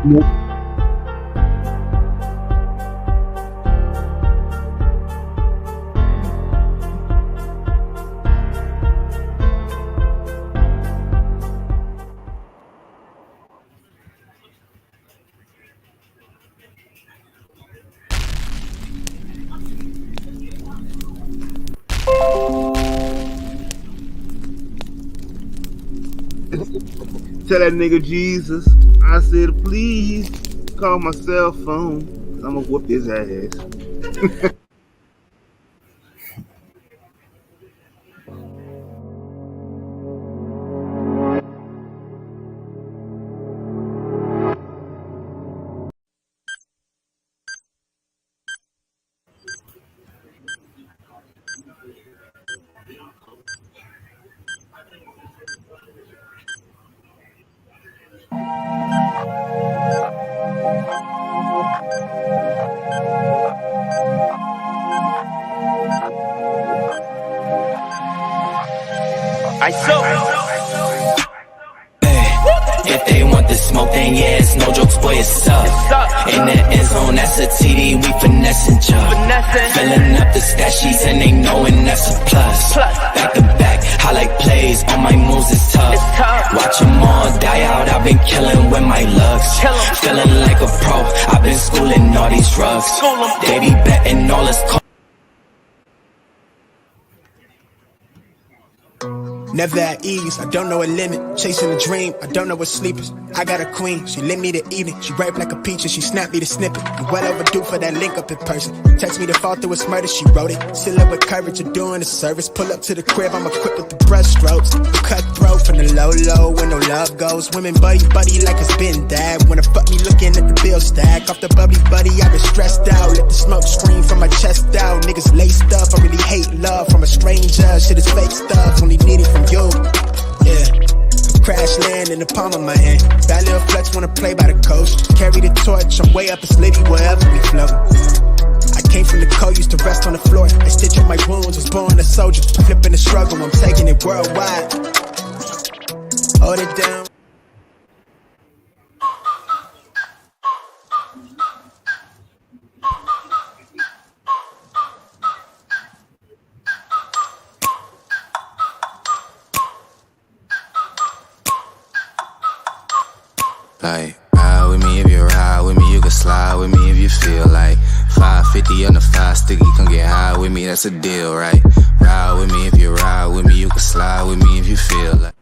Nope. Tell that nigga Jesus. I said, please call my cell phone. I'm gonna whoop his ass. I so. If they want the smoke, then yeah, it's no jokes, boy, it's up. In the end zone, that's a TD, we finessing jump. Filling up the stat sheets and they knowing that's a plus. Back to back, highlight plays, all my moves is tough. Watch them all die out, I've been killing with my looks. Feeling like a pro, I've been schooling all these drugs. They be betting all this. Never at ease, I don't know a limit. Chasing a dream, I don't know what sleepers. I got a queen, she lit me the evening. She ripe like a peach and she snapped me the snippet. I'm well overdue for that link up in person. Text me to fall through its murder, she wrote it. Still up with courage of doing the service. Pull up to the crib, I'm equipped with the brushstrokes. Cutthroat from the low, where no love goes. Women buddy like it's been that. Wanna fuck me looking at the bill stack. Off the bubbly buddy, I've been stressed out. Let the smoke scream from my chest out. Niggas laced up, I really hate love from a stranger. Shit is fake stuff, only need it from you. Yeah, crash land in the palm of my hand. That little flex wanna play by the coast. Carry the torch, I'm way up, it's litty wherever we float. I came from the cold, used to rest on the floor. I stitch up my wounds, was born a soldier. Flipping the struggle, I'm taking it worldwide. Hold it down. Like, ride with me if you ride with me, you can slide with me if you feel like 550 on the 5 sticky, come get high with me, that's a deal, right? Ride with me if you ride with me, you can slide with me if you feel like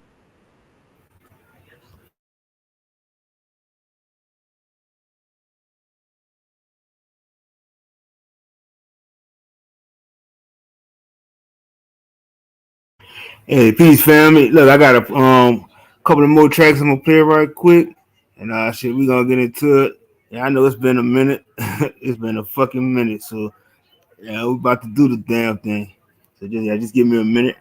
Hey, peace, family. Look, I got a couple of more tracks I'm gonna play right quick, and shit, we gonna get into it. Yeah, I know it's been a minute. It's been a fucking minute. So yeah, we about to do the damn thing. So just give me a minute.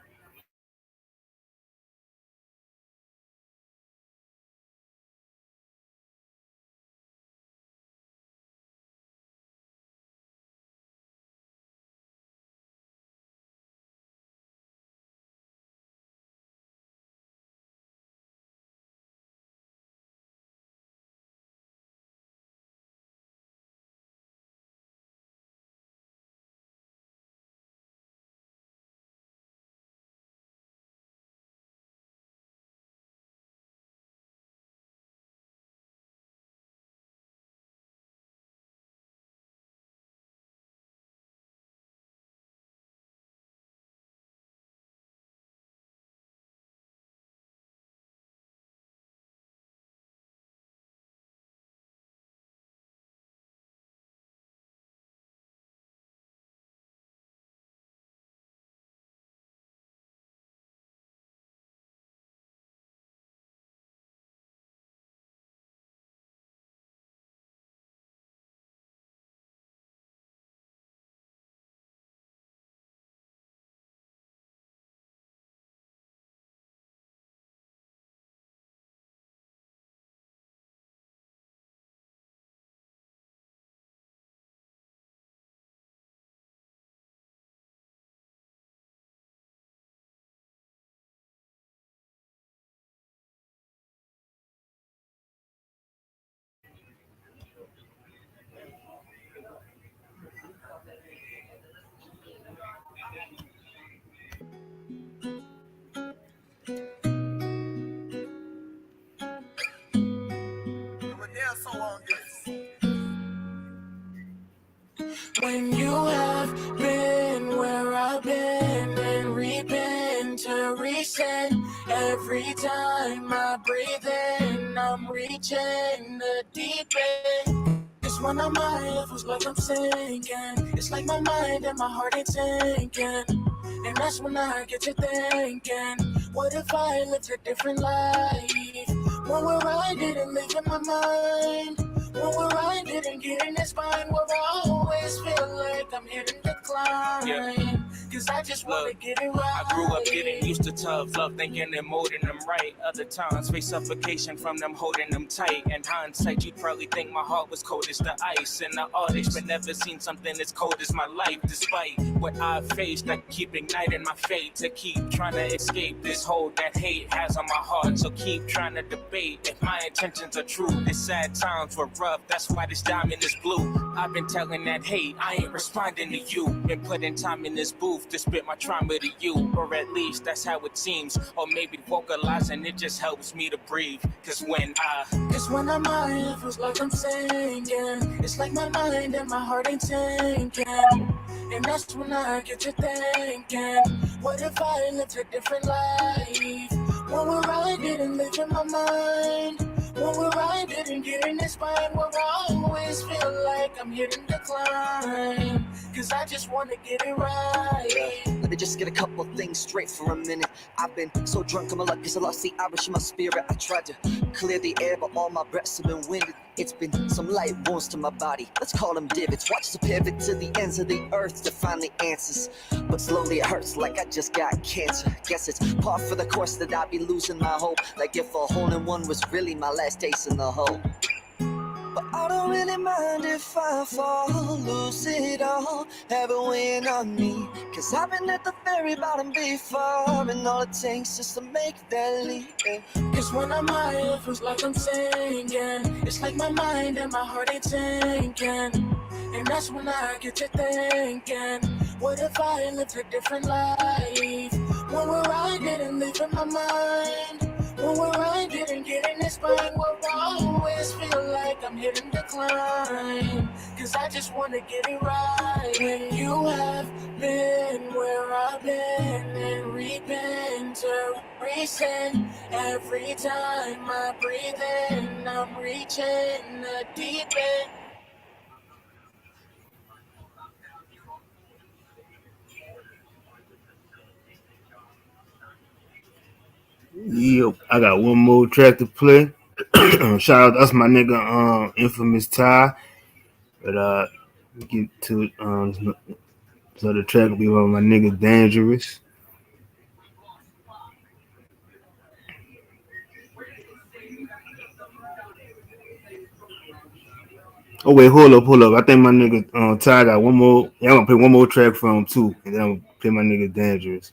Every time I breathe in, I'm reaching the deep end. Cause when I'm high, it feels like I'm sinking. It's like my mind and my heart ain't sinking. And that's when I get to thinking, what if I lived a different life? One where I didn't live in my mind. One where I didn't get in this spine. Where I always feel like I'm hitting decline. Yeah. Cause I just wanna get it right. I grew up getting used to tough love, thinking and molding them right. Other times face suffocation from them holding them tight. In hindsight, you'd probably think my heart was cold as the ice. And the artist, but never seen something as cold as my life. Despite what I've faced, I keep igniting my fate to keep trying to escape this hold that hate has on my heart. So keep trying to debate if my intentions are true. These sad times were rough, that's why this diamond is blue. I've been telling that hate, I ain't responding to you. Been putting time in this booth to spit my trauma to you. Or at least that's how it seems. Or maybe vocalizing it just helps me to breathe. Cause when I'm high, it feels like I'm sinking. It's like my mind and my heart ain't sinking. And that's when I get to thinking, what if I lived a different life? One where I didn't live in my mind. One where I didn't get in this spine. Where I always feel like I'm hitting decline. Cause I just wanna get it right. Let me just get a couple things straight for a minute. I've been so drunk on my luck cause I lost the Irish in my spirit. I tried to clear the air but all my breaths have been winded. It's been some light wounds to my body, let's call them divots. Watch the pivot to the ends of the earth to find the answers. But slowly it hurts like I just got cancer. Guess it's par for the course that I'd be losing my hope. Like if a hole-in-one was really my last taste in the hole. But I don't really mind if I fall, lose it all, have it weighing on me. Cause I've been at the very bottom before, and all it takes is to make that leap. Cause when I'm high, it feels like I'm sinking. It's like my mind and my heart ain't sinking. And that's when I get to thinking, what if I lived a different life? One where I didn't live in my mind. One where I didn't get in this spine. Where I always feel like I'm hitting decline. Cause I just wanna get it right. When you have been where I've been and reaping to reason. Every time I breathe in, I'm reaching the deep end. Yep, I got one more track to play. Shout out, that's my nigga, Infamous Ty. But get to so the track will be by my nigga Dangerous. Oh wait, hold up. I think my nigga Ty got one more. Yeah, I'm gonna play one more track from him too, and then I'm gonna play my nigga Dangerous.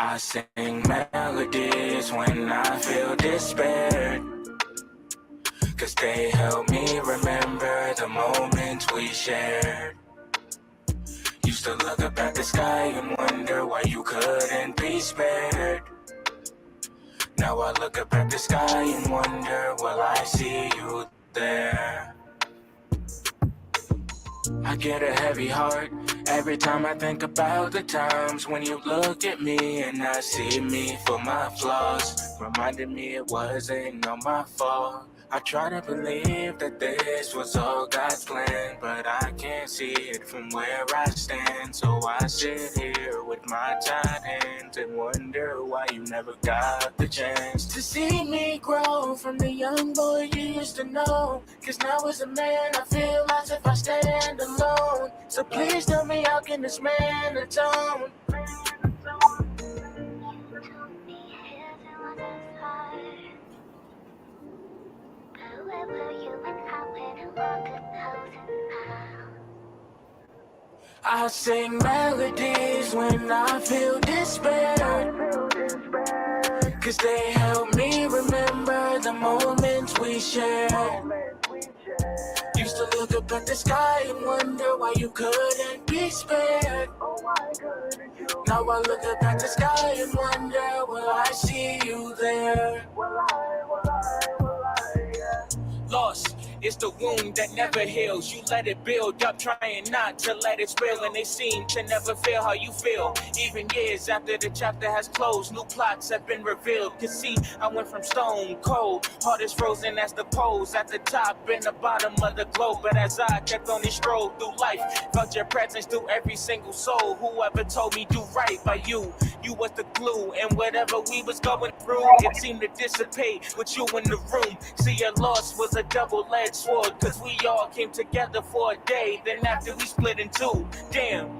I sing melodies when I feel despair, cause they help me remember the moments we shared. Used to look up at the sky and wonder why you couldn't be spared. Now I look up at the sky and wonder, will I see you there? I get a heavy heart every time I think about the times when you looked at me and I see me for my flaws. Reminded me it wasn't all my fault. I try to believe that this was all God's plan, but I can't see it from where I stand. So I sit here with my tied hands and wonder why you never got the chance to see me grow from the young boy you used to know. Cause now as a man I feel as if I stand alone. So please tell me, how can this man atone? I sing melodies when I feel despair, 'cause they help me remember the moments we shared. Used to look up at the sky and wonder why you couldn't be spared. Now I look up at the sky and wonder, will I see you there? Lost, it's the wound that never heals. You let it build up, trying not to let it spill. And they seem to never feel how you feel. Even years after the chapter has closed, new plots have been revealed. Cause see, I went from stone cold, heart is frozen as the poles, at the top and the bottom of the globe. But as I kept on this stroll through life, felt your presence through every single soul. Whoever told me do right by you, you was the glue. And whatever we was going through, it seemed to dissipate with you in the room. See, your loss was a double-edged sword, cause we all came together for a day, then after we split in two. Damn.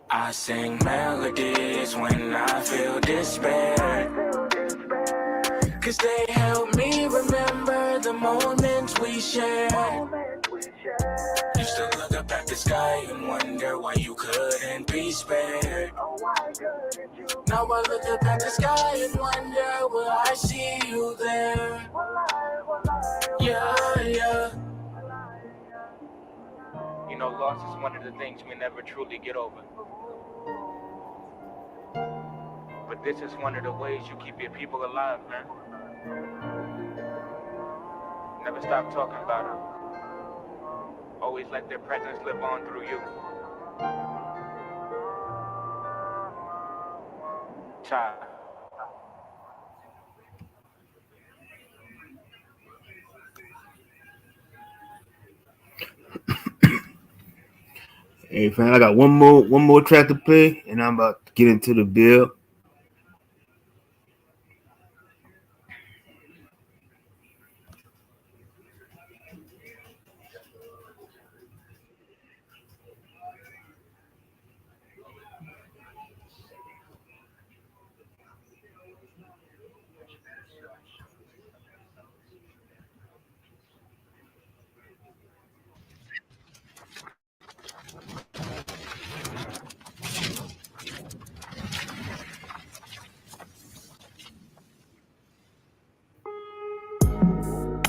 I sing melodies when I feel despair, 'cause they help me remember the moments we shared. Used to look up at the sky and wonder why you couldn't be spared. Now I look up at the sky and wonder, will I see you there? Yeah, yeah. You know, loss is one of the things we never truly get over. But this is one of the ways you keep your people alive, man. Never stop talking about them. Always let their presence live on through you. Child. Hey, fam, I got one more track to play, and I'm about to get into the bill.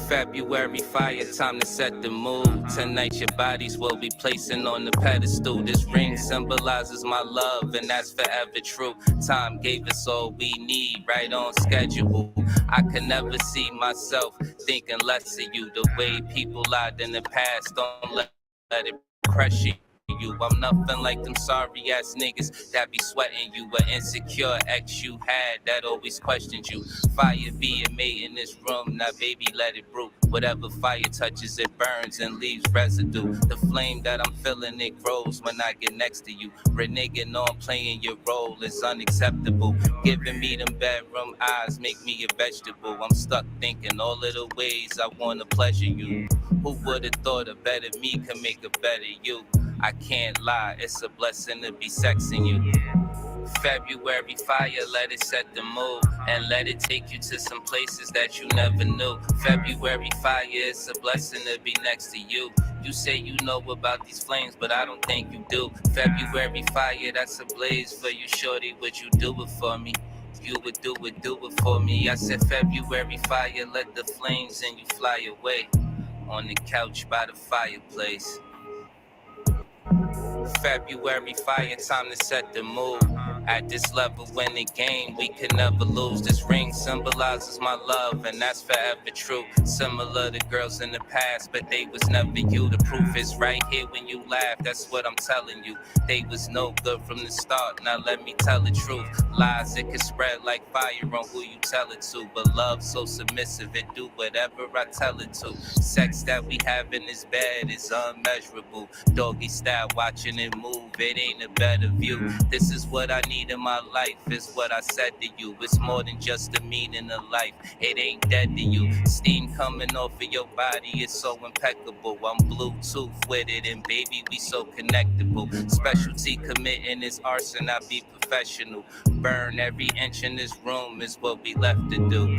February fire, time to set the mood. Tonight your bodies will be placing on the pedestal. This ring symbolizes my love, and that's forever true. Time gave us all we need, right on schedule. I can never see myself thinking less of you. The way people lied in the past, don't let it crush you. I'm nothing like them sorry ass niggas that be sweating you. An insecure ex you had that always questioned you. Fire being made in this room, now baby let it brew. Whatever fire touches it burns and leaves residue. The flame that I'm feeling, it grows when I get next to you. Reneging on playing your role is unacceptable. Giving me them bedroom eyes make me a vegetable. I'm stuck thinking all of the ways I wanna pleasure you. Who would've thought a better me could make a better you? I can't lie, it's a blessing to be sexing you. February fire, let it set the mood, and let it take you to some places that you never knew. February fire, it's a blessing to be next to you. You say you know about these flames, but I don't think you do. February fire, that's a blaze for you, shorty. Would you do it for me? You would do it for me. I said February fire, let the flames and you fly away. On the couch by the fireplace. February fire, time to set the mood. At this level in the game, we can never lose. This ring symbolizes my love, and that's forever true. Similar to girls in the past, but they was never you. The proof is right here when you laugh, that's what I'm telling you. They was no good from the start, now let me tell the truth. Lies, it can spread like fire on who you tell it to. But love so submissive, it do whatever I tell it to. Sex that we have in this bed is unmeasurable. Doggy style, watching it move, it ain't a better view. This is what I need need in my life is what I said to you. It's more than just the meaning of life. It ain't dead to you. Steam coming off of your body is so impeccable. I'm Bluetooth with it, and baby, we so connectable. Specialty committing is arson, I be professional. Burn every inch in this room is what we left to do.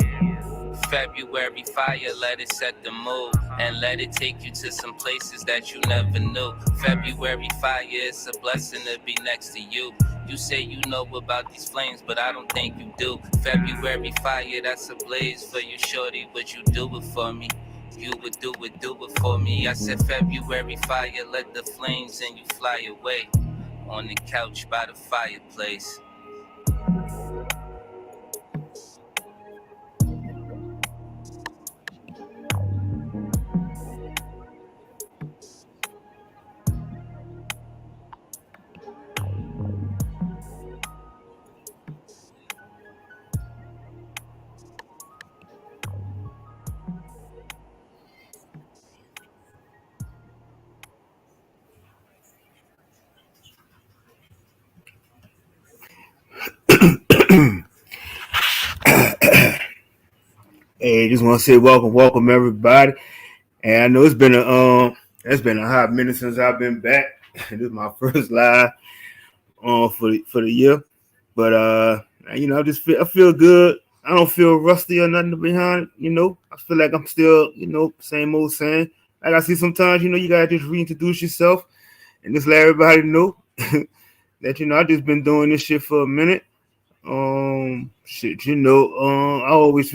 February fire, let it set the mood and let it take you to some places that you never knew. February fire, it's a blessing to be next to you. You say you know about these flames, but I don't think you do. February fire, that's a blaze for you, shorty. Would you do it for me? You would do it for me. I said February fire, let the flames and you fly away on the couch by the fireplace. Hey, just want to say welcome everybody. And I know it's been a hot minute since I've been back. This is my first live for the year. But I feel good. I don't feel rusty or nothing behind it. I feel like I'm still, same old saying. Like I see sometimes, you gotta just reintroduce yourself and just let everybody know that I just been doing this shit for a minute. I always,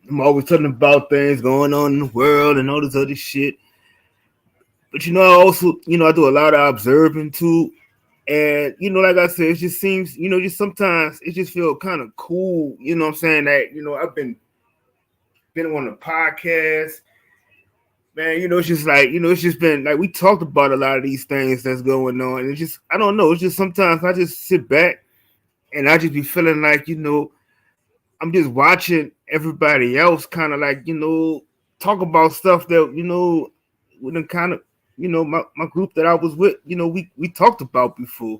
I'm always talking about things going on in the world and all this other shit. But I also, I do a lot of observing too. And like I said, it just seems, just sometimes it just feels kind of cool, what I'm saying, that I've been on a podcast. Man, it's just like, it's just been like we talked about a lot of these things that's going on. And it's just, I don't know, it's just sometimes I just sit back and I just be feeling like, I'm just watching everybody else kind of like, talk about stuff that, with them kind of, my group that I was with, we talked about before,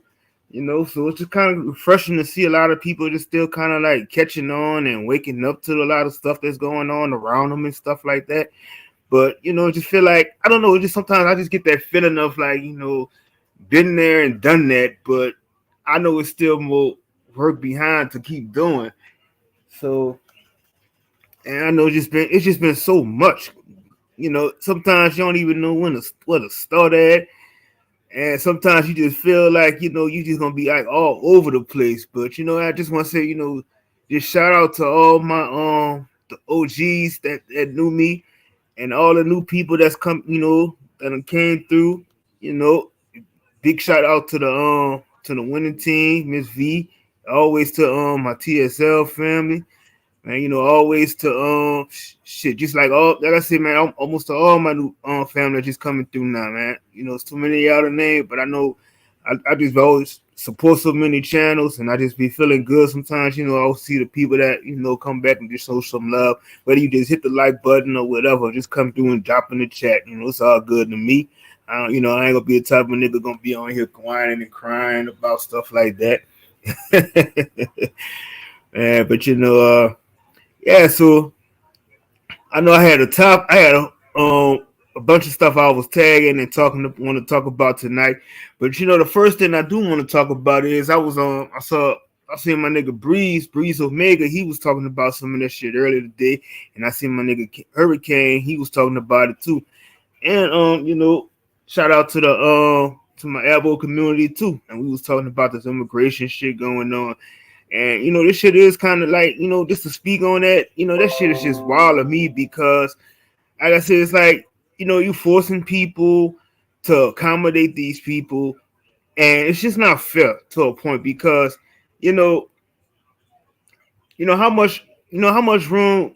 so it's just kind of refreshing to see a lot of people just still kind of like catching on and waking up to a lot of stuff that's going on around them and stuff like that. But, just feel like, I don't know, just sometimes I just get that feeling of like, been there and done that, but I know it's still more work behind to keep doing. So, and I know it's just been so much, sometimes you don't even know where to start at. And sometimes you just feel like, you just gonna be like all over the place. But I just want to say, just shout out to all my the OGs that knew me and all the new people that's come, that came through, big shout out to the winning team, Miss V, always to my TSL family. Man, always to shit, just like I said, man, almost to all my new family just coming through now, man. It's too many y'all to name, but I know I just always support so many channels, and I just be feeling good sometimes. I'll see the people that come back and just show some love, whether you just hit the like button or whatever, just come through and drop in the chat. It's all good to me. I ain't gonna be a type of nigga gonna be on here whining and crying about stuff like that. Yeah, but yeah, so I know I had a bunch of stuff I was tagging and want to talk about tonight. But the first thing I do want to talk about is I seen my nigga Breeze Omega, he was talking about some of that shit earlier today, and I seen my nigga Hurricane, he was talking about it too. And shout out to to my elbow community too. And we was talking about this immigration shit going on. And this shit is kind of like, just to speak on that, that shit is just wild to me because, like I said, it's like, you forcing people to accommodate these people, and it's just not fair to a point because, how much room,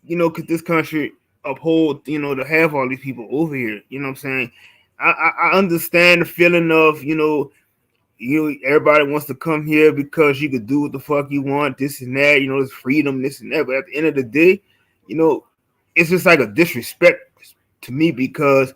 could this country uphold, to have all these people over here? You know what I'm saying? I understand the feeling of, everybody wants to come here because you could do what the fuck you want, this and that, there's freedom, this and that. But at the end of the day, it's just like a disrespect to me because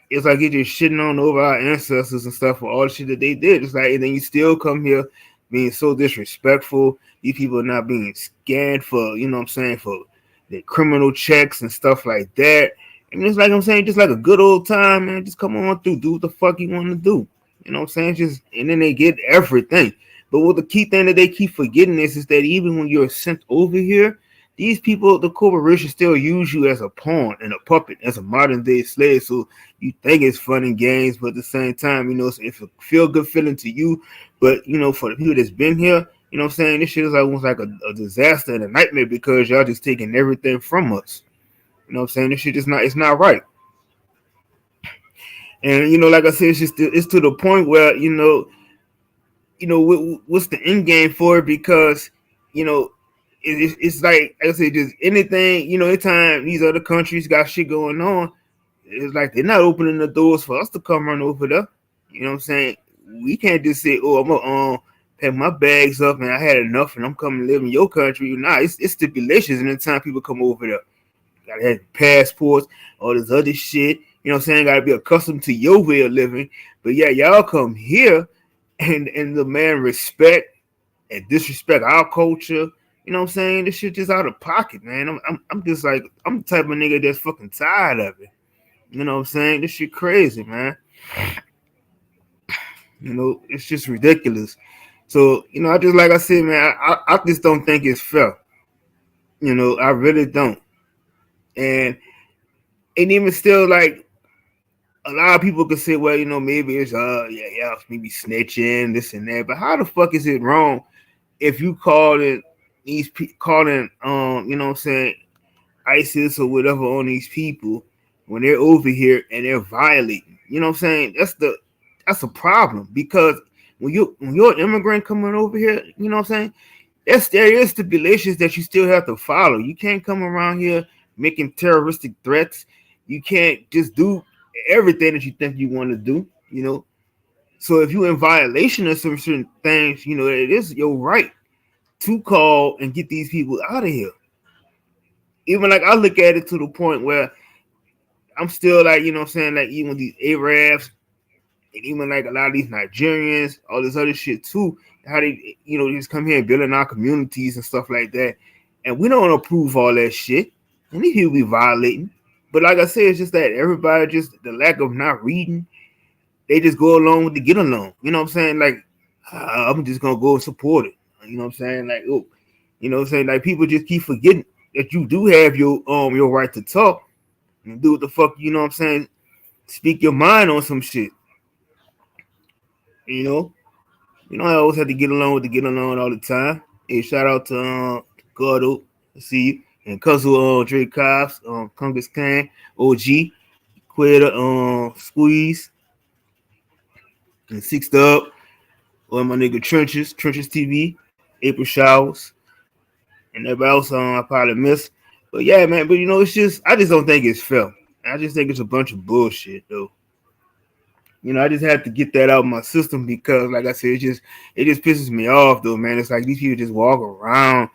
it's like you're just shitting on over our ancestors and stuff for all the shit that they did. It's like, and then you still come here being so disrespectful. These people are not being scanned for, you know what I'm saying, for the criminal checks and stuff like that. I mean, it's like I'm saying, just like a good old time, man. Just come on through, do what the fuck you want to do. You know what I'm saying? Just and then they get everything. But what the key thing that they keep forgetting is that even when you're sent over here, these people, the corporation, still use you as a pawn and a puppet, as a modern day slave. So you think it's fun and games, but at the same time, you know, it's a feel good feeling to you. But you know, for the people that's been here, you know what I'm saying, this shit is almost like a disaster and a nightmare because y'all just taking everything from us. You know what I'm saying? This shit is not, it's not right. And you know, like I said, it's to the point where what's the end game for it? Because you know, it's like I said, just anything. You know, anytime these other countries got shit going on, it's like they're not opening the doors for us to come run over there. You know what I'm saying? We can't just say, "Oh, I'm gonna pack my bags up and I had enough and I'm coming to live in your country." Nah, it's stipulations, and anytime people come over there, gotta have passports, all this other shit. You know what I'm saying? Gotta be accustomed to your way of living. But yeah, y'all come here and the man respect and disrespect our culture. You know what I'm saying? This shit just out of pocket, man. I'm just like, I'm the type of nigga that's fucking tired of it. You know what I'm saying? This shit crazy, man. You know, it's just ridiculous. So, you know, I just, like I said, man, I just don't think it's fair. You know, I really don't. And even still, like, a lot of people could say, well, you know, maybe it's maybe snitching, this and that. But how the fuck is it wrong if you calling you know what I'm saying, ISIS or whatever on these people when they're over here and they're violating? You know what I'm saying? That's a problem because when you're an immigrant coming over here, you know what I'm saying? There is stipulations that you still have to follow. You can't come around here making terroristic threats. You can't just do everything that you think you want to do, you know. So if you're in violation of some certain things, you know, it is your right to call and get these people out of here. Even like I look at it to the point where I'm still like, you know what I'm saying, like even these Arabs and even like a lot of these Nigerians, all this other shit too, how they, you know, just come here and build in our communities and stuff like that. And we don't approve all that shit. And these people be violating. But like I said, it's just that everybody just the lack of not reading, they just go along with the get along. You know what I'm saying? Like, I'm just gonna go and support it. You know what I'm saying? Like, oh, you know what I'm saying? Like people just keep forgetting that you do have your right to talk and do what the fuck, you know what I'm saying? Speak your mind on some shit. You know? You know, I always have to get along with the get along all the time. Hey, shout out to Gordo, I see you, and Cuzzle Drake Cobbs, Congress Kane, OG, Quitter, Squeeze, and Sixth Up, or my nigga Trenches TV, April Showers, and everybody else I probably missed. But yeah, man, but you know, I just don't think it's fair. I just think it's a bunch of bullshit, though. You know, I just had to get that out of my system because, like I said, it just pisses me off, though, man. It's like these people just walk around,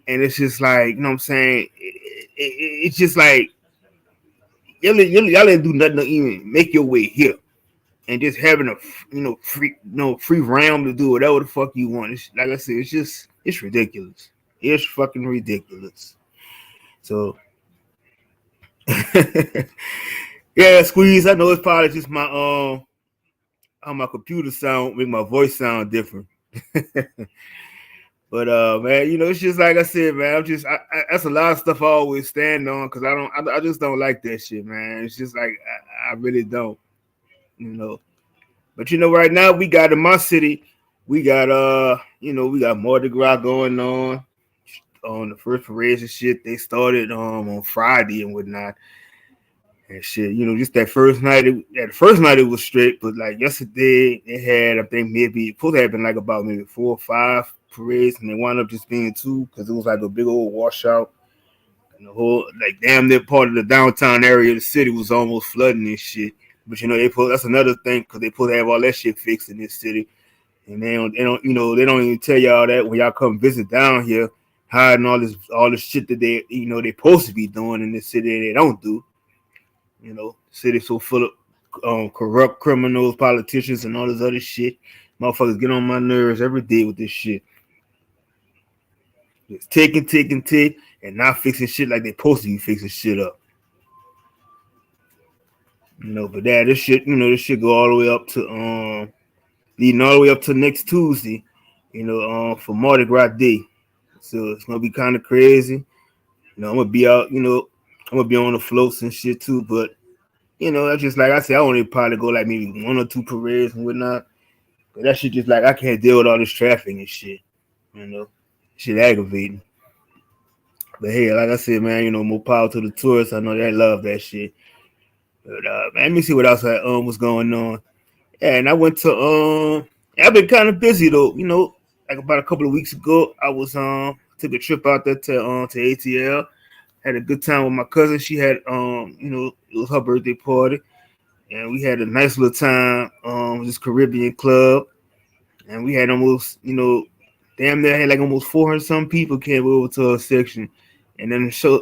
and it's just like, you know what I'm saying? It's just like y'all didn't do nothing to even make your way here, and just having a free realm to do whatever the fuck you want. Like I said, it's ridiculous. It's fucking ridiculous. So. Yeah, Squeeze. I know it's probably just how my computer sound make my voice sound different. But man, you know, it's just like I said, man. That's a lot of stuff I always stand on because I just don't like that shit, man. It's just like I really don't, you know. But you know, right now we got in my city, we got we got Mardi Gras going on the first parades and shit. They started on Friday and whatnot. And shit, you know, just that first night, it was straight, but like yesterday, they had, I think maybe, it could have been like about maybe 4 or 5 parades, and they wound up just being 2 because it was like a big old washout. And the whole, like, damn near part of the downtown area of the city was almost flooding and shit. But you know, that's another thing because they supposed to have all that shit fixed in this city. And they don't even tell y'all that when y'all come visit down here, hiding all this shit that they supposed to be doing in this city and they don't do. You know, the city's so full of corrupt criminals, politicians, and all this other shit. Motherfuckers get on my nerves every day with this shit. Just tick, and not fixing shit like they supposed to be fixing shit up. But this shit go all the way up to leading all the way up to next Tuesday, for Mardi Gras Day. So it's gonna be kind of crazy. I'm gonna be out, I'm gonna be on the floats and shit too. But that's just like I said, I only probably go like maybe 1 or 2 parades and whatnot. But that shit just like I can't deal with all this traffic and shit. Shit aggravating. But hey, like I said, man, more power to the tourists. I know they love that shit. But man, let me see what else was going on. Yeah, and I went to I've been kind of busy though. Like about a couple of weeks ago, I was took a trip out there to ATL. Had a good time with my cousin. She had it was her birthday party, and we had a nice little time with this Caribbean club, and we had almost damn near had like almost 400 some people came over to her section, and then show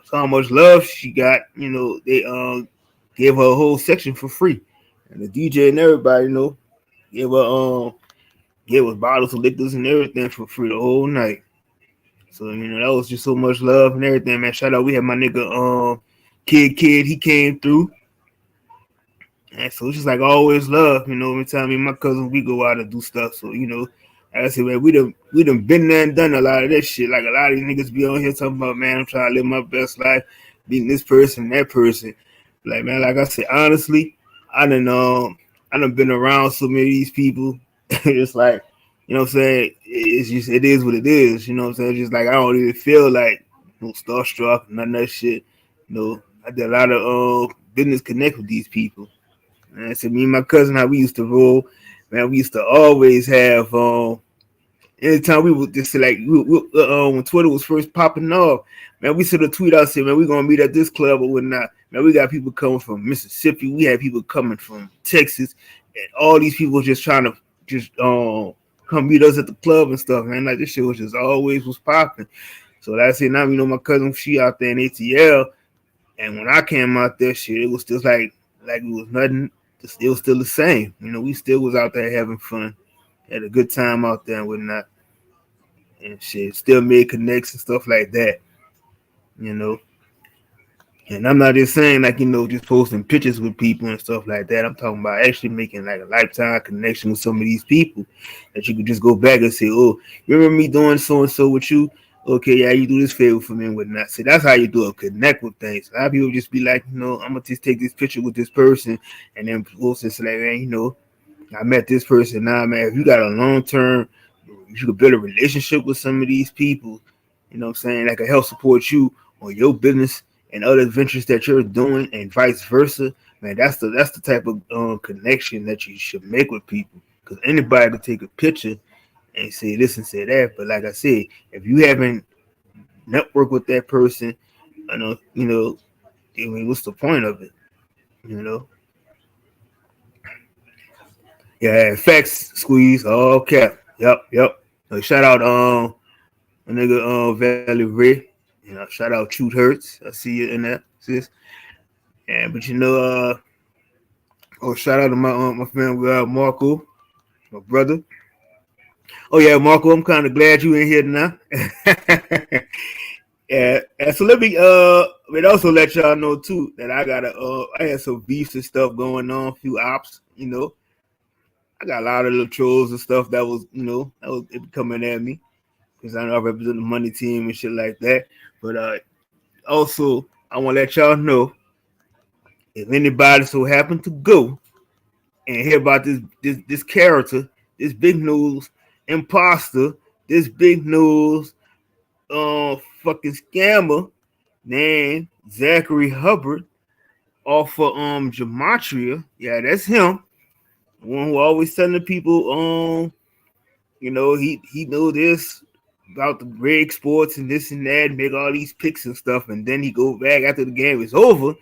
saw how much love she got. They gave her a whole section for free, and the DJ and everybody gave us bottles of liquors and everything for free the whole night. So that was just so much love and everything, man. Shout out, we had my nigga Kid, he came through. And so it's just like always love, every time me and my cousin we go out and do stuff. So, like I said, man, we done been there and done a lot of that shit. Like a lot of these niggas be on here talking about, man, I'm trying to live my best life, being this person, that person. Like, man, like I said, honestly, I done been around so many of these people. It's like, what I'm saying? It's just, it is what it is. What I'm saying? It's just like, I don't even feel like starstruck, none of that shit. I did a lot of business connect with these people. And so me and my cousin, how we used to roll, man, we used to always have, anytime we would just say, like, when Twitter was first popping off, man, we sort of tweet out, say, man, we're going to meet at this club or whatnot. Man, we got people coming from Mississippi. We had people coming from Texas. And all these people just trying to come meet us at the club and stuff, man. Like, this shit was just always was popping. So that's it. Now, my cousin, she out there in ATL. And when I came out there, shit, it was just like it was nothing. It was still the same. We still was out there having fun. Had a good time out there and whatnot. And shit, still made connects and stuff like that. And I'm not just saying like, just posting pictures with people and stuff like that. I'm talking about actually making like a lifetime connection with some of these people that you could just go back and say, oh, you remember me doing so-and-so with you? Okay, yeah, you do this favor for me and whatnot. See, that's how you do it, connect with things. A lot of people just be like, I'm going to just take this picture with this person and then post this like, man, I met this person. Nah, man, if you got a long-term, you could build a relationship with some of these people, what I'm saying, that can help support you on your business and other ventures that you're doing and vice versa. Man, that's the type of connection that you should make with people. Because anybody could take a picture and say this and say that. But like I said, if you haven't networked with that person, I mean, what's the point of it? Yeah, facts, squeeze, all cap. Yep. So shout out my nigga Valley Ray. Shout out Truth Hurts. I see you in that, sis. Yeah, but shout out to my family, Marco, my brother. Oh yeah, Marco, I'm kind of glad you in here now. Yeah, and so let me but also let y'all know too that I had some beefs and stuff going on, a few ops, I got a lot of little trolls and stuff that was coming at me because I know I represent the money team and shit like that. But also I want to let y'all know if anybody so happen to go and hear about this character, this big news imposter, this big news fucking scammer named Zachary Hubbard off of Gematria. Yeah, that's him. The one who always telling people he know this about the rig sports and this and that, make all these picks and stuff, and then he go back after the game is over,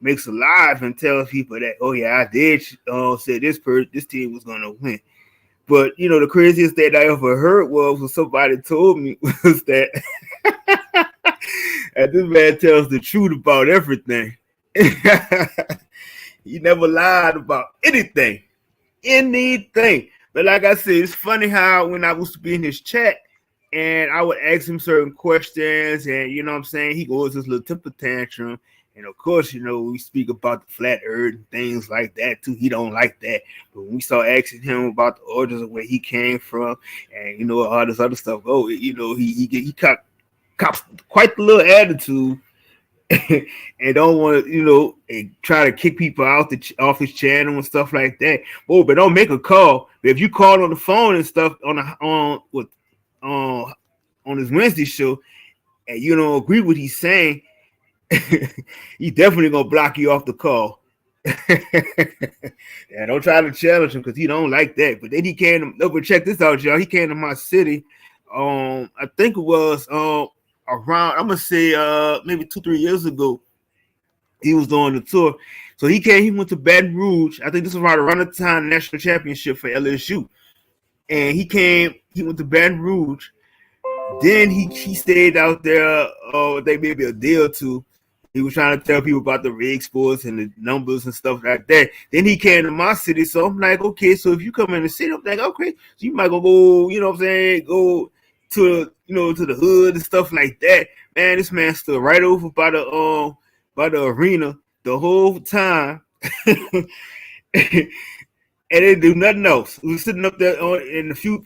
makes a live and tells people that, oh yeah, I did say this team was gonna win. But the craziest that I ever heard was when somebody told me was that and this man tells the truth about everything. He never lied about anything. But like I said, it's funny how when I used to be in his chat and I would ask him certain questions, and you know what I'm saying, he goes this little temper tantrum. And of course, you know, we speak about the flat earth and things like that too. He don't like that. But when we start asking him about the origins of where he came from and you know all this other stuff, you know, he cops quite the little attitude and don't want to, you know, and try to kick people out off his channel and stuff like that. Oh, but don't make a call. But if you call on the phone and stuff on his Wednesday show, and you don't agree with what he's saying, he definitely gonna block you off the call. Yeah, don't try to challenge him because he don't like that. But then he came. But check this out, y'all. He came to my city. I think it was around, I'm gonna say maybe 2-3 years ago. He was doing the tour, so he went to Baton Rouge. I think this was around the time the national championship for LSU, and he went to Baton Rouge. Then he stayed out there I think maybe a day or two. He was trying to tell people about the rig sports and the numbers and stuff like that. Then he came to my city, so I'm like, okay, so if you come in the city, I'm like, okay, so you might go, you know what I'm saying, go to, you know, to the hood and stuff like that. Man, this man stood right over by the arena the whole time. And didn't do nothing else. We was sitting up there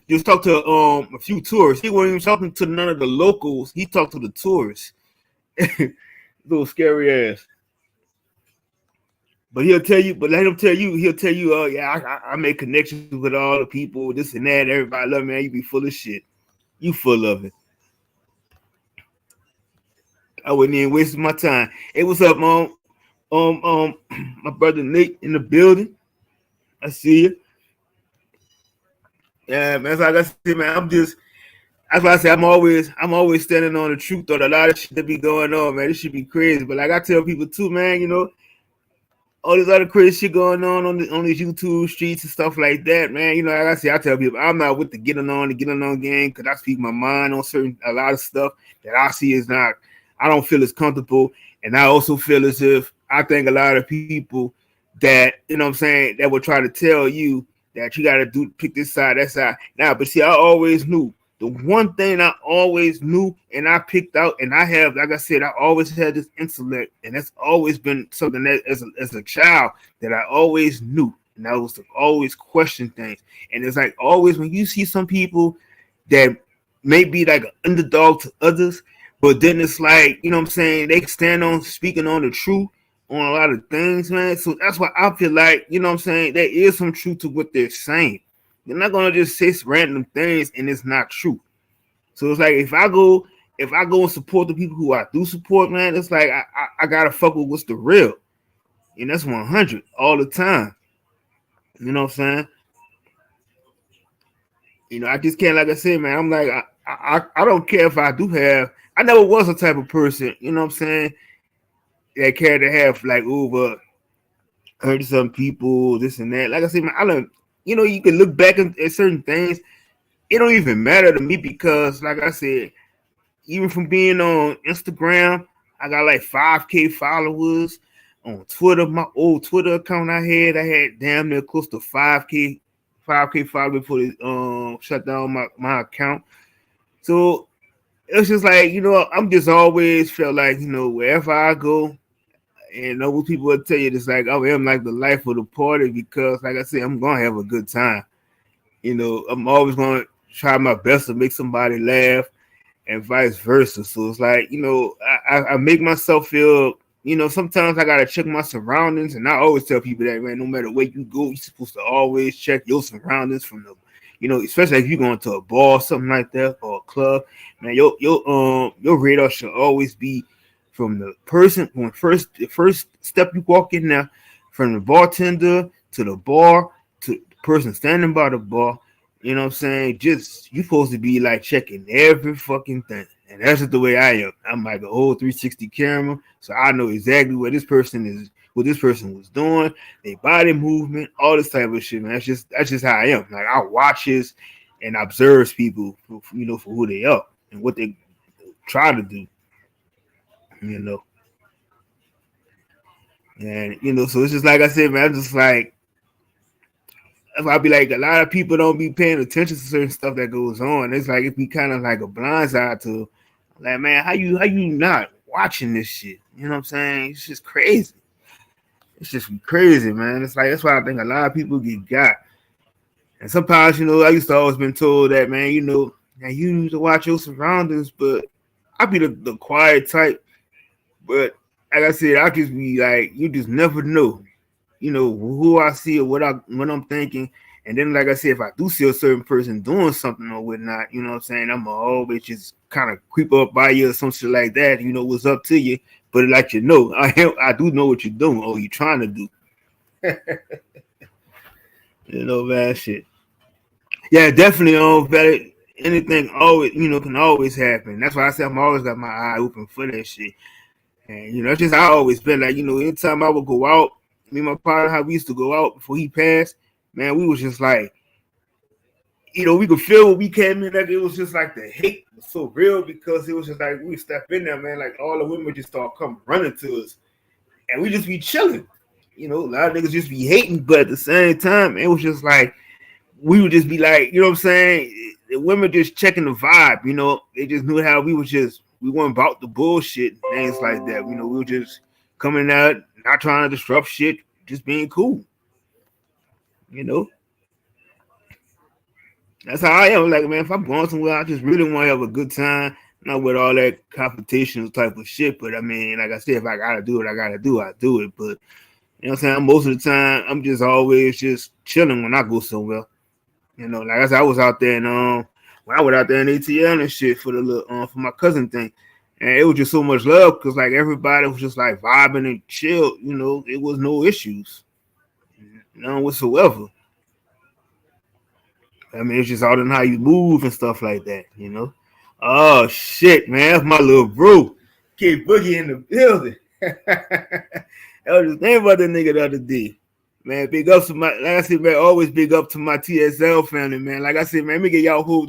just talked to a few tourists. He wasn't even talking to none of the locals. He talked to the tourists. Little scary ass. But let him tell you, oh yeah, I make connections with all the people, this and that, everybody love me, man. You be full of shit. You full of it. I wouldn't even waste my time. Hey, what's up, Mom? My brother Nick in the building. I see you. Yeah, man. That's like I said, man. That's why I say I'm always standing on the truth. Though a lot of shit that be going on, man. This should be crazy. But like I tell people too, man. You know, all this other crazy shit going on these YouTube streets and stuff like that, man. You know, like I say, I tell people I'm not with the getting on game because I speak my mind on a lot of stuff that I see is not. I don't feel as comfortable, and I also feel as if I think a lot of people that, you know what I'm saying, that will try to tell you that you got to pick this side, that side. Now, but see, I always knew the one thing I always knew and I picked out, and I have, like I said, I always had this intellect, and that's always been something that as a child that I always knew, and I was to always question things. And it's like always when you see some people that may be like an underdog to others, but then it's like, you know what I'm saying, they stand on speaking on the truth on a lot of things, man. So that's why I feel like, you know what I'm saying, there is some truth to what they're saying. They're not gonna just say random things and it's not true. So it's like if I go and support the people who I do support, man, it's like I gotta fuck with what's the real. And that's 100 all the time. You know what I'm saying? You know, I just can't, like I said, man, I'm like, I don't care if I do have, I never was a type of person, you know what I'm saying, that care to have like over 100 some people, this and that. Like I said, man, I don't, you know, you can look back at certain things. It don't even matter to me because, like I said, even from being on Instagram, I got like 5K followers. On Twitter, my old Twitter account I had damn near close to 5K followers before they shut down my account. So it's just like, you know, I'm just always felt like, you know, wherever I go, and those people will tell you it's like, oh, I'm like the life of the party because, like I said, I'm gonna have a good time. You know, I'm always gonna try my best to make somebody laugh, and vice versa. So it's like, you know, I make myself feel, you know, sometimes I gotta check my surroundings, and I always tell people that, man, no matter where you go, you're supposed to always check your surroundings from the, you know, especially if you're going to a bar or something like that or a club, man, your radar should always be from the person when the first step you walk in there, from the bartender to the bar to the person standing by the bar. You know what I'm saying? Just you supposed to be like checking every fucking thing. And that's just the way I am. I'm like a whole 360 camera. So I know exactly what this person was doing, their body movement, all this type of shit, man. That's just how I am. Like I watches and observes people, you know, for who they are and what they try to do. You know. And so it's just like I said, man. I'm just like, that's why I be like, a lot of people don't be paying attention to certain stuff that goes on. It's like it be kind of like a blindside to, like, man, how you not watching this shit? You know what I'm saying? It's just crazy. It's just crazy, man. It's like that's why I think a lot of people get got. And sometimes, I used to always been told that, man, now you need to watch your surroundings, but I be the quiet type. But like I said, I just be like, you just never know, who I see or what I'm thinking. And then, like I said, if I do see a certain person doing something or whatnot, you know what I'm saying, I'm going to always just kind of creep up by you or some shit like that, what's up to you. But like I do know what you're doing or you're trying to do. Man, shit. Yeah, definitely. Anything always, can always happen. That's why I say I'm always got my eye open for that shit. And it's just I always been like, anytime I would go out, me and my partner, how we used to go out before he passed, man, we was just like, we could feel when we came in that it was just like the hate was so real because it was just like we step in there, man, like all the women would just start coming running to us, and we just be chilling. A lot of niggas just be hating, but at the same time, it was just like we would just be like, you know what I'm saying? The women just checking the vibe, they just knew how we weren't about the bullshit, things like that. We were just coming out, not trying to disrupt shit, just being cool. That's how I am. Like, man, if I'm going somewhere, I just really want to have a good time, not with all that competition type of shit. But I mean, like I said, if I gotta do it, I do it. But you know what I'm saying? Most of the time, I'm just always just chilling when I go somewhere. Like I said, I was out there and when I went out there in ATL and shit for for my cousin thing, and it was just so much love because like everybody was just like vibing and chill. It was no issues, none whatsoever. I mean, it's just all in how you move and stuff like that. Oh shit, man, that's my little bro, Kid Boogie in the building. I was just thinking about that nigga the other day. Man, big up to like I said, man, always big up to my TSL family, man. Like I said, man, let me get y'all a whole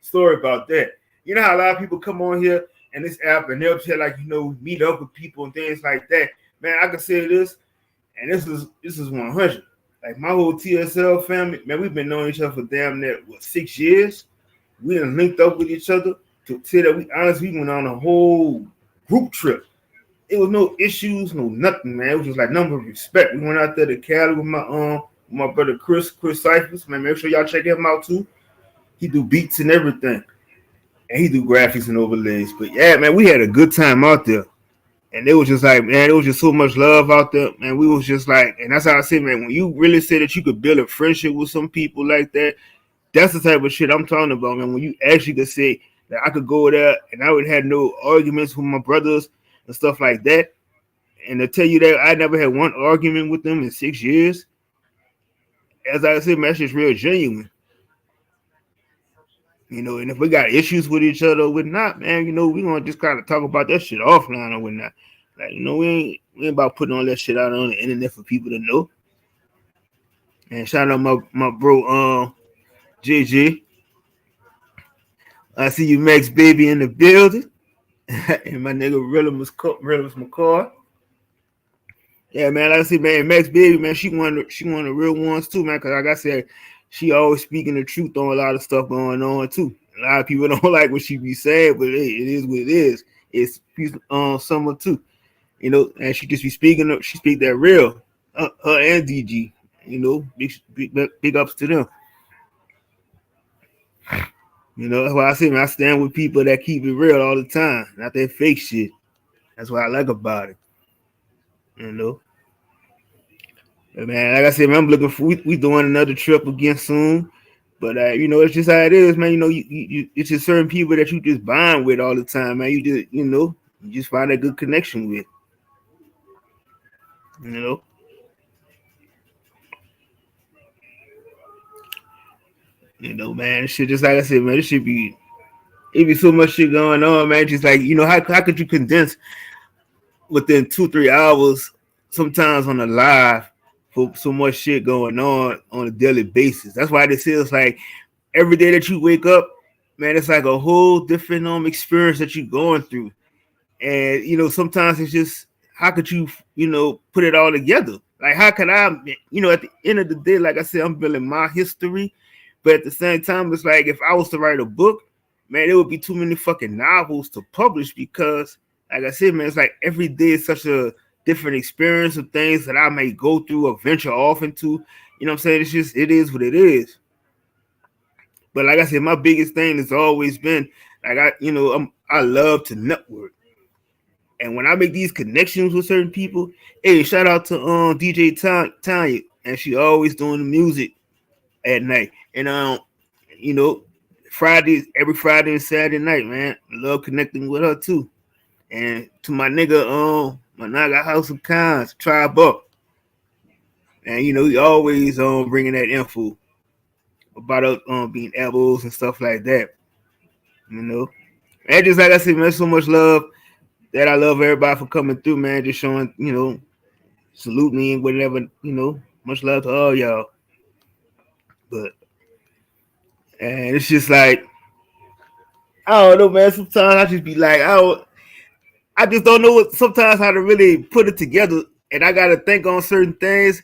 story about that. You know how a lot of people come on here and this app and they'll tell like, meet up with people and things like that. Man, I can say this, and this is 100. Like my whole TSL family, man, we've been knowing each other for damn near 6 years. We done linked up with each other to say that we went on a whole group trip. It was no issues, no nothing, man. It was just like number of respect. We went out there to Cali with my brother Chris Cyphers. Man, make sure y'all check him out too. He do beats and everything. And he do graphics and overlays. But yeah, man, we had a good time out there. And it was just like, man, it was just so much love out there. Man, we was just like, and that's how I say, man, when you really say that you could build a friendship with some people like that, that's the type of shit I'm talking about, man. When you actually could say that I could go there and I would have no arguments with my brothers and stuff like that. And to tell you that I never had one argument with them in 6 years, as I said, man, that's just real genuine. And if we got issues with each other or whatnot, man, we gonna just kind of talk about that shit offline or whatnot. Like, we ain't about putting all that shit out on the internet for people to know. And shout out my bro, JJ. I see you, Max Baby, in the building. And my nigga Realism McCall. Yeah, man, like I said, man, Max Baby, man, she one of the real ones too, man. Cause like I said, she always speaking the truth on a lot of stuff going on too. A lot of people don't like what she be saying, but hey, it is what it is. It's summer too, and she just be speaking. She speak that real. Her and DG, big ups to them. That's why I say, man, I stand with people that keep it real all the time, not that fake shit. That's what I like about it. But man, like I said, man, I'm looking for we doing another trip again soon. But it's just how it is, man. You it's just certain people that you just bond with all the time, man. You just you just find a good connection with. Man, shit just like I said, man, it be so much shit going on, man. Just like, how could you condense within 2-3 hours sometimes on a live for so much shit going on a daily basis? That's why this is like every day that you wake up, man, it's like a whole different experience that you're going through. And sometimes it's just how could you, put it all together? Like, how can I, at the end of the day, like I said, I'm building my history, but at the same time, it's like if I was to write a book, man, there would be too many fucking novels to publish because, like I said, man, it's like every day is such a different experience of things that I may go through or venture off into. You know what I'm saying? It's just, it is what it is. But like I said, my biggest thing has always been like I love to network. And when I make these connections with certain people, hey, shout out to DJ Tanya, and she always doing the music at night. And you know, every Friday and Saturday night, man, I love connecting with her too. And to my nigga, my nigga House of Cons, Tribe Up, and he always bringing that info about us being elbows and stuff like that. And just like I said, man, so much love that I love everybody for coming through, man. Just showing, salute me and whatever, much love to all y'all. But and it's just like I don't know, man. Sometimes I just be like, I just don't know sometimes how to really put it together, and I gotta think on certain things.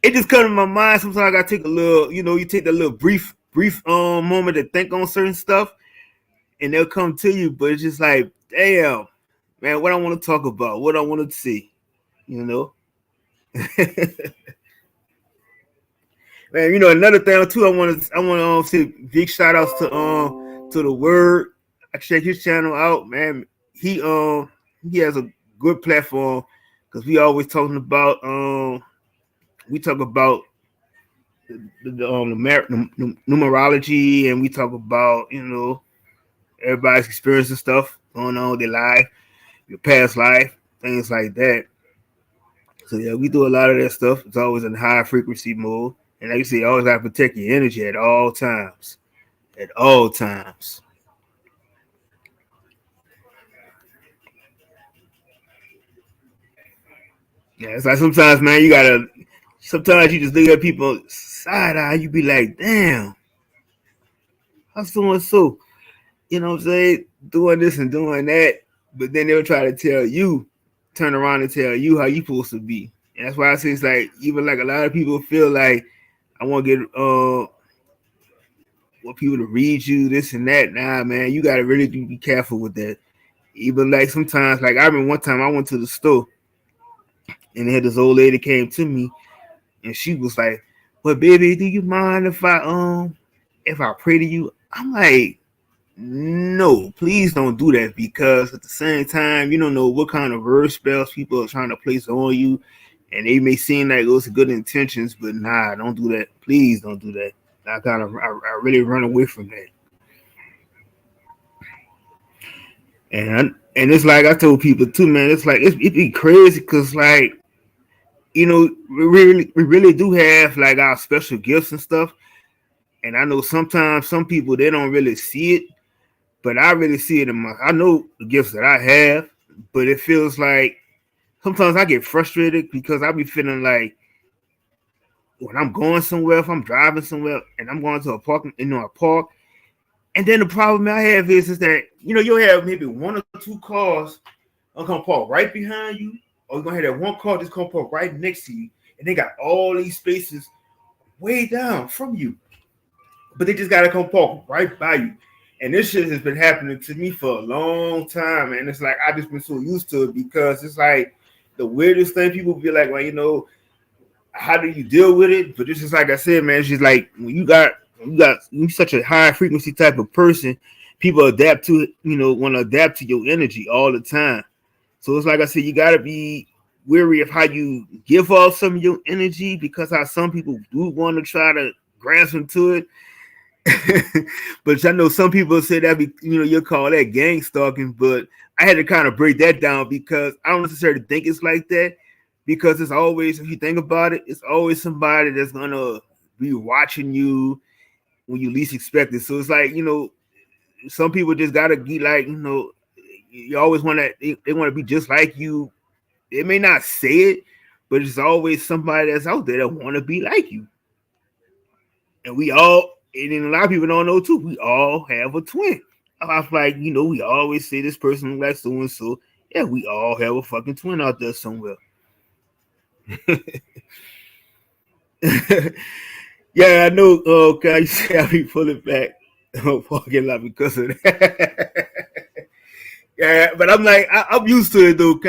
It just comes to my mind. Sometimes I gotta take a little, you take that little brief moment to think on certain stuff, and they'll come to you. But it's just like, damn, man, what I want to talk about, what I want to see, Man, another thing too, I want to say big shout outs to the Word. I check his channel out, man. He has a good platform because we always talking about we talk about the numerology, and we talk about everybody's experience and stuff going on with their life, your past life, things like that. So yeah, we do a lot of that stuff. It's always in high frequency mode, and like you say, you always have to protect your energy at all times. At all times. Yeah, it's like sometimes, man, sometimes you just look at people side eye, you be like, damn, how so and so, what I'm saying, doing this and doing that, but then they'll try to turn around and tell you how you supposed to be. And that's why I say it's like, even like a lot of people feel like I want to get want people to read you this and that. Nah, man, you gotta really be careful with that. Even like sometimes, like I remember one time I went to the store and they had this old lady came to me and she was like, "Well, baby, do you mind if I pray to you?" I'm like, "No, please don't do that because at the same time, you don't know what kind of word spells people are trying to place on you, and they may seem like those are good intentions, but nah, don't do that. Please don't do that." I really run away from that. And it's like I told people too, man. It's like it be crazy because like we really do have like our special gifts and stuff. And I know sometimes some people they don't really see it, but I really see it I know the gifts that I have, but it feels like sometimes I get frustrated because I be feeling like when I'm going somewhere, if I'm driving somewhere and I'm going to a park, a park, and then the problem I have is that you'll have maybe one or two cars gonna park right behind you, or you're gonna have that one car that's gonna park right next to you, and they got all these spaces way down from you, but they just gotta come park right by you. And this shit has been happening to me for a long time, and it's like I just been so used to it because it's like the weirdest thing. People be like, well, how do you deal with it? But this is like I said, man, it's just like when you're such a high frequency type of person, people adapt to it, want to adapt to your energy all the time. So it's like I said, you gotta be wary of how you give off some of your energy because how some people do want to try to grasp into it. But I know some people say that you'll call that gang stalking, but I had to kind of break that down because I don't necessarily think it's like that, because it's always, if you think about it, it's always somebody that's gonna be watching you when you least expect it. So it's like, some people just gotta be like, you always want to, they want to be just like you. They may not say it, but it's always somebody that's out there that want to be like you. And and a lot of people don't know too, we all have a twin. I was like, we always say this person like so and so. Yeah, we all have a fucking twin out there somewhere. Yeah, I know. Okay, you say I be pulling back parking lot because of that. Yeah, but I'm like, I'm used to it though.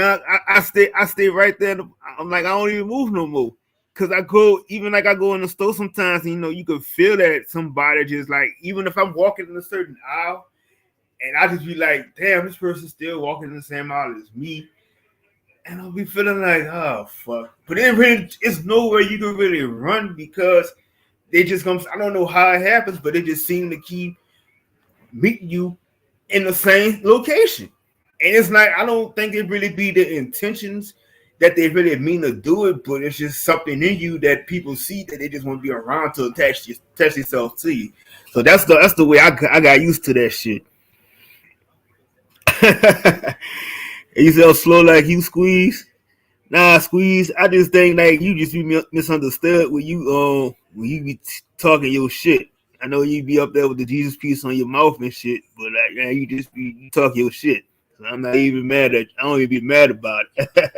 I stay right there. I'm like, I don't even move no more. Cause I go, even like I go in the store sometimes, and, you know, you can feel that somebody just like, even if I'm walking in a certain aisle, and I just be like, damn, this person's still walking in the same aisle as me, and I'll be feeling like, oh fuck. But it really, it's nowhere you can really run because they just come. I don't know how it happens, but they just seem to keep meeting you in the same location. And it's like, I don't think it really be the intentions that they really mean to do it, but it's just something in you that people see that they just want to be around to attach themselves to you. So that's the way I got used to that shit. You say slow like you Squeeze. Nah, Squeeze. I just think like you just be misunderstood when you be talking your shit. I know you be up there with the Jesus piece on your mouth and shit, but like, yeah, you talk your shit. So I'm not even mad at. I don't even be mad about it.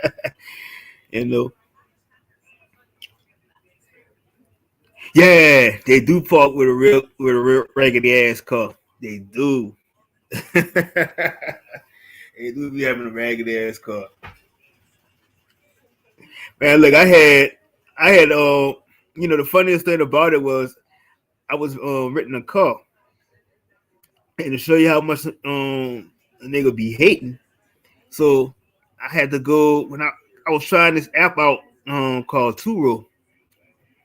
You know. Yeah, they do park with a real raggedy ass car. They do. They do be having a raggedy ass car. Man, look, I had you know, the funniest thing about it was I was renting a car, and to show you how much a nigga be hating. So I had to go when I was trying this app out called Turo,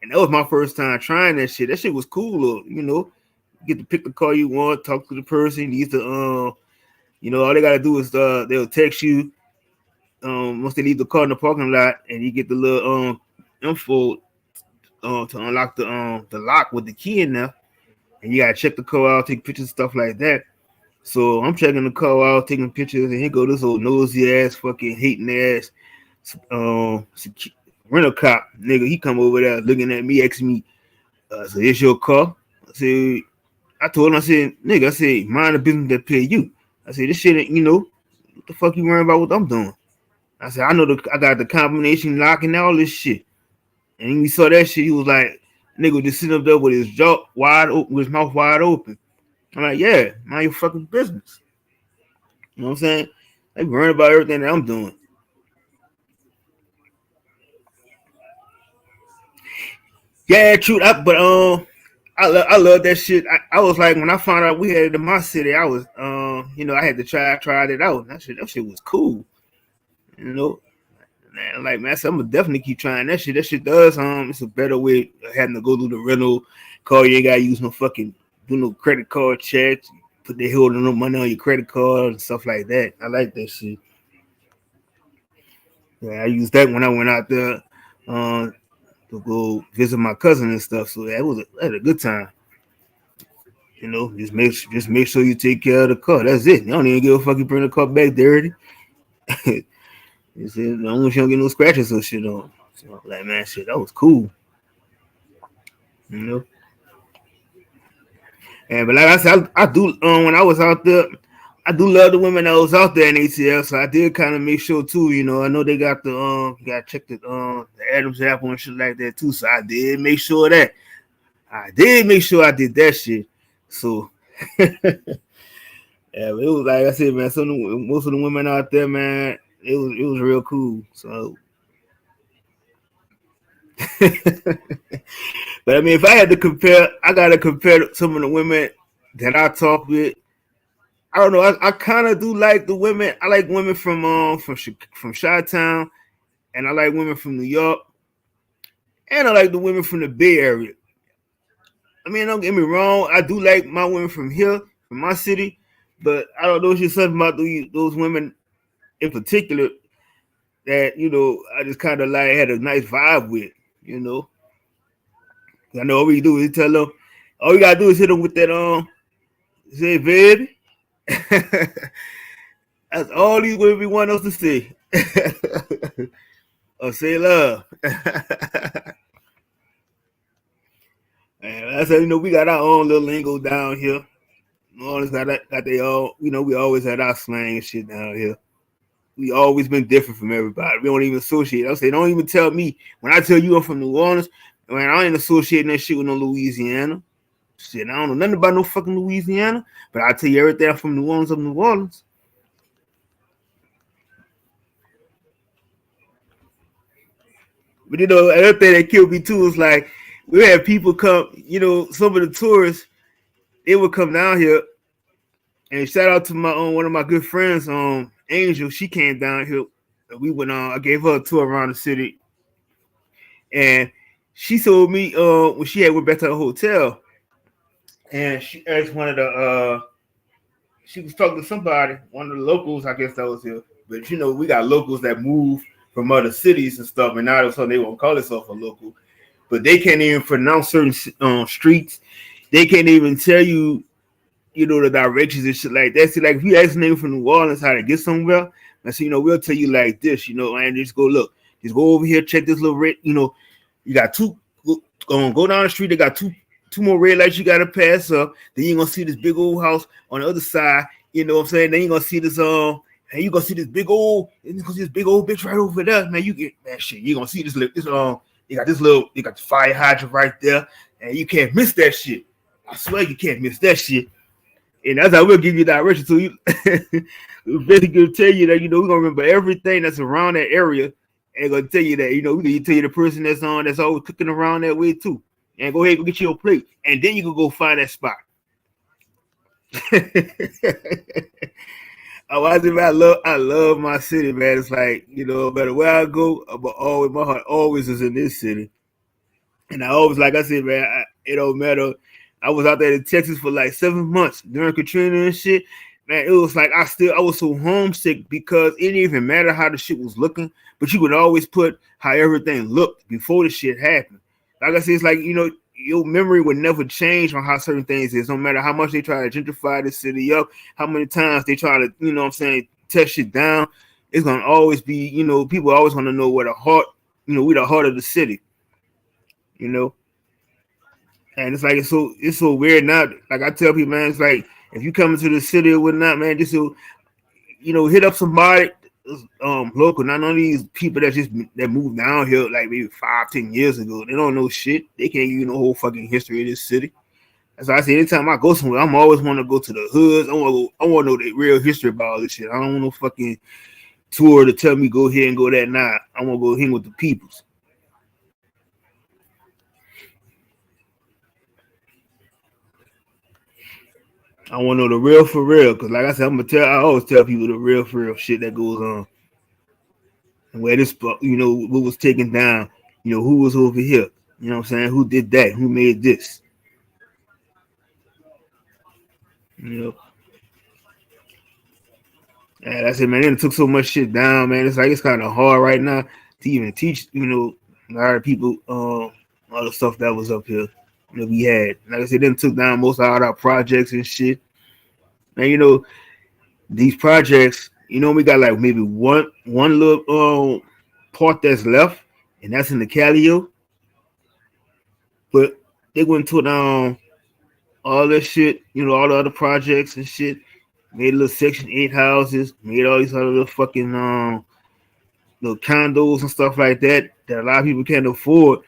and that was my first time trying that shit. That shit was cool, you know. You get to pick the car you want, talk to the person. You used to you know, all they gotta do is they'll text you once they leave the car in the parking lot, and you get the little info to unlock the lock with the key in there, and you gotta check the car out, take pictures, stuff like that. So I'm checking the car out, taking pictures, and here go this old nosy ass, fucking hating ass, um, rental cop nigga. He come over there looking at me, asking me, "So it's your car?" I said, I told him, I said, "Nigga, I said, mind the business that pay you." I said, "This shit, ain't, you know, what the fuck you worrying about what I'm doing?" I said, "I know I got the combination lock and all this shit." And when he saw that shit, he was like, "Nigga, just sitting up there with his jaw wide open, with his mouth wide open." I'm like, "Yeah, mind your fucking business." You know what I'm saying? They worrying about everything that I'm doing. Yeah, true. But I love that shit. I was like, when I found out we had it in my city, I was you know, I had to tried it out. That shit was cool. You know, man, like man, so I'm gonna definitely keep trying that shit. That shit does it's a better way of having to go through the rental car. You ain't gotta use no fucking do no credit card checks. Put they holding no money on your credit card and stuff like that. I like that shit. Yeah, I used that when I went out there to go visit my cousin and stuff. So I had a good time. You know, just make sure you take care of the car. That's it. You don't even give a fuck. You bring the car back dirty. It's as long as you don't get no scratches or shit on. So like man, shit, that was cool. You know. And but like I said, I do when I was out there, I do love the women that was out there in ATL. So I did kind of make sure too. You know, I know they got the you got to check the Adams apple and shit like that too. So I did make sure that I did that shit. So yeah, but it was like I said, man. Most of the women out there, man, it was real cool. So, but I mean, if I had to compare, I gotta compare some of the women that I talk with. I don't know. I kind of do like the women. I like women from Chi-Town, and I like women from New York, and I like the women from the Bay Area. I mean, don't get me wrong. I do like my women from here, from my city, but I don't know. It's just something about those women in particular that you know I just kind of like had a nice vibe with. You know, I know all we do is tell them. All we gotta do is hit them with that say baby. That's all these women want us to say. Or say love. And that's how you know we got our own little lingo down here. All this got they all, you know, we always had our slang and shit down here. we always been different from everybody. We don't even associate. I say, don't even tell me when I tell you I'm from New Orleans. Man, I ain't associating that shit with no Louisiana. Shit, I don't know nothing about no fucking Louisiana, but I tell you everything from New Orleans of New Orleans. But you know, another thing that killed me too is like we had people come. You know, some of the tourists they would come down here. And shout out to my one of my good friends, Angel. She came down here. We went on. I gave her a tour around the city, and she told me when she had went back to her hotel, and she asked one of the she was talking to somebody, one of the locals, I guess that was here. But you know, we got locals that move from other cities and stuff, and now all of a sudden they won't call themselves a local, but they can't even pronounce certain streets. They can't even tell you, you know, the directions and shit like that. See, like if you ask a nigga from New Orleans how to get somewhere, I say, you know, we'll tell you like this, you know, and just go look, just go over here, check this little red, you know, you got two, go down the street, they got two more red lights you gotta pass up. Then you're gonna see this big old house on the other side, you know what I'm saying? Then you're gonna see this and you're gonna see this big old, bitch right over there. Man, you get that shit. You're gonna see this you got the fire hydrant right there, and you can't miss that shit. I swear you can't miss that shit. And that's how we'll give you direction. So you we're basically gonna tell you that, you know, we're gonna remember everything that's around that area and gonna tell you that, you know, we're gonna tell you the person that's always cooking around that way too. And go ahead and go get you a plate. And then you can go find that spot. I love my city, man. It's like, you know, no matter where I go, but always my heart always is in this city. And I always, like I said, man, it don't matter. I was out there in Texas for like 7 months during Katrina and shit. Man, it was like I was so homesick because it didn't even matter how the shit was looking, but you would always put how everything looked before the shit happened. Like I said, it's like, you know, your memory would never change on how certain things is. No matter how much they try to gentrify the city up, how many times they try to, you know what I'm saying, test shit down, it's gonna always be, you know, people always want to know where the heart, you know, we the heart of the city, you know. And it's like it's so weird now. Like I tell people, man, it's like if you come into the city or whatnot, man, just to, you know, hit up somebody local. Not none of these people that moved down here like maybe 5-10 years ago. They don't know shit. They can't give you no whole fucking history of this city. As I say, anytime I go somewhere, I'm always want to go to the hoods. I want to know the real history about all this shit. I don't want no fucking tour to tell me go here and go that night. I want to go hang with the peoples. I want to know the real for real, because like I said, I always tell people the real for real shit that goes on. And where this, you know, what was taken down, you know, who was over here, you know what I'm saying? Who did that? Who made this? You know? And I said, man, it took so much shit down, man. It's like it's kind of hard right now to even teach, you know, a lot of people all the stuff that was up here that we had. Like I said, then took down most of our projects and shit. And you know, these projects, you know, we got like maybe one little part that's left, and that's in the Calio. But they went to down all that shit, you know, all the other projects and shit. Made a little Section 8 houses, made all these other little fucking little condos and stuff like that a lot of people can't afford.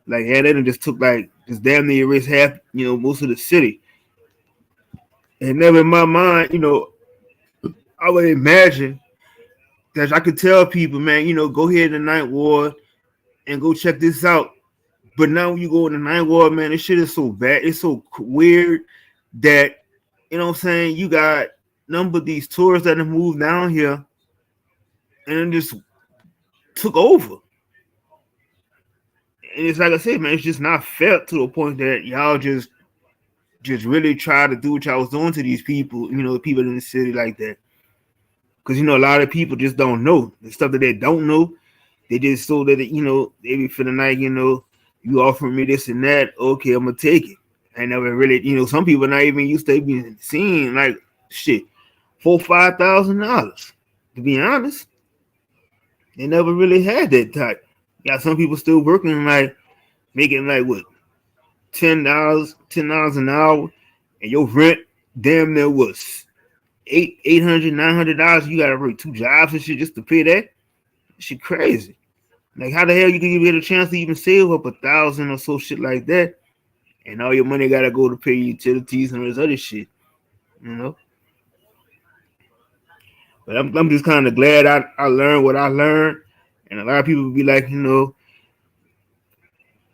Like, yeah, they just took like just damn near erased half, you know, most of the city. And never in my mind, you know, I would imagine that I could tell people, man, you know, go ahead in the Ninth Ward and go check this out. But now when you go in the Ninth Ward, man, this shit is so bad. It's so weird that, you know what I'm saying, you got number of these tourists that have moved down here and then just took over. And it's like I said, man, it's just not fair to the point that y'all just really try to do what y'all was doing to these people, you know, the people in the city like that. Because, you know, a lot of people just don't know. The stuff that they don't know, they just so that, you know, they be feeling like, you know, you offering me this and that, okay, I'm going to take it. I never really, you know, some people not even used to being seen like, shit, $4,000-$5,000. To be honest, they never really had that type. Got some people still working like making like what $10 an hour, and your rent damn near was $800, $900. You gotta work 2 jobs and shit just to pay that. Shit crazy. Like how the hell you can even get a chance to even save up $1,000 or so shit like that, and all your money gotta go to pay utilities and all this other shit, you know. But I'm just kind of glad I learned what I learned, and a lot of people be like, man,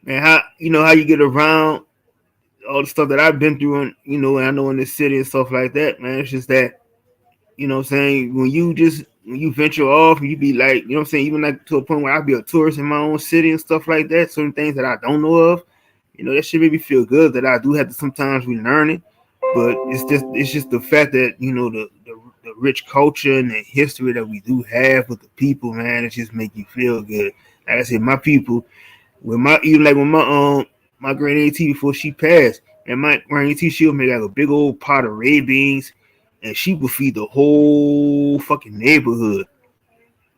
how you get around all the stuff that I've been through, and and I know in this city and stuff like that, man. It's just that, what I'm saying, when you venture off and you be like, what I'm saying, even like to a point where I be a tourist in my own city and stuff like that, certain things that I don't know of, that shit made me feel good that I do have to sometimes relearn it. But it's just the fact that, the rich culture and the history that we do have with the people, man, it just make you feel good. Like I said, my people, when my grand auntie before she passed, and my grand auntie, she would make like a big old pot of red beans, and she would feed the whole fucking neighborhood.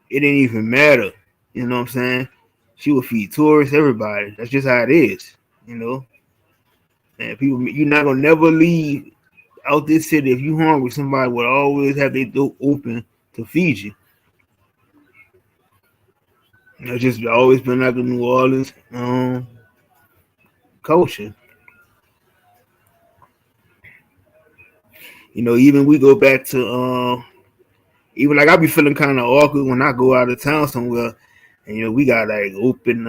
It didn't even matter. You know what I'm saying? She would feed tourists, everybody. That's just how it is, And people, you're not gonna never leave out this city if you hungry. Somebody would always have their door open to feed you. It's just always been like a New Orleans culture. Even we go back to even like I be feeling kind of awkward when I go out of town somewhere, and we got like open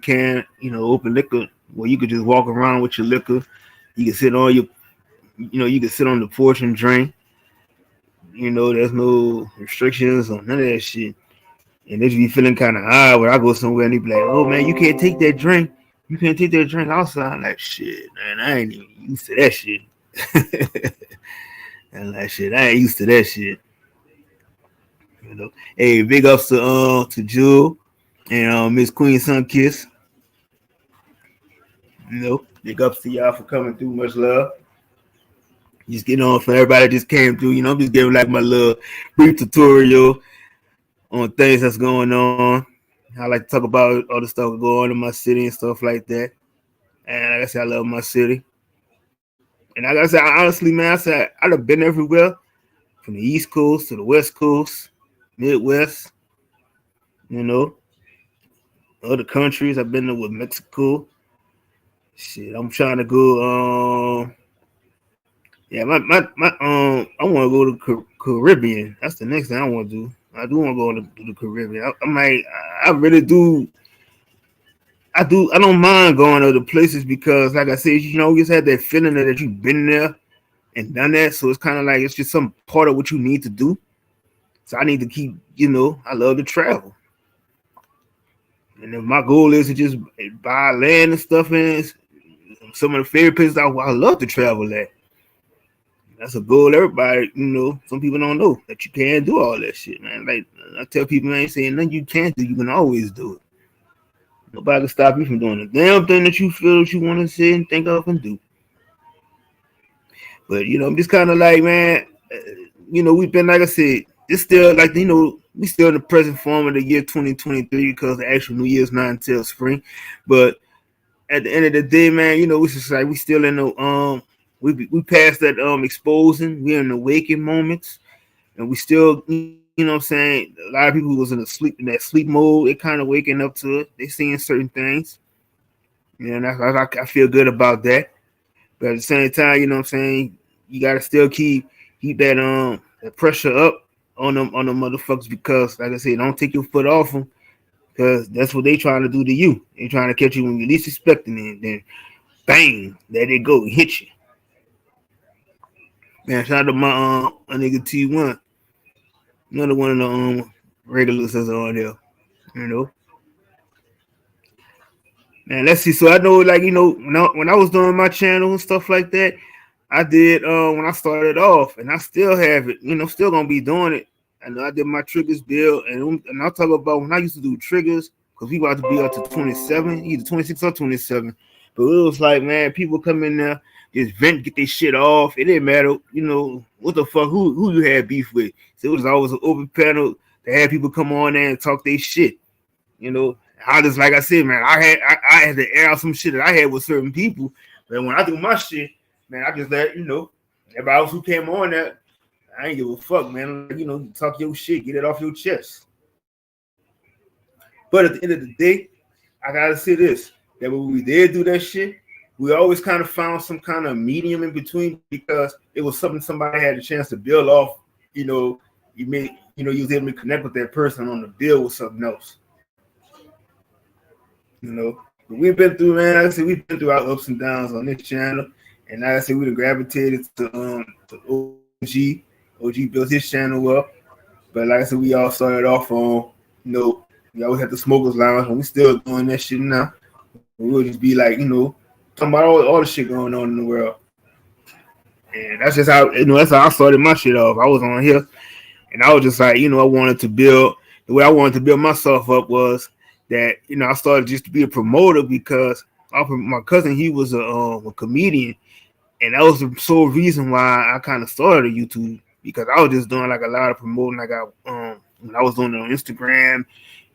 can, open liquor where you could just walk around with your liquor. You can sit on you can sit on the porch and drink. There's no restrictions on none of that shit. And they just be feeling kind of odd when I go somewhere and they be like, "Oh man, you can't take that drink. You can't take that drink outside." I'm like, shit, man, I ain't even used to that shit. And like shit, I ain't used to that shit. Hey, big ups to Jewel and Miss Queen Sunkiss. Big ups to y'all for coming through. Much love. Just getting on for everybody that just came through. I'm just giving like my little brief tutorial on things that's going on. I like to talk about all the stuff going on in my city and stuff like that. And like I said, I love my city. And like I said, honestly, man, I'd have been everywhere from the East Coast to the West Coast, Midwest, other countries. I've been there with Mexico. Shit, I'm trying to go. I want to go to the Caribbean. That's the next thing I want to do. I do want to go to the Caribbean. I really do. I don't mind going to other places because, like I said, you just had that feeling that you've been there and done that. So it's kind of like it's just some part of what you need to do. So I need to keep, I love to travel. And if my goal is to just buy land and stuff, and some of the favorite places I love to travel at. That's a goal. Everybody, some people don't know that you can't do all that shit, man. Like I tell people, man, saying nothing you can't do, you can always do it. Nobody can stop you from doing the damn thing that you feel that you want to say and think of and do. But I'm just kind of like, man, we've been, like I said, it's still like, we still in the present form of the year 2023 because the actual New Year's not until spring. But at the end of the day, man, it's just like we still in the we passed that exposing. We're in the waking moments, and we still, what I'm saying, a lot of people was in that sleep mode. They kind of waking up to it. They seeing certain things, and I feel good about that. But at the same time, what I'm saying, you gotta still keep that that pressure up on them motherfuckers because, like I said, don't take your foot off them because that's what they trying to do to you. They trying to catch you when you least expecting it. Then, bang, there they go, hit you. Man, shout out to my nigga T1. Another one of the regulars that's on there. Man, let's see. So I know, like, when I was doing my channel and stuff like that, I did when I started off, and I still have it. Still gonna be doing it. I know I did my triggers bill, and I'll talk about when I used to do triggers because we about to be up to 27, either 26 or 27. But it was like, man, people come in there, just vent, get their shit off. It didn't matter, what the fuck, who you had beef with. So it was always an open panel to have people come on there and talk their shit. I just, like I said, man, I had to air out some shit that I had with certain people. But when I do my shit, man, I just let Everybody else who came on that, I ain't give a fuck, man. Like, you know, talk your shit, get it off your chest. But at the end of the day, I gotta say this: that when we did do that shit, we always kind of found some kind of medium in between because it was something somebody had a chance to build off. You know, you was able to connect with that person on the bill with something else. You know, but we've been through, man. Like I said, we've been through our ups and downs on this channel, and like I said, we gravitated to OG. OG built his channel up, but like I said, we all started off on, you know, we always had the smokers lounge, and we still doing that shit now. We'll just be like, you know, talking about all the shit going on in the world, and that's just how, you know, that's how I started my shit off. I was on here, and I was just like, you know, I wanted to build the way I wanted to build myself up was that, you know, I started just to be a promoter because my cousin, he was a comedian, and that was the sole reason why I kind of started YouTube, because I was just doing like a lot of promoting. Like when I was doing it on Instagram,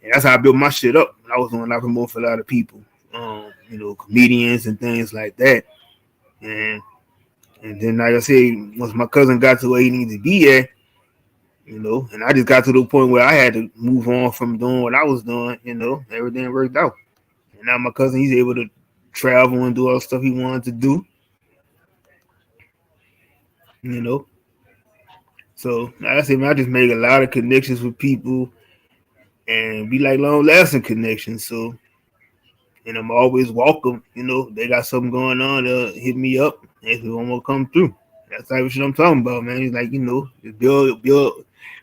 and that's how I built my shit up. I was doing a lot of promoting for a lot of people, you know, comedians and things like that. And then, like I said, once my cousin got to where he needed to be at, you know, and I just got to the point where I had to move on from doing what I was doing, you know, everything worked out. And now my cousin, he's able to travel and do all the stuff he wanted to do, you know. So, like I said, man, I just make a lot of connections with people and be like long lasting connections. So, and I'm always welcome, you know, they got something going on, they'll hit me up if they want to come through. That's the type of shit I'm talking about, man. It's like, you know,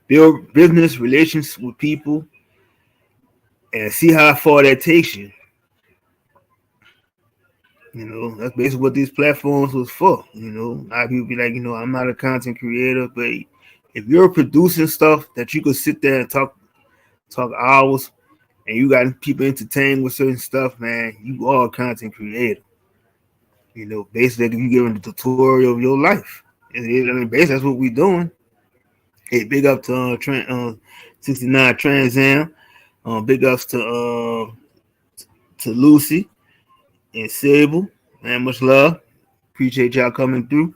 build business relations with people and see how far that takes you. You know, that's basically what these platforms was for. You know, a lot of people be like, you know, I'm not a content creator, but if you're producing stuff that you could sit there and talk hours, and you got people entertained with certain stuff, man, you are a content creator. You know, basically, you giving the tutorial of your life. I mean, basically, that's what we're doing. Hey, big up to 69 Trans Am. Big ups to Lucy and Sable. Man, much love. Appreciate y'all coming through.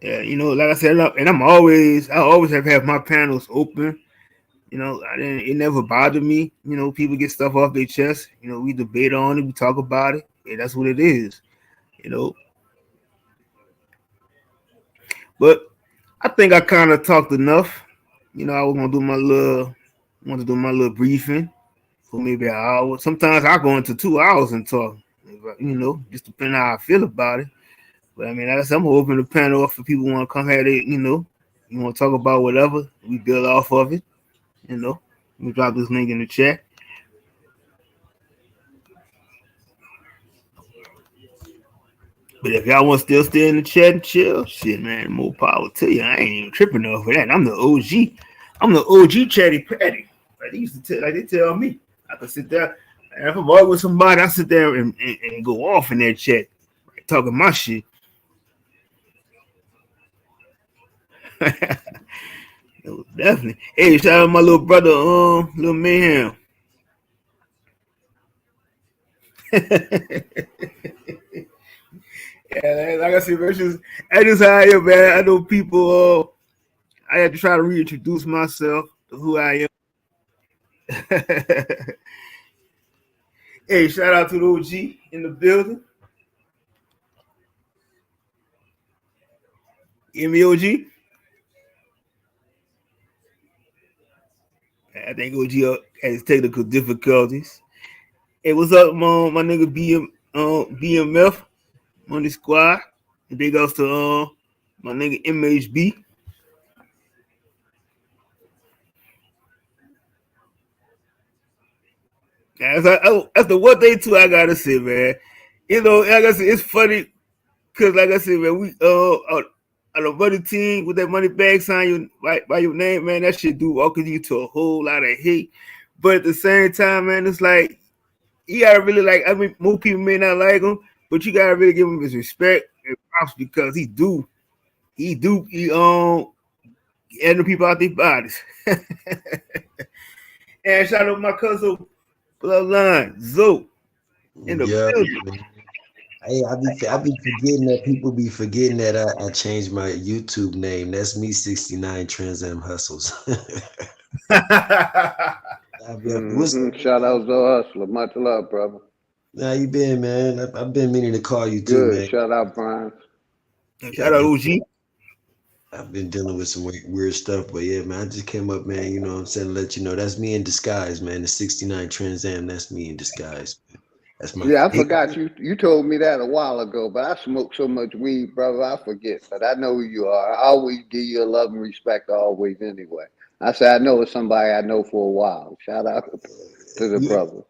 Yeah, you know, like I said, and I always have my panels open. You know, it never bothered me. You know, people get stuff off their chest. You know, we debate on it, we talk about it, and that's what it is. You know, but I think I kind of talked enough. You know, I was gonna do want to do my little briefing for maybe an hour. Sometimes I go into 2 hours and talk. You know, just depending on how I feel about it. But I mean, like I said, I'm gonna open the panel up for people who want to come here. You know, you want to talk about whatever, we build off of it. You know, we drop this link in the chat. But if y'all want to still stay in the chat and chill, shit, man, more power to you. I ain't even tripping off of that. I'm the OG. I'm the OG chatty patty. Like they tell me. I can sit there, and if I'm out with somebody, I sit there and go off in that chat, like, talking my shit. Definitely. Hey, shout out to my little brother, little Mayhem. Yeah, like I said, man, that's just how I am, man. I know people. I had to try to reintroduce myself to who I am. Hey, shout out to the OG in the building. Hear me, OG? I think OG has technical difficulties. Hey, what's up, my nigga BMF on the squad? Big ups to my nigga MHB. That's the one thing too I gotta say, man. You know, like I said, it's funny because, like I said, man, we on a money team with that money bag sign by your name, man. That shit do walking you to a whole lot of hate. But at the same time, man, it's like you gotta really like. I mean, most people may not like him, but you gotta really give him his respect and props because he end the people out their bodies. And shout out to my cousin Bloodline Zoe in the building. Hey, I be forgetting that people be forgetting that I changed my YouTube name. That's me 69 Trans Am Hustles. What's up, Shout out to Hustler. Much love, brother. how you been, man? I've been meaning to call you too, Good. man. Shout out, Brian. Yeah, Shout out OG. I've been dealing with some weird stuff, but yeah, man, I just came up, man. You know what I'm saying? To let you know that's me in disguise, man. The 69 Trans Am, that's me in disguise. That's my Yeah, I forgot you told me that a while ago, but I smoke so much weed, brother, I forget. But I know who you are. I always give you a love and respect always anyway. I say I know it's somebody I know for a while. Shout out to the you, brother.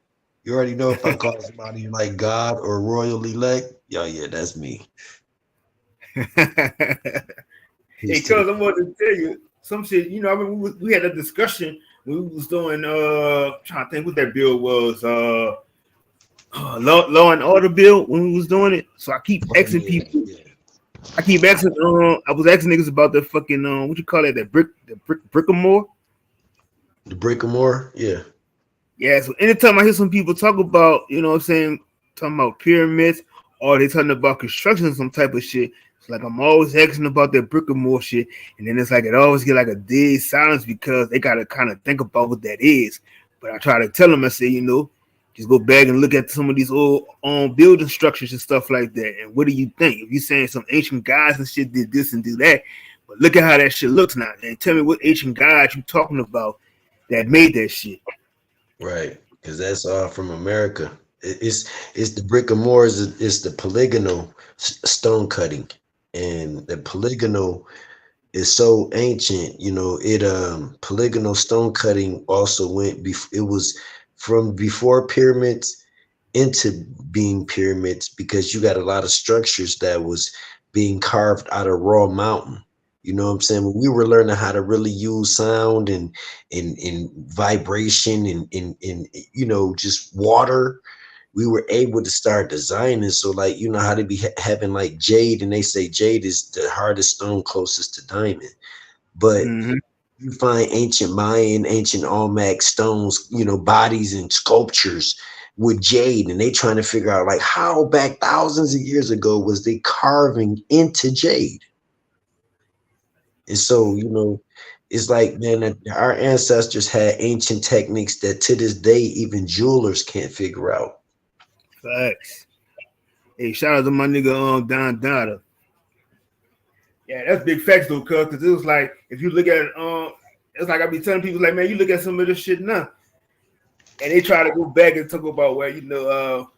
you already know if I call somebody like God or royal elect, yeah, that's me. Hey, Peace to the cuz I wanted to tell you some shit. You know, I mean, we had a discussion when we was doing trying to think what that bill was, law and order bill when we was doing it. So I keep asking people. yeah. I keep asking. I was asking niggas about the fucking what you call it? That brickamore. The Breakamore, yeah. Yeah. So anytime I hear some people talk about, you know what I'm saying, talking about pyramids or they talking about construction, some type of shit. It's like I'm always asking about that brickamore shit, and then it's like it always get like a dead silence because they gotta kind of think about what that is. But I try to tell them, I say, you know, just go back and look at some of these old building structures and stuff like that. And what do you think? If you're saying some ancient guys and shit did this and do that, but look at how that shit looks now. And tell me what ancient guys you talking about that made that shit. Right, because that's all from America. It's the brick and mortar is the polygonal stone cutting, and the polygonal is so ancient. You know, it polygonal stone cutting also it was from before pyramids into being pyramids because you got a lot of structures that was being carved out of raw mountain. You know what I'm saying? When we were learning how to really use sound and vibration and you know just water, we were able to start designing. So like you know how to be having like jade, and they say jade is the hardest stone closest to diamond, but Mm-hmm. you find ancient Mayan, ancient Olmec stones, you know, bodies and sculptures with jade, and they trying to figure out like how back thousands of years ago was they carving into jade. And so, you know, it's like, man, that our ancestors had ancient techniques that to this day even jewelers can't figure out. Facts. Hey, shout out to my nigga Don Dada. Yeah, that's big facts though, cuz it was like if you look at it's like I be telling people like, man, you look at some of this shit now, and they try to go back and talk about where you know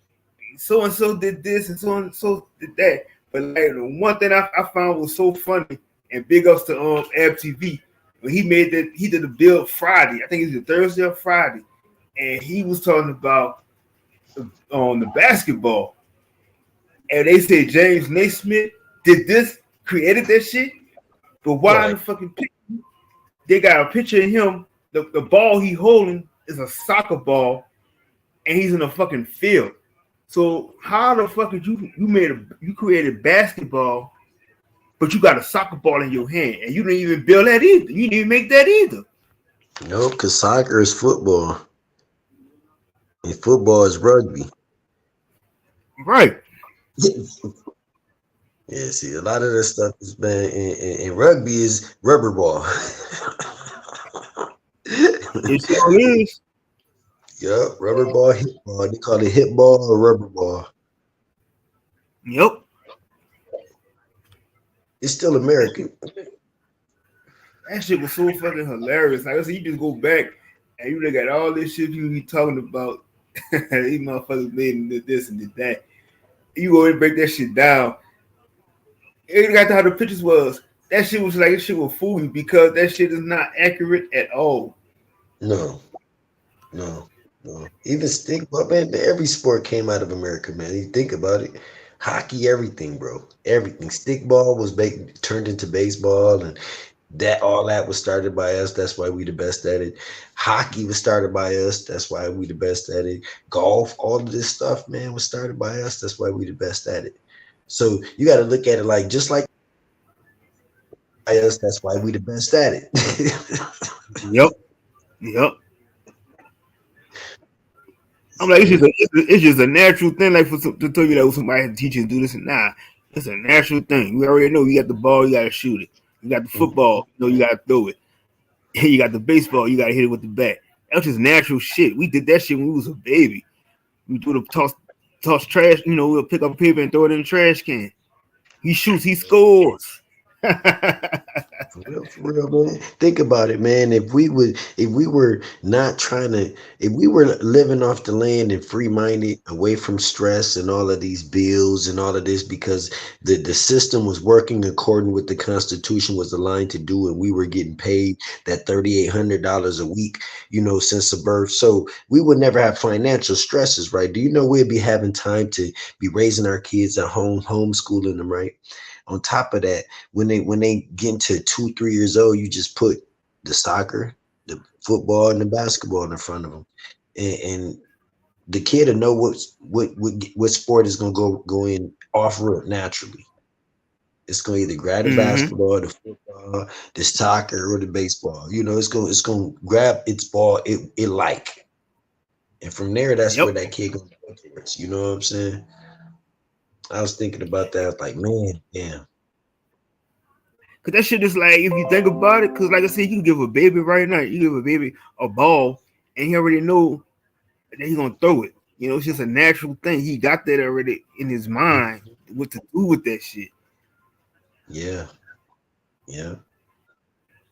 so and so did this and so and so did that. But like the one thing I found was so funny and big ups to Ab TV when he made that he did a bill Friday. I think it was a Thursday or Friday, and he was talking about on the basketball, and they said James Naismith did this, created that shit. But why in Right. the fucking picture they got a picture of him? The ball he holding is a soccer ball, and he's in a fucking field. So how the fuck did you created basketball, but you got a soccer ball in your hand, and you didn't even build that either. You didn't even make that either. No, because soccer is football and football is rugby. Right. Yeah, see, a lot of this stuff is been in rugby is rubber ball. It sure is. Yep, rubber ball, hit ball. They call it hit ball or rubber ball. Yep. It's still American. That shit was so fucking hilarious. Like I said, you just go back and you look at all this shit you be talking about. These motherfuckers made and did this and did that. You go and break that shit down. You got to how the pictures was. That shit was like that shit will fool you because that shit is not accurate at all. No, no, no. Even stickball, man. Every sport came out of America, man. You think about it. Hockey, everything, bro. Everything. Stickball was turned into baseball, and that all that was started by us. That's why we the best at it. Hockey was started by us. That's why we the best at it. Golf, all of this stuff, man, was started by us. That's why we the best at it. So you got to look at it like just like us. That's why we the best at it. Yep. Yep. I'm like, it's just a natural thing, like to tell you that somebody teachers do this and nah, it's a natural thing. We already know you got the ball, you gotta shoot it. You got the football, you gotta throw it. You got the baseball, you gotta hit it with the bat. That's just natural shit. We did that shit when we was a baby. We do the toss trash, we'll pick up paper and throw it in the trash can. He shoots, he scores. For real, man. Think about it, man. If we were not trying to, if we were living off the land and free minded, away from stress and all of these bills and all of this, because the system was working according with the Constitution was aligned to do, and we were getting paid that $3,800 a week, since the birth. So we would never have financial stresses, right? Do you know we'd be having time to be raising our kids at home, homeschooling them, right? On top of that, when they get into 2, 3 years old, you just put the soccer, the football, and the basketball in front of them, and the kid will know what sport is gonna go in off road naturally. It's gonna either grab the Mm-hmm. basketball, the football, the soccer, or the baseball. It's gonna grab its ball it like, and from there, that's Yep. where that kid gonna go towards. You know what I'm saying? I was thinking about that. I was like, man, damn. Cause that shit is like, if you think about it, cause like I said, you can give a baby right now, you give a baby a ball, and he already know that he's gonna throw it. It's just a natural thing. He got that already in his mind what to do with that shit. Yeah, yeah.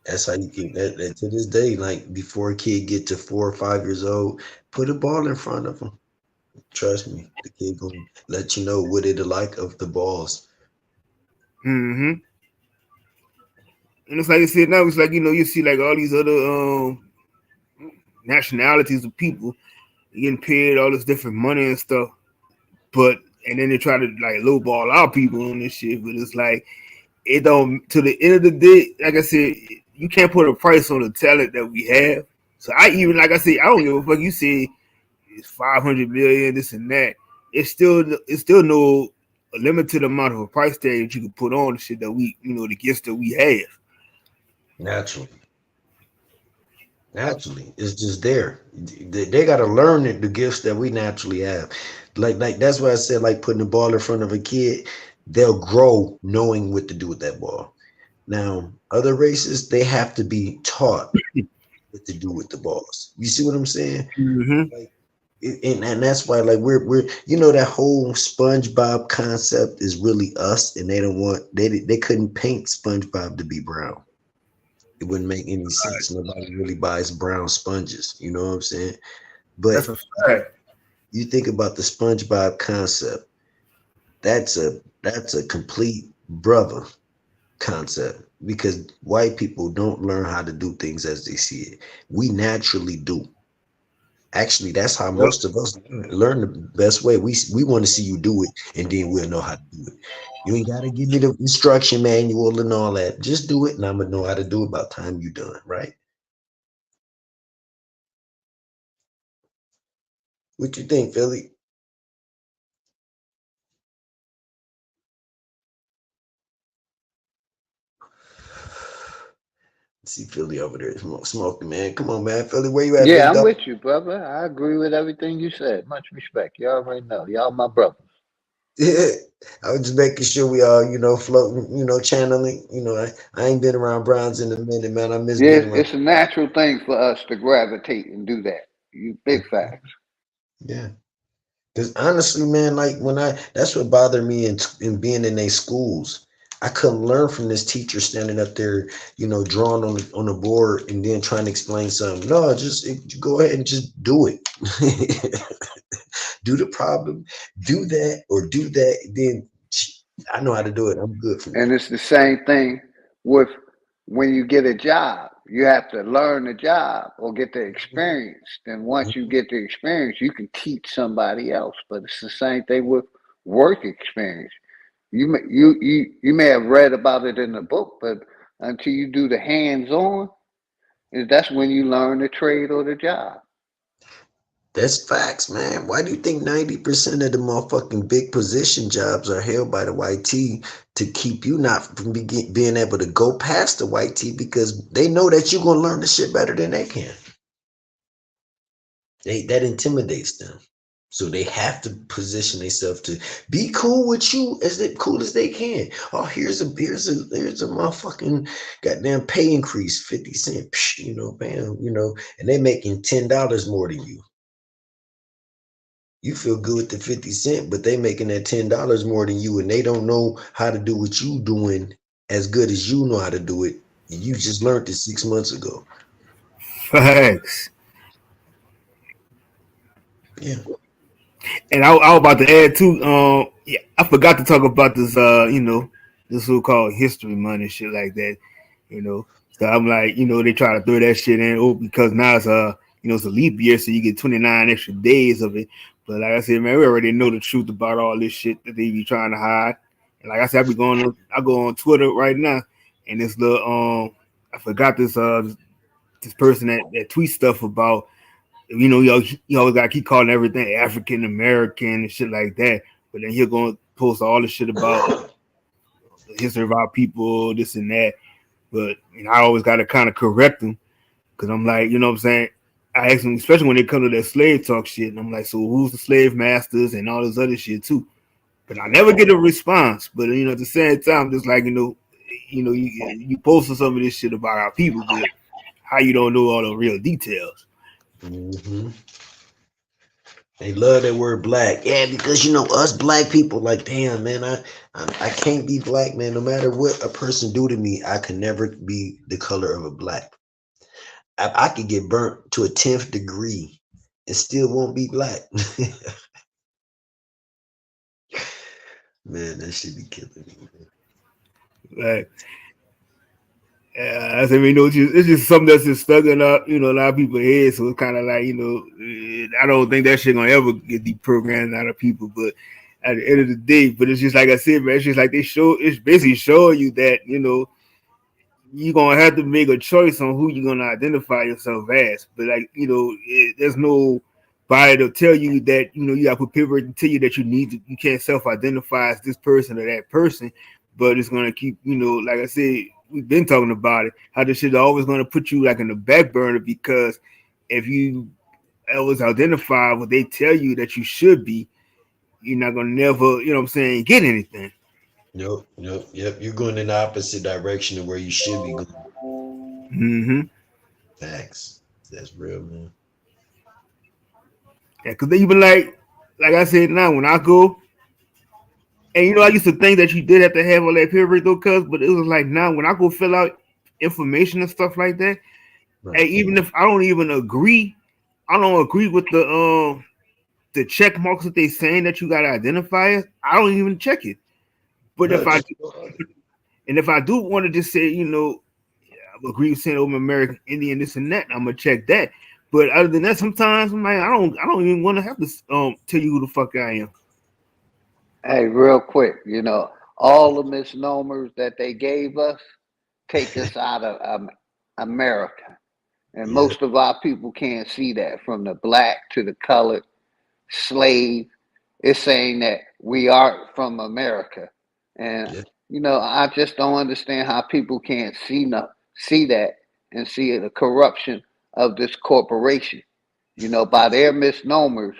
That's how you can that to this day. Like before a kid get to 4 or 5 years old, put a ball in front of them. Trust me, the kid gonna let you know what it like of the balls. Mm-hmm. And it's like I said now, it's like you see like all these other nationalities of people getting paid all this different money and stuff, but and then they try to like lowball our people on this shit. But it's like it don't. To the end of the day, like I said, you can't put a price on the talent that we have. So I even like I said, I don't give a fuck. You say it's 500 million, this and that. It's still no a limited amount of a price tag that you can put on the shit that the gifts that we have. Naturally, naturally, it's just there. They got to learn the gifts that we naturally have. Like that's why I said like putting the ball in front of a kid, they'll grow knowing what to do with that ball. Now, other races they have to be taught what to do with the balls. You see what I'm saying? Mm-hmm. Like, and that's why like we're that whole SpongeBob concept is really us, and they don't want they couldn't paint SpongeBob to be brown. It wouldn't make any sense. Nobody really buys brown sponges. You know what I'm saying? But That's a fact. you think about the SpongeBob concept. That's a complete brother concept because white people don't learn how to do things as they see it. We naturally do. Actually, that's how Yep. most of us learn the best way. We want to see you do it, and then we'll know how to do it. You ain't gotta give me the instruction manual and all that. Just do it, and I'm gonna know how to do it by the time you done. Right? What you think, Philly? See Philly over there smoking, man. Come on, man. Philly, where you at, Yeah, big I'm dog? with you, brother. I agree with everything you said. Much respect. You already know. Y'all my brothers. Yeah. I was just making sure we all, floating, channeling. I ain't been around Browns in a minute, man. I miss Yeah, being around. it's a natural thing for us to gravitate and do that. You big facts. Yeah. Because honestly, man, like that's what bothered me in being in their schools. I couldn't learn from this teacher standing up there, drawing on the board and then trying to explain something. No, just go ahead and just do it. Do the problem, do that, or do that. Then I know how to do it. I'm good from And there. it's the same thing with when you get a job. You have to learn the job or get the experience. Then once you get the experience, you can teach somebody else. But it's the same thing with work experience. You may have read about it in the book, but until you do the hands on, that's when you learn the trade or the job. That's facts, man. Why do you think 90% of the motherfucking big position jobs are held by the white tee to keep you not from being able to go past the white tee because they know that you're gonna learn the shit better than they can. That intimidates them. So they have to position themselves to be cool with you as cool as they can. Oh, here's a motherfucking goddamn pay increase, 50 cents, psh, bam, and they making $10 more than you. You feel good with the 50 cents, but they making that $10 more than you, and they don't know how to do what you doing as good as you know how to do it. And you just learned it 6 months ago. Facts. Yeah. And I was about to add too. Yeah, I forgot to talk about this. This so-called history month and shit like that. You know, so I'm like, they try to throw that shit in. Oh, because now it's a leap year, so you get 29 extra days of it. But like I said, man, we already know the truth about all this shit that they be trying to hide. And like I said, I go on Twitter right now, and this little I forgot this person that tweets stuff about you always gotta keep calling everything African American and shit like that. But then he'll go and post all this shit about the history of our people, this and that. But I always gotta kind of correct him because I'm like, you know what I'm saying? I ask him, especially when they come to that slave talk shit, and I'm like, so who's the slave masters and all this other shit too? But I never get a response. But at the same time, just like you posting some of this shit about our people, but how you don't know all the real details? Mm-hmm. They love that word black. Yeah, because us black people, like, damn, man, I can't be black, man. No matter what a person do to me, I can never be the color of a black. I could get burnt to a 10th degree and still won't be black. Man, that should be killing me. Like, I said, it's just something that's just stuck in up, a lot of people's heads. So it's kind of like, I don't think that shit gonna ever get deprogrammed out of people. But at the end of the day, but it's just like I said, man, it's just like it's basically showing you that, you're gonna have to make a choice on who you're gonna identify yourself as. But like, there's no body to tell you that, you gotta put paper to tell you that you can't self-identify as this person or that person. But it's gonna keep, like I said, we've been talking about it, how this shit is always gonna put you like in the back burner because if you always identify what they tell you that you should be, you're not gonna never, get anything. Nope. Yep. You're going in the opposite direction of where you should be going. Mm-hmm. Facts. That's real, man. Yeah, because they even like I said now, when I go, and I used to think that you did have to have all that paper though, but it was like now when I go fill out information and stuff like that, Right. and even if I don't even agree, I don't agree with the check marks that they saying that you gotta identify it, I don't even check it. But No, if I do want to just say, I agree with saying I'm American Indian, this and that, I'm gonna check that. But other than that, sometimes I'm like, I don't even want to have to tell you who the fuck I am. Hey, real quick, all the misnomers that they gave us take us out of America. And yeah. most of our people can't see that, from the black to the colored, slave. It's saying that we are from America. And, Yeah. I just don't understand how people can't see that and see the corruption of this corporation. By their misnomers,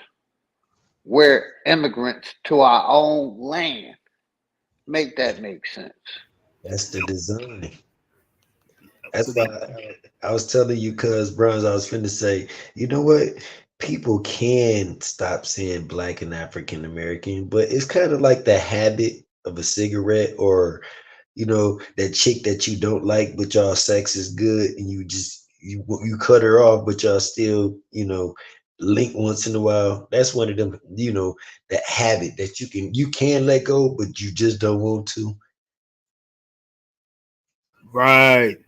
we're immigrants to our own land. Make that make sense. That's the design. That's why I was telling you, cuz Bronze, I was finna say, you know what? People can stop saying black and African American, but it's kind of like the habit of a cigarette, or that chick that you don't like, but y'all sex is good, and you cut her off, but y'all still link once in a while. That's one of them, that habit that you can let go, but you just don't want to. Right.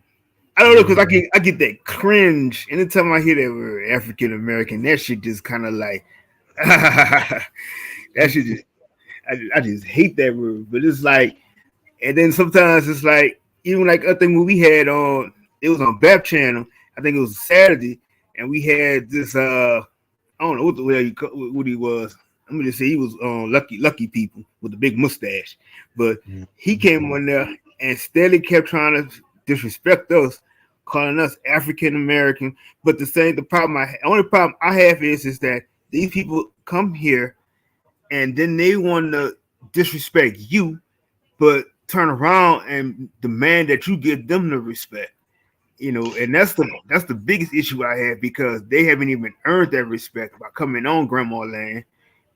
I don't know because I get that cringe anytime I hear that word African American. That shit just kind of like that shit just I just hate that word. But it's like, and then sometimes it's like even like I think when we had on it was on BAP channel. I think it was Saturday, and we had this I don't know what the hell what he was. I'm gonna say he was lucky people with the big mustache, but he came on there and steadily kept trying to disrespect us, calling us African American. But the only problem I have is that these people come here and then they want to disrespect you, but turn around and demand that you give them the respect. And that's the biggest issue I have because they haven't even earned that respect by coming on grandma land.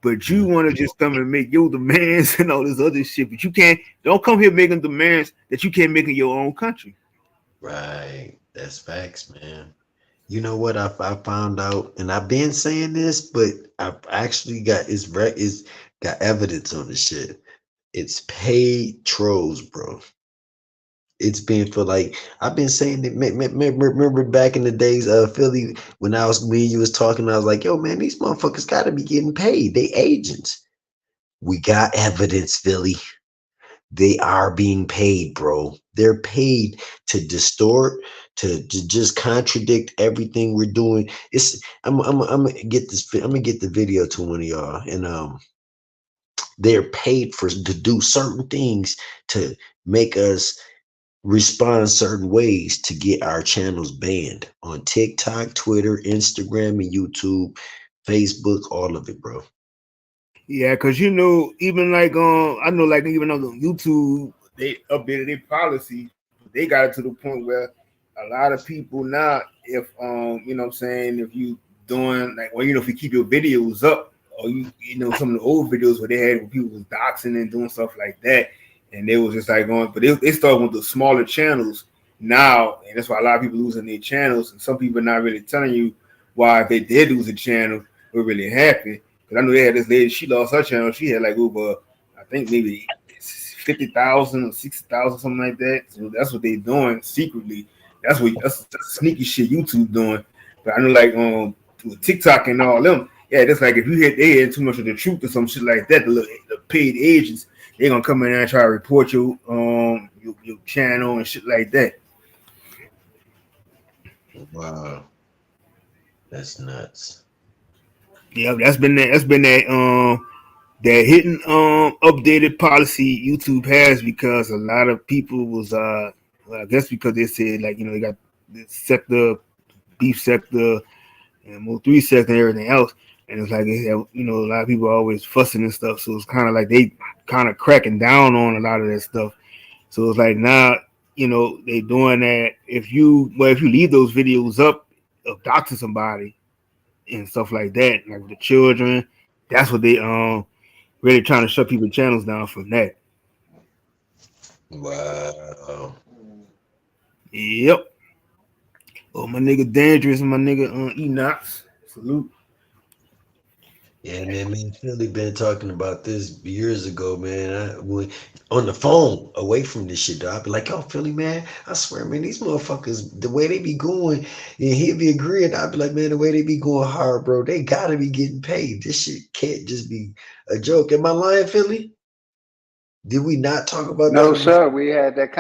But you want to just come and make your demands and all this other shit. But you can't. Don't come here making demands that you can't make in your own country. Right. That's facts, man. You know what I found out, and I've been saying this, but I've actually it's got evidence on the shit. It's paid trolls, bro. It's been for like I've been saying it. Remember back in the days of Philly when I was me and you was talking, I was like, yo, man, these motherfuckers gotta be getting paid. They agents. We got evidence, Philly. They are being paid, bro. They're paid to distort, to just contradict everything we're doing. I'm gonna get this. I'm gonna get the video to one of y'all, and they're paid for to do certain things to make us respond certain ways to get our channels banned on TikTok, Twitter, Instagram, and YouTube, Facebook, all of it, bro. Yeah, because even like I know like even on YouTube they updated their policy. They got it to the point where a lot of people now, if what I'm saying, if you doing like if you keep your videos up, or some of the old videos where they had when people was doxing and doing stuff like that, and they was just like going, but they started with the smaller channels now, and that's why a lot of people losing their channels, and some people not really telling you why if they did lose a channel, what really happened. Because I know they had this lady, she lost her channel, she had like over, I think maybe 50,000 or 60,000, something like that. So that's what they doing secretly. That's sneaky shit YouTube doing. But I know like with TikTok and all them, yeah, that's like if they had too much of the truth or some shit like that, the paid agents, they're gonna come in there and try to report your channel and shit like that. Wow, that's nuts. Yeah, that hidden updated policy YouTube has because a lot of people was well, I guess because they said like they got the sector, beef sector, and more 3 sector and everything else, and it's like a lot of people are always fussing and stuff, so it's kind of like they kind of cracking down on a lot of that stuff. So it's like now they doing that if you leave those videos up of doxing somebody and stuff like that, like with the children, that's what they really trying to shut people's channels down from that. Wow. Yep. Oh, my nigga Dangerous and my nigga Enox. Salute. Yeah, man, me and Philly been talking about this years ago, man. On the phone, away from this shit, though. I'd be like, yo, Philly, man, I swear, man, these motherfuckers, the way they be going, and he'd be agreeing. I'd be like, man, the way they be going hard, bro, they gotta be getting paid. This shit can't just be a joke. Am I lying, Philly? Did we not talk about that No, on the sir. We had that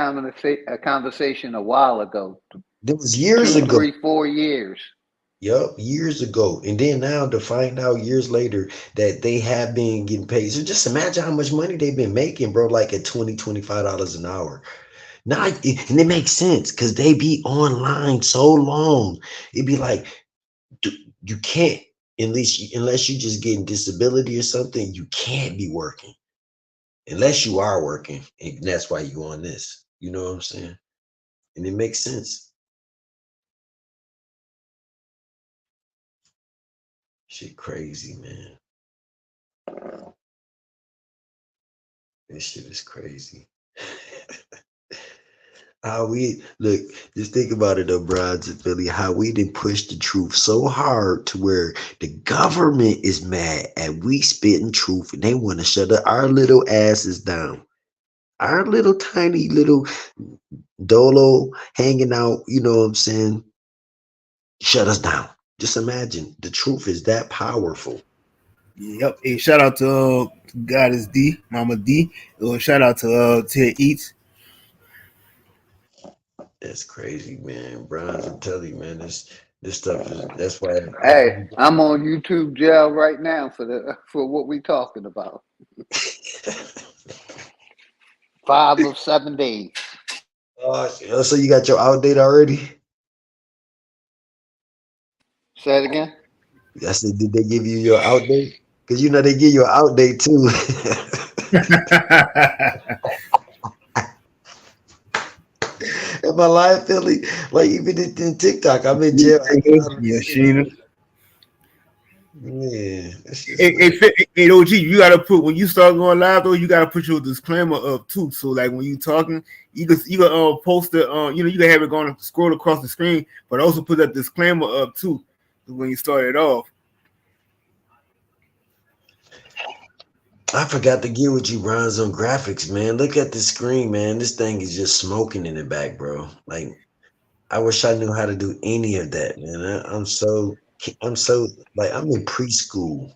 conversation a while ago. That was years 2, ago. 3, 4 years. Yup, years ago. And then now to find out years later that they have been getting paid. So just imagine how much money they've been making, bro, like at $20, $25 an hour. Now, and it makes sense because they be online so long. It'd be like, you can't, unless you just getting disability or something, you can't be working. Unless you are working. And that's why you on this. You know what I'm saying? And it makes sense. Shit crazy, man. This shit is crazy. How we look, just think about it though, Bronze and Philly, how we didn't push the truth so hard to where the government is mad at we spitting truth and they want to shut our little asses down. Our little tiny little dolo hanging out, you know what I'm saying? Shut us down. Just imagine the truth is that powerful. Yep. Hey, shout out to Goddess D, Mama D. Shout out to Ted Eats. That's crazy, man. Bronze, I'm telling you, man, this stuff is that's why Hey, I'm on YouTube jail right now for what we talking about. 5 of 7 days. So you got your out date already? Say it again. I said, did they give you your outdate? Because you know they give you an outdate too. Am I lying, Philly? Like even in TikTok, I'm in jail acting out on Yeah, this shit. Sheena. Man, that's just Hey, like, OG, you gotta put when you start going live though, you gotta put your disclaimer up too. So like when you talking, you can post it you can have it going scroll across the screen, but also put that disclaimer up too when you start it off. I forgot to get with you, Bronze, on graphics, man. Look at the screen, man. This thing is just smoking in the back, bro. Like I wish I knew how to do any of that, man. I'm so like I'm in preschool.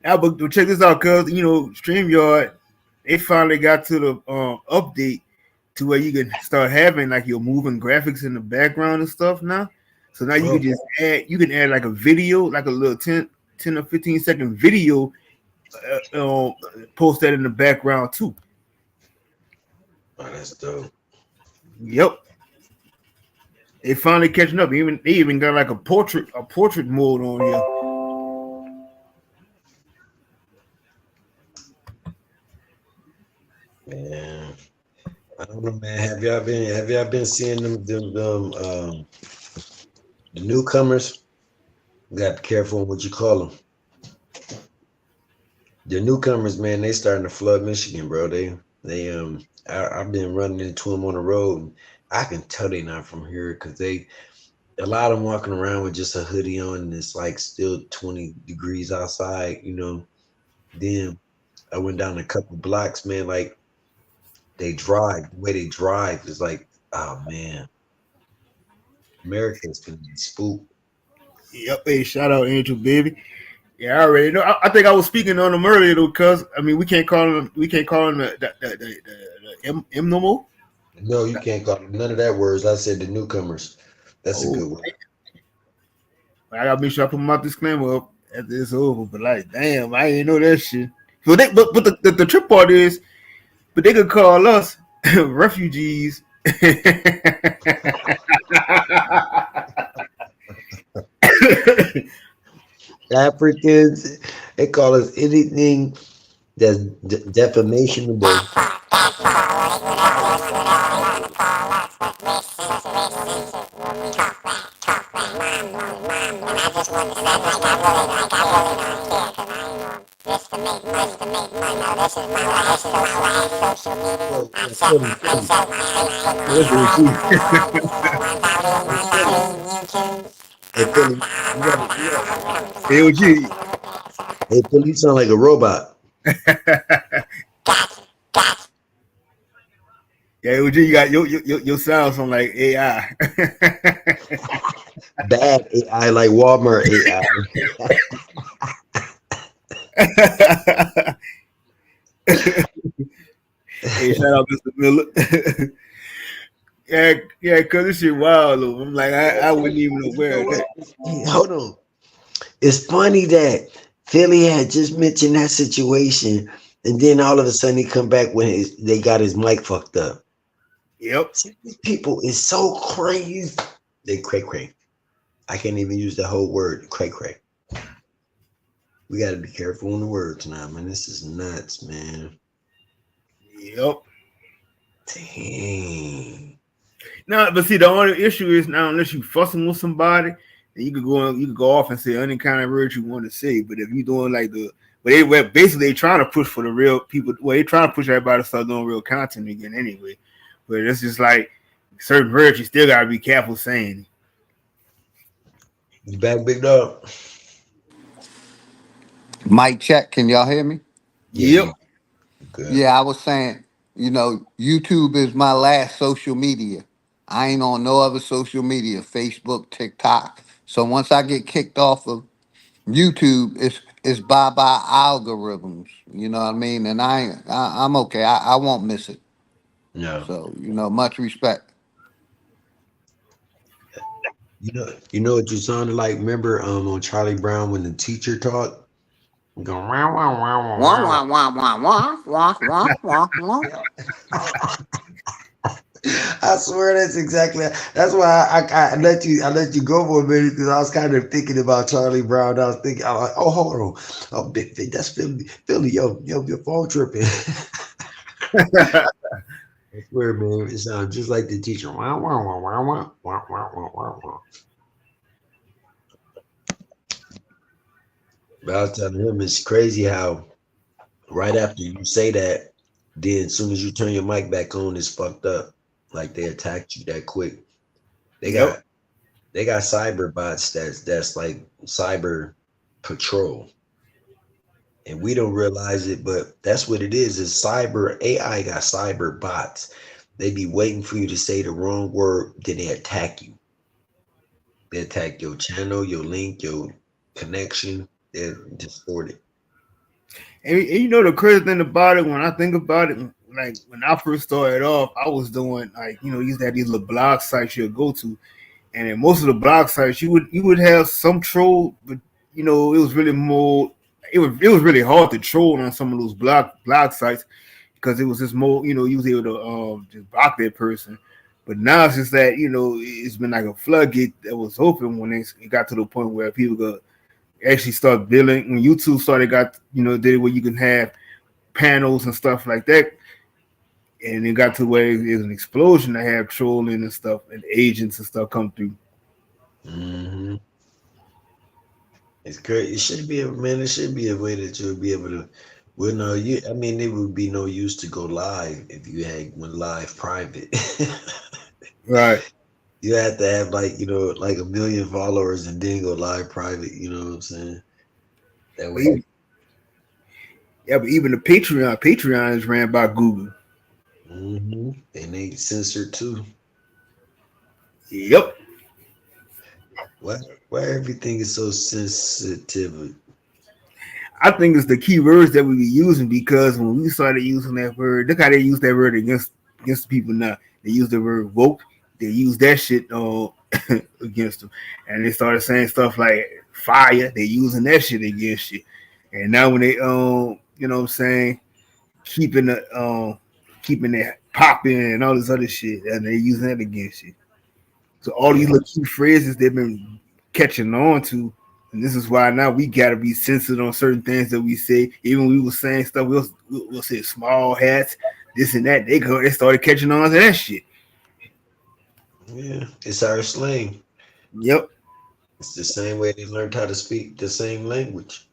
Now, but check this out, cause StreamYard, they finally got to the update to where you can start having like your moving graphics in the background and stuff now. So now you Oh, can just add like a video, like a little 10 or 15-second video, post that in the background too. oh, that's dope. Yep. They finally catching up. They even got like a portrait mode on here. Man, I don't know, man. Have y'all been seeing the newcomers? You got to be careful on what you call them. The newcomers, man, they starting to flood Michigan, bro. I've been running into them on the road. I can tell they not from here because a lot of them walking around with just a hoodie on and it's like still 20 degrees outside, Then I went down a couple blocks, man, like the way they drive is like, oh man, Americans can be spooked. Yep. Hey, shout out Angel Baby. Yeah, I already know. I think I was speaking on them earlier though, cause I mean we can't call them the M no more. No, you can't call them none of that words. I said the newcomers. That's a Oh, good one. I gotta make sure I put my disclaimer up after it's over. But like, damn, I ain't know that shit. But the trip part is, but they could call us refugees. Africans, they call us anything that's defamationable. Hey, Philly, AOG. hey, Philly, you sound like a robot. Yeah, OG, you got your sounds from like AI. Bad AI, like Walmart AI. Hey, shout out Mr. Miller. Yeah, cause this shit wild though. I'm like, I wasn't even aware of that. Hold on. It's funny that Philly had just mentioned that situation, and then all of a sudden he come back when they got his mic fucked up. Yep. These people is so crazy. They cray. I can't even use the whole word, cray. We got to be careful on the words now, man. This is nuts, man. Yep. Dang. No, but see, the only issue is now unless you fussing with somebody, then you could go off and say any kind of words you want to say. But if you doing like basically they trying to push for the real people. Well, they trying to push everybody to start doing real content again anyway. But it's just like certain words you still gotta be careful saying. You back, big dog? Mic check. Can y'all hear me? Yeah, Yep. you good. Yeah, I was saying, YouTube is my last social media. I ain't on no other social media, Facebook, TikTok. So once I get kicked off of YouTube, it's bye bye algorithms. You know what I mean? And I'm okay. I won't miss it. No. So much respect. You know what you sounded like? Remember on Charlie Brown when the teacher talked? Going wow wow wow Wah wow wah wah wah wah wah wah wah wah. wow. I swear that's exactly. That's why I let you go for a minute because I was kind of thinking about Charlie Brown. I was thinking, I'm like, oh, hold on, oh, that's Philly, yo, your phone tripping. I swear, man, it sounds just like the teacher. Wah, wah, wah, wah, wah, wah, wah, wah, wah, wah. But I was telling him it's crazy how right after you say that, then as soon as you turn your mic back on, it's fucked up. Like they attacked you that quick. They Yep. got they got cyber bots that's like cyber patrol. And we don't realize it, but that's what it is cyber AI got cyber bots. They be waiting for you to say the wrong word, then they attack you. They attack your channel, your link, your connection. They distort it. And you know the crazy thing about it, when I think about it, like when I first started off, I was doing like you used to have these little blog sites you'd go to, and in most of the blog sites you would have some troll, but it was really more. It was really hard to troll on some of those blog sites because it was just more. You was able to just block that person. But now it's just that it's been like a floodgate that was open when it got to the point where people got actually start building when YouTube started did it where you can have panels and stuff like that, and it got to where it was an explosion to have trolling and stuff and agents and stuff come through. Mm-hmm. It's great. It should be man. It should be a way that you'll be able to. Well, no, I mean, it would be no use to go live if you had went live private. Right. You have to have like like 1 million followers and then go live private. You know what I'm saying? That way. Yeah, but even the Patreon is ran by Google. Mm-hmm. And they censored too. Yep. Why everything is so sensitive? I think it's the key words that we be using because when we started using that word, look how they use that word against people now. They use the word woke. They use that shit against them, and they started saying stuff like fire. They using that shit against you, and now when they you know what I'm saying, keeping it popping and all this other shit, and they using that against you. So all these little key phrases they've been catching on to, and this is why now we gotta be sensitive on certain things that we say. Even when we were saying stuff, we'll say small hats, this and that. They started catching on to that shit. Yeah, it's our slang. Yep. It's the same way they learned how to speak the same language.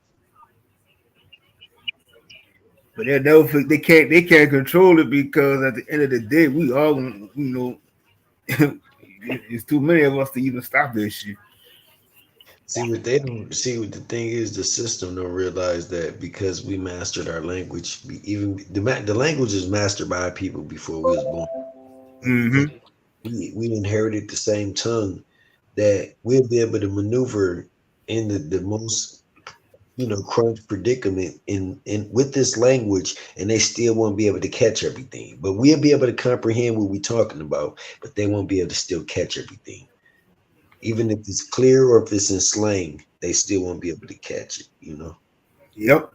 But they can't control it because at the end of the day, we all it's too many of us to even stop this shit. See what they don't see. What the thing is, the system don't realize that because we mastered our language, even the language is mastered by people before we was born. Mm-hmm. We inherited the same tongue that we'll be able to maneuver in the most crunch predicament in with this language, and they still won't be able to catch everything. But we'll be able to comprehend what we're talking about, but they won't be able to still catch everything. Even if it's clear or if it's in slang, they still won't be able to catch it, Yep.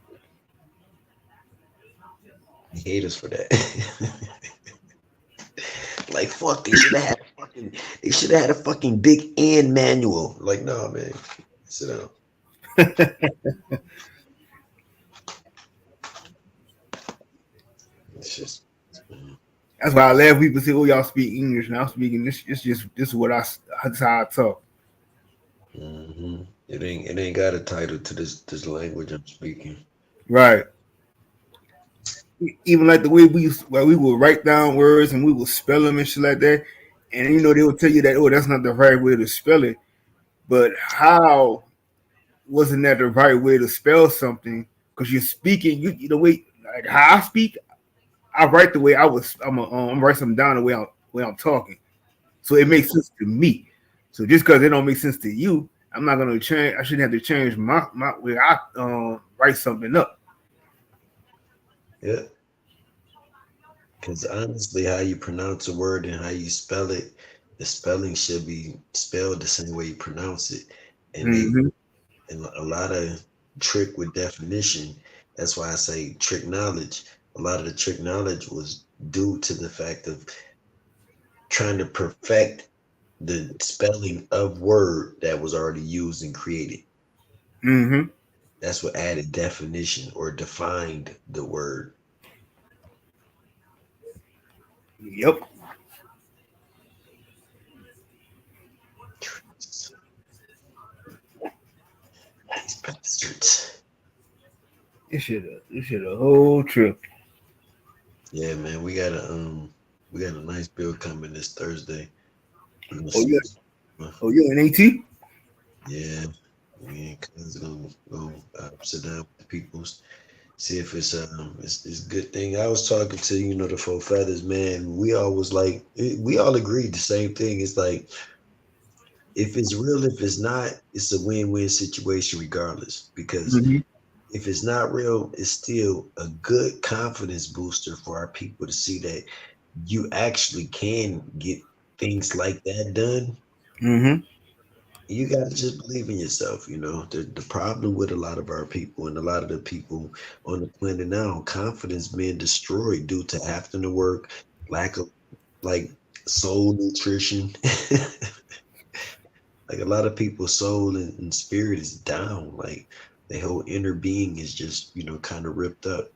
They hate us for that. Like fuck, they should have had a fucking big and manual. Like, no, man. Sit down. It's just That's why I laugh. People say, "Oh, y'all speak English," and I'm speaking this. This is what that's how I talk. mm-hmm. It ain't got a title to this language I'm speaking. Right. Even like the way we would write down words and we would spell them and shit like that, and they would tell you that that's not the right way to spell it, but how wasn't that the right way to spell something? Because you're speaking, the way like how I speak, I write the way I was. I'm write something down the way I'm talking, so it makes sense to me. So just because it don't make sense to you, I'm not gonna change. I shouldn't have to change my way I write something up. Yeah. Because honestly, how you pronounce a word and how you spell it, the spelling should be spelled the same way you pronounce it. And and a lot of trick with definition. That's why I say trick knowledge. A lot of the trick knowledge was due to the fact of trying to perfect the spelling of word that was already used and created. Mm-hmm. That's what added definition or defined the word. Yep. These bastards. This shit a whole trip. Yeah, man, we got a nice build coming this Thursday. Oh yeah. Oh yeah, an AT? Yeah, we ain't gonna sit down with the people, see if it's a good thing. I was talking to the Four Feathers, man. We all was like we all agreed the same thing. It's like if it's real, if it's not, it's a win-win situation regardless. Because Mm-hmm. if it's not real, it's still a good confidence booster for our people to see that you actually can get things like that done. Mm-hmm. You gotta just believe in yourself. The problem with a lot of our people and a lot of the people on the planet now, confidence being destroyed due to having to work, lack of like soul nutrition. Like a lot of people's soul and spirit is down. Like their whole inner being is just kind of ripped up.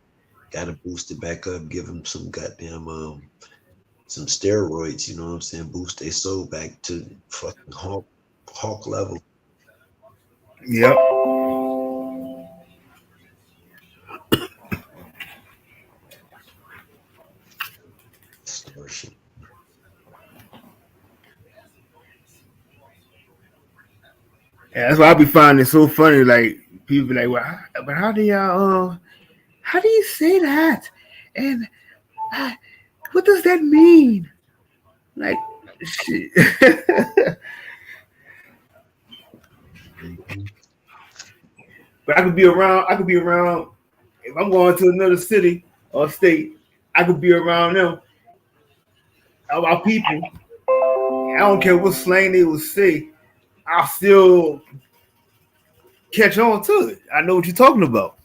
Gotta boost it back up, give them some goddamn some steroids. You know what I'm saying? Boost their soul back to fucking Hulk level. Yep. Distortion. Yeah, that's why I be finding it so funny. Like people be like, "Well, but how do you say that? And uh, what does that mean?" Like, shit. Mhm. But I could be around. I could be around if I'm going to another city or state. I could be around them, our people. I don't care what slang they would say. I'll still catch on to it. I know what you're talking about.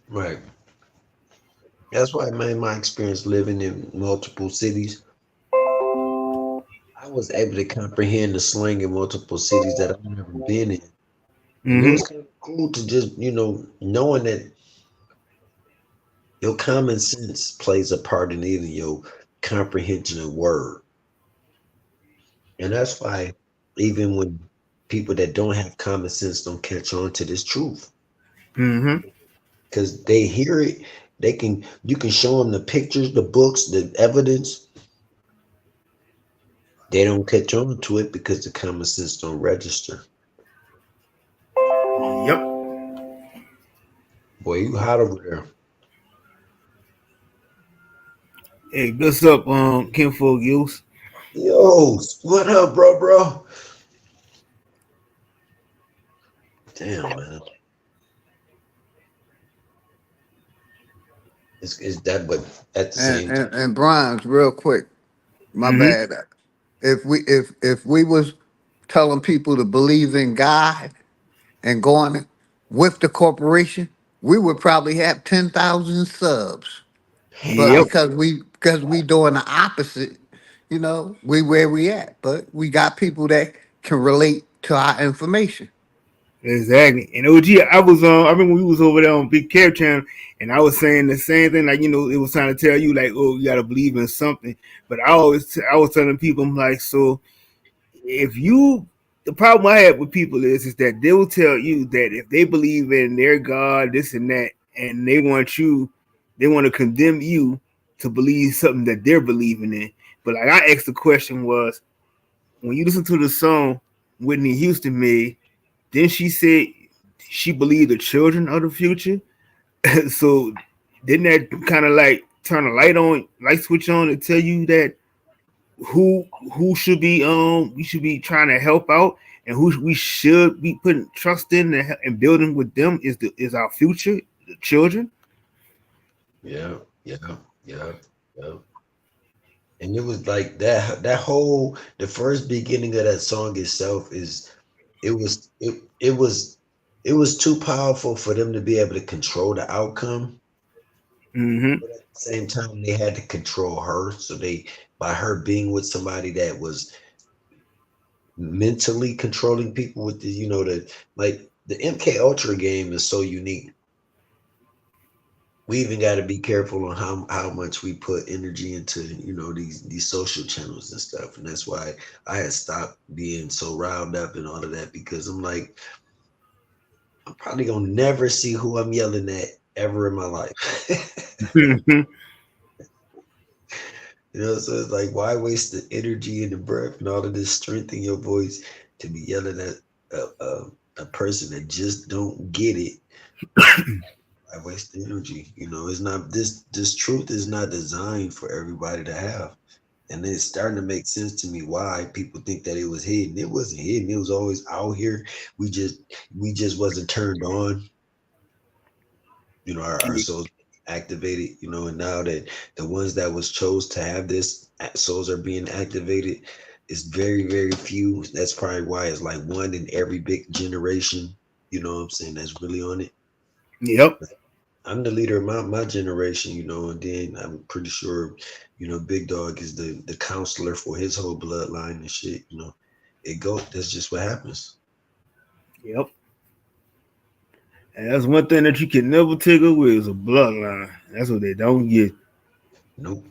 Right. That's why, man, my experience living in multiple cities, I was able to comprehend the slang in multiple cities that I've never been in. And it Mm-hmm. was kind of cool to just, knowing that your common sense plays a part in even your comprehension of word. And that's why even when people that don't have common sense don't catch on to this truth, Mm-hmm. because they hear it, you can show them the pictures, the books, the evidence. They don't catch on to it because the common sense don't register. Yep. Boy, you hot over there. Hey, what's up, Kinfolk Use? Yo, what up, bro? Damn, man. It's that, but at the And, same time, and and Brian's real quick. My Mm-hmm. bad. If we was telling people to believe in God and going with the corporation, we would probably have 10,000 subs. But Yep. because we doing the opposite, we where we at. But we got people that can relate to our information. Exactly. And OG, I was I remember we was over there on Big Care Channel, and I was saying the same thing. Like it was trying to tell you like, oh, you got to believe in something. But I was telling people, I'm like, so if you, the problem I have with people is that they will tell you that if they believe in their God, this and that, and they want to condemn you to believe something that they're believing in. But like I asked the question was, when you listen to the song Whitney Houston made, then she said she believed the children of the future. So didn't that kind of like turn a light switch on and tell you that who should be we should be trying to help out and who we should be putting trust in and building with them is our future, the children. yeah, yeah, yeah, yeah. And it was like that whole the first beginning of that song itself is it was it was too powerful for them to be able to control the outcome. Mm-hmm. But at the same time, they had to control her. So they by her being with somebody that was mentally controlling people with the, you know, the MK Ultra game is so unique. We even got to be careful on how much we put energy into, you know, these social channels and stuff, and that's why I had stopped being so riled up and all of that, because I'm like, I'm probably gonna never see who I'm yelling at ever in my life. You know, so it's like, why waste the energy and the breath and all of this strength in your voice to be yelling at a person that just don't get it? I waste the energy. You know, it's not this truth is not designed for everybody to have. And it's starting to make sense to me why people think that it was hidden. It wasn't hidden. It was always out here. We just wasn't turned on. You know, our souls activated. You know, and now that the ones that was chose to have this souls are being activated, it's very very few. That's probably why it's like one in every big generation. You know what I'm saying? That's really on it. Yep. I'm the leader of my generation, you know, and then I'm pretty sure, you know, Big Dog is the counselor for his whole bloodline and shit, you know. That's just what happens. Yep. And that's one thing that you can never take away is a bloodline. That's what they don't get. Nope.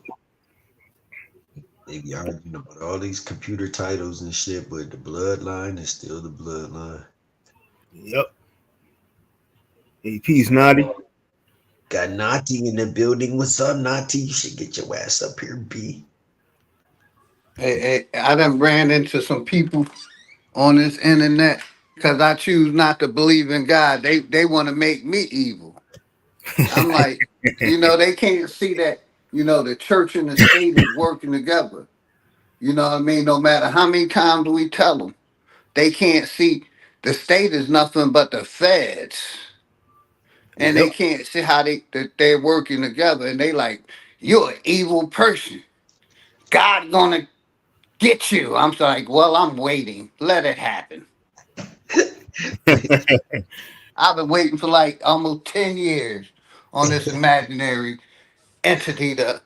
They be arguing about all these computer titles and shit, but the bloodline is still the bloodline. Yep. Hey, peace, Naughty. Got Nati in the building. What's up, Nati? You should get your ass up here, B. Hey, I done ran into some people on this internet because I choose not to believe in God. They want to make me evil. I'm like, they can't see that, the church and the state is working together. You know what I mean? No matter how many times we tell them, they can't see the state is nothing but the feds. And they Yep. can't see how that they're working together. And they like, you're an evil person. God gonna get you. I'm like, well, I'm waiting. Let it happen. I've been waiting for like almost 10 years on this imaginary entity to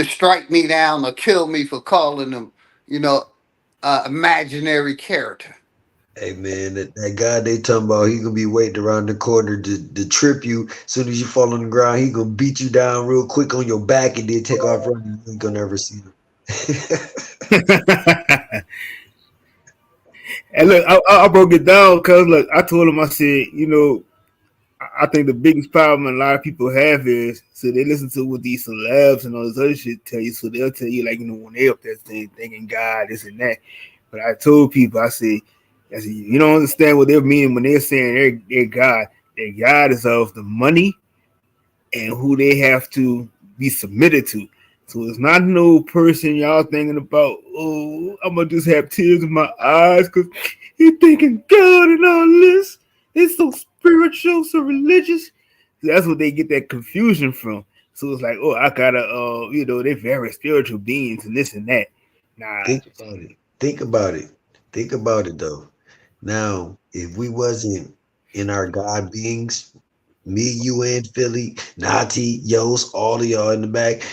strike me down or kill me for calling them, you know, imaginary character. Hey man, that guy they talking about, he gonna be waiting around the corner to trip you. As soon as you fall on the ground, he gonna beat you down real quick on your back and then take off running. You ain't gonna never see him. And look, I broke it down because look, I told him, I said, I think the biggest problem a lot of people have is so they listen to what these celebs and all this other shit tell you. So they'll tell you like, when they up there thinking God, this and that. But I told people, I said, you don't understand what they're meaning when they're saying they're God. Their God is of the money and who they have to be submitted to. So it's not no person y'all thinking about, oh, I'm gonna just have tears in my eyes because he's thinking God and all this. It's so spiritual, so religious. That's what they get that confusion from. So it's like, oh, I gotta, they're very spiritual beings and this and that. Nah. Think about it. Think about it. Think about it though. Now, if we wasn't in our God beings, me, you, and Philly, Nati, Yos, all of y'all in the back,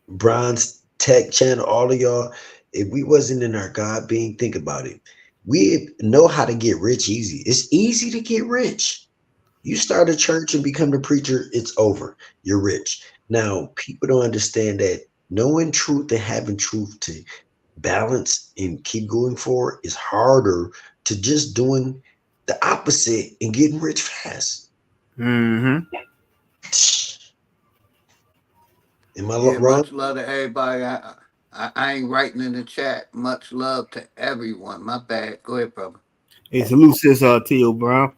Bronze Tech Channel, all of y'all, if we wasn't in our God being, think about it. We know how to get rich easy. It's easy to get rich. You start a church and become the preacher, it's over. You're rich. Now, people don't understand that knowing truth and having truth to balance and keep going forward is harder to just doing the opposite and getting rich fast. Mm-hmm. Am I Yeah, wrong? much love to everybody. I ain't writing in the chat. Much love to everyone. My bad. Go ahead, brother. Hey, salute sis T.O. Brown.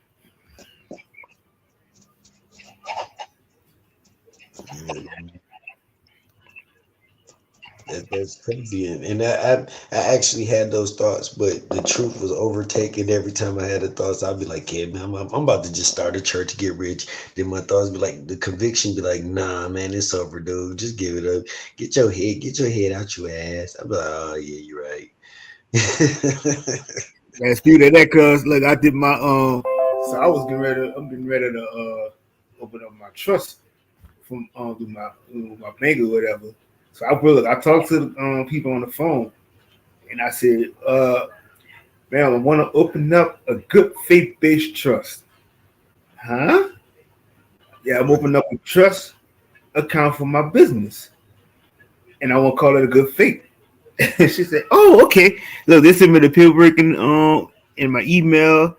That's crazy, and I actually had those thoughts, but the truth was overtaken every time I had the thoughts. I'd be like, "Yeah, man, I'm about to just start a church, get rich." Then my thoughts be like, the conviction be like, "Nah, man, it's over, dude. Just give it up. Get your head out your ass." I'm like, "Oh yeah, you're right." Let's do that cause look, I did my so I'm getting ready to open up my trust from through my bank or whatever. So I talked to the people on the phone, and I said, man, I want to open up a good faith based trust. Huh? Yeah, I'm opening up a trust account for my business, and I want to call it a good faith. She said, "Oh, okay. Look, they sent me the paperwork in my email,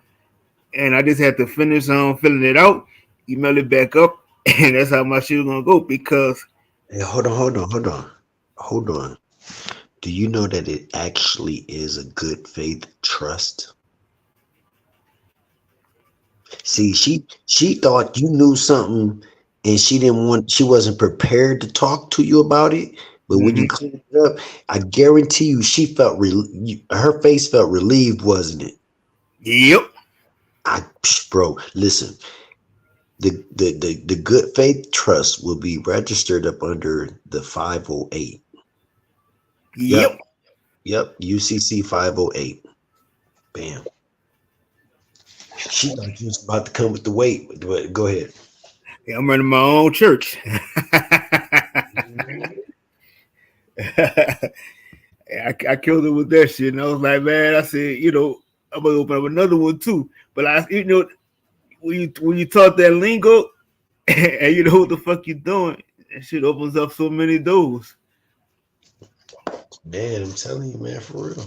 and I just had to finish filling it out, email it back up, and that's how my shit was gonna go because Hey, hold on. Do you know that it actually is a good faith trust? See, she thought you knew something, and she wasn't prepared to talk to you about it. But when you mhm. cleared it up, I guarantee you, her face felt relieved, wasn't it? Yep, Bro, listen, the good faith trust will be registered up under the 508. yep. Yep, yep, UCC 508. Bam. She thought you was about to come with the weight, but go ahead. Yeah, I'm running my own church. I killed it with that shit, and I was like, man, I said, I'm gonna open up another one too. But when you talk that lingo, and you know what the fuck you doing, that shit opens up so many doors. Man, I'm telling you, man, for real.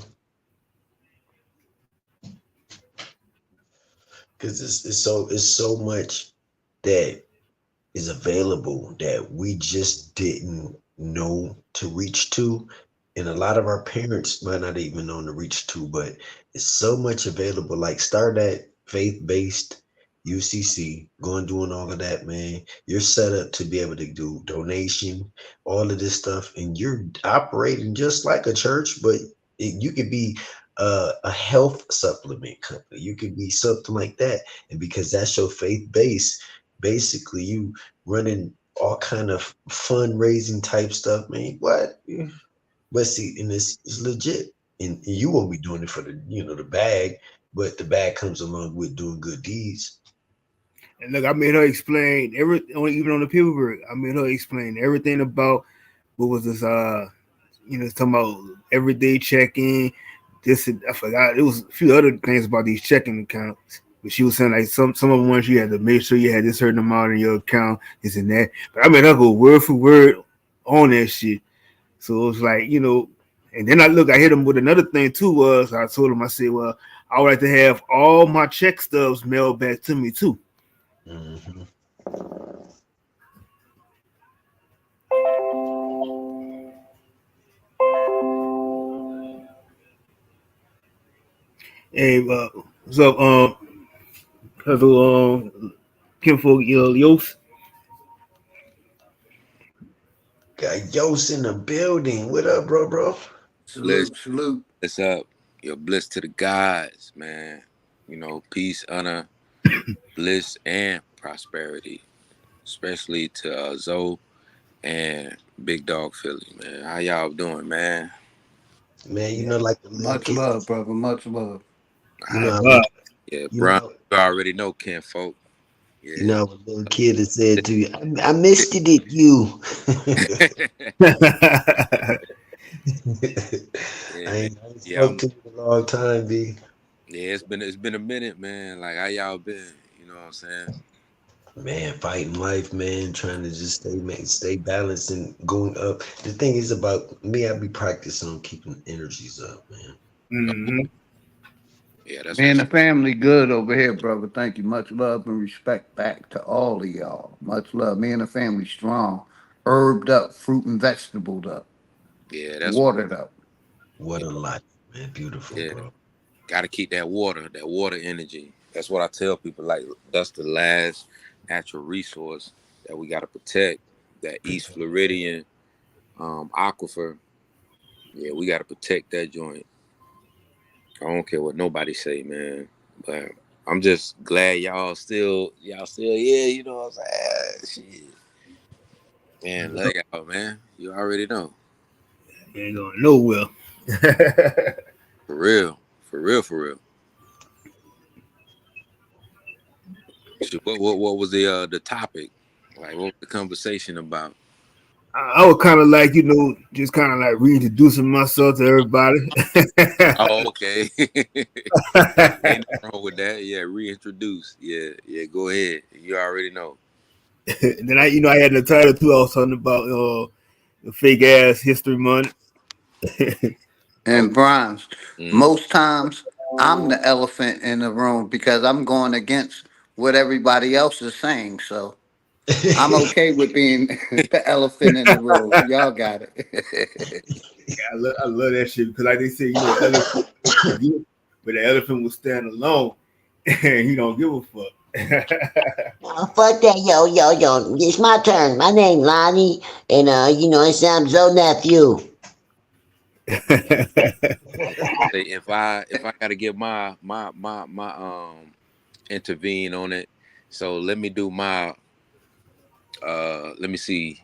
Because it's so much that is available that we just didn't know to reach to. And a lot of our parents might not even know to reach to, but it's so much available. Like start that faith-based UCC, going doing all of that, man. You're set up to be able to do donation, all of this stuff, and you're operating just like a church, but you could be a health supplement company. You could be something like that, and because that's your faith base, basically you running all kind of fundraising type stuff, man. What? But see, and it's legit, and you won't be doing it for the bag, but the bag comes along with doing good deeds. And look, I made her explain even on the paperwork. I made her explain everything about what was this. It's talking about everyday checking. This I forgot. It was a few other things about these checking accounts. But she was saying like some of the ones you had to make sure you had this certain amount in your account, this and that. But I made her go word for word on that shit. So it was like, and then I hit him with another thing too. I told him, I said, well, I would like to have all my check stubs mailed back to me too. Hmm. Hey, what's up, Kinfolk, Yos? Got Yos in the building. What up, bro? Bliss, Salute, salute. bliss up. Your bliss to the gods, man. Peace, honor, bliss, and prosperity. Especially to Zoe and Big Dog Philly, man. How y'all doing, man? Man, Yeah. like the little Much kid. love, brother. Much love. You I, know, Uh, yeah, you Brian, know, you already know Ken folk. you Yeah. know, a little kid that said to you, I missed it at you. Yeah, man. I ain't Yeah, spoke to you in a long time, B. yeah, it's been a minute, man. Like how y'all been? You know what I'm saying? Man, fighting life, man, trying to just stay balanced and going up. The thing is about me, I be practicing on keeping energies up, man. hmm Yeah, that's Me and what's the family good over here, brother. Thank you. Much love and respect back to all of y'all. Much love. Me and the family strong. Herbed up, fruit and vegetabled up, yeah, that's watered up. What a life, man. Beautiful, yeah. bro. Got to keep that water energy. That's what I tell people. Like that's the last natural resource that we got to protect. That East Floridian aquifer. Yeah, we got to protect that joint. I don't care what nobody say, man. But I'm just glad y'all still yeah. You know what I'm saying? Shit, man. Love y'all, man. You already know. ain't going nowhere. For real, for real, for real. Shit, what was the topic? Like, what was the conversation about? I was kind of like, just kind of like reintroducing myself to everybody. Oh, okay. Ain't nothing wrong with that. Yeah, reintroduce. Yeah, yeah. Go ahead. You already know. And then I had the title too. I was talking about the fake ass history month. Oh. And bronze. Mm. Most times I'm the elephant in the room because I'm going against what everybody else is saying. So I'm okay with being the elephant in the room. Y'all got it. I love that shit because, like they say, the elephant will forget, but the elephant will stand alone, and he don't give a fuck. Oh, fuck that, yo. It's my turn. My name Lonnie, and it's Zoe nephew. Say if I gotta give my intervene on it. So let me do my let me see.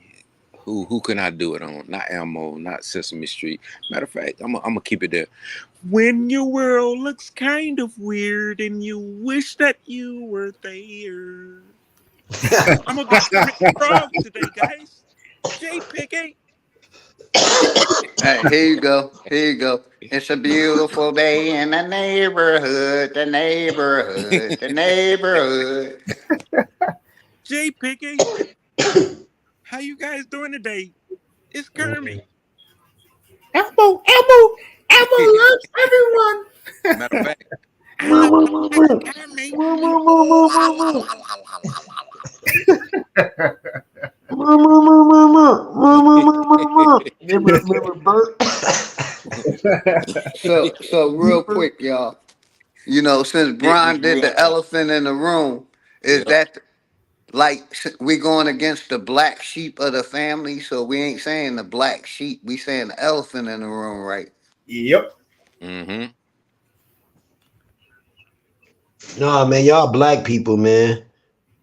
Who can I do it on? Not Elmo, not Sesame Street. Matter of fact, I'm gonna keep it there. When your world looks kind of weird and you wish that you were there. I'm gonna go Kermit the Frog today, guys. JPK. Hey, here you go. Here you go. It's a beautiful day in the neighborhood, the neighborhood, the neighborhood. JPK. How you guys doing today? It's Kermit. Elmo loves everyone. Matter of fact, I love Kermit. Remember Bert? So real quick, y'all. Since Hit me Brian did real the hard. elephant in the room, is Yep. that like we going against the black sheep of the family? So we ain't saying the black sheep, we saying the elephant in the room, right? Yep. Mm-hmm. No, man, y'all black people, man.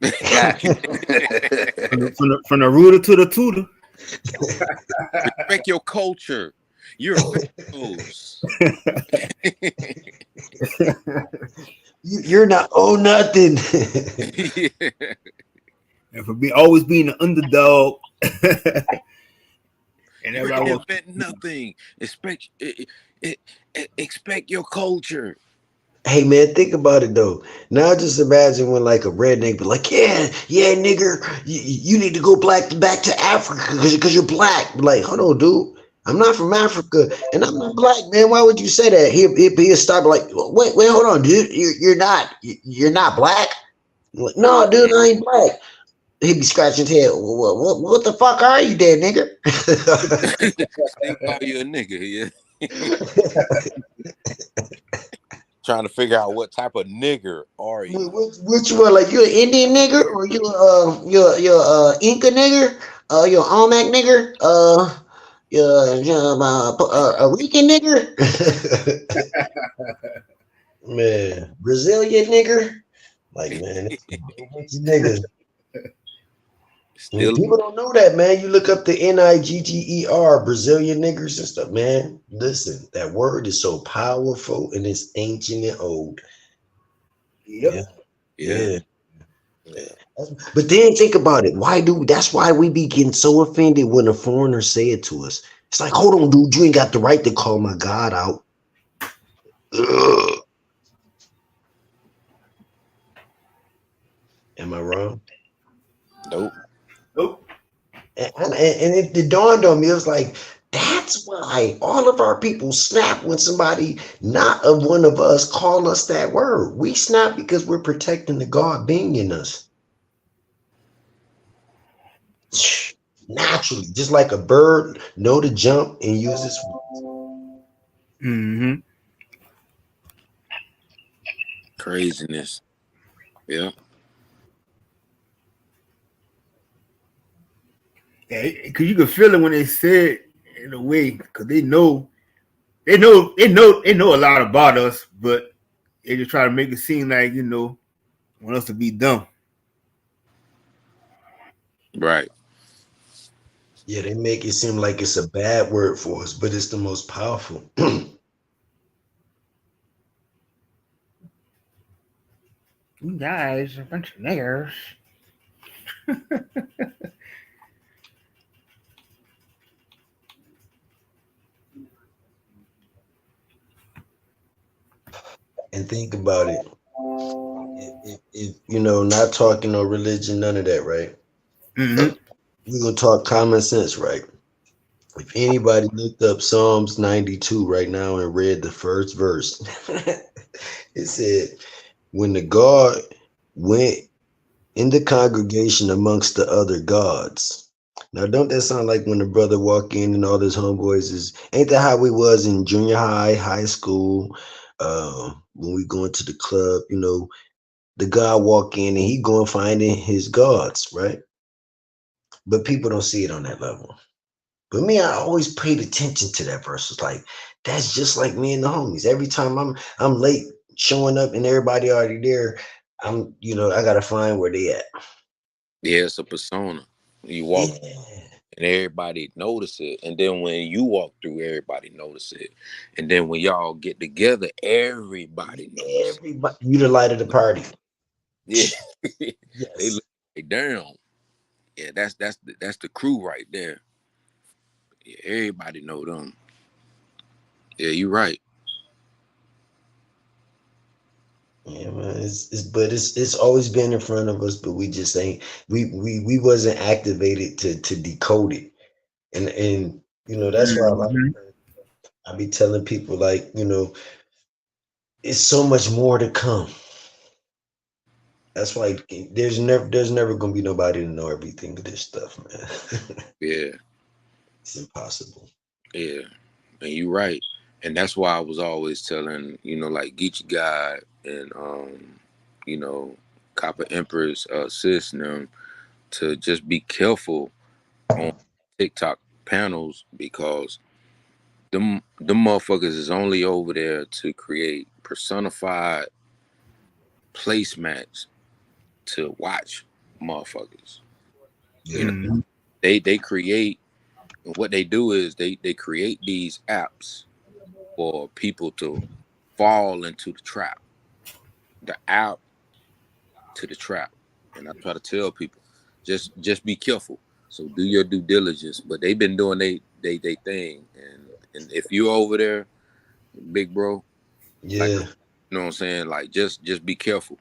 Got you. From the Roota to the Toota. Respect your culture. You're festivals. You're not oh nothing. Yeah. And for always being the underdog. And You everybody wants. reinvent nothing. Expect your culture. Hey man, think about it though. Now just imagine when like a redneck be like, yeah, nigger, you need to go back to Africa because you're black. Like, hold on, dude. I'm not from Africa and I'm not black, man. Why would you say that? He'll stop like, wait, hold on, dude. You're not black. I'm like, no, dude, I ain't black. He'd be scratching his head. What the fuck are you, there, nigger? They call you a nigga, yeah. Trying to figure out what type of nigger are you. Which one? Like you an Indian nigger or you Inca nigger? You Olmec nigger? A Rican nigger? Man, Brazilian nigger? Like man, it's a whole bunch of niggas. And Still, people don't know that, man. You look up the Nigger, Brazilian niggers and stuff, man. Listen, that word is so powerful and it's ancient and old. Yep. Yeah, yeah. yeah. But then think about it. That's why we be getting so offended when a foreigner say it to us. It's like, hold on, dude, you ain't got the right to call my God out. Ugh. Am I wrong? Nope. Nope. And it dawned on me, it was like, that's why all of our people snap when somebody not of one of us call us that word. We snap because we're protecting the God being in us. Naturally, just like a bird know to jump and use its Mm-hmm. Craziness. Yeah. Yeah, because you can feel it when they say it in a way, because they know a lot about us, but they just try to make it seem like want us to be dumb. Right. Yeah, they make it seem like it's a bad word for us, but it's the most powerful. You guys, a bunch of niggers. And think about it. If you know, not talking no religion, none of that, right? Mm-hmm. We're gonna talk common sense, right? If anybody looked up Psalms 92 right now and read the first verse, it said, when the God went in the congregation amongst the other gods. Now, don't that sound like when the brother walk in and all his homeboys is, ain't that how we was in junior high, high school, when we going to the club, you know, the God walk in and he going finding his gods, right? But people don't see it on that level. But me, I always paid attention to that verse. It's like that's just like me and the homies. Every time I'm late showing up and everybody already there, I'm you know I gotta find where they at. Yeah, it's a persona. You walk Yeah, and everybody notice it, and then when you walk through, everybody notice it, and then when y'all get together, everybody notice everybody, you the light of the party. it. Yeah, they Yes. look like damn. Yeah, that's the crew right there. Yeah, everybody know them. Yeah, you right. Yeah, man. It's always been in front of us, but we just ain't we wasn't activated to decode it. And you know, that's why Mm-hmm. I be telling people like, you know, it's so much more to come. That's why there's never gonna be nobody to know everything of this stuff, man. Yeah, It's impossible. yeah, and you right. And that's why I was always telling, like Geechee God and you know, Copper Empress, sis and them to just be careful on TikTok panels because them motherfuckers is only over there to create personified placemats to watch motherfuckers. You know, Yeah. Mm-hmm. they create, and what they do is they create these apps for people to fall into the trap. The app to the trap. And I try to tell people, just be careful. So do your due diligence. But they've been doing they thing. And if you're over there, big bro, like, Yeah. you know what I'm saying? Like just be careful.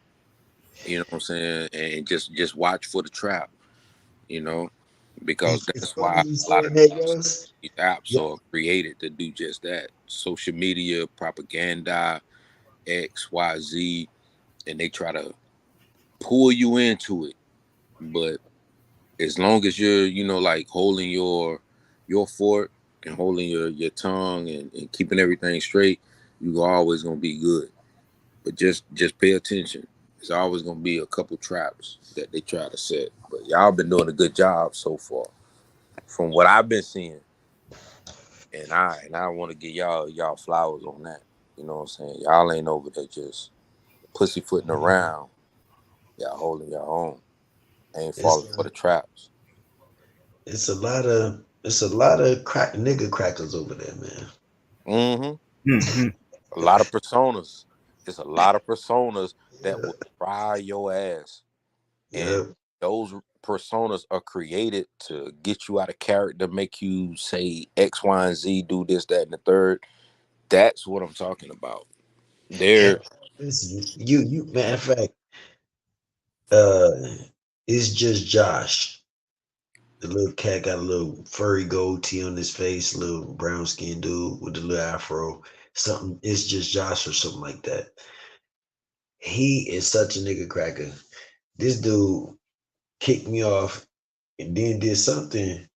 You know what I'm saying? And just watch for the trap, you know, because It's that's funny why you a lot saying of that, guys. these apps Yeah. are created to do just that. Social media, propaganda, X, Y, Z, and they try to pull you into it. But as long as you're, like holding your fort and holding your tongue and keeping everything straight, you always gonna be good. But just pay attention. There's always gonna be a couple traps that they try to set. But y'all been doing a good job so far, from what I've been seeing. And I want to give y'all flowers on that. You know what I'm saying? Y'all ain't over there just pussyfooting around. Y'all holding your own. Ain't It's falling for the traps. it's a lot of crack nigga crackers over there, man. Mm-hmm. Mm-hmm. A lot of personas. It's a lot of personas that Yeah. will try your ass. And Yeah. those personas are created to get you out of character, make you say X, Y, and Z, do this, that, and the third. That's what I'm talking about. Yeah. They're Listen, you matter of fact, uh it's just Josh. The little cat got a little furry gold tee on his face, little brown skinned dude with the little afro. Something, it's just Josh or something like that. He is such a nigga cracker. This dude kicked me off and then did something,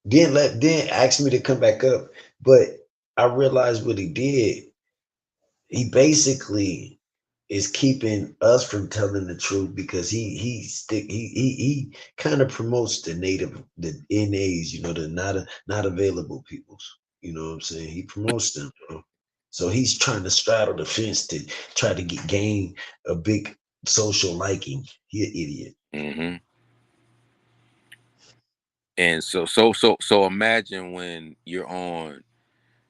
then asked me to come back up. But I realized what he did. He basically is keeping us from telling the truth because he kind of promotes the NAs, you know, the not available peoples. You know what I'm saying? He promotes them, bro. So he's trying to straddle the fence to try to gain a big social liking. He an idiot. mm-hmm. And so imagine when you're on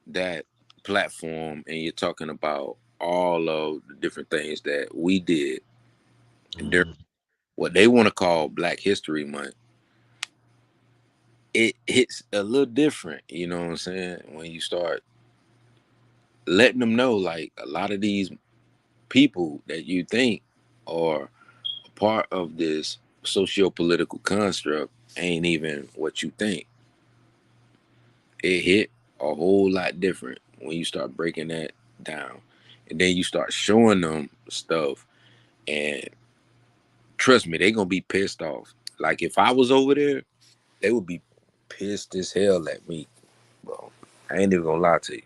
that platform and you're talking about all of the different things that we did during Mhm. what they want to call Black History Month. It hits a little different, you know what I'm saying? When you start letting them know, like, a lot of these people that you think are a part of this socio-political construct ain't even what you think. It hit a whole lot different when you start breaking that down. And then you start showing them stuff, and trust me, they gonna be pissed off. Like if I was over there, they would be pissed as hell at me, bro. I ain't even gonna lie to you.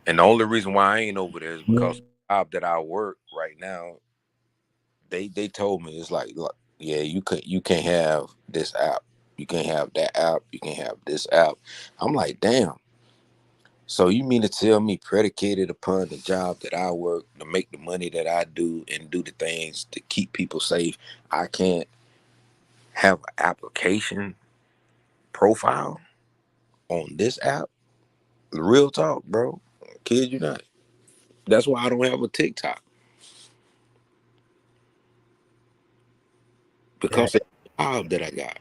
And the only reason why I ain't over there is because the job that I work right now, they told me it's like, look, yeah, you can't have this app, you can't have that app, you can't have this app. I'm like, damn. So you mean to tell me, predicated upon the job that I work to make the money that I do and do the things to keep people safe, I can't have an application profile on this app? Real talk, bro. Kid you not. That's why I don't have a TikTok. Because of the job that I got.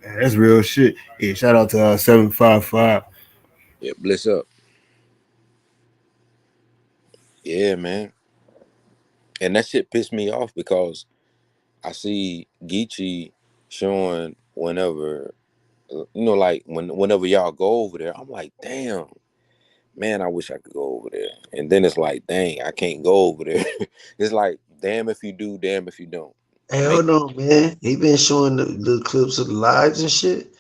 Man, that's real shit. Yeah, shout out to 755. Yeah, bliss up. Yeah, man. And that shit pissed me off because I see Geechee showing whenever, like whenever y'all go over there, I'm like, damn, man, I wish I could go over there. And then it's like, dang, I can't go over there. It's like, damn if you do, damn if you don't. Hey, Make hold on, man. He been showing the clips of the lives and shit.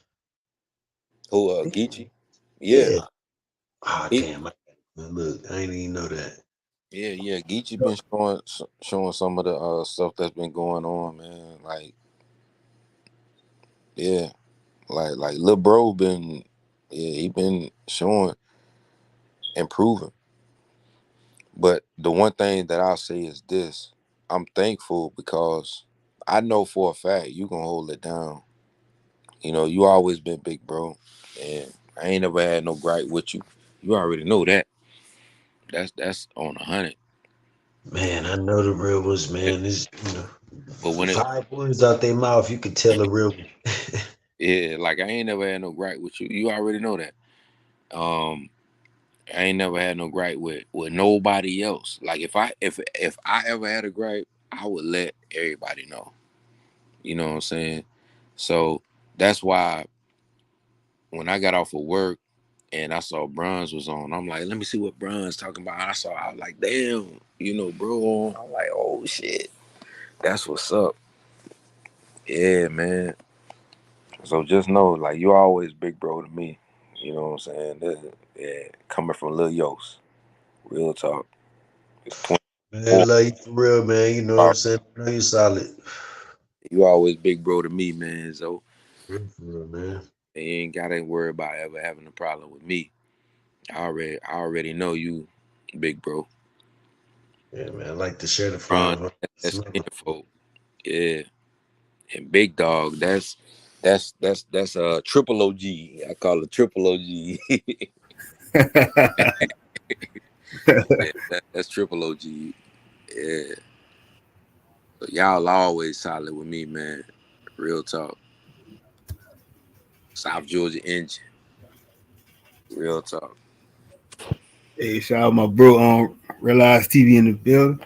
who Geechee? Yeah. Yeah. Oh He damn. Look, I didn't even know that. yeah. Geechee been showing some of the stuff that's been going on, man. Like, yeah. Like Lil Bro been, yeah, he been showing, improving. But the one thing that I'll say is this: I'm thankful because I know for a fact you gonna hold it down. You always been big, bro, and I ain't never had no gripe with you. You already know that. That's on 100. Man, I know the real ones, Yeah. man. This, But when it, five words out their mouth, you could tell the real one. yeah, like I ain't never had no gripe with you. You already know that. Um, I ain't never had no gripe with nobody else. Like if I ever had a gripe, I would let everybody know. You know what I'm saying? So that's why when I got off of work and I saw Bronze was on, I'm like, let me see what Bronze talking about. I was like, damn, bro. I'm like, oh shit, that's what's up. Yeah, man. So just know, like, you always big bro to me. You know what I'm saying? Yeah, coming from Lil Yos, real talk. It's Man, 24. love you for real, man. You know what I'm saying? I know you solid. You always big bro to me, man. So For real, man. you ain't gotta worry about ever having a problem with me. I already know you, big bro. Yeah, man. I like to share the Ron, 500. that's info. Yeah. And big dog, that's triple OG. I call it triple OG. Yeah, that's triple OG. Yeah. So y'all always solid with me, man. Real talk. South Georgia engine. Real talk. Hey, shout out my bro on Realize TV in the building.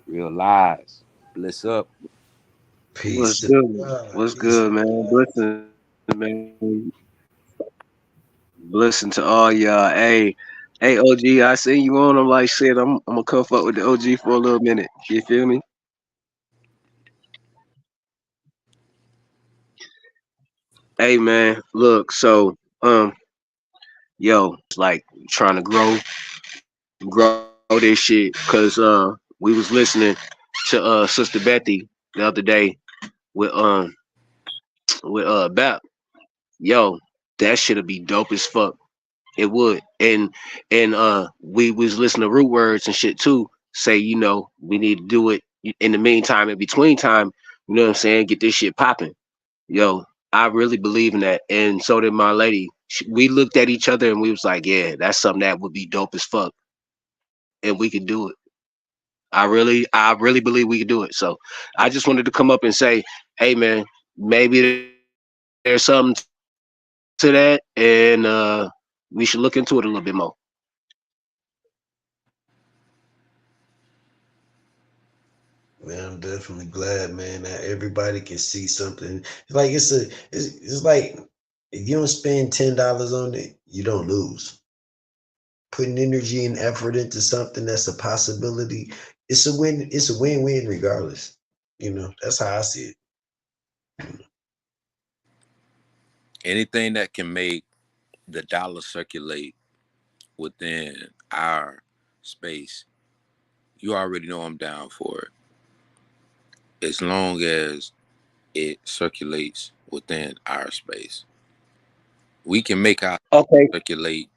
Real lies. Bliss up. Peace What's to good? God. What's Peace good, to man? God. Blessing, man. Blessing to all y'all. Hey, OG, I seen you on. I'm like, shit. I'm gonna come fuck with the OG for a little minute. You feel me? Hey, man. Look, so yo, like trying to grow this shit, cause we was listening to Sister Bethy the other day with Bap. Yo, that shit'll be dope as fuck. It would. And we was listening to root words and shit too. Say, we need to do it in the meantime, in between time, you know what I'm saying? Get this shit popping. Yo, I really believe in that. And so did my lady. We looked at each other and we was like, yeah, that's something that would be dope as fuck. And we could do it. I really believe we could do it. So I just wanted to come up and say, hey man, maybe there's something to that, and we should look into it a little bit more. man. I'm definitely glad, man, that everybody can see something. Like it's like if you don't spend $10 on it, you don't lose. Putting energy and effort into something that's a possibility, it's a win. It's a win-win regardless. That's how I see it. Anything that can make the dollar circulate within our space, you already know I'm down for it. As long as it circulates within our space, we can make our circulate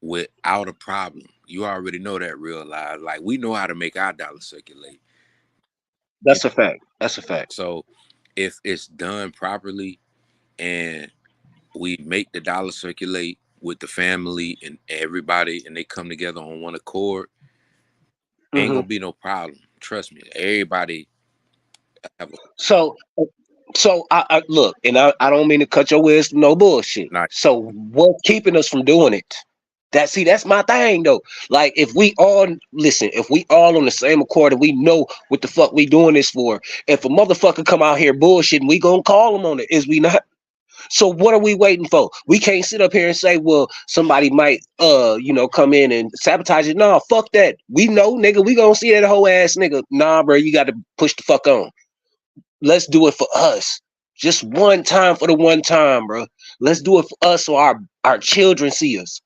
without a problem. You already know that, real live. Like, we know how to make our dollar circulate. That's a fact. That's a fact. So if it's done properly and we make the dollar circulate with the family and everybody, and they come together on one accord, ain't gonna be no problem. Trust me. Everybody have a So I look, and I don't mean to cut your wisdom, no bullshit. night. So what's keeping us from doing it? That's my thing though. Like, if we all on the same accord and we know what the fuck we doing this for, if a motherfucker come out here bullshitting, we gonna call him on it, is we not? So what are we waiting for? We can't sit up here and say, well, somebody might come in and sabotage it. Nah, fuck that. We know, nigga, we gonna see that whole ass nigga. Nah, bro, you gotta push the fuck on. Let's do it for us. Just one time for the one time, bro. Let's do it for us so our children see us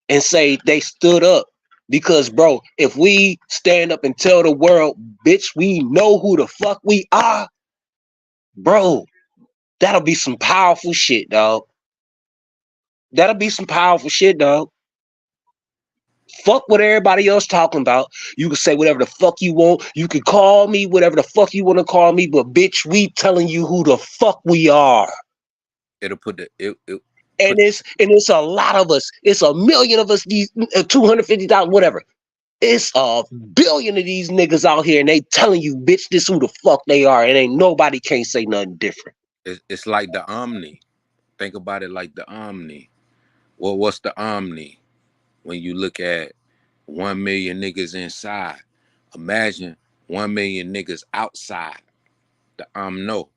and say they stood up. Because, bro, if we stand up and tell the world, bitch, we know who the fuck we are, bro, that'll be some powerful shit, dog. That'll be some powerful shit, dog. Fuck what everybody else talking about. You can say whatever the fuck you want. You can call me whatever the fuck you want to call me, but bitch, we telling you who the fuck we are. It'll put the And it's a lot of us. It's a million of us. These 250,000, whatever. It's a billion of these niggas out here, and they telling you, bitch, this who the fuck they are, and ain't nobody can't say nothing different. it's like the Omni. Think about it like the Omni. Well, what's the Omni? When you look at 1 million niggas inside, imagine 1 million niggas outside the Omno.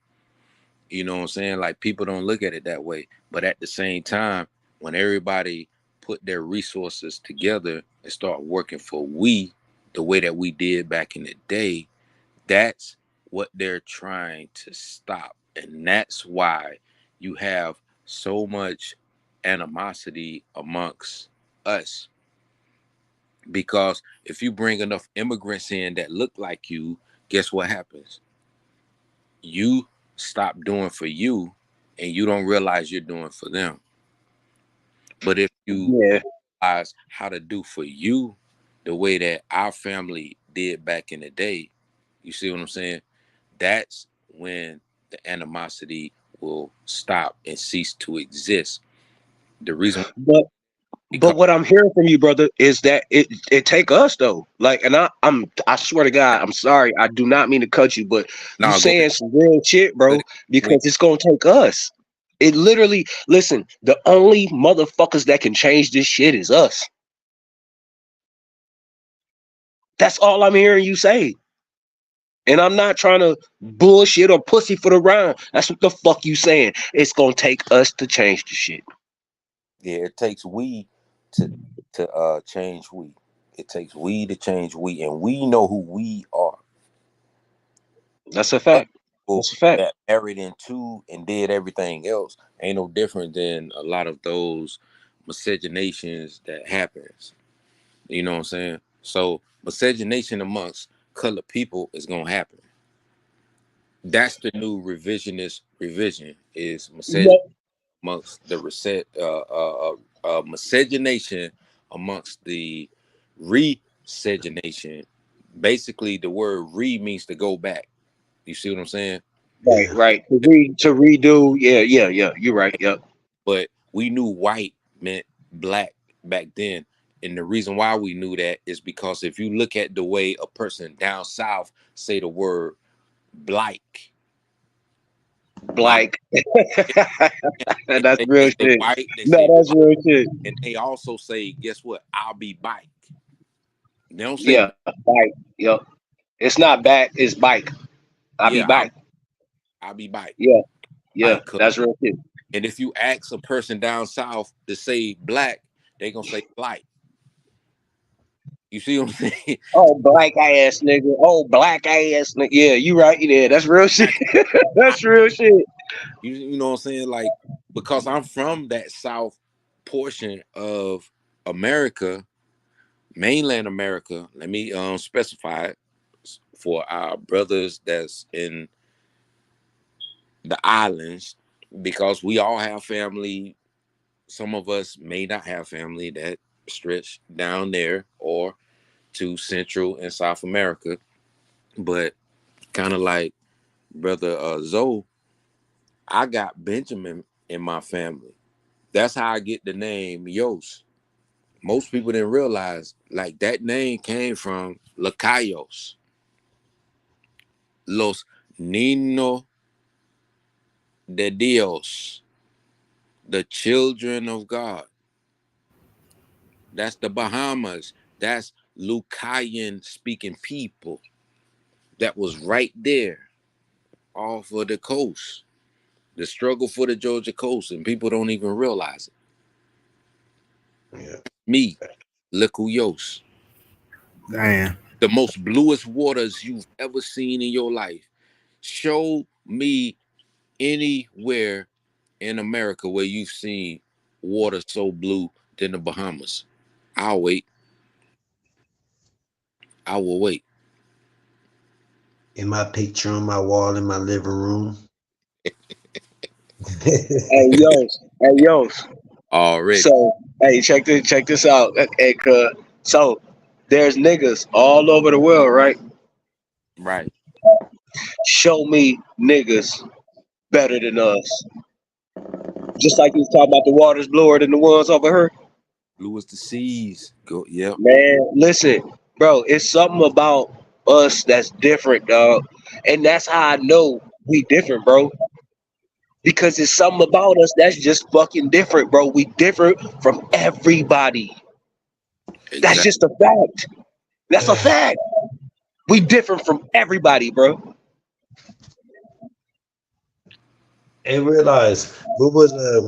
You know what I'm saying? Like, people don't look at it that way. But at the same time, when everybody put their resources together and start working for we the way that we did back in the day, that's what they're trying to stop. And that's why you have so much animosity amongst us. Because if you bring enough immigrants in that look like you, guess what happens? You stop doing for you and you don't realize you're doing for them. But if you realize how to do for you the way that our family did back in the day, you see what I'm saying? That's when the animosity will stop and cease to exist. The reason, but what I'm hearing from you, brother, is that it take us though. Like, and I swear to God, I'm sorry, I do not mean to cut you, but you saying some real shit, bro, because it's gonna take us. It literally, listen, the only motherfuckers that can change this shit is us. That's all I'm hearing you say. And I'm not trying to bullshit or pussyfoot around. That's what the fuck you saying. It's gonna take us to change the shit. Yeah, it takes we to change we. It takes we to change we, and we know who we are. That's a fact. That's a fact. That married into and did everything else ain't no different than a lot of those miscegenations that happens. You know what I'm saying? So miscegenation amongst colored people is gonna happen. That's the new revisionist revision, is miscegenation amongst the miscegenation amongst the resegenation. Basically, the word re means to go back. You see what I'm saying? Right. To redo. Yeah. You're right. Yep. But we knew white meant black back then. And the reason why we knew that is because if you look at the way a person down south say the word black. That's real shit. White, that's real shit. And they also say, guess what? I'll be bike. They don't say bike. Yep. It's not back, it's bike. I be Yeah, bike. I'll be bike. Yeah, yeah, Like, that's real shit. and if you ask a person down south to say black, they gonna say light. You see what I'm saying? Oh, black ass nigga. Oh, black ass nigga. Yeah, you right. Yeah, that's real shit. That's real shit. You know what I'm saying? Like, because I'm from that south portion of America, mainland America. Let me specify it for our brothers that's in the islands, because we all have family. Some of us may not have family that stretch down there or to Central and South America, but kind of like brother Zoe, I got Benjamin in my family. That's how I get the name Yos. Most people didn't realize like that name came from Lacayos, Los Niños de Dios, the children of God. That's the Bahamas. That's Lucayan speaking people that was right there off of the coast. The struggle for the Georgia coast, and people don't even realize it. Yeah. Me, Licuyos, Damn. the most bluest waters you've ever seen in your life. Show me anywhere in America where you've seen water so blue than the Bahamas. I'll wait. I will wait. In my picture on my wall in my living room. Hey, yo. Already. So, hey, check this out. Hey, so there's niggas all over the world, right? Right. Show me niggas better than us. Just like you was talking about the waters bluer than the ones over here. Blue as the seas. Go. Yep. Man, listen, bro, it's something about us that's different, dog. And that's how I know we different, bro. Because it's something about us that's just fucking different, bro. We different from everybody. That's Exactly. just a fact. That's a fact. We different from everybody, bro. And realize what was the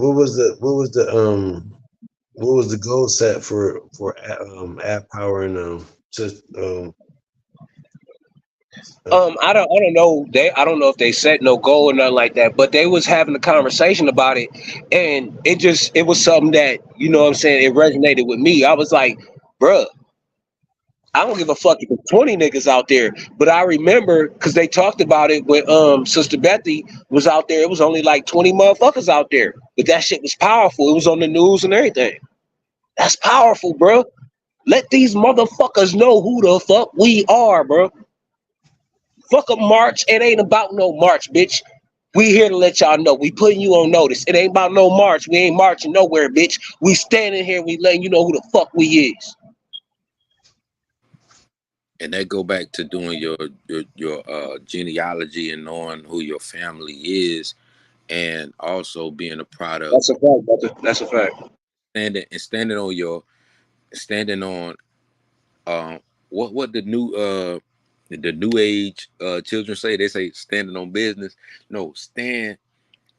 goal set for app power and just I don't know. I don't know if they set no goal or nothing like that, but they was having a conversation about it, and it was something that, you know what I'm saying, it resonated with me. I was like, bruh, I don't give a fuck if there's 20 niggas out there. But I remember because they talked about it when Sister Bethy was out there. It was only like 20 motherfuckers out there. But that shit was powerful. It was on the news and everything. That's powerful, bro. Let these motherfuckers know who the fuck we are, bro. Fuck a march. It ain't about no march, bitch. We here to let y'all know. We putting you on notice. It ain't about no march. We ain't marching nowhere, bitch. We standing here. We letting you know who the fuck we is. And that go back to doing your genealogy and knowing who your family is, and also being a product, That's a fact, brother. That's a fact. standing on what the new age children say. They say standing on business. No, stand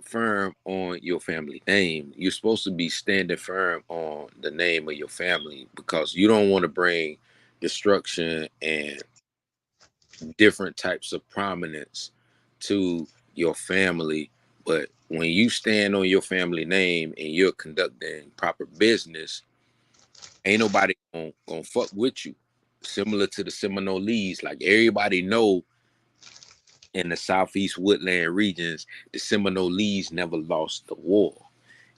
firm on your family name. You're supposed to be standing firm on the name of your family, because you don't want to bring destruction and different types of prominence to your family. But when you stand on your family name and you're conducting proper business, ain't nobody gonna fuck with you. Similar to the Seminoles, like everybody know in the Southeast Woodland regions, the Seminoles never lost the war,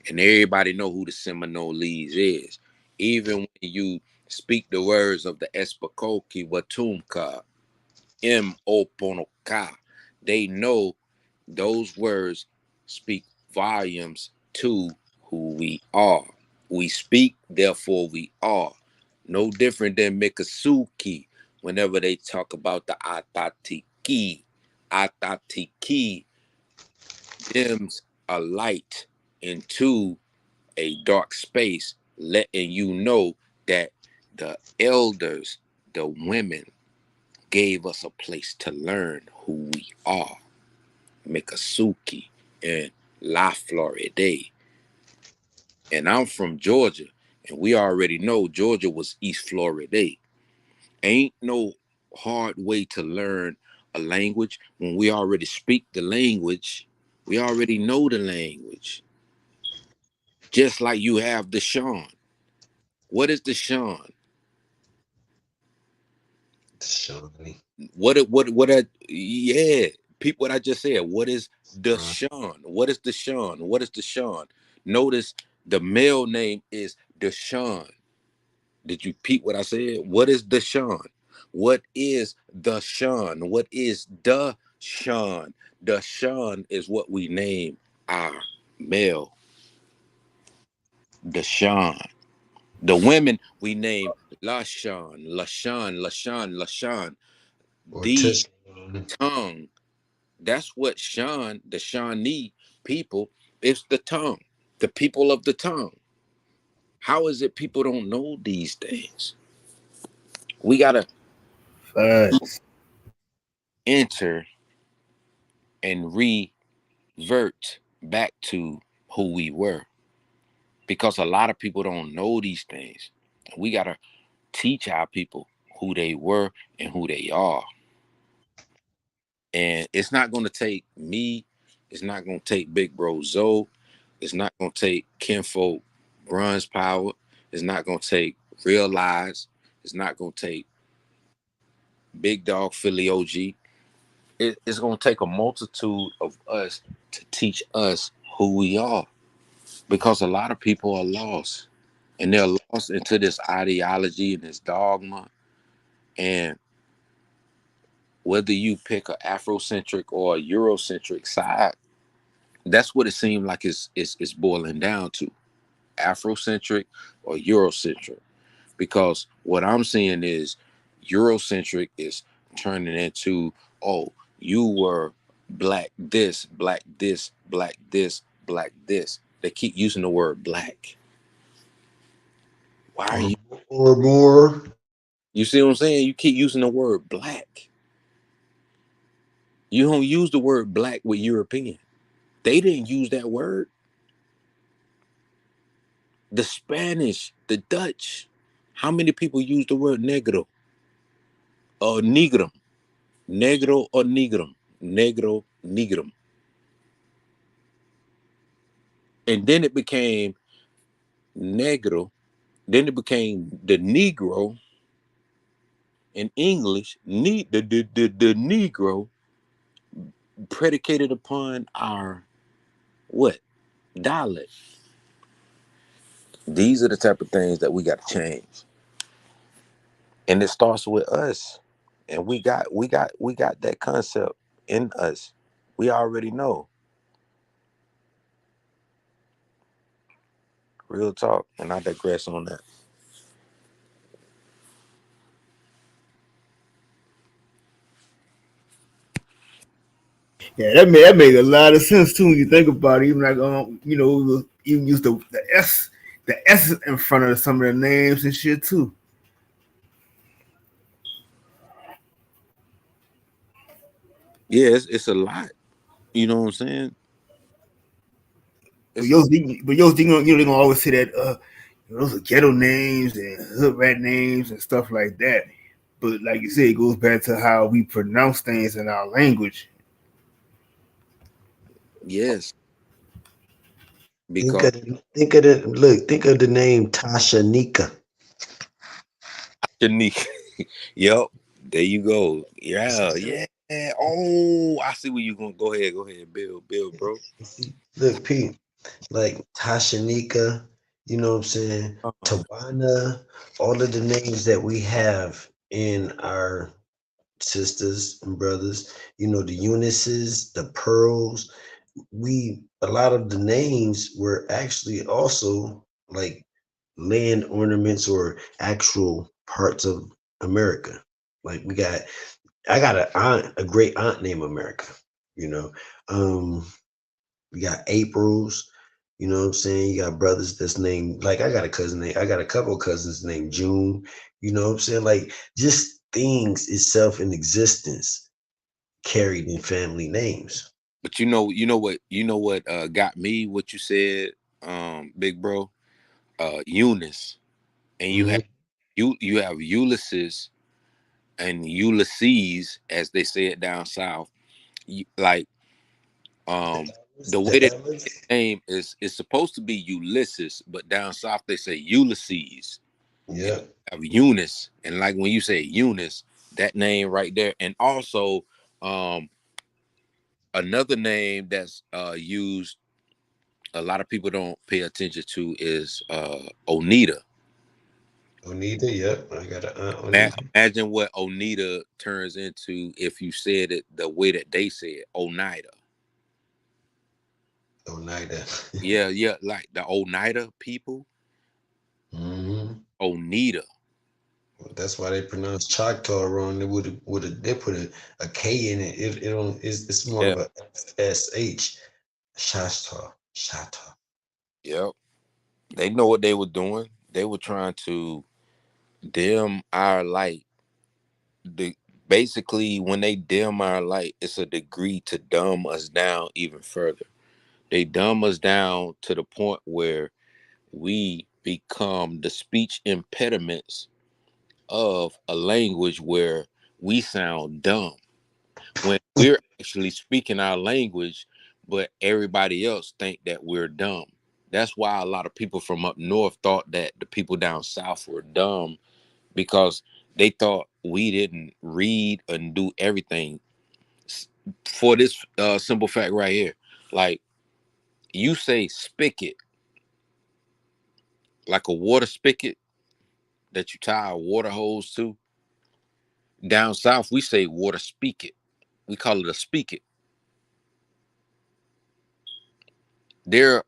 and everybody know who the Seminoles is. Even when you speak the words of the Espakoki Watumka, M Oponoka, they know those words speak volumes to who we are. We speak, therefore we are. No different than Mikasuki whenever they talk about the Atatiki. Atatiki dims a light into a dark space, letting you know that the elders, the women, gave us a place to learn who we are. Mikasuki and La Florida. And I'm from Georgia, and we already know Georgia was East Florida. Ain't no hard way to learn a language when we already speak the language. We already know the language. Just like you have the Sean. What is the Sean? Shawnee. Yeah, people, what I just said. What is the Sean? What is the Sean? What is the Sean? Notice the male name is Deshaun. Did you peep what I said? What is the Sean? What is the Sean? What is the Sean? The Sean is what we name our male. The Sean. The women we name LaShawn, LaShawn, LaShawn, LaShawn. Or The Touchdown. tongue. That's what Sean, the Shawnee people, is the tongue. The people of the tongue. How is it people don't know these things? We gotta Facts. enter and revert back to who we were. Because a lot of people don't know these things. We gotta teach our people who they were and who they are. And it's not going to take me. It's not going to take Big Bro Zoe. It's not going to take Kinfolk Bronze Power. It's not going to take Real Lies. It's not going to take Big Dog Philly OG. It's going to take a multitude of us to teach us who we are. Because a lot of people are lost. And they're lost into this ideology and this dogma. And whether you pick an Afrocentric or a Eurocentric side, that's what it seemed like it's boiling down to. Afrocentric or Eurocentric. Because what I'm seeing is Eurocentric is turning into, oh, you were black this, black this, black this, black this. They keep using the word black. Why are Or you? or more. You see what I'm saying? You keep using the word black. You don't use the word black with European. They didn't use that word. The Spanish, the Dutch. How many people use the word negro or negrum? Negro or negrum? Negro, negrum. And then it became negro. Then it became the Negro in English. The Negro predicated upon our what? Dialect. These are the type of things that we got to change. And it starts with us. And we got that concept in us. We already know. Real talk. And I digress on that. Yeah, that made a lot of sense too when you think about it. Even like even use the S in front of some of the names and shit too. Yeah, it's a lot. You know what I'm saying? But It's a yo, they gonna always say that those are ghetto names and hood rat names and stuff like that. But like you said, it goes back to how we pronounce things in our language. yes. Think Because of the name Tasha Nika. Shanique. Yep. There you go. Yeah, yeah. Oh, I see where you gonna go ahead. Go ahead, Bill, bro. Look, Pete, like Tasha Nika, you know what I'm saying? Uh-huh. Tawana, all of the names that we have in our sisters and brothers, the Eunices, the Pearls, a lot of the names were actually also like land ornaments or actual parts of America. Like I got a great aunt named America, you know. Um, we got Aprils, you know what I'm saying? You got brothers that's named, like I got a couple of cousins named June, you know what I'm saying? Like just things itself in existence carried in family names. But you know what got me what you said, big bro, Eunice, and Mhm. you have Ulysses and Ulysses, as they say it down south. Like The the Ellis, way the that Ellis. name is supposed to be Ulysses, but down south they say Ulysses. And Yeah. you have Eunice, and like when you say Eunice, that name right there, and also um another name that's used a lot of people don't pay attention to is Onita. Onita, yep. I got a aunt Onita. Imagine what Onita turns into if you said it the way that they say it, Oneida. Oneida. Yeah, yeah, like the Oneida people, Hmm. Onita. That's why they pronounce Choctaw wrong. They put a K in it. It don't it's more Yeah, of a SH. Shasta. Shasta. yep. They know what they were doing. They were trying to dim our light. The Basically when they dim our light, it's a degree to dumb us down even further. They dumb us down to the point where we become the speech impediments of a language where we sound dumb when we're actually speaking our language, but everybody else think that we're dumb. That's why a lot of people from up north thought that the people down south were dumb, because they thought we didn't read and do everything. For this simple fact right here, like you say spigot, like a water spigot that you tie a water hose to. Down south, we say water spigot. We call it a spigot. They're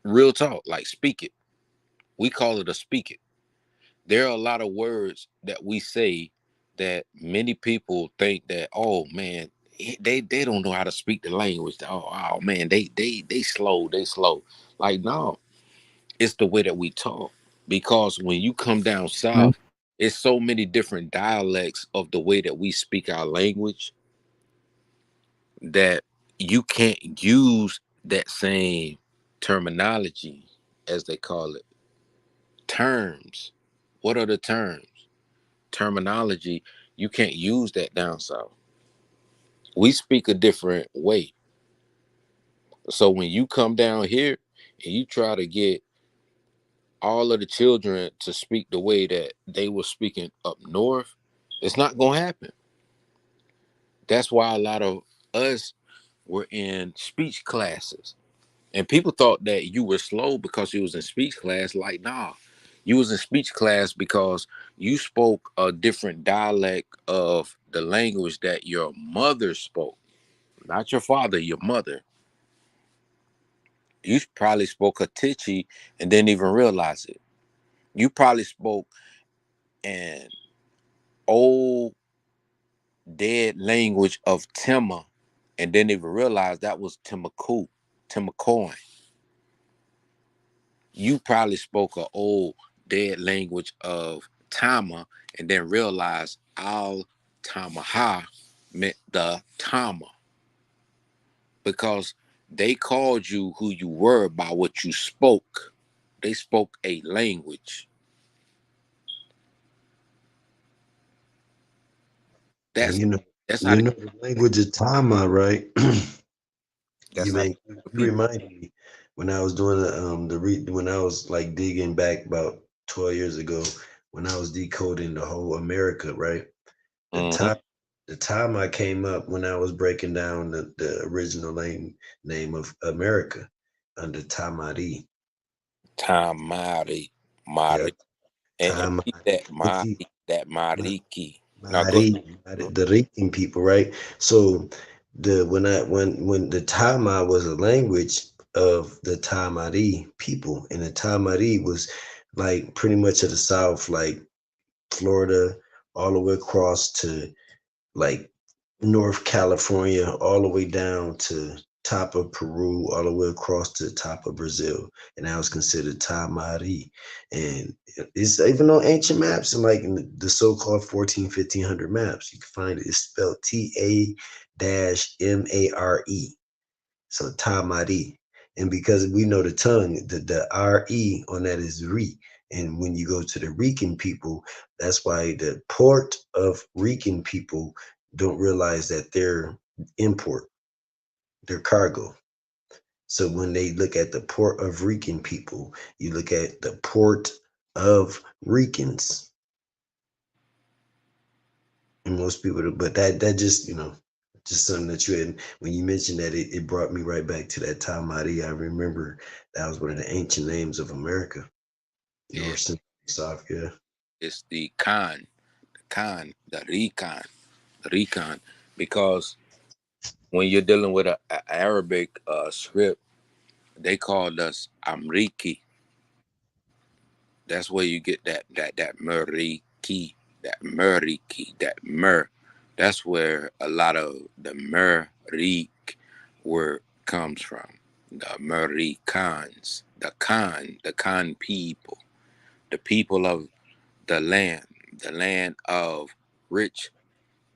real talk, like speak it. We call it a speak it. There are a lot of words that we say that many people think that, oh man, they don't know how to speak the language. Oh man, they slow, they slow. Like no, it's the way that we talk. Because when you come down south, it's so many different dialects of the way that we speak our language that you can't use that same terminology, as they call it, terms. What are the terms? Terminology. You can't use that down south. We speak a different way. So when you come down here and you try to get all of the children to speak the way that they were speaking up north, it's not going to happen. That's why a lot of us were in speech classes. And people thought that you were slow because you was in speech class. Like, nah, you was in speech class because you spoke a different dialect of the language that your mother spoke, not your father, your mother. You probably spoke a Tichy and didn't even realize it. You probably spoke an old dead language of Tema and didn't even realize that was Timaku, Timacoin. You probably spoke an old dead language of Tama and then realized Al Tamaha meant the Tama, because they called you who you were by what you spoke. They spoke a language. And That's that's how you they know the language of Tama, right? that's how You they people. reminded me when I was doing when I was like digging back about 12 years ago when I was decoding the whole America, right? The Mm-hmm. time the time I came up when I was breaking down the original name of America under Tamari. Time Mari, Yeah, Mari, and repeat that Tamari. Mari, that Mariki. Now go Mari, the Rican people, right? So when the Tama was a language of the Tamari people, and the Tamari was like pretty much of the South, like Florida, all the way across to like North California, all the way down to top of Peru all the way across to the top of Brazil, and that was considered Tamari. And it's even on ancient maps and like in the so-called 14, 1500 maps, you can find it. It's spelled Tamare. So Tamari. And because we know the tongue, the RE on that is Re. And when you go to the Rican people, that's why the port of Rican people don't realize that they're import, they're cargo. So when they look at the port of Rican people, you look at the port of Ricans. And most people, but that just, just something that you had, when you mentioned that, it brought me right back to that time. I remember that was one of the ancient names of America. Yeah, North Central South, yeah. it's the Recon, because when you're dealing with a Arabic script, they called us Amriki. That's where you get that Muriki, that Mur. That's where a lot of the Murik word comes from. The Murikans, the Khan people, the people of the land of rich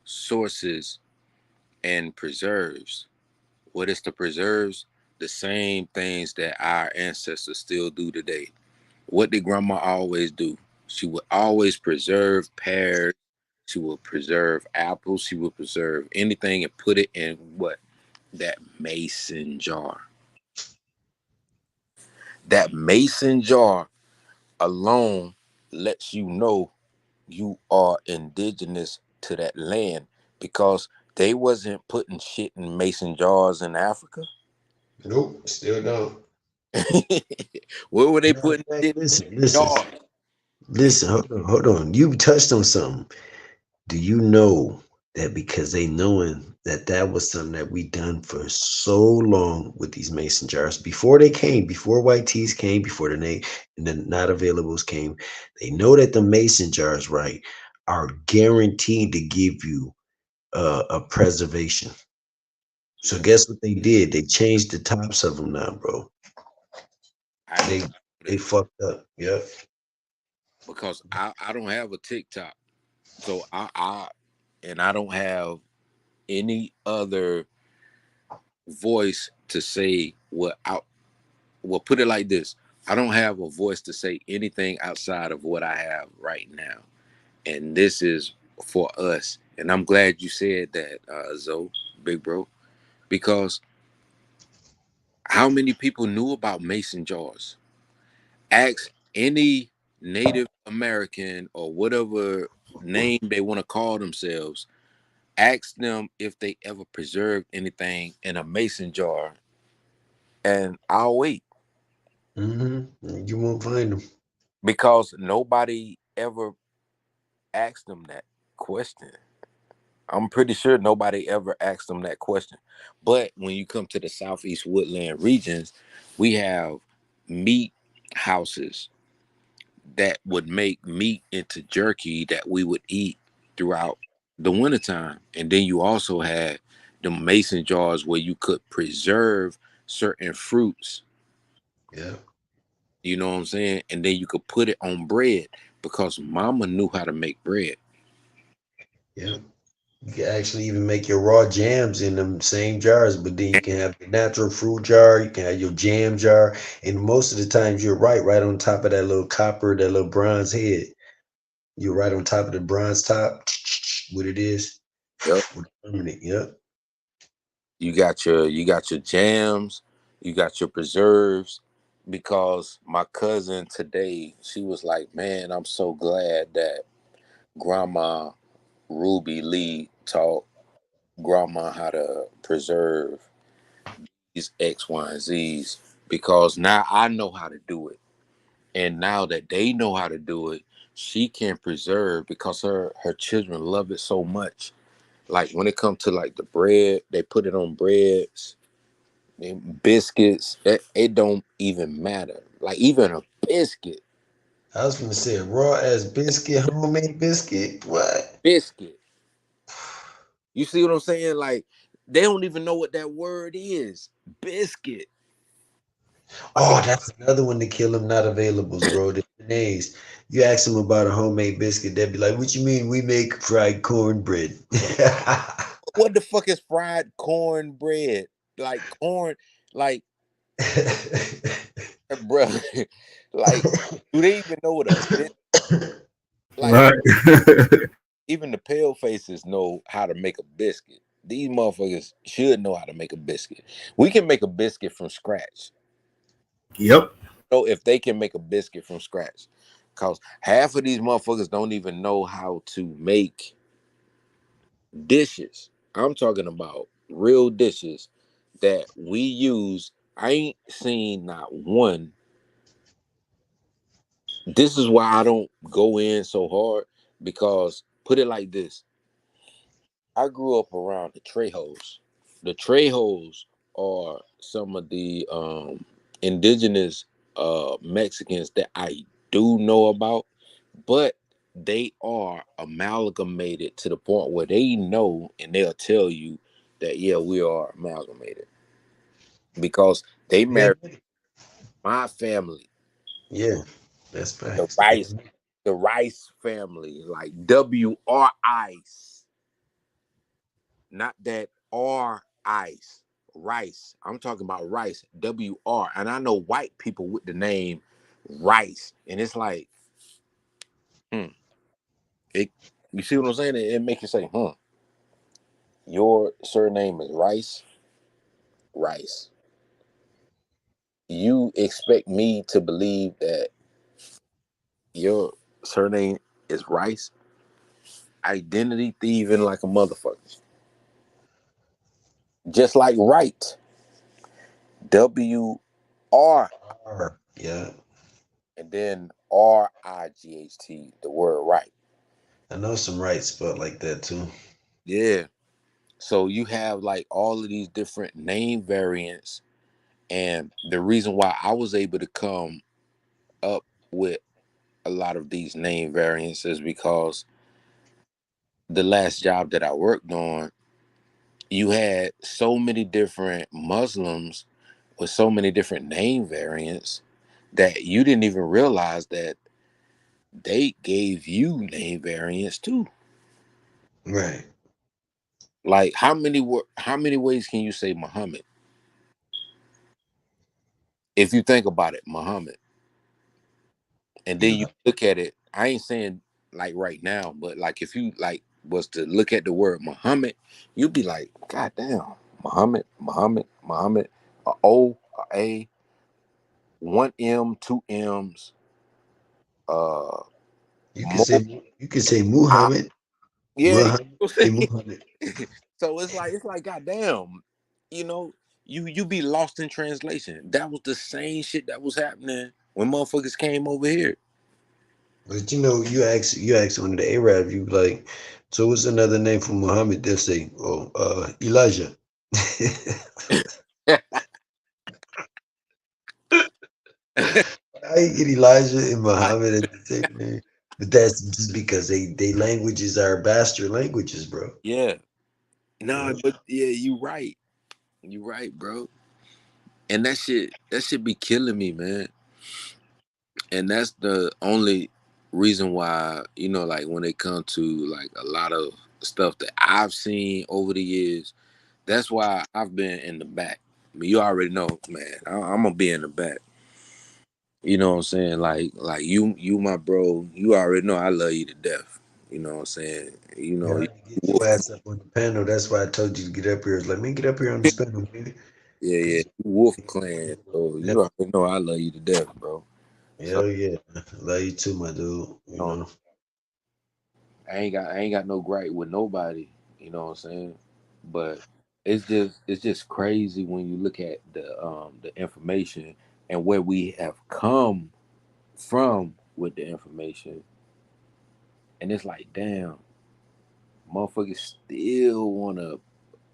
sources and preserves. What is the preserves? The same things that our ancestors still do today. What did grandma always do? She would always preserve pears. She would preserve apples. She would preserve anything and put it in what? That mason jar. That mason jar alone lets you know you are indigenous to that land, because they wasn't putting shit in mason jars in Africa. Nope, still don't. Where were they Matter of putting fact, shit listen, in listen, jars? listen. Hold on. You touched on something. Do you know that because they knowing that that was something that we done for so long with these mason jars before they came, before white teas came, before the not availables came, they know that the mason jars, right, are guaranteed to give you a preservation. So Yeah, guess what they did? They changed the tops of them now, bro. I didn't They know they that, fucked up. Yep. because I don't have a TikTok, so I don't have any other voice to say what out. Well, put it like this: I don't have a voice to say anything outside of what I have right now, and this is for us. And I'm glad you said that, Zoe, big bro, because how many people knew about mason jars? Ask any Native American or whatever name they want to call themselves. Ask them if they ever preserved anything in a mason jar, and I'll wait, You won't find them. because nobody ever asked them that question. I'm pretty sure nobody ever asked them that question. But when you come to the Southeast Woodland regions, we have meat houses that would make meat into jerky that we would eat throughout the wintertime. And then you also had the mason jars where you could preserve certain fruits, Yeah, you know what I'm saying? And then you could put it on bread, because mama knew how to make bread. yeah. You can actually even make your raw jams in them same jars, but then you can have your natural fruit jar, you can have your jam jar, and most of the times you're right on top of that little copper, that little bronze head. You're right on top of the bronze top, what it is, Yep. with the permanent. Yep. You got your jams, you got your preserves, because my cousin today, she was like, "Man, I'm so glad that Grandma Ruby Lee taught Grandma how to preserve these X, Y, and Z's, because now I know how to do it. And now that they know how to do it, she can preserve, because her children love it so much. Like when it comes to like the bread, they put it on breads and biscuits. It don't even matter. Like even a biscuit, I was gonna say a raw ass biscuit, homemade biscuit. What? biscuit. You see what I'm saying? Like They don't even know what that word is. Biscuit. Oh, that's another one to kill them not availables, bro. The Mayonnaise. You ask them about a homemade biscuit, they'd be like, "What you mean? We make fried cornbread." What the fuck is fried cornbread? Like corn, like bro, like do they even know what a bit? Like Right. even the pale faces know how to make a biscuit. These motherfuckers should know how to make a biscuit. We can make a biscuit from scratch. Yep. So if they can make a biscuit from scratch, cause half of these motherfuckers don't even know how to make dishes. I'm talking about real dishes that we use. I ain't seen not one. This is why I don't go in so hard because put it like this. I grew up around the Trejos. The Trejos are some of the indigenous Mexicans that I do know about, but they are amalgamated to the point where they know and they'll tell you that yeah, we are amalgamated because they Yeah, married my family, yeah, that's the facts. Rice, the Rice family, like WRICE, not that R ice, Rice. I'm talking about Rice, WR, and I know white people with the name Rice, and it's like, hmm, it. You see what I'm saying? It makes you say, hmm. Your surname is Rice. Rice. You expect me to believe that your surname is Rice? Identity thieving like a motherfucker. Just like Wright. WR Yeah, and then RIGHT, the word right. I know some right spelled like that too. Yeah. So you have like all of these different name variants. And the reason why I was able to come up with a lot of these name variants is because the last job that I worked on, you had so many different Muslims with so many different name variants that you didn't even realize that they gave you name variants too. Right. Like how many ways can you say Muhammad? If you think about it, Muhammad. And then you Yeah. look at it, I ain't saying like right now, but like if you like was to look at the word Muhammad, you'd be like, God damn, Muhammad, Muhammad, Muhammad, a O, a A, one M, two M's, uh more You could say I, Muhammad, yeah, you Muhammad, know what hey I'm saying? Muhammad. So it's like goddamn, you know, you be lost in translation. That was the same shit that was happening when motherfuckers came over here. But you ask one of the Arabs, you be like, so what's another name for Muhammad? They'll say, oh, Elijah. I get Elijah and Muhammad at the same name. But that's just because they languages are bastard languages, bro. Yeah. No, Yeah. but yeah, you right. You right, bro. And that shit be killing me, man. And that's the only reason why, like when it comes to like a lot of stuff that I've seen over the years, that's why I've been in the back. I mean, you already know, man. I'm gonna be in the back. You know what I'm saying? Like you my bro. You already know I love you to death. You know what I'm saying? Yeah, I You had to get wolf. your ass up on the panel. That's why I told you to get up here. It's like, man, get up here on this panel, man. Yeah, yeah. Cause You Wolf Clan. So you already know I love you to death, bro. So hell yeah. Love you too, my dude. You you know, know. I ain't got no gripe with nobody. You know what I'm saying? But it's just crazy when you look at the information and where we have come from with the information, and it's like, damn, motherfuckers still wanna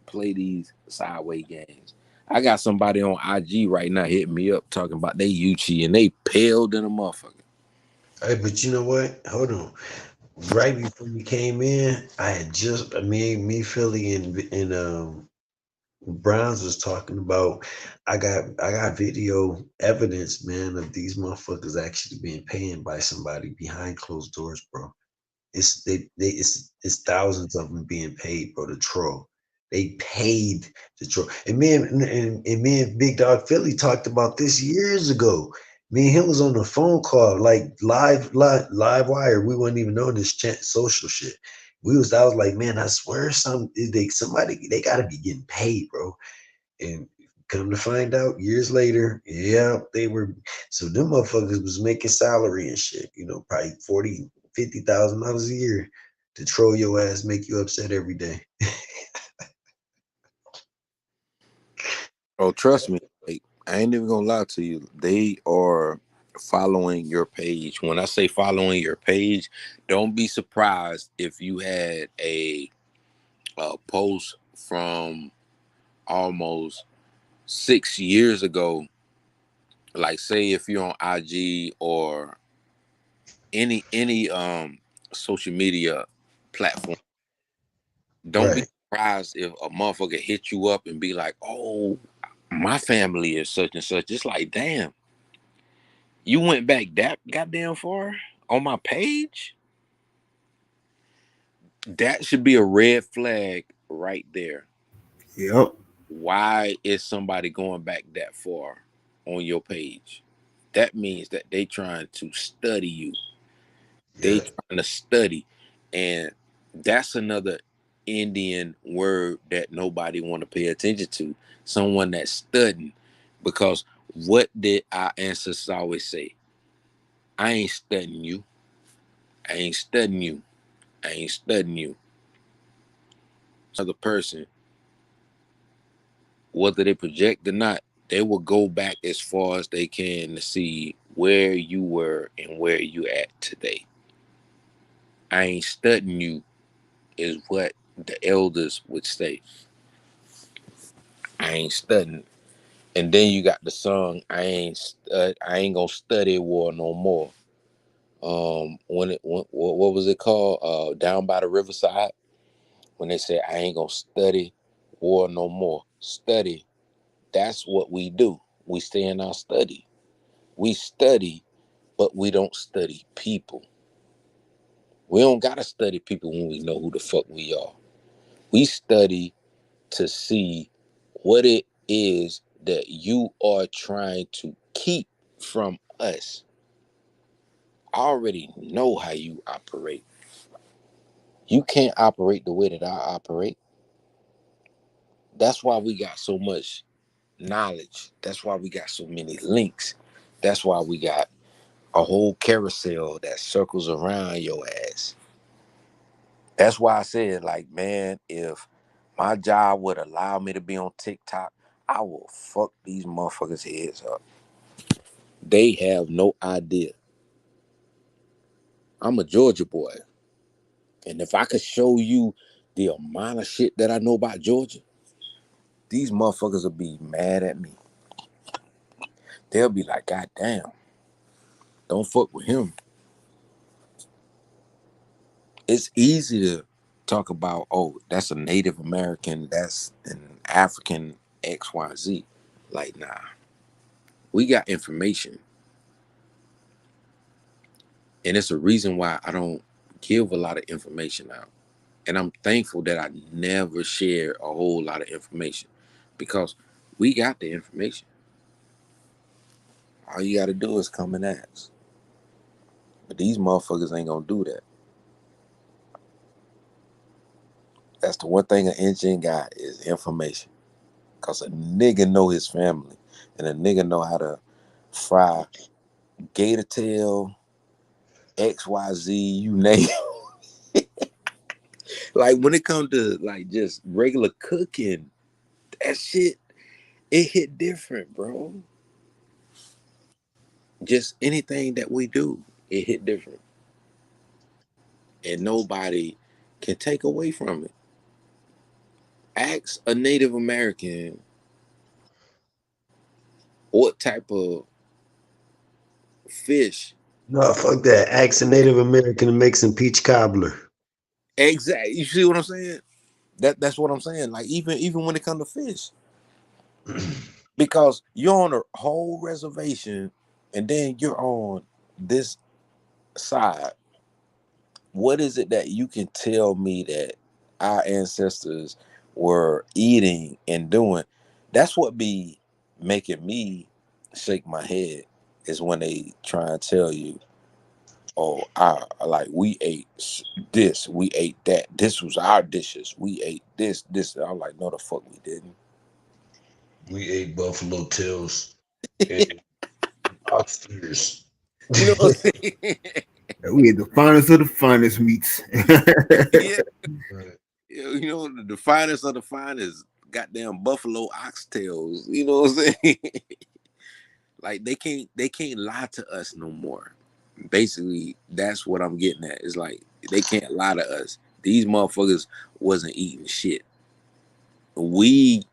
play these sideway games. I got somebody on IG right now hitting me up talking about they Uchi and they pale than a motherfucker. Hey, but you know what? Hold on. Right before you came in, I had just me, Philly, and Browns was talking about, I got video evidence, man, of these motherfuckers actually being paid by somebody behind closed doors, bro. It's thousands of them being paid, bro, to troll. They paid to troll. And me and Big Dog Philly talked about this years ago. Me and him was on the phone call, like live wire. We wasn't even on this social shit. I was like, man, I swear somebody they gotta be getting paid, bro. And come to find out years later, yeah, they were. So them motherfuckers was making salary and shit, probably 40, $50,000 a year to troll your ass, make you upset every day. Oh, trust me, like, I ain't even gonna lie to you. They are following your page. When I say following your page, don't be surprised if you had a post from almost 6 years ago. Like, say if you're on IG or any social media platform, don't be Right. surprised if a motherfucker hit you up and be like, "Oh, my family is such and such." It's like, damn, you went back that goddamn far on my page? That should be a red flag right there. Yep. Why is somebody going back that far on your page? That means that they trying to study you. They Yeah. trying to study. And that's another Indian word that nobody want to pay attention to. Someone that's studying. Because what did our ancestors always say? I ain't studying you. I ain't studying you. I ain't studying you. Another person, whether they project or not, they will go back as far as they can to see where you were and where you at today. I ain't studying you is what the elders would say. I ain't studying. And then you got the song I ain't gonna study war no more. What was it called? Down by the riverside, when they say I ain't gonna study war no more. Study, that's what we do. We stay in our study. We study, but we don't study people. We don't gotta study people when we know who the fuck we are. We study to see what it is that you are trying to keep from us. I already know how you operate. You can't operate the way that I operate. That's why we got so much knowledge. That's why we got so many links. That's why we got a whole carousel that circles around your ass. That's why I said, like, man, if my job would allow me to be on TikTok, I will fuck these motherfuckers' heads up. They have no idea. I'm a Georgia boy. And if I could show you the amount of shit that I know about Georgia, these motherfuckers will be mad at me. They'll be like, God damn, don't fuck with him. It's easy to talk about, oh, that's a Native American, that's an African XYZ. Like, nah, we got information. And it's a reason why I don't give a lot of information out. And I'm thankful that I never share a whole lot of information, because we got the information. All you got to do is come and ask. But these motherfuckers ain't gonna do that. That's the one thing an engine got is information. Cause a nigga know his family, and a nigga know how to fry gator tail, XYZ, you name it. Like, when it comes to like just regular cooking, that shit, it hit different, bro. Just anything that we do, it hit different. And nobody can take away from it. Ask a Native American what type of fish. No, fuck that. Ask a Native American to make some peach cobbler. Exactly. You see what I'm saying? That's what I'm saying. Like even when it comes to fish, because you're on a whole reservation, and then you're on this side. What is it that you can tell me that our ancestors were eating and doing? That's what be making me shake my head is when they try and tell you, oh, like we ate this, we ate that. This was our dishes. We ate this. I'm like, no, the fuck we didn't. We ate buffalo tails and ox ears. You know what I'm saying? We had the finest of the finest meats. Yeah. Right. You know, the finest of the finest, goddamn buffalo oxtails. You know what I'm saying? Like they can't lie to us no more. Basically, that's what I'm getting at. It's like they can't lie to us. These motherfuckers wasn't eating shit. We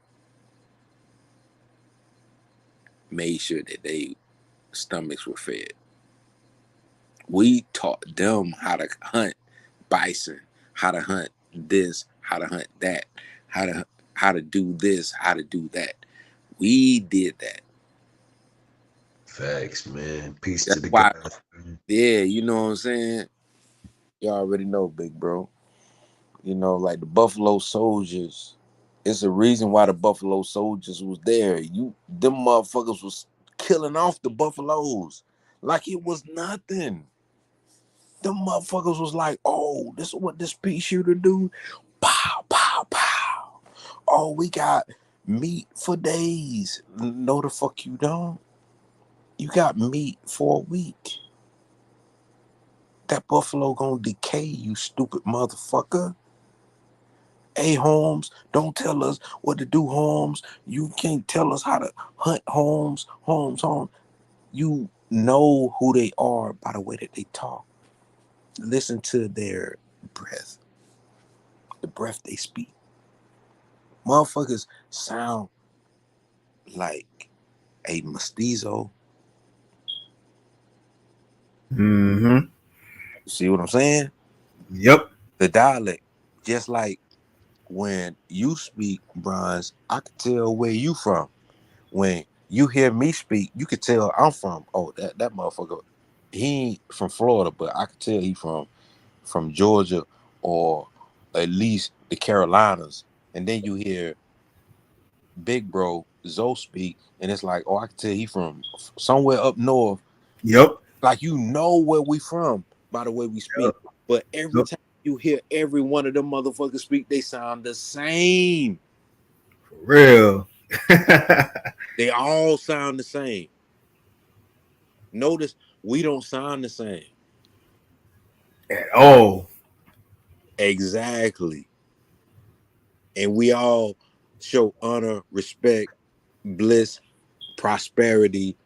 made sure that they stomachs were fed. We taught them how to hunt bison, how to hunt this, how to hunt that, how to do this, how to do that. We did that. Facts, man. Peace to That's the why, guys, man. yeah, you know what I'm saying? You already know, big bro. You know, like the Buffalo Soldiers. It's a reason why the Buffalo Soldiers was there. Them motherfuckers was killing off the buffaloes like it was nothing. Them motherfuckers was like, oh, this is what this pea shooter do. Pow, pow, pow. Oh, we got meat for days. No, the fuck you don't. You got meat for a week. That buffalo gonna decay, you stupid motherfucker. Hey, Holmes, don't tell us what to do, Holmes. You can't tell us how to hunt, Holmes. Holmes. You know who they are by the way that they talk. Listen to their breath, the breath they speak. Motherfuckers sound like a mestizo. Mm-hmm. See what I'm saying? Yep. The dialect, just like when you speak, Bronze, I can tell where you from. When you hear me speak, you can tell I'm from. Oh, that motherfucker, he ain't from Florida, but I can tell he from Georgia or at least the Carolinas. And then you hear Big Bro Zoe speak, and it's like, oh, I can tell he from somewhere up north. Yep. Like you know where we from by the way we speak. Yep. But every Yep. time you hear every one of them motherfuckers speak, they sound the same. For real. They all sound the same. Notice we don't sound the same. At all. Exactly. And we all show honor, respect, bliss, prosperity,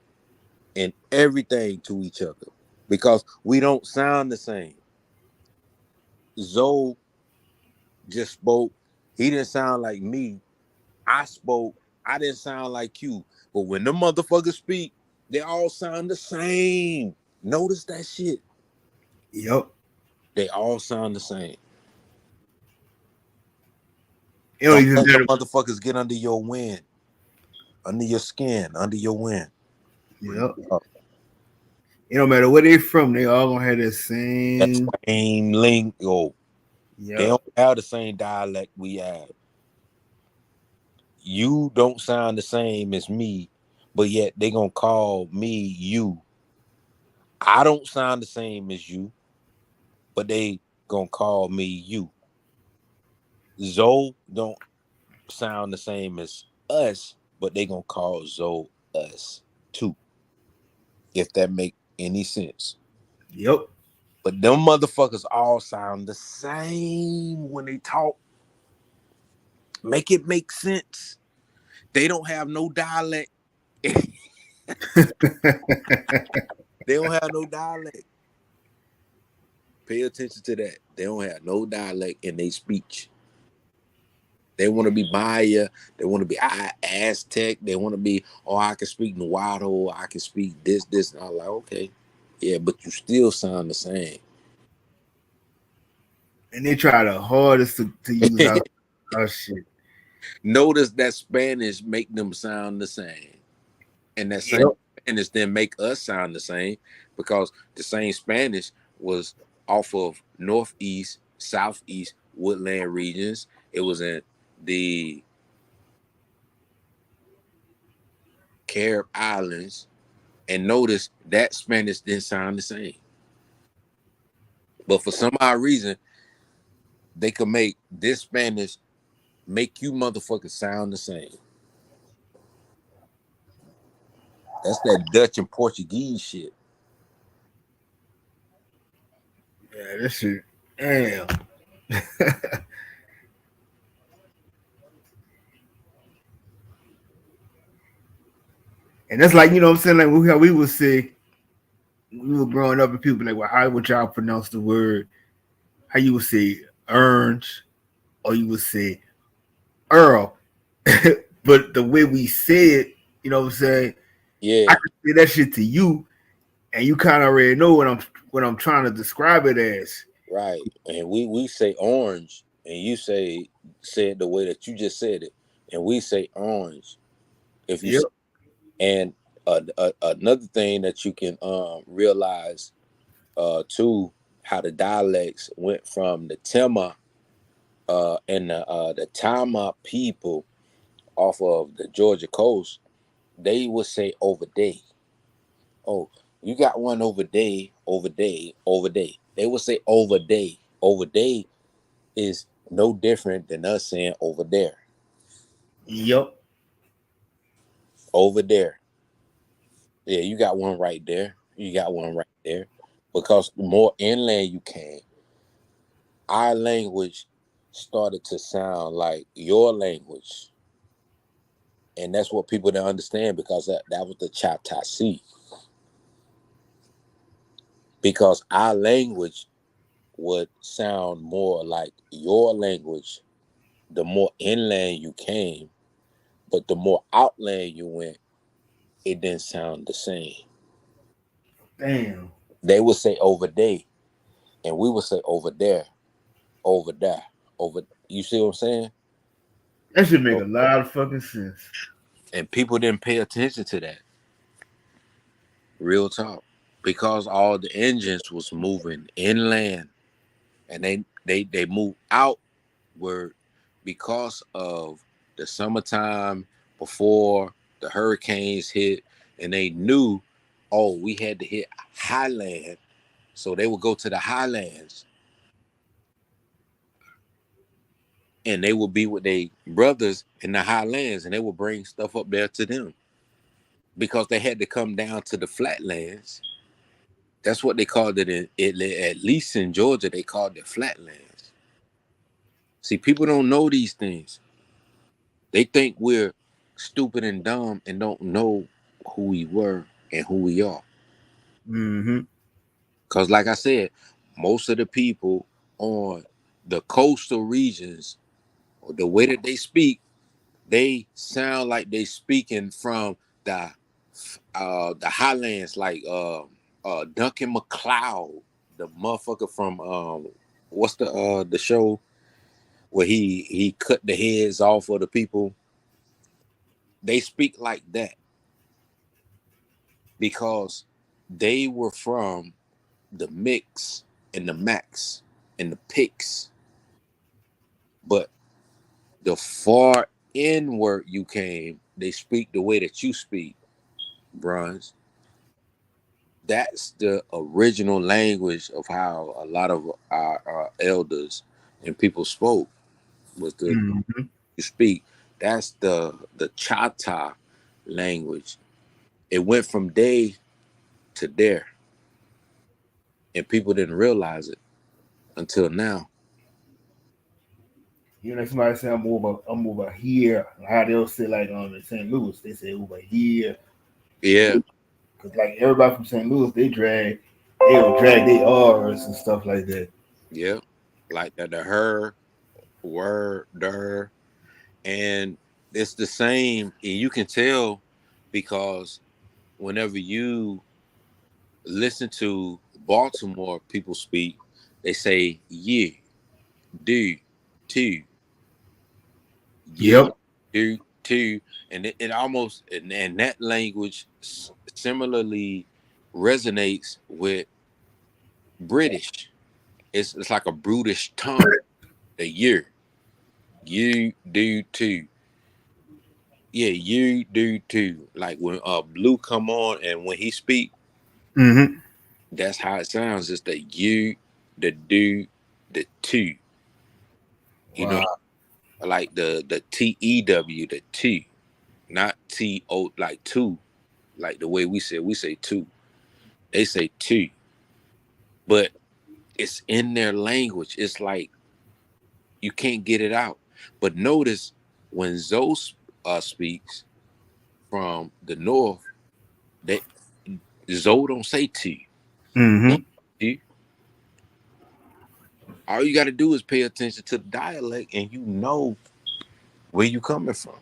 and everything to each other because we don't sound the same. Zoe just spoke. He didn't sound like me. I spoke. I didn't sound like you. But when the motherfuckers speak, they all sound the same. Notice that shit. Yep. They all sound the same. It don't Don't even let the matter. motherfuckers get under your wind, under your skin, under your wind. Yep. It don't matter where they from. They all gonna have the That same. same lingo. They Yep. don't have the same dialect we have. You don't sound the same as me, but yet they gonna call me you. I don't sound the same as you, but they gonna call me you. Zoe don't sound the same as us, but they gonna call Zoe us too. If that make any sense. Yep. But them motherfuckers all sound the same when they talk. Make it make sense. They don't have no dialect. They don't have no dialect. Pay attention to that. They don't have no dialect in their speech. They want to be Maya. They want to be Aztec. They want to be, oh, I can speak Nahuatl. I can speak this. And I'm like, okay. Yeah, but you still sound the same. And they try the hardest to use our Oh shit. Notice that Spanish make them sound the same, and that same Yep. Spanish then make us sound the same because the same Spanish was off of northeast, southeast woodland regions. It was in the Carib Islands, and notice that Spanish didn't sound the same. But for some odd reason, they could make this Spanish make you motherfuckers sound the same. That's that Dutch and Portuguese shit. Yeah, this shit. Damn. And that's like, you know what I'm saying? Like how we would say we were growing up and people like, well, how would y'all pronounce the word? How you would say orange or you would say Earl. But the way we say it, you know what I'm saying? Yeah, I can say that shit to you and you kind of already know what I'm trying to describe it as. right. And we say orange, and you say it the way that you just said it, and we say orange. If you Yep. say, and another thing that you can realize too, how the dialects went from the Tema and the Tama people off of the Georgia coast. They would say over day. Oh, you got one over day, over day, over day. They would say over day. Over day is no different than us saying over there. Yep. Over there. Yeah, you got one right there. You got one right there. Because the more inland you came, our language started to sound like your language. And that's what people didn't understand because that was the Chatasi. Because our language would sound more like your language the more inland you came, but the more outland you went, it didn't sound the same. Damn. They would say over there, and we would say over there, over there, over. You see what I'm saying? That should make So, a lot of fucking sense. and people didn't pay attention to that. Real talk, because all the engines was moving inland, and they moved outward because of the summertime before the hurricanes hit, and they knew, oh, we had to hit highland, so they would go to the highlands, and they would be with their brothers in the highlands, and they would bring stuff up there to them because they had to come down to the flatlands. That's what they called it at least in Georgia. They called it flatlands. See, people don't know these things. They think we're stupid and dumb and don't know who we were and who we are. Mm-hmm. Because, like I said, most of the people on the coastal regions, the way that they speak, they sound like they speaking from the highlands, like Duncan McLeod, the motherfucker from what's the show where he cut the heads off of the people. They speak like that because they were from the mix and the max and the picks. But the far inward you came, they speak the way that you speak, bronze. That's the original language of how a lot of our elders and people spoke, was the Mm-hmm. you speak. That's the Chata language. It went from day to there, and people didn't realize it until now. You know, somebody say I'm over here. How they'll say like in St. Louis, they say over here. Yeah, Cause like everybody from St. Louis, they'll drag their R's and stuff like that. yeah, like that. The her, word, der, and it's the same. And you can tell because whenever you listen to Baltimore people speak, they say yeah, do, two. You Yep. do too, and it almost and that language similarly resonates with British. It's like a brutish tongue. The you do too. Yeah, you do too. Like when Blue come on and when he speak, Mm-hmm. that's how it sounds. It's the you, the do, the two. You know, Wow. like the TEW, the two, not TO, like two, like the way we say two. They say two, but it's in their language. It's like you can't get it out. But notice when Zoe speaks from the north, that Zoe don't say two. Mm-hmm. Two. All you got to do is pay attention to the dialect, and you know where you coming from.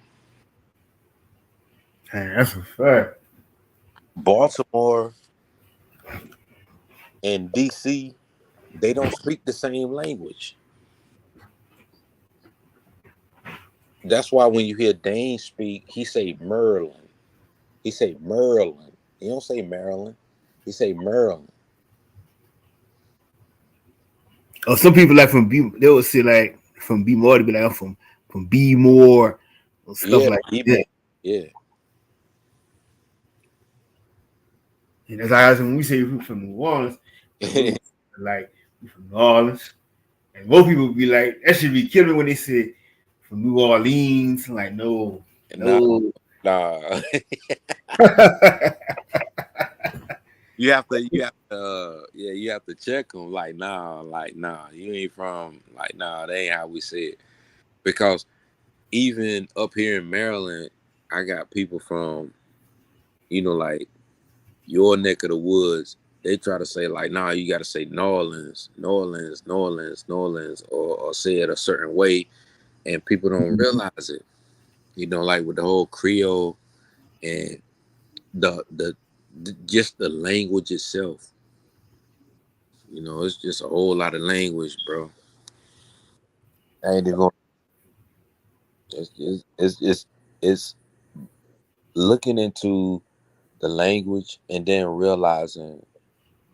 Hey, that's a fact. Baltimore and DC, they don't speak the same language. That's why when you hear Dane speak, he say Merlin. He say Merlin. He don't say Maryland. He say Merlin. Or some people like from B, they would say like from B more to be like I'm from B more or stuff Yeah, like that. Emo. Yeah. And that's how when we say we from New Orleans, and we like we from New Orleans, and most people be like that should be killing when they say from New Orleans. Like no, nah, no. nah. You have to check them. Like nah, you ain't from, like nah, that ain't how we say it. Because even up here in Maryland, I got people from, like your neck of the woods. They try to say like, nah, you got to say New Orleans, or say it a certain way, and people don't realize it. Like with the whole Creole and the just the language itself. It's just a whole lot of language, bro. I ain't even gonna. It's looking into the language and then realizing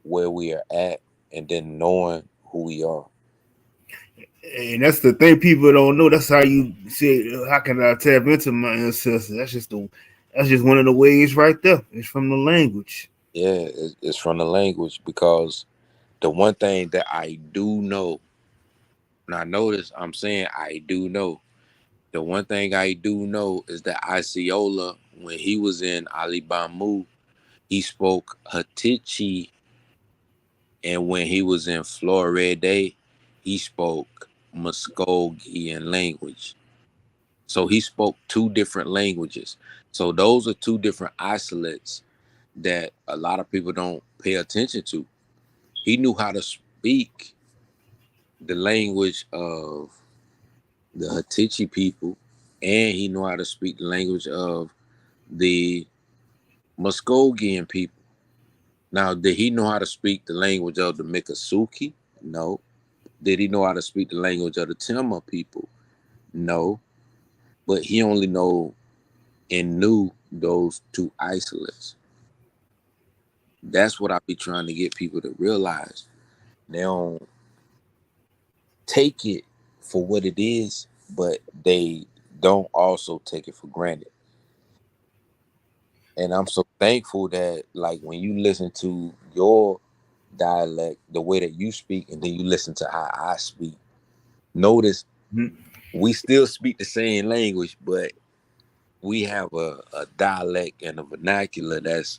where we are at and then knowing who we are. And that's the thing people don't know. That's how you say, how can I tap into my ancestors? That's just one of the ways right there. It's from the language. Yeah, it's from the language, because the one thing that I do know, and I notice I'm saying I do know, the one thing I do know is that Isiola, when he was in Alibamu, he spoke Hatichi, and when he was in Florida, he spoke Muskogean language. So he spoke two different languages. So those are two different isolates that a lot of people don't pay attention to. He knew how to speak the language of the Hatichi people, and he knew how to speak the language of the Muskogean people. Now, did he know how to speak the language of the Miccosukee? No. Did he know how to speak the language of the Tema people? No. But he only know and knew those two isolates. That's what I be trying to get people to realize. They don't take it for what it is, but they don't also take it for granted. And I'm so thankful that, like, when you listen to your dialect, the way that you speak, and then you listen to how I speak, notice we still speak the same language, but we have a dialect and a vernacular that's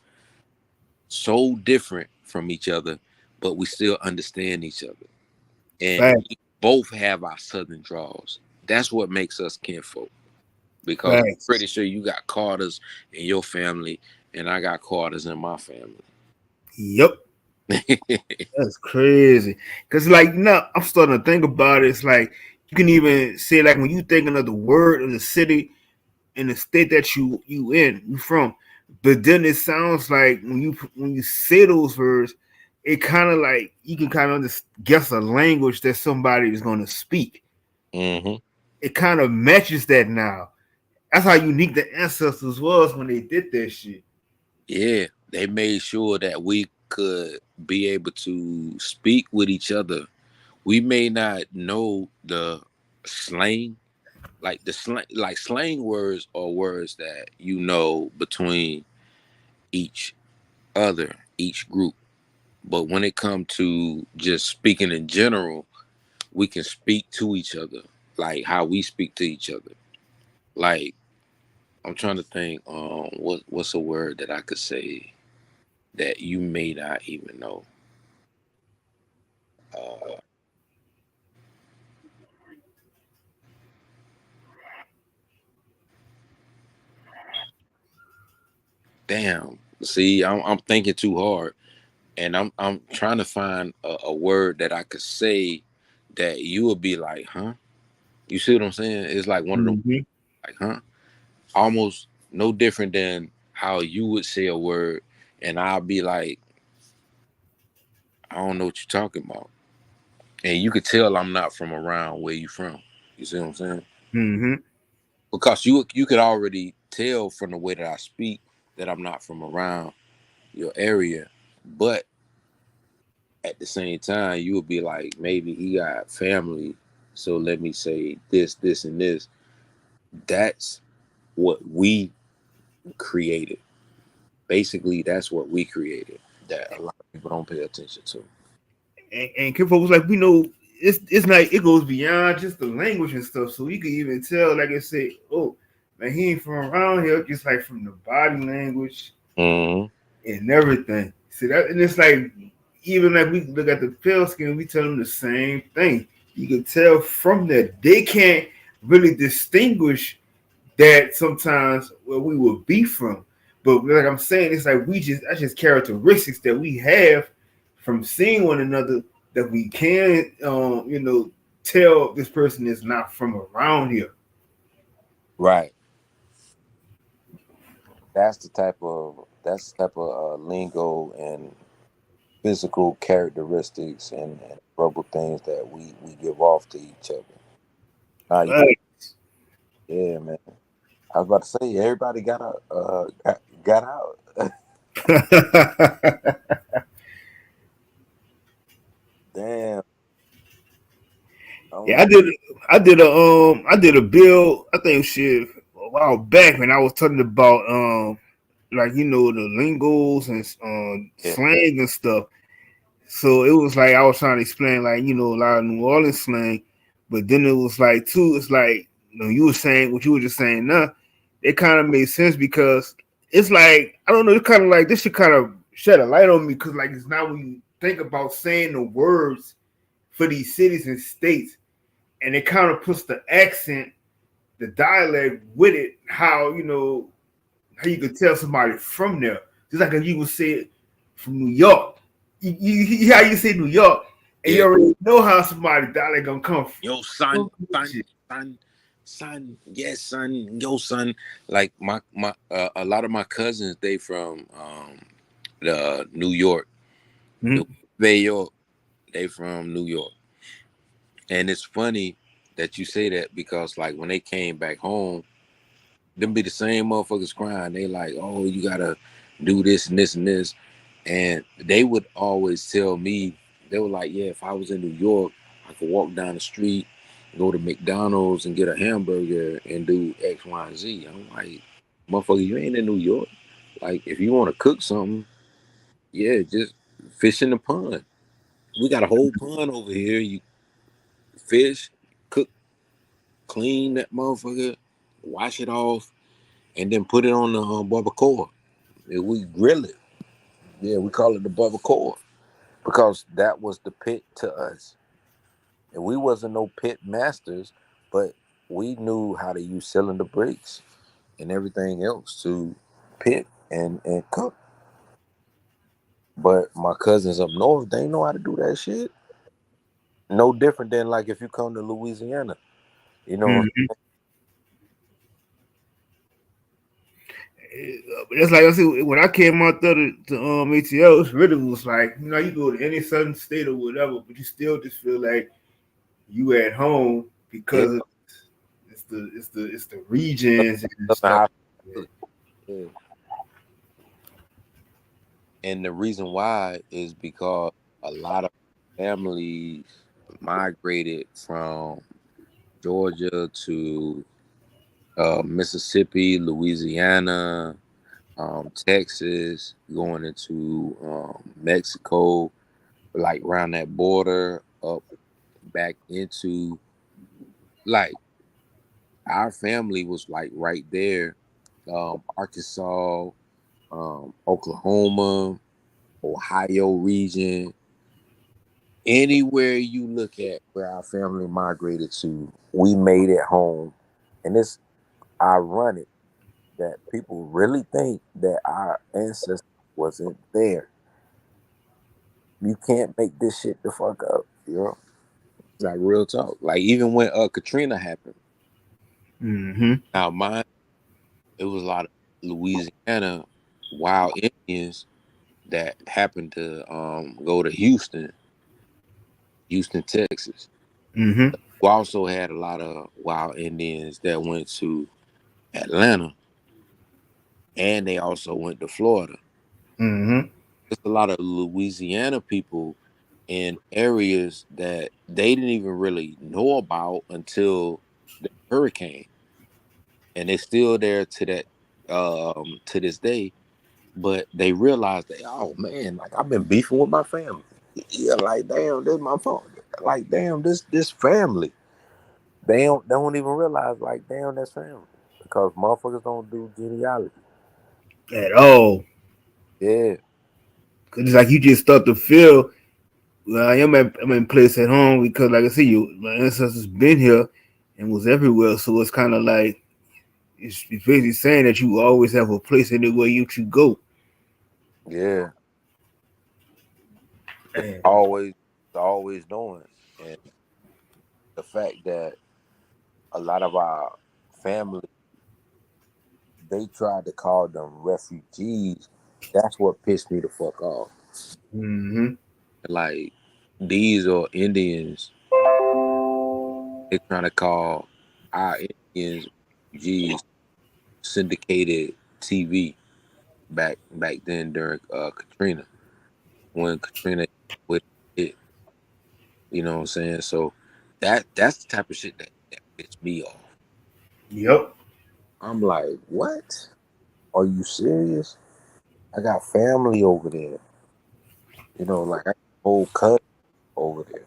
so different from each other, but we still understand each other. And Facts. we both have our southern draws. That's what makes us kinfolk. Because I'm pretty Facts. sure you got Carters in your family, and I got Carters in my family. Yep. That's crazy. Cause like now I'm starting to think about it. It's like you can even say like when you thinking of the word of the city in the state that you from, but then it sounds like when you say those words, it kind of like you can kind of just guess a language that somebody is going to speak. Mm-hmm. it kind of matches that now. That's how unique the ancestors was when they did that shit. Yeah, they made sure that we could be able to speak with each other. We may not know the slang, like the slang, like slang words or words that you know between each other, each group. But when it comes to just speaking in general, we can speak to each other, like how we speak to each other. Like I'm trying to think, what's a word that I could say that you may not even know. Uh, damn. See, I'm thinking too hard, and I'm trying to find a word that I could say that you would be like, huh? You see what I'm saying? It's like one of them, Mm-hmm. like, huh? Almost no different than how you would say a word, and I'll be like, I don't know what you're talking about, and you could tell I'm not from around where you from. You see what I'm saying? Mm-hmm. Because you could already tell from the way that I speak that I'm not from around your area, but at the same time, you would be like, maybe he got family, so let me say this, this, and this. That's what we created. Basically, that's what we created. That a lot of people don't pay attention to. And Kim was like, we know it's not, it goes beyond just the language and stuff. So you can even tell, like I said, oh man, he ain't from around here, just like from the body language Mm-hmm. and everything. See that, and it's like even like we look at the pale skin, we tell them the same thing. You can tell from that they can't really distinguish that sometimes where we will be from. But like I'm saying, it's like that's just characteristics that we have from seeing one another that we can, tell this person is not from around here. Right. That's the type of lingo and physical characteristics and verbal things that we give off to each other. Now, Right. yeah, man. I was about to say everybody got out. Damn. I'm Yeah, like, I did a bill. I think shit a while back when I was talking about like the lingos and yeah, slang and stuff. So it was like I was trying to explain like a lot of New Orleans slang, but then it was like too. It's like you were saying what you were just saying. Now it kind of made sense because it's like I don't know. It's kind of like this should kind of shed a light on me because like it's now when you think about saying the words for these cities and states, and it kind of puts the accent, the dialect with it. How you could tell somebody from there. Just like if you would say it from New York. How you say New York, and yeah. you already know how somebody dialect gonna come Yo, son, from. son, son, son. Yes, son. Yo, son. Like my a lot of my cousins, they from the New York, New Mm-hmm. York. They from New York, and it's funny that you say that because like when they came back home, them be the same motherfuckers crying. They like, oh, you gotta do this and this and this. And they would always tell me, they were like, yeah, if I was in New York, I could walk down the street, go to McDonald's and get a hamburger and do X, Y, and Z. I'm like, motherfucker, you ain't in New York. Like, if you want to cook something, yeah, just fish in the pond. We got a whole pond over here. You fish, cook, clean that motherfucker, wash it off, and then put it on the barbacoa. And we grill it. Yeah, we call it the barbacoa because that was the pit to us. And we wasn't no pit masters, but we knew how to use cylinder breaks and everything else to pit and cook. But my cousins up north, they know how to do that shit. No different than like if you come to Louisiana, you know. Mm-hmm. It's like I said when I came out there to ATL, it really was like you go to any southern state or whatever, but you still just feel like you at home Yeah, because. the regions and Stuff in stuff. yeah. And the reason why is because a lot of families migrated from Georgia to Mississippi, Louisiana, Texas, going into Mexico, like around that border, up back into like our family was like right there, Arkansas, Oklahoma, Ohio region. Anywhere you look at where our family migrated to, we made it home. And it's ironic that people really think that our ancestors wasn't there. You can't make this shit the fuck up, you know? It's like real talk. Like even when Katrina happened, Mm-hmm. now mine, it was a lot of Louisiana wild Indians that happened to go to Houston, Texas. Mm-hmm. We also had a lot of wild Indians that went to Atlanta, and they also went to Florida. Mm-hmm. There's a lot of Louisiana people in areas that they didn't even really know about until the hurricane, and they're still there to this day. But they realized that, oh man, like I've been beefing with my family. Yeah, like damn, this my phone. Like damn, this family. They don't even realize like damn that's family because motherfuckers don't do genealogy. At all. Yeah, Cause it's like you just start to feel. Well, I'm in place at home because, like I said, my ancestors been here and was everywhere. So it's kind of like it's basically saying that you always have a place anywhere you should go. yeah. And, Always, always doing, and the fact that a lot of our family they tried to call them refugees. That's what pissed me the fuck off. mm-hmm. Like these are Indians. They trying to call our Indians refugees. Syndicated TV back then during Katrina when Katrina would hit. You know what I'm saying? So that's the type of shit that pissed me off. Yep. I'm like, what? Are you serious? I got family over there. You know, like I got whole cousin over there.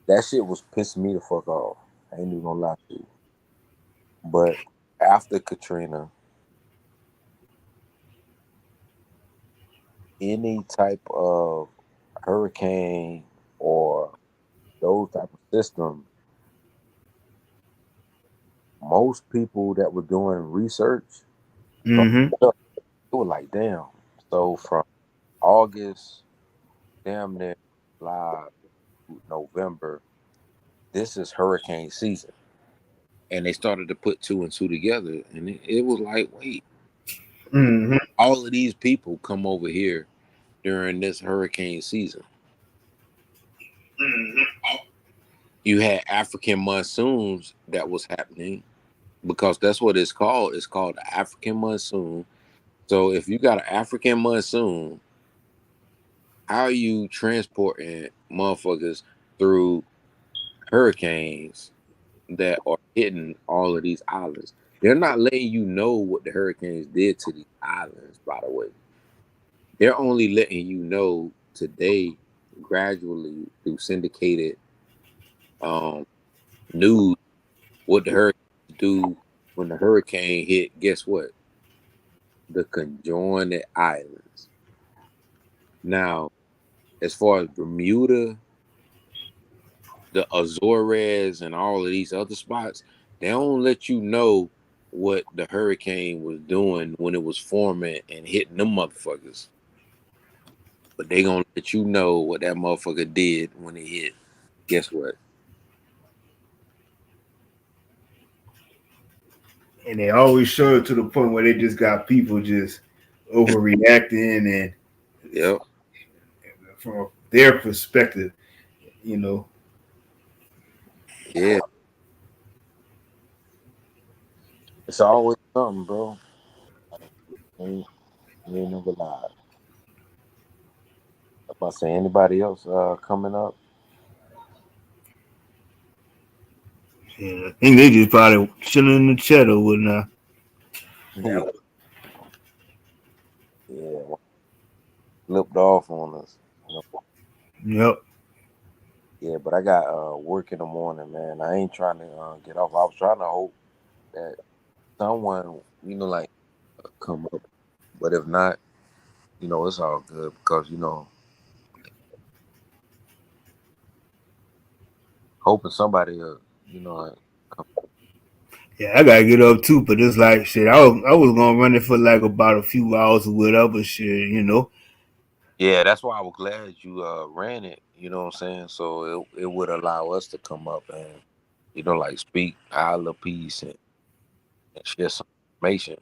That shit was pissing me the fuck off. I ain't even gonna lie to you. But after Katrina, any type of hurricane or those type of systems, most people that were doing research, Mm-hmm. they were like, damn. So from August, damn near July, November, this is hurricane season. And they started to put two and two together. And it was like, wait, Mm-hmm. all of these people come over here during this hurricane season. You had African monsoons that was happening because that's what it's called. It's called the African monsoon. So if you got an African monsoon, how are you transporting motherfuckers through hurricanes that are hitting all of these islands? They're not letting you know what the hurricanes did to these islands, by the way. They're only letting you know today, gradually through syndicated um, news, what the hurricanes do when the hurricane hit. Guess what? The conjoined islands. Now, as far as Bermuda, the Azores, and all of these other spots, they don't let you know what the hurricane was doing when it was forming and hitting them motherfuckers. But they gonna let you know what that motherfucker did when it hit. Guess what? And they always show it to the point where they just got people just overreacting and Yep. from their perspective, you know. Yeah. It's always something, bro. Ain't, ain't never lied. I'm about to say anybody else coming up? Yeah, I think they just probably chilling in the chat or whatnot. Yeah, yeah. Flipped off on us. You know? Yep. Yeah, but I got work in the morning, man. I ain't trying to get off. I was trying to hope that someone, like come up. But if not, it's all good because hoping somebody, like, come. Yeah, I gotta get up too, but it's like shit. I was gonna run it for like about a few hours or whatever shit. Yeah, that's why I was glad you ran it. You know what I'm saying? So it would allow us to come up and like speak our little piece and share some information.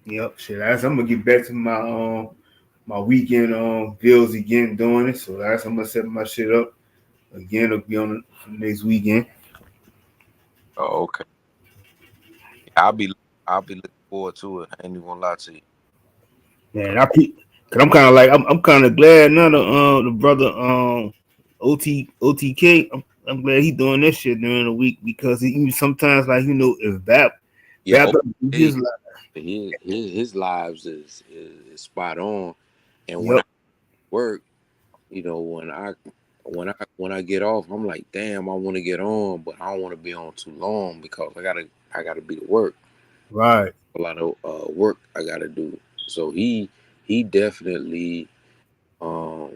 Yep, shit. I'm gonna get back to my weekend bills again doing it. So I'm gonna set my shit up again. It'll be on the next weekend. Oh, okay. I'll be looking forward to it. I ain't even gonna lie to you. Man, cause I'm kind of like I'm kind of glad now the brother OTK. I'm glad he doing this shit during the week because he sometimes like if Yeah, Bap okay. his life. His lives is spot on. And when I Yep, work, when I get off, I'm like, damn, I want to get on, but I don't want to be on too long because I gotta be to work. right. A lot of work I gotta do. So he definitely um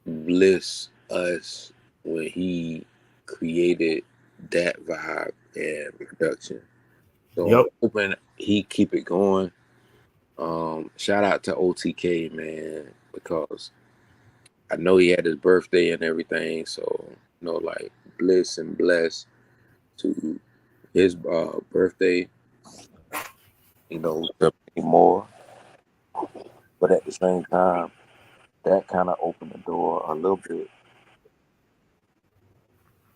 bliss us when he created that vibe and production. So Yep. I'm hoping he keep it going. Shout out to OTK, man, because I know he had his birthday and everything. So like bliss and bless to his birthday. To many more, but at the same time, that kind of opened the door a little bit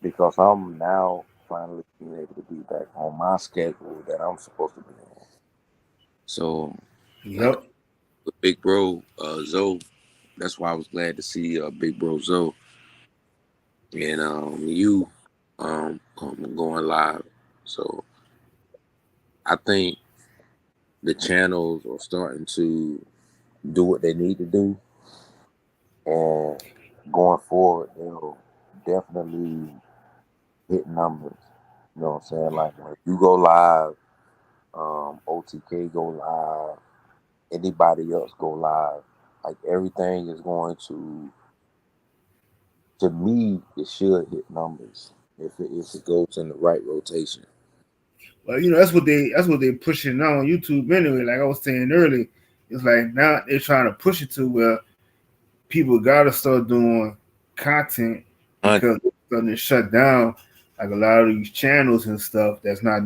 because I'm now finally being able to be back on my schedule that I'm supposed to be on. So, like Yep. with Big Bro Zoe, that's why I was glad to see Big Bro Zoe and you going live. So I think the channels are starting to do what they need to do, and going forward, they'll definitely hit numbers. You know what I'm saying? Like when you go live, OTK go live, anybody else go live. Like everything is going to me, it should hit numbers if it goes in the right rotation. Well, that's what they pushing now on YouTube anyway. Like I was saying earlier, it's like now they're trying to push it to where people gotta start doing content Hunt. because they're starting to shut down like a lot of these channels and stuff that's not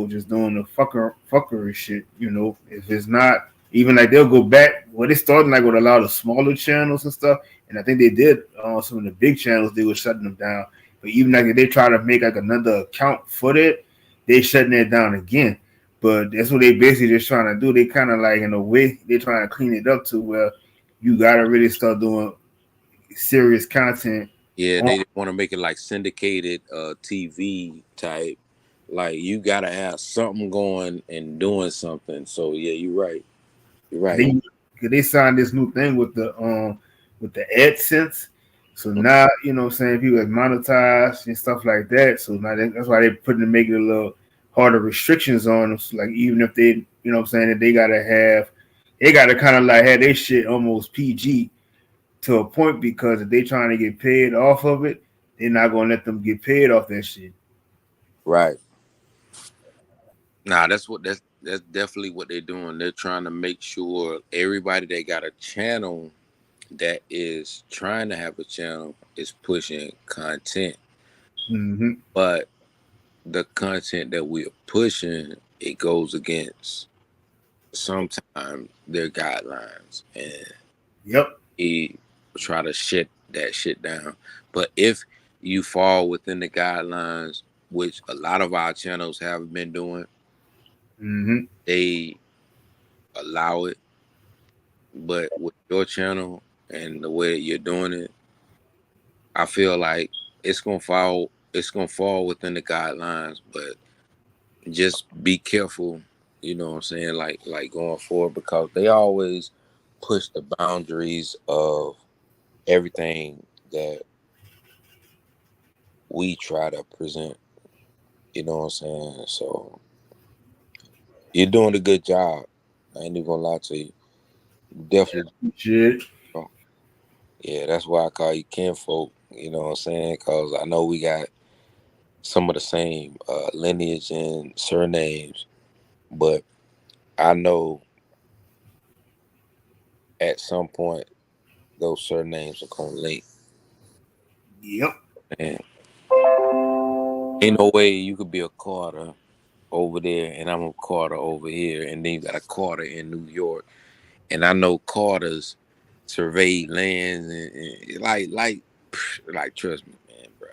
just doing the fuckery shit. If it's not even like they'll go back. Well, they starting like with a lot of smaller channels and stuff, and I think they did some of the big channels they were shutting them down. But even like if they try to make like another account for it, they shutting it down again. But that's what they basically just trying to do. They kind of like in a way they're trying to clean it up to where you gotta really start doing serious content. Yeah, On, they want to make it like syndicated TV type. Like you gotta have something going and doing something. So yeah, you're right. You're right. they signed this new thing with the AdSense. So now what I'm saying people have monetized and stuff like that. So now that's why they're putting to make it a little harder restrictions on them. So like even if they what I'm saying that they gotta kind of like have their shit almost PG to a point because if they trying to get paid off of it, they're not gonna let them get paid off that shit. Right. Nah, that's definitely what they're doing. They're trying to make sure everybody that got a channel that is trying to have a channel is pushing content. Mm-hmm. But the content that we're pushing, it goes against sometimes their guidelines, and Yep. he try to shut that shit down. But if you fall within the guidelines, which a lot of our channels have been doing, Mm-hmm. They allow it, but with your channel and the way that you're doing it, I feel like it's gonna fall. It's gonna fall within the guidelines, but just be careful. You know what I'm saying? Like going forward, because they always push the boundaries of everything that we try to present. You know what I'm saying? So you're doing a good job. I ain't even gonna lie to you. Definitely. Shit. Yeah, that's why I call you kinfolk. You know what I'm saying? Because I know we got some of the same lineage and surnames, but I know at some point those surnames are gonna link. Yep. And ain't no way you could be a Carter over there and I'm a Carter over here, and then you got a Carter in New York, and I know Carters surveyed lands and like trust me, man, bro.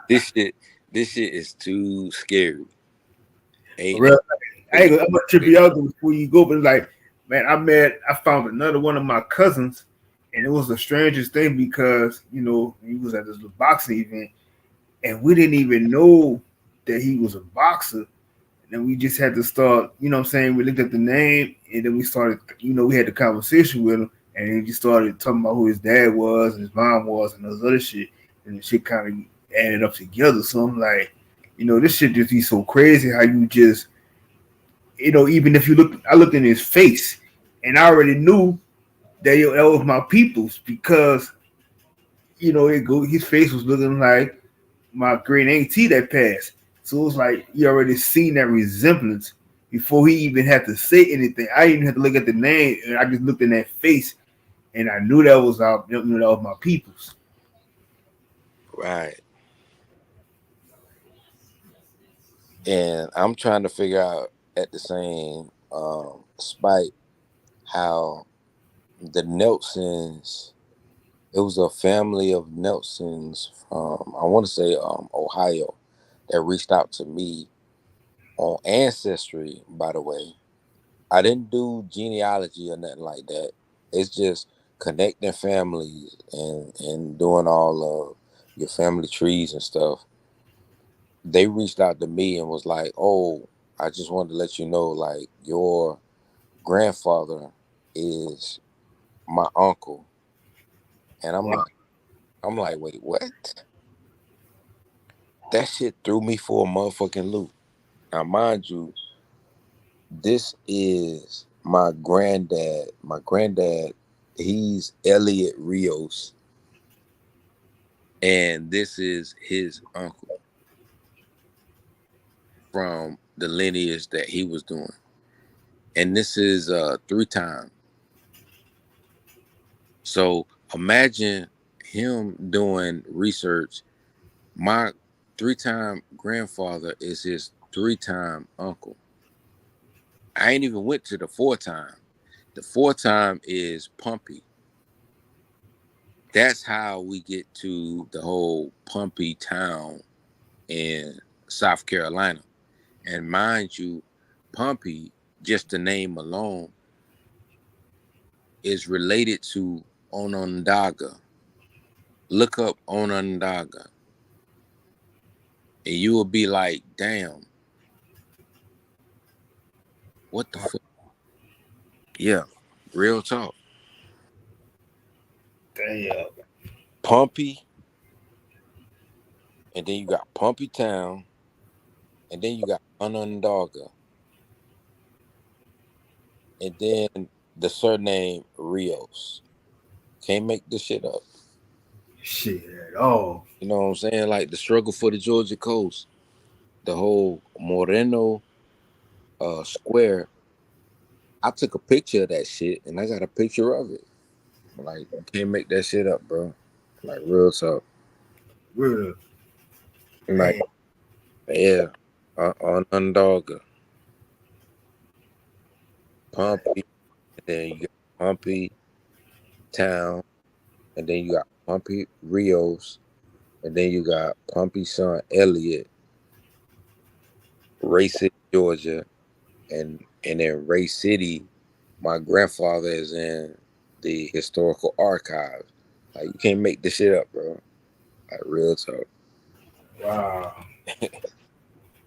This shit, this shit is too scary. Ain't no Real. way. I'm gonna trip you out before you go, but it's like, man, I found another one of my cousins, and it was the strangest thing because he was at this little boxing event, and we didn't even know that he was a boxer. And then we just had to start, what I'm saying? We looked at the name, and then we started, we had the conversation with him, and then he just started talking about who his dad was and his mom was and those other shit, and the shit kind of added up together. So I'm like, this shit just be so crazy how you just even if you look, I looked in his face, and I already knew that that was my people's because his face was looking like my great auntie that passed. So it was like you already seen that resemblance before he even had to say anything. I didn't even have to look at the name, and I just looked in that face, and I knew that was that was my people's. Right. And I'm trying to figure out at the same spite how the Nelsons, it was a family of Nelsons from, I want to say Ohio, that reached out to me on Ancestry, by the way. I didn't do genealogy or nothing like that. It's just connecting families and doing all of your family trees and stuff. They reached out to me and was like, "Oh, I just wanted to let you know, like, your grandfather is my uncle." And Wow. I'm like, wait, what? That shit threw me for a motherfucking loop. Now, mind you, this is my granddad. My granddad, he's Elliot Rios, and this is his uncle from the lineage that he was doing. And this is 3 time. So imagine him doing research. My 3 time grandfather is his 3 time uncle. I ain't even went to the 4 time. The 4 time is Pumpy. That's how we get to the whole Pumpy town in South Carolina. And mind you, Pumpy, just the name alone, is related to Onondaga. Look up Onondaga, and you will be like, damn, what the fuck? Yeah, real talk. Damn. Pumpy, and then you got Pumpy Town, and then you got Onondaga, and then the surname Rios. Can't make this shit up. Shit at all. You know what I'm saying? Like the struggle for the Georgia coast, the whole Moreno square. I took a picture of that shit, and I got a picture of it. Like, you can't make that shit up, bro. Like, real talk. Real. Like, Damn. yeah, Onondaga, Pumpy, and then you got Pumpy Town, and then you got Pumpy Rios, and then you got Pumpy son Elliot, Ray City, Georgia, and in Ray City, my grandfather is in the historical archives. Like you can't make this shit up, bro. Like real talk. Wow.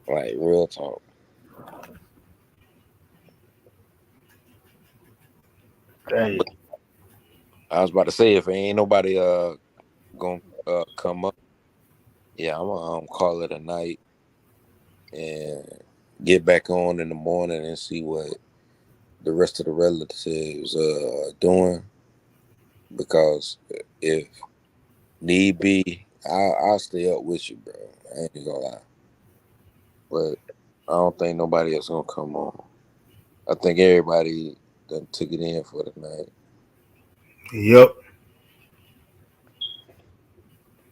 Like real talk. Dang. But I was about to say if ain't nobody gonna come up, yeah, I'm gonna call it a night and get back on in the morning and see what the rest of the relatives doing because if need be, I'll stay up with you, bro. I ain't gonna lie, but I don't think nobody else gonna come on. I think everybody done took it in for the night. Yep.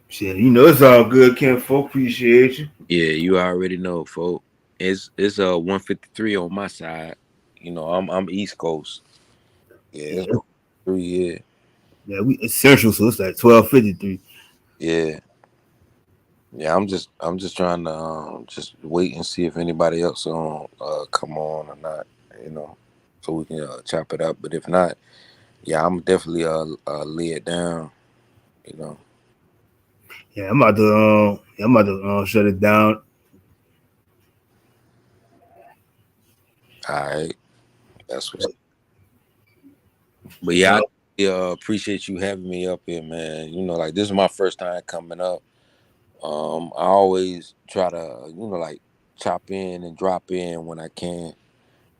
Shit, it's all good, Ken. Folk appreciate you. Yeah, you already know, folks. It's 153 on my side. You know, I'm East Coast. Yeah, it's Yeah, 153. Yeah, yeah, we essential, so it's like 12:53. yeah, yeah. I'm just trying to just wait and see if anybody else gonna come on or not. You know, so we can chop it up. But if not, yeah, I'm definitely lay it down. You know, Yeah, I'm about to shut it down. all right, that's what's. But yeah, I appreciate you having me up here, man. You know, like this is my first time coming up. I always try to, like chop in and drop in when I can.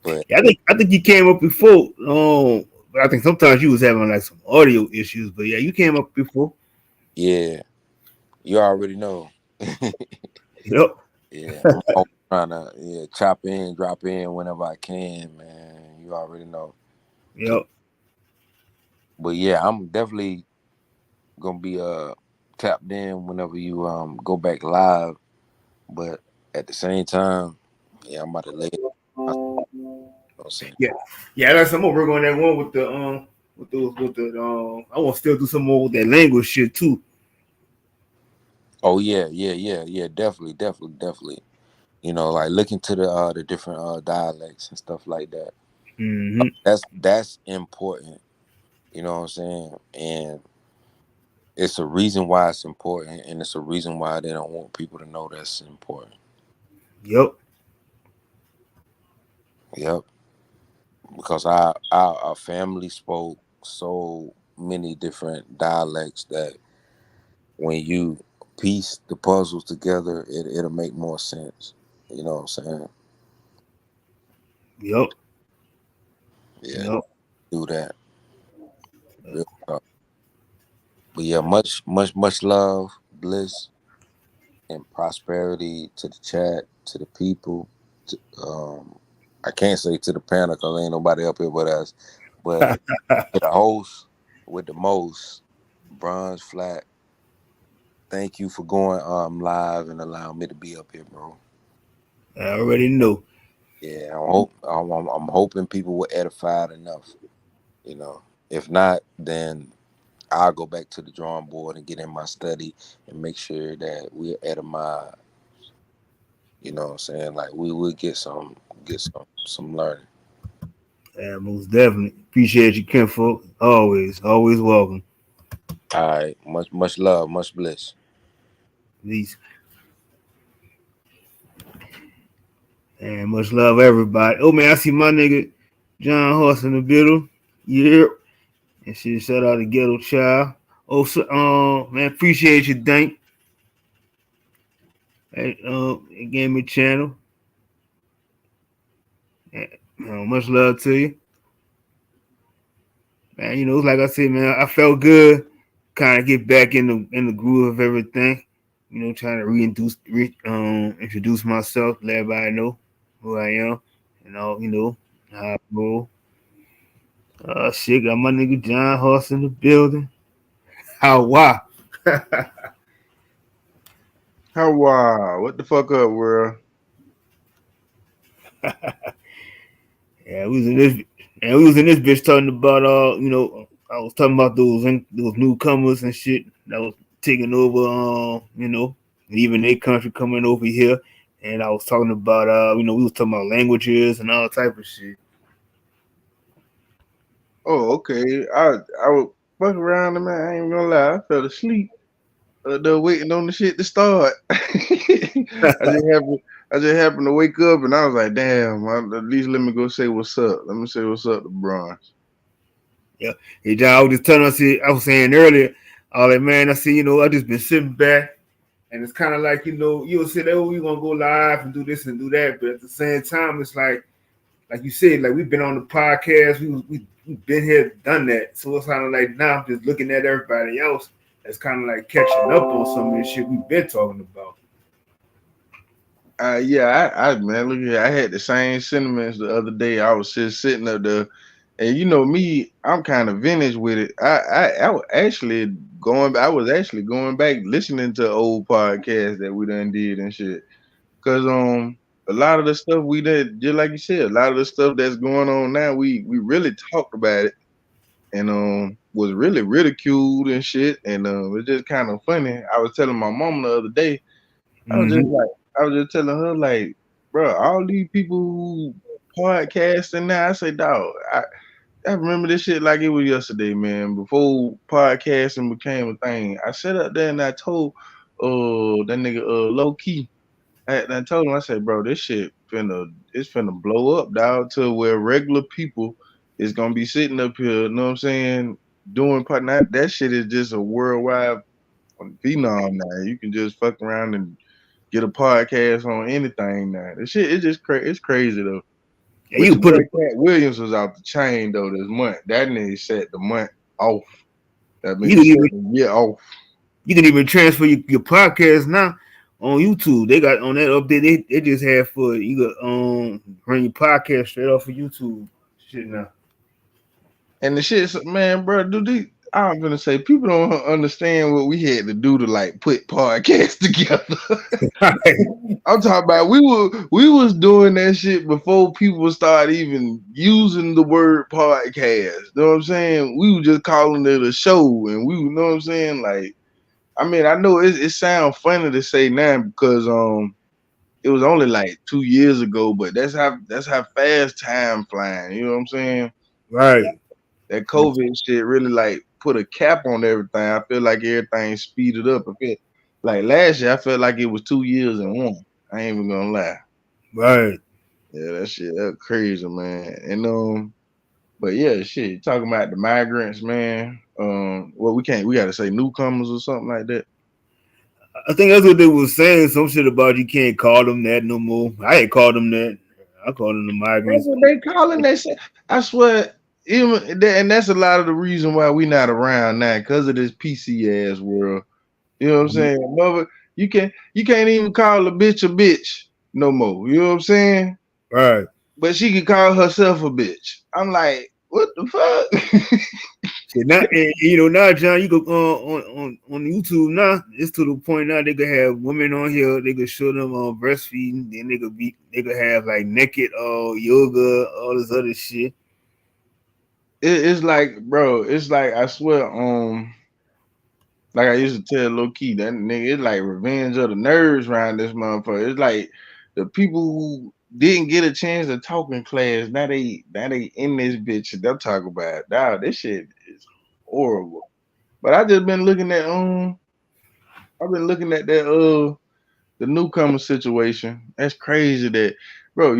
But Yeah, I think you came up before. But I think sometimes you was having like some audio issues. But yeah, you came up before. yeah, you already know. Yep. Yeah, I'm always trying to chop in, drop in whenever I can, man. You already know. Yep. But yeah, I'm definitely gonna be tapped in whenever you go back live. But at the same time, yeah, I'm about to lay it. You know what I'm saying? Yeah. Yeah, I got some more work on that one with the with the I want to still do some more with that language shit too. Oh yeah, yeah, yeah, yeah, definitely, definitely, definitely. You know, like look into the different dialects and stuff like that. Mm-hmm. That's important. You know what I'm saying? And it's a reason why it's important, and it's a reason why they don't want people to know that's important. Yep. Yep, because our family spoke so many different dialects that when you piece the puzzles together, it'll make more sense. You know what I'm saying? Yep. Yeah, Yep. do that. Real talk. But yeah, much love, bliss, and prosperity to the chat, to the people. To, I can't say to the panel because ain't nobody up here but us. But to the host with the most, Bronze Flat. Thank you for going live and allowing me to be up here, bro. I already know. Yeah, I'm hoping people were edified enough. You know, if not, then I'll go back to the drawing board and get in my study and make sure that we're edifying. You know what I'm saying? Like we will get some learning. Yeah, most definitely. Appreciate you, Ken folk. Always welcome. All right. Much love, much bliss. Peace. And much love, everybody. Oh man, I see my nigga John Horse in the middle. Yeah. And shit, shout out to Ghetto Child. Oh, so, man, appreciate you, Dank. Hey, it gave me a channel. And, much love to you, man. Like I said, man, I felt good. Kind of get back in the groove of everything. Trying to introduce myself, let everybody know who I am, and all. How I roll. Shit, got my nigga John Horse in the building. How why? How what the fuck up, world? Yeah, we was in this bitch talking about I was talking about those newcomers and shit that was taking over leaving their country coming over here and I was talking about we was talking about languages and all type of shit. Oh, okay. I would fuck around and man, I ain't gonna lie, I fell asleep. They're waiting on the shit to start. I just happened to wake up and I was like, damn, at least let me go say what's up. Let me say what's up to Bronze. Yeah, hey John, I was just telling us, I was saying earlier, I was like, man, I see, I just been sitting back, and it's kind of like, you'll say, oh, we gonna go live and do this and do that, but at the same time, it's like you said, like we've been on the podcast, we've been here, done that, so it's kind of like now I'm just looking at everybody else that's kind of like catching up on some of this shit we've been talking about. Yeah, I man, look here. I had the same sentiments the other day. I was just sitting up there, and you know me, I'm kind of vintage with it. I was actually going back listening to old podcasts that we done did and shit. Cause a lot of the stuff we did, just like you said, a lot of the stuff that's going on now, we really talked about it and was really ridiculed and shit. And it's just kind of funny. I was telling my mom the other day. I was just Mm-hmm. like, I was just telling her, like, bro, all these people who podcasting now, I say, dog, I remember this shit like it was yesterday, man. Before podcasting became a thing, I sat up there and I told that nigga low key. I told him, I said, bro, this shit it's finna blow up, dog, to where regular people is gonna be sitting up here, you know what I'm saying, doing that shit is just a worldwide phenom now. You can just fuck around and get a podcast on anything now. This shit it's just it's crazy though. Yeah, But you can your put boy it, Cat Williams was out the chain though this month. That nigga set the month off. I mean you he can set even the year off. transfer your podcast now on YouTube. They got on that update. They just have for you got run your podcast straight off of YouTube. Shit now. And the shit, man, bro, I'm gonna say people don't understand what we had to do to like put podcasts together. I'm talking about we was doing that shit before people started even using the word podcast. You know what I'm saying? We were just calling it a show, and we, you know what I'm saying? Like, I mean, I know it sounds funny to say now because it was only like 2 years ago, but that's how fast time flying. You know what I'm saying? Right. That COVID shit really like put a cap on everything. I feel like everything speeded up. I feel like last year I felt like it was 2 years in one. I ain't even gonna lie. Right. Yeah, that's crazy, man. And but yeah, shit, talking about the migrants, man. Well, we gotta say newcomers or something like that. I think that's what they was saying. Some shit about you can't call them that no more. I ain't called them that. I call them the That's migrants. what they calling that shit. I swear, and that's a lot of the reason why we not around now, because of this PC ass world. You know what I'm saying? Mother, you can't even call a bitch no more. You know what I'm saying? Right. But she can call herself a bitch. I'm like, what the fuck? Shit, now, and, now, John, you go on YouTube now. It's to the point now they could have women on here. They could show them breastfeeding. Then they could have like naked yoga, all this other shit. It's like, bro, it's like I swear, like I used to tell low key that nigga, it's like revenge of the nerds around this motherfucker. It's like the people who didn't get a chance to talk in class, now they in this bitch and they'll talk about it. Dog, this shit is horrible. But I've been looking at that the newcomer situation. That's crazy that, bro,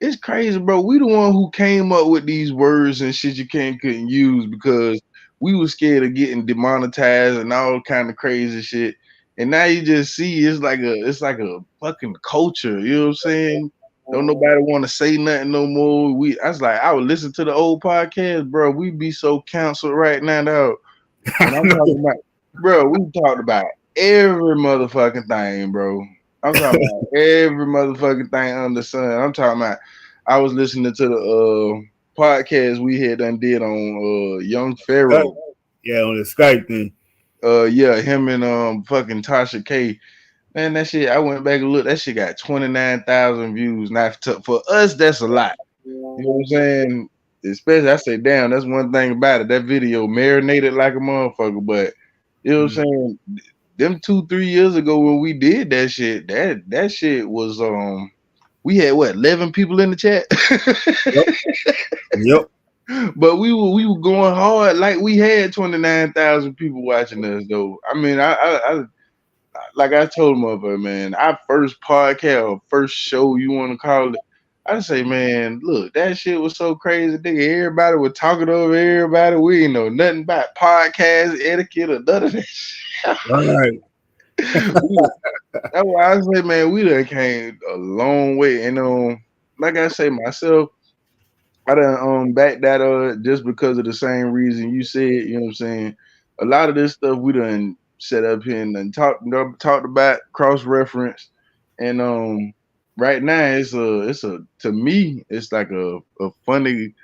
it's crazy, bro. We the one who came up with these words and shit you couldn't use because we was scared of getting demonetized and all kind of crazy shit. And now you just see it's like a fucking culture, you know what I'm saying? Don't nobody want to say nothing no more. I would listen to the old podcast, bro. We be so canceled right now, though. And I'm talking about, bro, we talked about every motherfucking thing, bro. I'm talking about every motherfucking thing under the sun. I'm talking about, I was listening to the podcast we had done did on Young Pharaoh. Yeah, on the Skype thing. Yeah, him and fucking Tasha K. Man, that shit, I went back and looked, that shit got 29,000 views. Now, for us, that's a lot. You know what I'm saying? Especially, I say, damn, that's one thing about it. That video marinated like a motherfucker, but you know what I'm saying? them 2-3 years ago when we did that shit, that shit was we had what 11 people in the chat. Yep. Yep. But we were going hard like we had 29,000 people watching us though. I mean, I like I told motherfucker, man, our first podcast or first show you want to call it. I say, man, look, that shit was so crazy. Nigga, everybody was talking over everybody. We ain't know nothing about podcast etiquette or none of that shit. Right. That's why I say, man, we done came a long way. And like I say myself, I done back that just because of the same reason you said, you know what I'm saying? A lot of this stuff we done set up here and done talked about, cross reference. And right now it's a to me, it's like a funny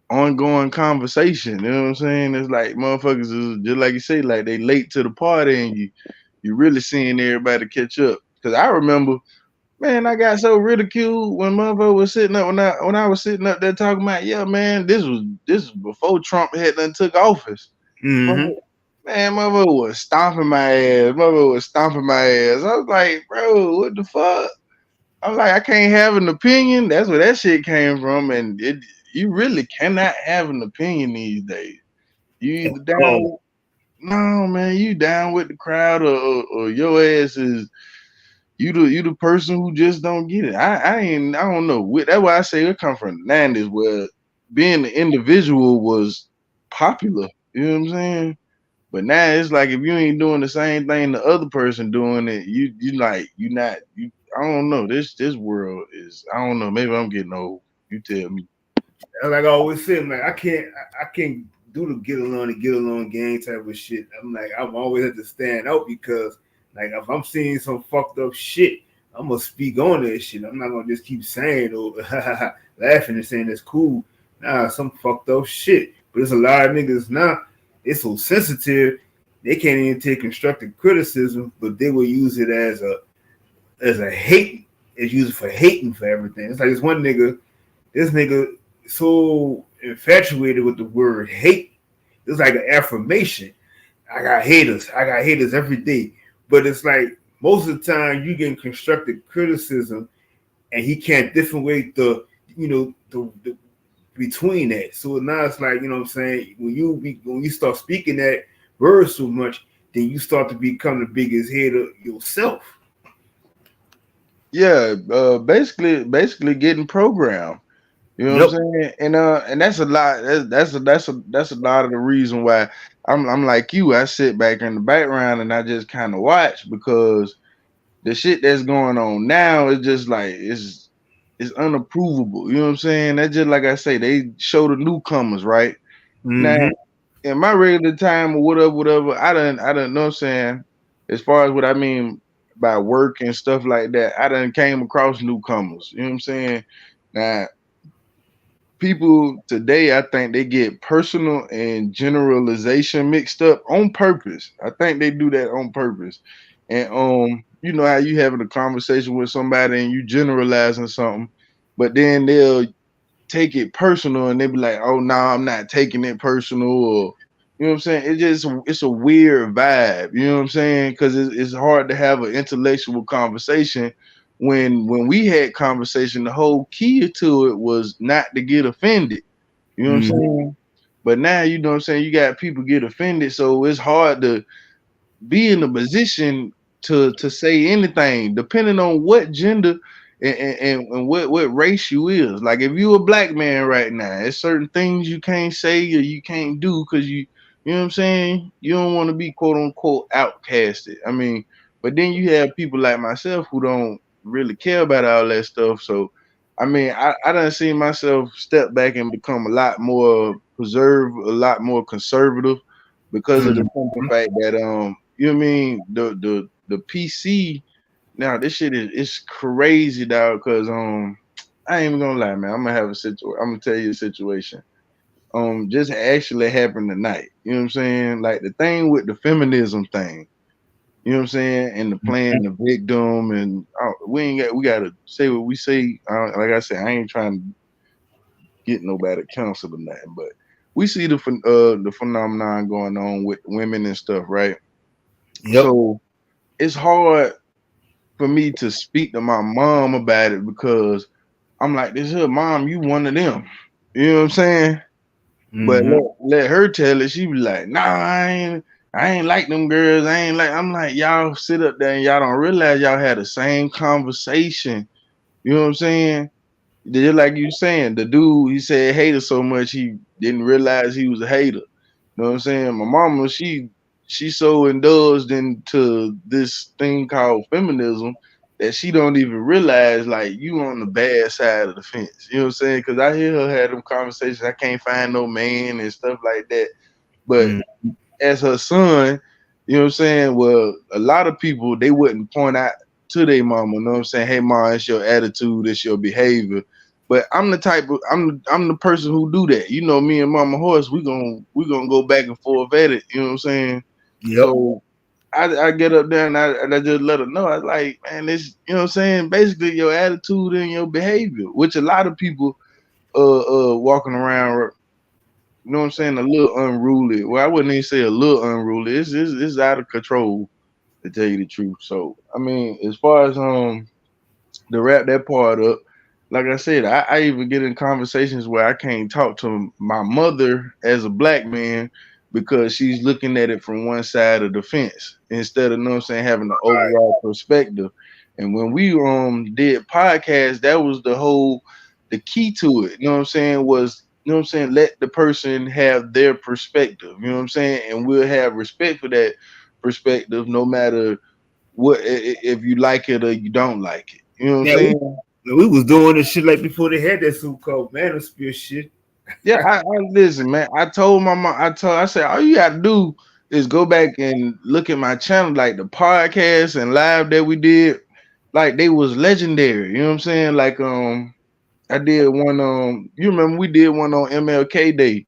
ongoing conversation. You know what I'm saying? It's like motherfuckers is just like you say, like they late to the party and you really seeing everybody catch up. Cause I remember, man, I got so ridiculed when motherfucker was sitting up when I was sitting up there talking about, yeah, man, this was before Trump had done took office. Mm-hmm. Man, motherfucker was stomping my ass. Motherfucker was stomping my ass. I was like, bro, what the fuck? I'm like, I can't have an opinion. That's where that shit came from, and you really cannot have an opinion these days. You either down, no man, you down with the crowd, or your ass is you the person who just don't get it. I don't know. That's why I say it come from the 90s where being an individual was popular. You know what I'm saying? But now it's like if you ain't doing the same thing the other person doing it, you like you not you. I don't know. This world is, I don't know. Maybe I'm getting old. You tell me. Like I always said, man, I can't do the get along gang type of shit. I'm like, I'm always have to stand out because like if I'm seeing some fucked up shit, I'm gonna speak on that shit. I'm not gonna just keep saying or laughing and saying that's cool. Nah, some fucked up shit. But there's a lot of niggas now, they're so sensitive, they can't even take constructive criticism, but they will use it as a hate. It's used for hating for everything. It's like this nigga so infatuated with the word hate. It's like an affirmation. I got haters. I got haters every day. But it's like most of the time you getting constructive criticism, and he can't differentiate the between that. So now it's like, you know what I'm saying, when you start speaking that word so much, then you start to become the biggest hater yourself. Yeah, basically getting programmed. You know what Yep. I'm saying? And that's a lot. That's a lot of the reason why I'm like you. I sit back in the background and I just kind of watch because the shit that's going on now is just like it's unapprovable. You know what I'm saying? That's just like I say, they show the newcomers, right? Now Mm-hmm. in my regular time or whatever, I don't know what I'm saying. As far as what I mean by work and stuff like that, I done came across newcomers. You know what I'm saying? Now people today, I think they get personal and generalization mixed up on purpose. I think they do that on purpose. And you know how you having a conversation with somebody and you generalizing something, but then they'll take it personal and they be like, "Oh no, I'm not taking it personal," or you know what I'm saying? It's a weird vibe. You know what I'm saying? Because it's hard to have an intellectual conversation. When we had conversation, the whole key to it was not to get offended. You know what I'm Mm-hmm. saying? But now you know what I'm saying. You got people get offended, so it's hard to be in a position to say anything, depending on what gender and what race you is. Like if you a black man right now, there's certain things you can't say or you can't do because you know what I'm saying? You don't want to be quote unquote outcasted. I mean, but then you have people like myself who don't really care about all that stuff. So I mean, I done seen myself step back and become a lot more preserved, a lot more conservative because of the simple Mm-hmm. fact that you know what I mean, the PC now this shit is it's crazy dog because I ain't even gonna lie, man. I'm gonna tell you a situation. Just actually happened tonight. You know what I'm saying? Like the thing with the feminism thing, you know what I'm saying? And the playing the victim and we gotta say what we say. Like I said, I ain't trying to get nobody canceled or nothing, but we see the phenomenon going on with women and stuff, right? Yep. So it's hard for me to speak to my mom about it because I'm like, this here, mom, you one of them. You know what I'm saying? But Mm-hmm. let her tell it. She be like, nah, I ain't like them girls. I ain't like. I'm like, y'all sit up there and y'all don't realize y'all had the same conversation. You know what I'm saying? Just like you saying, the dude he said hater so much he didn't realize he was a hater. You know what I'm saying? My mama, she so indulged into this thing called feminism that she don't even realize like you on the bad side of the fence. You know what I'm saying? Because I hear her have them conversations. I can't find no man and stuff like that. But Mm. as her son, you know what I'm saying? Well, a lot of people they wouldn't point out to their mama, you know what I'm saying? Hey mom, it's your attitude, it's your behavior. But I'm the type of I'm the person who do that. You know, me and Mama Horse, we gonna go back and forth at it, you know what I'm saying? Yep. So I get up there and I just let her know. I was like, man, this you know what I'm saying? Basically your attitude and your behavior, which a lot of people walking around you know what I'm saying? A little unruly. Well, I wouldn't even say a little unruly. It's out of control to tell you the truth. So I mean, as far as to wrap that part up, like I said, I even get in conversations where I can't talk to my mother as a black man because she's looking at it from one side of the fence instead of, you know what I'm saying, having the overall perspective. And when we did podcasts, that was the key to it, you know what I'm saying, was you know what I'm saying, let the person have their perspective, you know what I'm saying, and we'll have respect for that perspective no matter what if you like it or you don't like it. You know what I'm Yeah, saying? we was doing this shit like before they had that so called manosphere shit. Yeah, I listen, man. I told my mom, I said, all you gotta do is go back and look at my channel, like the podcast and live that we did, like they was legendary. You know what I'm saying? Like I did one you remember we did one on MLK Day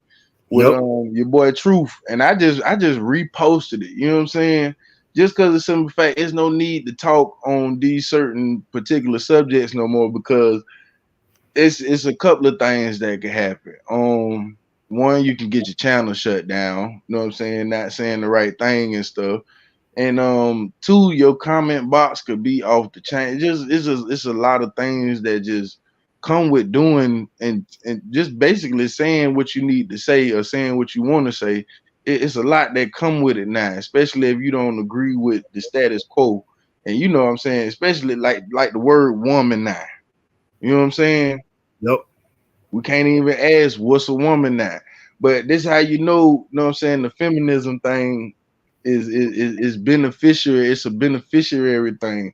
with Yep. your boy Truth, and I just reposted it. You know what I'm saying? Just because of simple fact, there's no need to talk on these certain particular subjects no more because it's a couple of things that can happen. One, you can get your channel shut down. You know what I'm saying? Not saying the right thing and stuff. And two, your comment box could be off the chain. It's a lot of things that just come with doing and just basically saying what you need to say or saying what you want to say. It's a lot that come with it now, especially if you don't agree with the status quo. And you know what I'm saying, especially like the word woman now. You know what I'm saying? Yep. We can't even ask what's a woman now. But this how you know what I'm saying, the feminism thing is beneficiary. It's a beneficiary thing.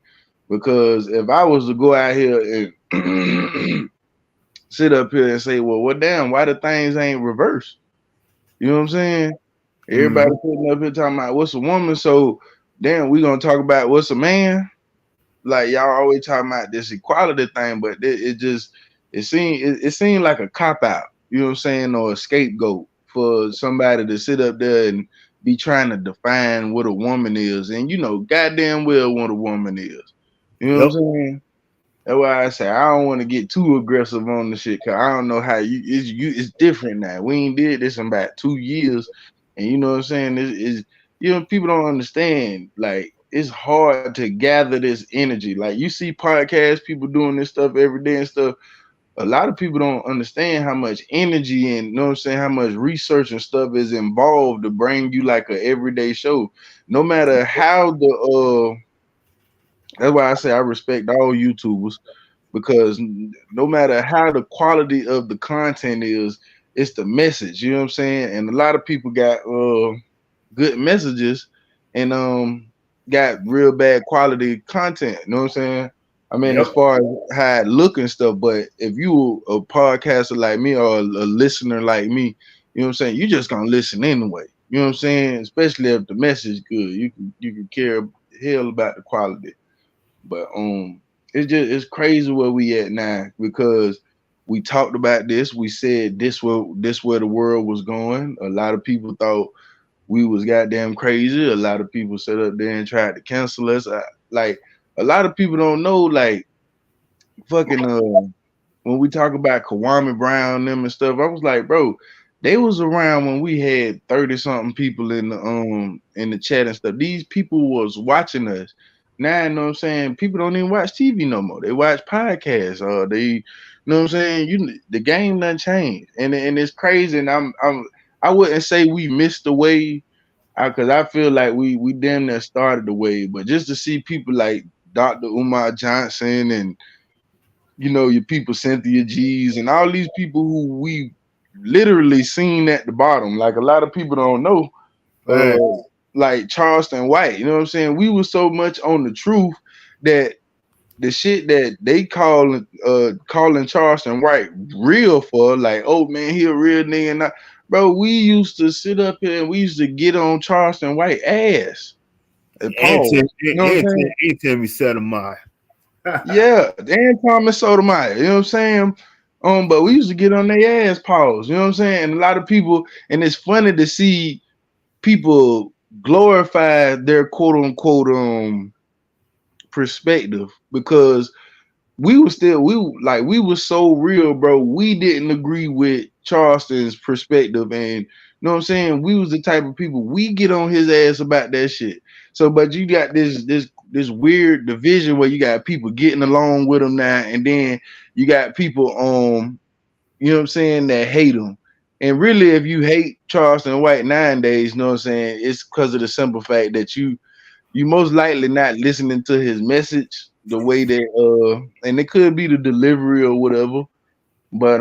Because if I was to go out here and sit up here and say, well, damn, why the things ain't reversed? You know what I'm saying? Everybody Mm-hmm. sitting up here talking about what's a woman. So damn, we gonna talk about what's a man? Like y'all always talking about this equality thing, but it just it seemed like a cop out, you know what I'm saying, or a scapegoat for somebody to sit up there and be trying to define what a woman is, and you know, goddamn well what a woman is. You know what I'm Yep. saying? That's why I say I don't want to get too aggressive on the shit, cause I don't know how it's different now. We ain't did this in about 2 years, and you know what I'm saying. Is you know people don't understand. Like it's hard to gather this energy. Like you see podcasts, people doing this stuff every day and stuff. A lot of people don't understand how much energy and you know what I'm saying, how much research and stuff is involved to bring you like a everyday show. No matter how that's why I say I respect all YouTubers because no matter how the quality of the content is, it's the message. You know what I'm saying? And a lot of people got good messages and got real bad quality content. You know what I'm saying? I mean, as Yep. far as how it look and stuff, but if you a podcaster like me or a listener like me, you know what I'm saying, you just gonna listen anyway. You know what I'm saying? Especially if the message good. You can care hell about the quality. But it's crazy where we at now because we talked about this. We said this where the world was going. A lot of people thought we was goddamn crazy. A lot of people sat up there and tried to cancel us. Like a lot of people don't know. Like fucking when we talk about Kwame Brown them and stuff, I was like, bro, They was around when we had 30 something people in the chat and stuff. These people was watching us. Now, you know what I'm saying? People don't even watch TV no more. They watch podcasts. They, you know what I'm saying? The game done changed, and it's crazy. And I wouldn't say we missed the wave, because I feel like we damn near started the wave. But just to see people like Dr. Umar Johnson and your people Cynthia G's and all these people who we literally seen at the bottom. Like a lot of people don't know, Right. like Charleston White. You know what I'm saying? We were so much on the truth that the shit that they calling Charleston White real for, like, oh man, he a real nigga. And bro, we used to sit up here and we used to get on Charleston White ass. And And Paul. tell, You know what I'm saying? and tell me set of mine. Yeah, and Thomas Sotomayor, you know what I'm saying? But we used to get on their ass pause, you know what I'm saying? And a lot of people, and it's funny to see people glorify their quote unquote perspective, because we were so real, bro. We didn't agree with Charleston's perspective, and you know what I'm saying? We was the type of people, we get on his ass about that shit. So, but you got this weird division where you got people getting along with him now, and then you got people you know what I'm saying, that hate him. And really, if you hate Charleston White nowadays, you know what I'm saying, it's because of the simple fact that you most likely not listening to his message the way that and it could be the delivery or whatever. But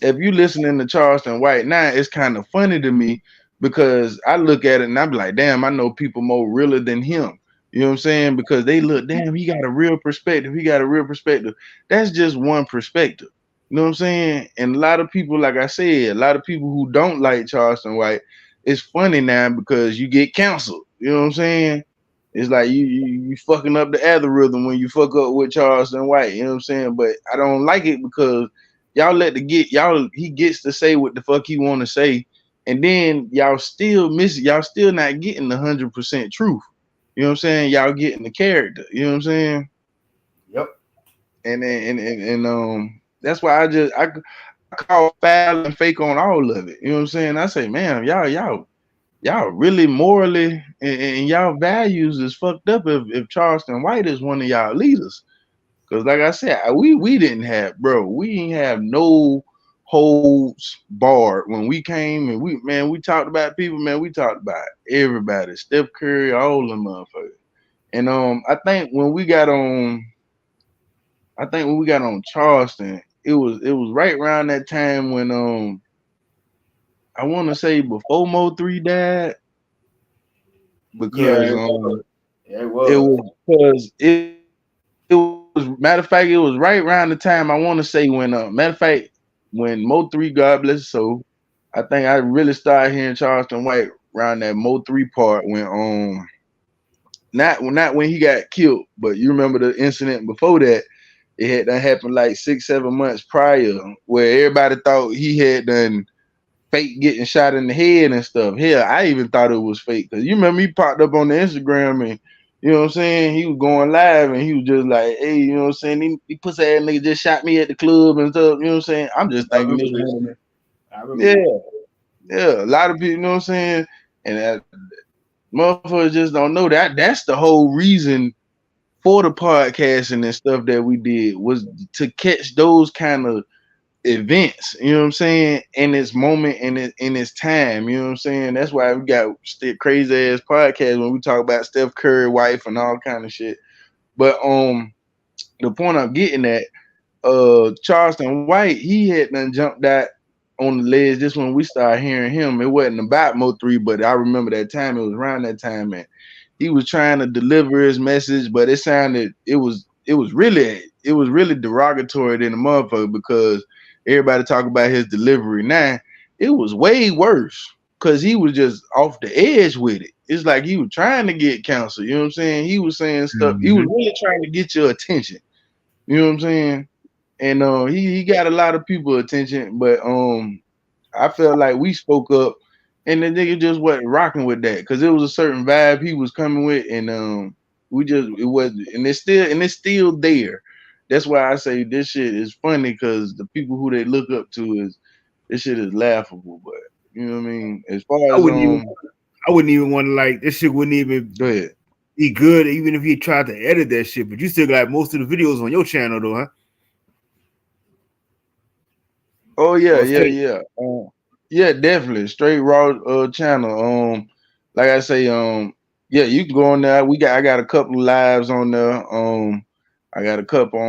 if you listening to Charleston White now, it's kind of funny to me, because I look at it and I'm like, damn, I know people more realer than him. You know what I'm saying? Because they look, damn, he got a real perspective. He got a real perspective. That's just one perspective. You know what I'm saying? And a lot of people, like I said, a lot of people who don't like Charleston White, it's funny now because you get canceled. You know what I'm saying? It's like you fucking up the algorithm when you fuck up with Charleston White. You know what I'm saying? But I don't like it because y'all he gets to say what the fuck he want to say, and then y'all still miss it. Y'all still not getting 100% truth. You know what I'm saying? Y'all getting the character. You know what I'm saying? Yep. And that's why I call foul and fake on all of it. You know what I'm saying? I say, man, y'all really morally and y'all values is fucked up if Charleston White is one of y'all leaders. Cause like I said, we didn't have, bro, we didn't have no holds barred when we came, and we talked about people, man, we talked about everybody, Steph Curry, all them motherfuckers. And I think when we got on Charleston, it was right around that time when I want to say before Mo3 died, Yeah, because it it was. was because it was, matter of fact, it was right around the time, I want to say, when matter of fact, when Mo3, God bless his soul, I think I really started hearing Charleston White around that Mo3 part, when not when he got killed, but you remember the incident before that. It had done happened like 6-7 months prior, where everybody thought he had done fake getting shot in the head and stuff. Hell, I even thought it was fake, because you remember he popped up on the Instagram, and you know what I'm saying, he was going live and he was just like, hey, you know what I'm saying, he pussy ass nigga just shot me at the club and stuff. You know what I'm saying? I'm just I thinking remember this this. one. I remember this. Yeah, yeah. A lot of people, you know what I'm saying, and that motherfuckers just don't know that. That's the whole reason for the podcasting and stuff that we did, was to catch those kind of events, you know what I'm saying, in its moment and in its time, you know what I'm saying. That's why we got crazy ass podcasts when we talk about Steph Curry wife and all kind of shit. But the point I'm getting at, Charleston White, he had done jumped out on the ledge. This when we started hearing him. It wasn't about Mo3, but I remember that time. It was around that time, and he was trying to deliver his message, but it was really derogatory than the motherfucker, because everybody talk about his delivery. Now it was way worse, because he was just off the edge with it. It's like he was trying to get counsel. You know what I'm saying? He was saying stuff. He was Mm-hmm. really trying to get your attention. You know what I'm saying? And he got a lot of people attention, but I felt like we spoke up, and the nigga just wasn't rocking with that, because it was a certain vibe he was coming with, and it was, and it's still there. That's why I say this shit is funny, because the people who they look up to is this shit is laughable. But you know what I mean. As far I as wouldn't even I wouldn't even want to like this shit wouldn't even go ahead. be good even if you tried to edit that shit. But you still got most of the videos on your channel though, huh? Oh yeah, Or yeah, straight. yeah. Yeah, definitely. Straight raw channel. Like I say, yeah, you can go on there. I got a couple of lives on there. I got a couple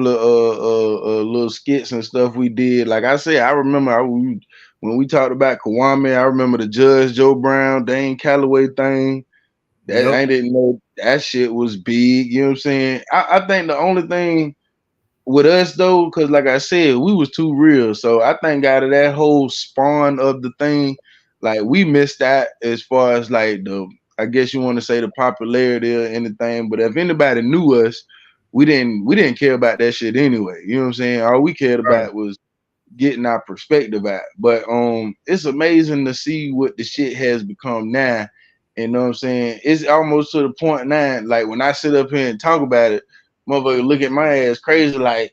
of little skits and stuff we did. Like I say, I remember when we talked about Kwame, I remember the Judge Joe Brown, Dane Calloway thing. That Yep. I didn't know that shit was big. You know what I'm saying? I think the only thing with us though, because like I said, we was too real. So I think out of that whole spawn of the thing, like we missed that as far as like the, I guess you want to say the popularity or anything. But if anybody knew us, we didn't care about that shit anyway. You know what I'm saying? All we cared Right. about was getting our perspective at. But it's amazing to see what the shit has become now. You know what I'm saying? It's almost to the point now, like when I sit up here and talk about it, motherfucker look at my ass crazy like,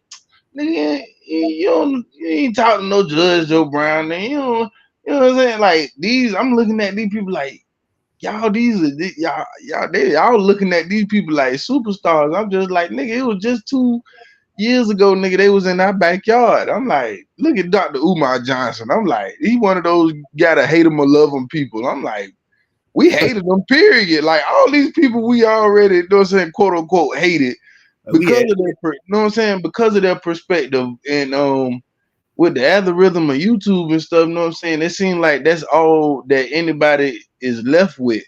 nigga, you ain't talking to no Judge Joe Brown, nigga. You know what I'm saying? Like these, I'm looking at these people like y'all looking at these people like superstars. I'm just like, nigga, it was just 2 years ago, nigga, they was in our backyard. I'm like, look at Dr. Umar Johnson. I'm like, he one of those gotta hate him or love him people. I'm like, we hated them, period. Like all these people we already, you know what I'm saying, quote unquote, hated We because had of their, you know what I'm saying, because of their perspective. And with the algorithm of YouTube and stuff, you know what I'm saying, it seems like that's all that anybody is left with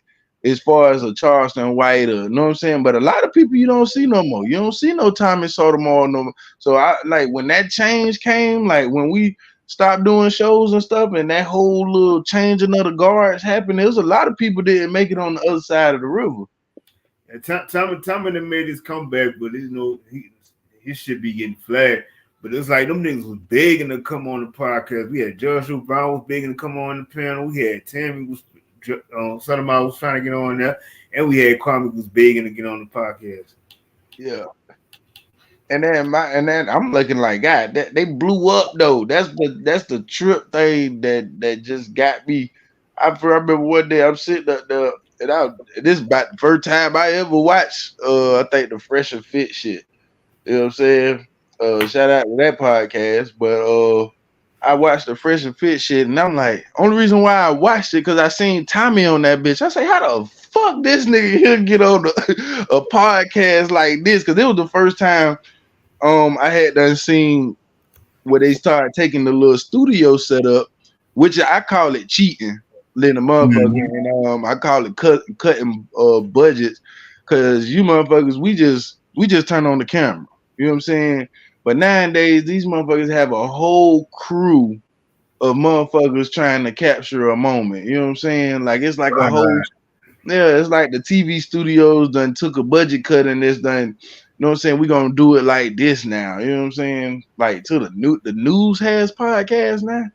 as far as a Charleston White, or you know what I'm saying. But a lot of people you don't see no more. You don't see no Tommy Sotomayor no more. So I like when that change came, like when we stopped doing shows and stuff, and that whole little changing of the guards happened. There was a lot of people didn't make it on the other side of the river. and Tommy done made his comeback, but you know he should be getting flagged. But it's like them niggas was begging to come on the podcast. We had Joshua Brown was begging to come on the panel. We had Tammy was Sotomayor was trying to get on there, and we had Kwame was begging to get on the podcast. Yeah. And then I'm looking like God, that they blew up though. That's the trip thing that just got me. I remember one day I'm sitting up there and this is about the first time I ever watched I think the Fresh and Fit shit. You know what I'm saying? Shout out to that podcast. But I watched the Fresh and Fit shit and I'm like, only reason why I watched it because I seen Tommy on that bitch. I say, how the fuck this nigga here get on a podcast like this? Cause it was the first time I had done seen where they started taking the little studio setup, which I call it cheating, letting the motherfucker, Mm-hmm. and I call it cutting budgets, cause you motherfuckers we just turn on the camera, you know what I'm saying? But nowadays these motherfuckers have a whole crew of motherfuckers trying to capture a moment, you know what I'm saying? Like it's like a whole, yeah, it's like the TV studios done took a budget cut and it's done. You know what I'm saying? We're gonna do it like this now. You know what I'm saying? Like to the news has podcast now.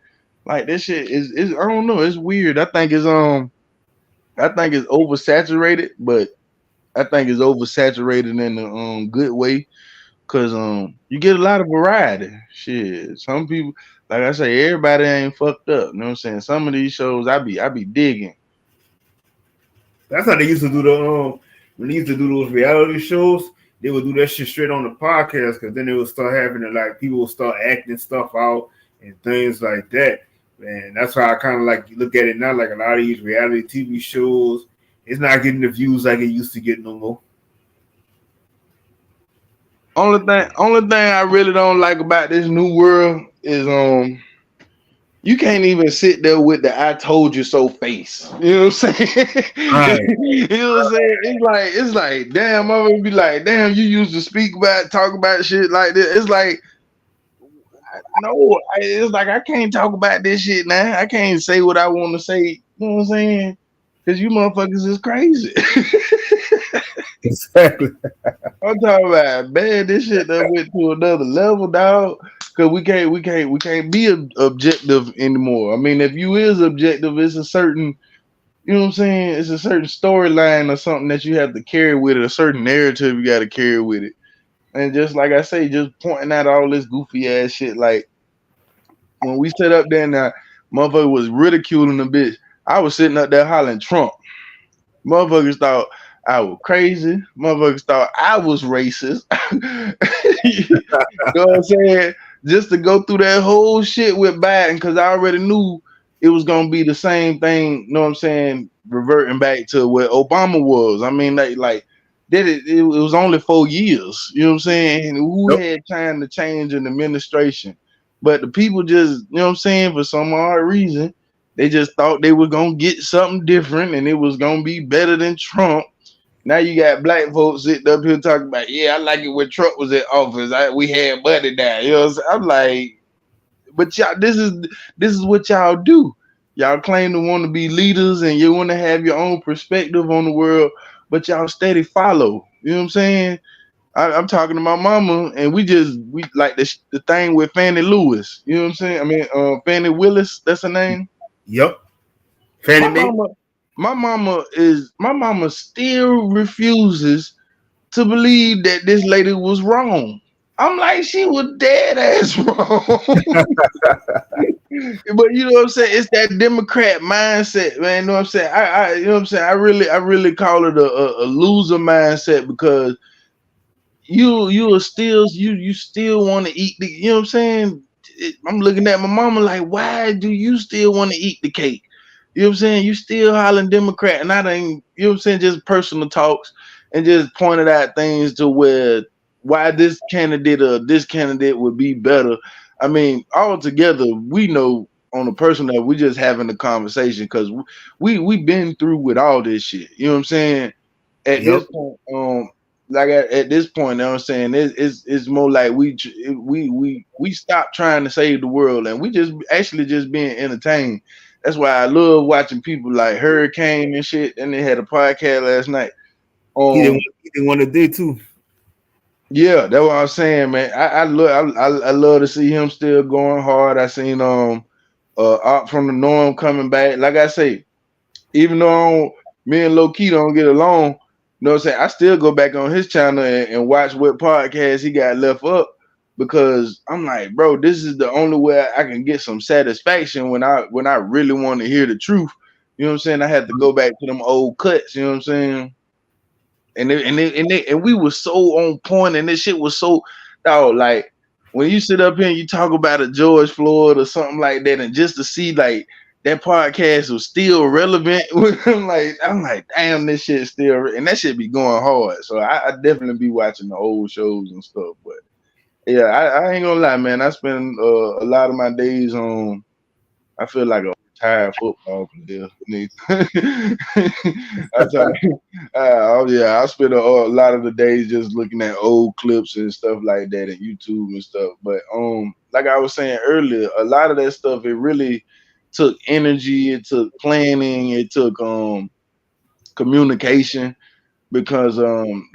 Like this shit is I don't know. It's weird. I think it's oversaturated, but I think it's oversaturated in a good way because you get a lot of variety. Shit. Some people, like I say, everybody ain't fucked up. You know what I'm saying? Some of these shows I be digging. That's how they used to do the when they used to do those reality shows. They would do that shit straight on the podcast because then they would start having it like people would start acting stuff out and things like that. And that's why I kind of like look at it now. Like a lot of these reality TV shows, it's not getting the views like it used to get no more. Only thing I really don't like about this new world is you can't even sit there with the "I told you so" face. You know what I'm saying? Right. You know what I'm saying? It's like damn, I'm gonna be like, damn, you used to speak about talk about shit like this. It's like no, it's like I can't talk about this shit now. I can't say what I want to say. You know what I'm saying? Because you motherfuckers is crazy. Exactly. I'm talking about man, this shit done went to another level, dog. Cause we can't be objective anymore. I mean, if you is objective, it's a certain, you know what I'm saying? It's a certain storyline or something that you have to carry with it, a certain narrative you got to carry with it. And just like I say, just pointing out all this goofy ass shit, like when we sat up there and motherfucker was ridiculing the bitch, I was sitting up there hollering Trump. Motherfuckers thought I was crazy. Motherfuckers thought I was racist. You know what I'm saying? Just to go through that whole shit with Biden, because I already knew it was gonna be the same thing. You know what I'm saying? Reverting back to what Obama was. I mean, like did it was only 4 years. You know what I'm saying? And who had time to change an administration? But the people just, you know what I'm saying, for some odd reason, they just thought they were gonna get something different and it was gonna be better than Trump. Now you got black folks sitting up here talking about, yeah, I like it when Trump was in office. We had money down. You know what I'm saying? I'm like, but y'all, this is what y'all do. Y'all claim to want to be leaders and you want to have your own perspective on the world, but y'all steady follow. You know what I'm saying? I'm talking to my mama, and we like the thing with Fannie Lewis. You know what I'm saying? I mean, Fannie Willis. That's her name. Yep. My Fannie Mae. my mama still refuses to believe that this lady was wrong. I'm like, she was dead ass wrong. But you know what I'm saying? It's that Democrat mindset, man. You know what I'm saying? I you know what I'm saying? I really call it a loser mindset, because you still want to eat the, you know what I'm saying? I'm looking at my mama like, why do you still want to eat the cake? You know what I'm saying? You still hollering Democrat, and I didn't, you know what I'm saying, just personal talks and just pointed out things to where why this candidate or this candidate would be better. I mean, all together, we know on a personal level, we just having a conversation, because we been through with all this shit. You know what I'm saying? At Yep. this point, like at this point, you know what I'm saying, it's more like we stopped trying to save the world, and we just actually just being entertained. That's why I love watching people like Hurricane and shit. And they had a podcast last night. He didn't want to do too. Yeah, that's what I'm saying, man. I love to see him still going hard. I seen Art from the Norm coming back. Like I say, even though me and Low Key don't get along, you know what I'm saying, I still go back on his channel and watch what podcast he got left up, because I'm like, bro, this is the only way I can get some satisfaction when I really want to hear the truth. You know what I'm saying? I had to go back to them old cuts. You know what I'm saying? And we were so on point, and this shit was so, dog, like when you sit up here and you talk about a George Floyd or something like that, and just to see like that podcast was still relevant, I'm like, damn, this shit still, and that shit be going hard. So I definitely be watching the old shows and stuff. But yeah, I ain't gonna lie, man. I spend a lot of my days on. I feel like a retired football player. I spend a lot of the days just looking at old clips and stuff like that and YouTube and stuff. But like I was saying earlier, a lot of that stuff, it really took energy, it took planning, it took communication, because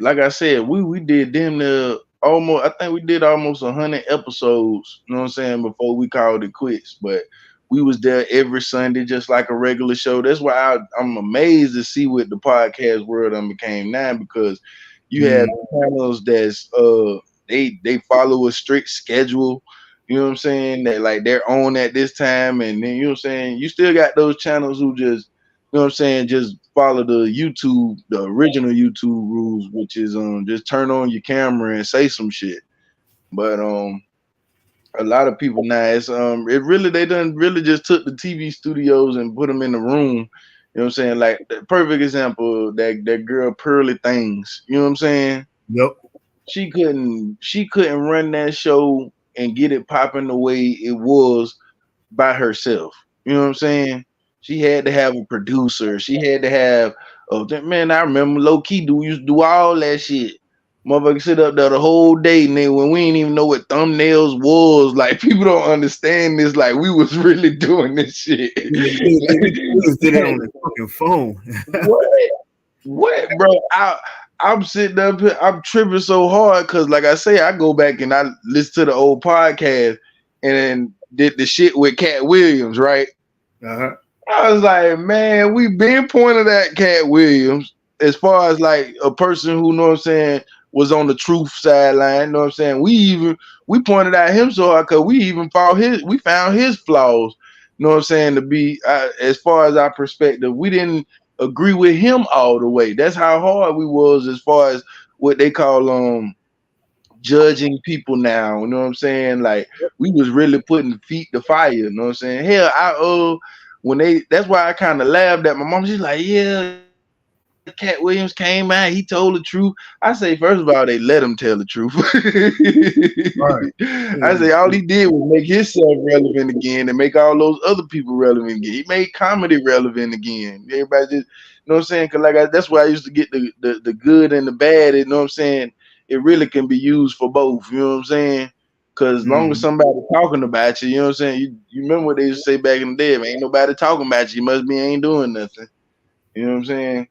like I said, we did damn near almost, I think we did almost 100 episodes, you know what I'm saying, before we called it quits. But we was there every Sunday just like a regular show. That's why I'm amazed to see what the podcast world became now, because you have channels that's they follow a strict schedule. You know what I'm saying? That like they're on at this time, and then you know what I'm saying, you still got those channels who just, you know what I'm saying, just follow the original YouTube rules, which is just turn on your camera and say some shit. But a lot of people now, it's they done really just took the TV studios and put them in the room. You know what I'm saying? Like the perfect example, that girl Pearly Things. You know what I'm saying? Yep. She couldn't run that show and get it popping the way it was by herself. You know what I'm saying? She had to have a producer. She had to have man, I remember Low Key used to do all that shit. Motherfucker sit up there the whole day, nigga, when we ain't even know what thumbnails was. Like, people don't understand this. Like, we was really doing this shit. We just did it on the fucking phone. What, bro? I'm sitting up here, I'm tripping so hard because, like I say, I go back and I listen to the old podcast and then did the shit with Cat Williams, right? Uh-huh. I was like, man, we been pointed at Cat Williams as far as like a person who, know what I'm saying, was on the truth sideline. You know what I'm saying? We pointed out him so hard because we found his flaws. You know what I'm saying? To be as far as our perspective, we didn't agree with him all the way. That's how hard we was as far as what they call judging people now. You know what I'm saying? Like we was really putting feet to fire. You know what I'm saying? Hell, that's why I kind of laughed at my mom. She's like, yeah, Cat Williams came out, he told the truth. I say, first of all, they let him tell the truth. Right. I say all he did was make himself relevant again and make all those other people relevant again. He made comedy relevant again. Everybody just, you know what I'm saying? Cause that's why I used to get the good and the bad. You know what I'm saying? It really can be used for both. You know what I'm saying? Cause as long as somebody talking about you, you know what I'm saying? You remember what they used to say back in the day? If ain't nobody talking about you, you must be ain't doing nothing. You know what I'm saying?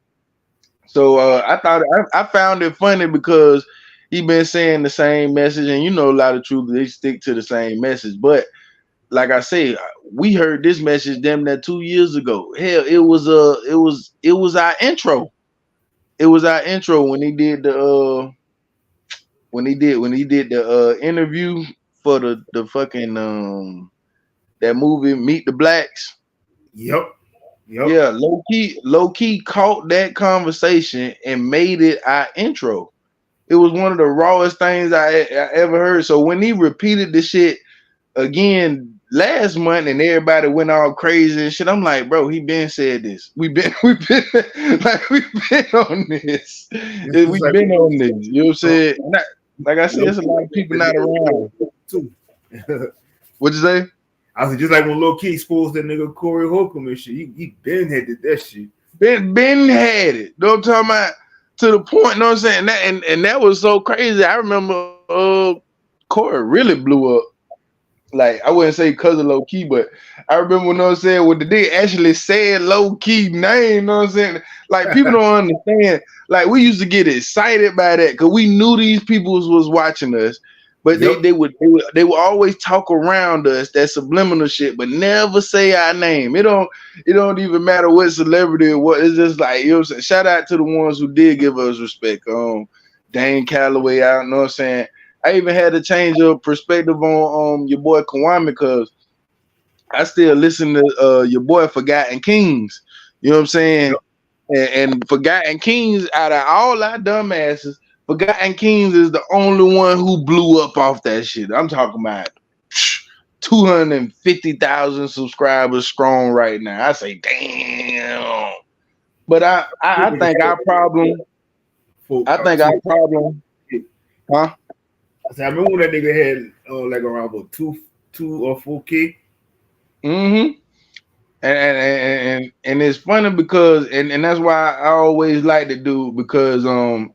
So I found it funny because he been saying the same message, and you know a lot of truth they stick to the same message. But like I say, we heard this message damn near 2 years ago. Hell, it was our intro. It was our intro when he did the interview for the fucking that movie Meet the Blacks. Yep. Yeah, low key caught that conversation and made it our intro. It was one of the rawest things I ever heard. So when he repeated the shit again last month and everybody went all crazy and shit, I'm like, bro, he been said this. We've been like we've been on this. We've been on this. You know what I'm saying? Like I said, there's a lot of people not around. Too. What'd you say? I was just like when Low Key exposed that nigga Corey Holcomb and shit. He been had that shit. Ben had it. Know what I'm talking about? To the point, you know what I'm saying? And that was so crazy. I remember Corey really blew up. Like, I wouldn't say because of Low Key, but I remember, you know what I'm saying, when the nigga actually said Low Key name, you know what I'm saying? Like, people don't understand. Like, we used to get excited by that because we knew these people was watching us. But they would always talk around us, that subliminal shit, but never say our name. It don't even matter what celebrity or what. It's just like, you know what I'm saying? Shout out to the ones who did give us respect. Dane Calloway out, you know what I'm saying? I even had to change your perspective on your boy Kwame because I still listen to your boy Forgotten Kings. You know what I'm saying? And Forgotten Kings, out of all our dumbasses, Forgotten Kings is the only one who blew up off that shit. I'm talking about 250,000 subscribers strong right now. I say, damn. But I think our problem. Huh? I said, I remember when that nigga had like around about 2 or 4K. Mm-hmm. And it's funny because and that's why I always like to do, because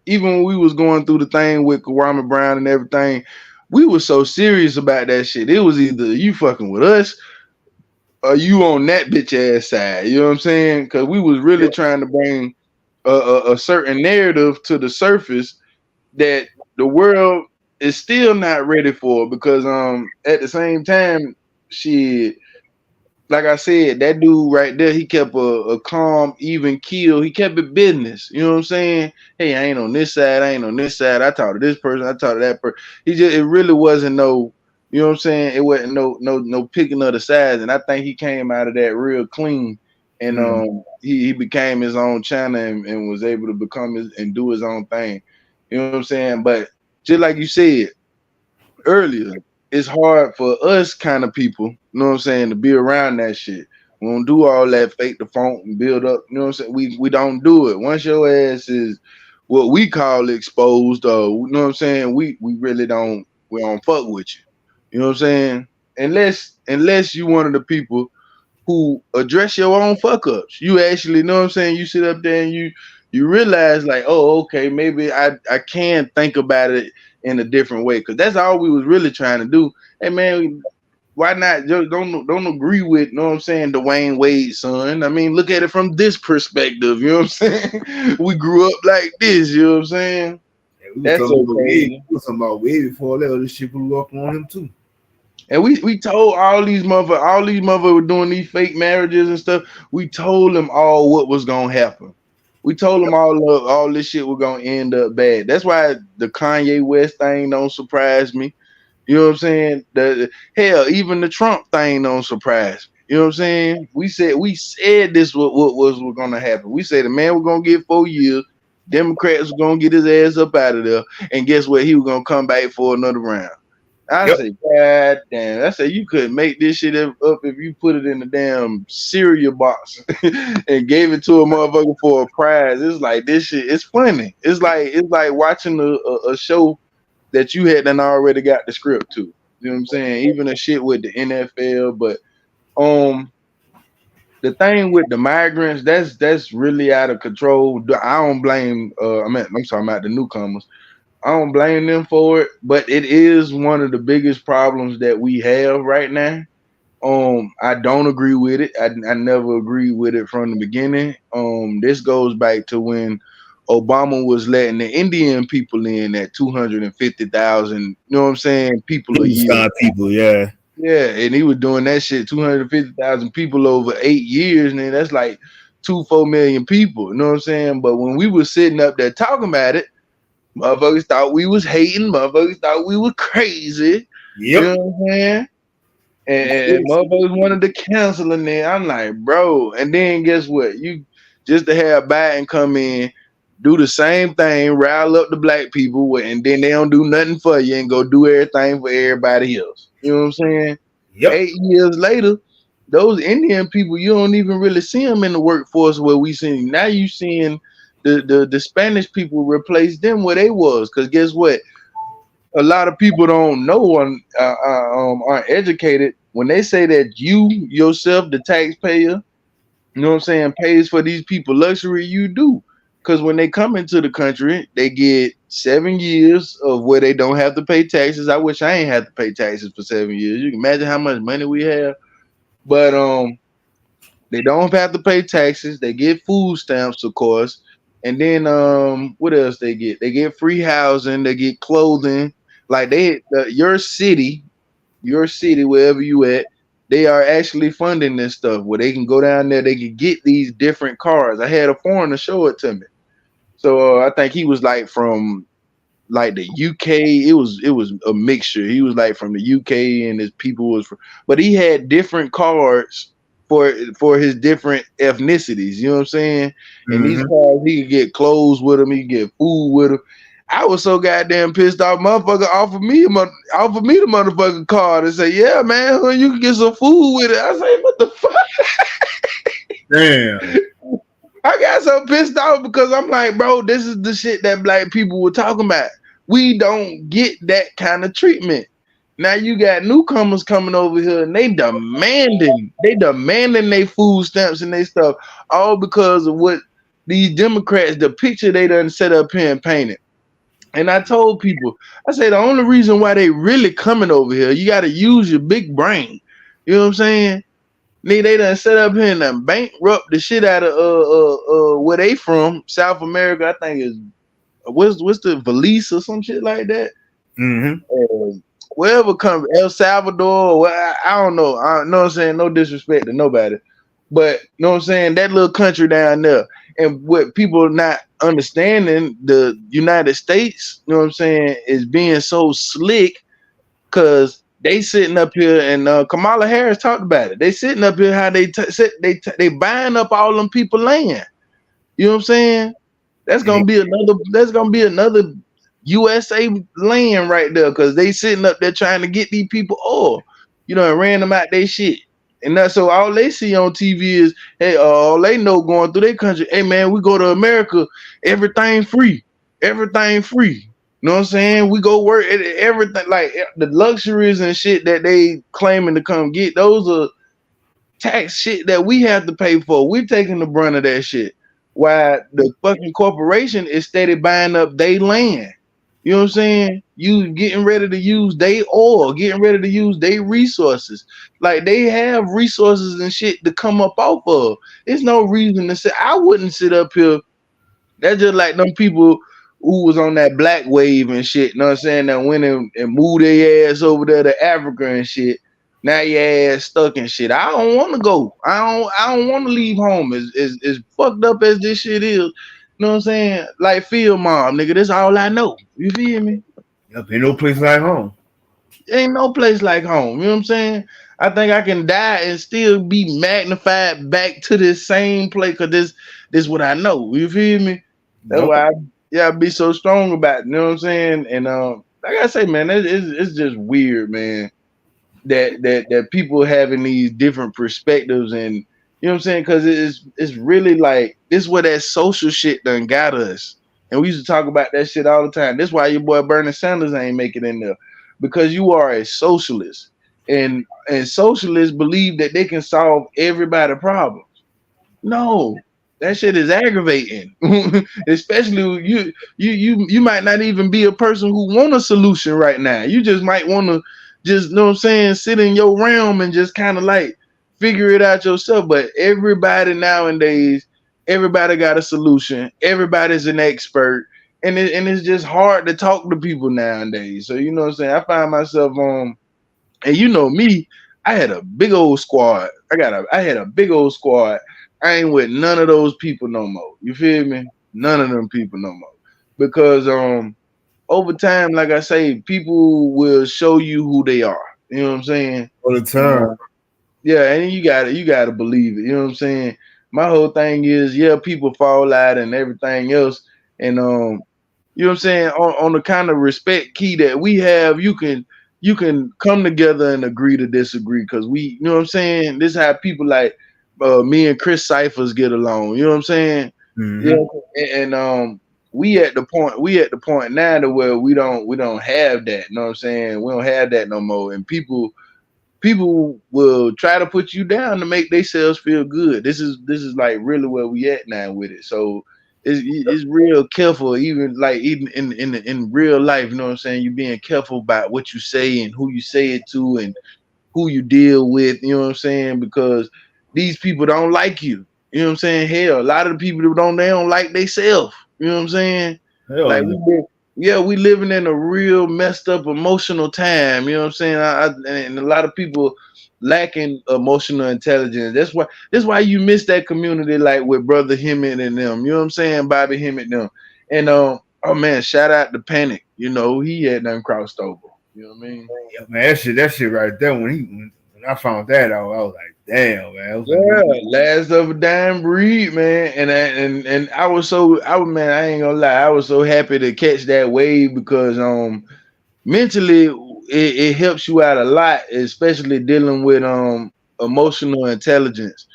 even when we was going through the thing with Kwame Brown and everything, we were so serious about that shit. It was either you fucking with us or you on that bitch ass side. You know what I'm saying? Because we was really trying to bring a certain narrative to the surface that the world is still not ready for, because at the same time, shit, like I said, that dude right there, he kept a calm, even keel. He kept it business. You know what I'm saying? Hey, I ain't on this side. I ain't on this side. I talked to this person. I talked to that person. It really wasn't no, you know what I'm saying? It wasn't no picking of the sides. And I think he came out of that real clean. And he became his own channel and was able to become and do his own thing. You know what I'm saying? But just like you said earlier, it's hard for us kind of people, you know what I'm saying, to be around that shit. We don't do all that fake the funk and build up, you know what I'm saying? We don't do it. Once your ass is what we call exposed, you know what I'm saying, we really don't fuck with you. You know what I'm saying? Unless you one of the people who address your own fuck ups. You actually, know what I'm saying, you sit up there and you realize like, oh, okay, maybe I can think about it in a different way, because that's all we was really trying to do. Hey man, why not just don't agree with, you know what I'm saying, Dwayne Wade's son? I mean, look at it from this perspective, you know what I'm saying? We grew up like this, you know what I'm saying? Yeah, we That's okay. We talking about way before that other shit blew up on him too. And we told all these motherfuckers were doing these fake marriages and stuff. We told them all what was gonna happen. We told them all this shit was gonna end up bad. That's why the Kanye West thing don't surprise me. You know what I'm saying? The hell, even the Trump thing don't surprise me. You know what I'm saying? We said this what was gonna happen. We said the man was gonna get 4 years. Democrats were gonna get his ass up out of there, and guess what? He was gonna come back for another round. I Yep. say, God damn. I say you could make this shit up if you put it in the damn cereal box and gave it to a motherfucker for a prize. It's like this shit. It's funny. It's like watching a show that you had done already got the script to. You know what I'm saying? Even a shit with the NFL, but um the thing with the migrants, that's really out of control. I don't blame I'm talking about the newcomers. I don't blame them for it, but it is one of the biggest problems that we have right now. I don't agree with it. I never agreed with it from the beginning. This goes back to when Obama was letting the Indian people in at 250,000, you know what I'm saying, people a year. People, yeah. Yeah, and he was doing that shit, 250,000 people over 8 years, and then that's like 4 million people, you know what I'm saying? But when we were sitting up there talking about it, motherfuckers thought we was hating, motherfuckers thought we were crazy. You Yep. know what I'm saying? And motherfuckers wanted to cancel and then I'm like, bro. And then guess what? You just to have Biden come in, do the same thing, rile up the black people, and then they don't do nothing for you and go do everything for everybody else. You know what I'm saying? Yep. 8 years later, those Indian people, you don't even really see them in the workforce where we see. Now you seeing the Spanish people replace them where they was. Because guess what? A lot of people don't know and aren't educated when they say that you yourself, the taxpayer, you know what I'm saying, pays for these people luxury. You do, because when they come into the country, they get 7 years of where they don't have to pay taxes. I wish I ain't had to pay taxes for 7 years. You can imagine how much money we have, but they don't have to pay taxes. They get food stamps, of course, and then what else they get? They get free housing. They get clothing. Like your city, wherever you at, they are actually funding this stuff where they can go down there. They can get these different cars. I had a foreigner show it to me. So I think he was like from like the UK. It was a mixture. He was like from the UK and his people was from, but he had different cards for his different ethnicities. You know what I'm saying? And these Mm-hmm. cards, he could get clothes with them. He could get food with them. I was so goddamn pissed off. Motherfucker offered me the motherfucking card and say, "Yeah, man, you can get some food with it." I say, "What the fuck?" Damn. I got so pissed off because I'm like, bro, this is the shit that black people were talking about. We don't get that kind of treatment. Now you got newcomers coming over here and they demanding their food stamps and they stuff, all because of what these Democrats, the picture they done set up here and painted. And I told people, I say the only reason why they really coming over here, you got to use your big brain. You know what I'm saying? They done set up here and done bankrupt the shit out of where they from, South America. I think is what's the Belize or some shit like that. Mm-hmm. Wherever comes El Salvador, I don't know. I know what I'm saying, no disrespect to nobody. But you know what I'm saying, that little country down there. And what people not understanding, the United States, you know what I'm saying, is being so slick because they sitting up here and Kamala Harris talked about it. They sitting up here how they buying up all them people land. You know what I'm saying? That's gonna be another USA land right there because they sitting up there trying to get these people oil. You know, and ran them out they shit. And that's so all they see on TV is, hey, all they know going through their country, hey man, we go to America, everything free. Everything free. You know what I'm saying? We go work at everything, like the luxuries and shit that they claiming to come get. Those are tax shit that we have to pay for. We're taking the brunt of that shit. While the fucking corporation is steady buying up their land. You know what I'm saying? You getting ready to use their oil, getting ready to use their resources. Like they have resources and shit to come up off of. There's no reason to say I wouldn't sit up here. That's just like them people who was on that black wave and shit. You know what I'm saying? That went and moved their ass over there to Africa and shit. Now your ass stuck and shit. I don't want to go. I don't want to leave home. As fucked up as this shit is, You know what I'm saying? Like field mom, nigga. That's all I know. You feel me? Yep, ain't no place like home. Ain't no place like home. You know what I'm saying? I think I can die and still be magnified back to this same place because this what I know. You feel me? That's Yep. why I be so strong about it. You know what I'm saying? And like I say, man, it's just weird, man. That people having these different perspectives, and you know what I'm saying, because it's really like this where that social shit done got us, and we used to talk about that shit all the time. That's why your boy Bernie Sanders ain't making it in there, because you are a socialist, and socialists believe that they can solve everybody's problem. No, that shit is aggravating. Especially you might not even be a person who want a solution right now. You just might want to just, know what I'm saying, sit in your realm and just kind of like figure it out yourself. But everybody nowadays, everybody got a solution. Everybody's an expert. And it's just hard to talk to people nowadays. So you know what I'm saying? I find myself and you know me, I had a big old squad. I had a big old squad. I ain't with none of those people no more. You feel me? None of them people no more. Because over time, like I say, people will show you who they are. You know what I'm saying? All the time. Yeah, and you gotta believe it. You know what I'm saying? My whole thing is, yeah, people fall out and everything else. And you know what I'm saying, on the kind of respect key that we have, you can come together and agree to disagree, because we, you know what I'm saying, this is how people like me and Chris Cyphers get along. You know what I'm saying? Yeah. Mm-hmm. And we at the point now to where we don't have that. You know what I'm saying? We don't have that no more. And people will try to put you down to make themselves feel good. This is like really where we at now with it. So it's real careful, even in real life. You know what I'm saying? You being careful about what you say and who you say it to and who you deal with. You know what I'm saying? Because these people don't like you. You know what I'm saying? Hell, a lot of the people who they don't like themselves. You know what I'm saying? Hell Like no. we living in a real messed up emotional time. You know what I'm saying? And a lot of people lacking emotional intelligence. That's why you miss that community, like with Brother Hemmett and them. You know what I'm saying? Bobby Hemmett and them. And oh man, shout out to Panic. You know, he had done crossed over. You know what I mean? Yeah, man, that shit right there. When I found that out, I was like, damn, man. I was Yeah, like, last of a dying breed, man. And man, I ain't gonna lie, I was so happy to catch that wave, because mentally it helps you out a lot, especially dealing with emotional intelligence.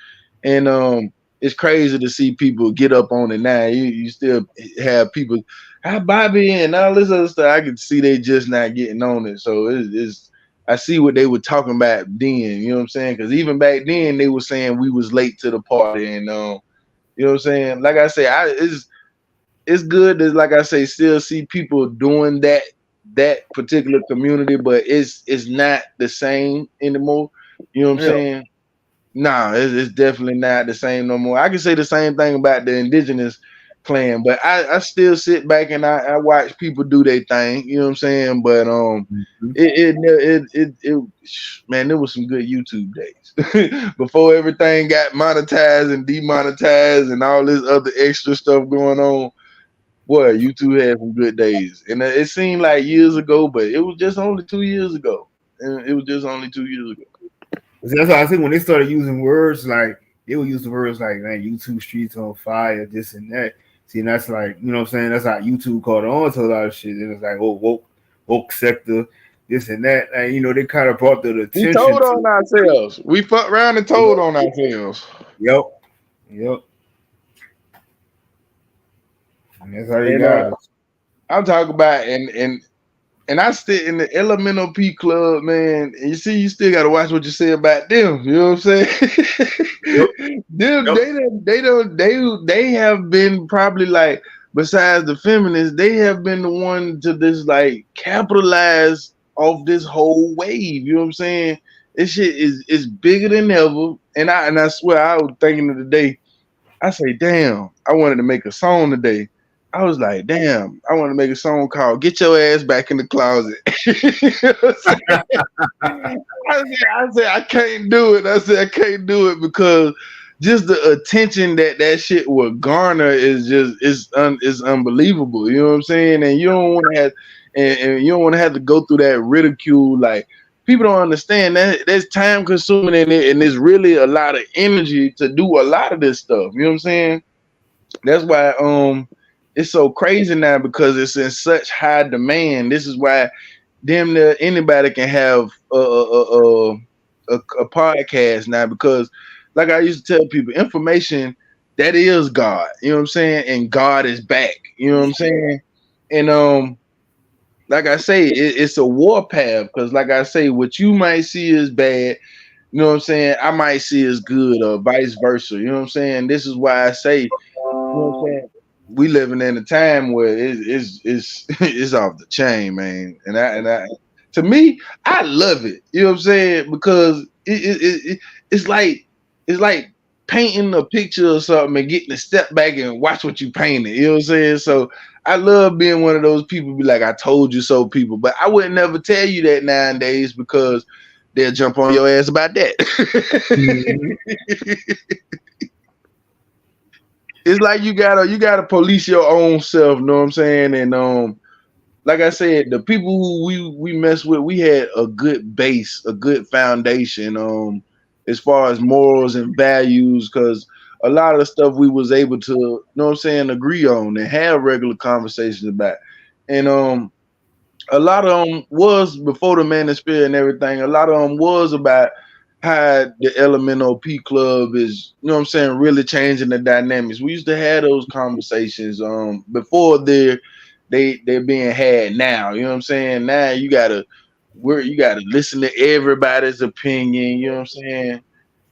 And it's crazy to see people get up on it now. You still have people, hi Bobby, and all this other stuff. I can see they just not getting on it. So it's I see what they were talking about then. You know what I'm saying? Because even back then they were saying we was late to the party, and you know what I'm saying. Like I say, it's good to, like I say, still see people doing that particular community, but it's not the same anymore. You know what I'm yeah, saying? Nah, it's definitely not the same no more. I can say the same thing about the indigenous clan, but I still sit back and I watch people do their thing. You know what I'm saying? But mm-hmm. man, there was some good YouTube days before everything got monetized and demonetized and all this other extra stuff going on. Boy, YouTube had some good days, and it seemed like years ago, but it was just only 2 years ago. And it was just only 2 years ago. See, that's why I think when they started using words like they would use the words like, man, YouTube streets on fire, this and that. See, and that's like, you know what I'm saying? That's how YouTube caught on to a lot of shit. And it's like, oh, woke sector, this and that. And, you know, they kind of brought the We attention told on to, ourselves. We fucked around and told on ourselves. yep, yep. And that's how they And got us. I'm talking about and I still in the Elemental P Club, man. And you see, you still gotta watch what you say about them. You know what I'm Yep, saying? Them, yep. they have been probably like, besides the feminists, they have been the one to this like capitalize off this whole wave. You know what I'm saying? This shit is bigger than ever. And I swear I was thinking of the day. I say, damn, I wanted to make a song today. I was like, damn, I want to make a song called "Get Your Ass Back in the Closet." You know what I'm saying? I said, I can't do it. I said, I can't do it because just the attention that shit would garner is just is unbelievable. You know what I'm saying? And you don't want to have and you don't want to have to go through that ridicule. Like people don't understand that that's time consuming in it, and there's really a lot of energy to do a lot of this stuff. You know what I'm saying? That's why it's so crazy now because it's in such high demand. This is why damn near anybody can have a podcast now because like I used to tell people, information that is God. You know what I'm saying? And God is back. You know what I'm saying? And like I say, it's a war path because like I say, what you might see is bad. You know what I'm saying? I might see as good or vice versa. You know what I'm saying? This is why I say, you know what I'm saying? We living in a time where it's it's off the chain, man. And I to me, I love it. You know what I'm saying? Because it's like painting a picture or something and getting to step back and watch what you painted. You know what I'm saying? So I love being one of those people be like, I told you so people, but I would never tell you that nowadays because they'll jump on your ass about that. It's like you gotta police your own self, you know what I'm saying? And like I said, the people who we mess with, we had a good base, a good foundation, as far as morals and values, because a lot of the stuff we was able to, you know what I'm saying, agree on and have regular conversations about. And a lot of them was before the manosphere and everything. A lot of them was about how the LMNOP club is, you know what I'm saying, really changing the dynamics. We used to have those conversations before they're being had now. You know what I'm saying? Now you gotta listen to everybody's opinion, you know what I'm saying?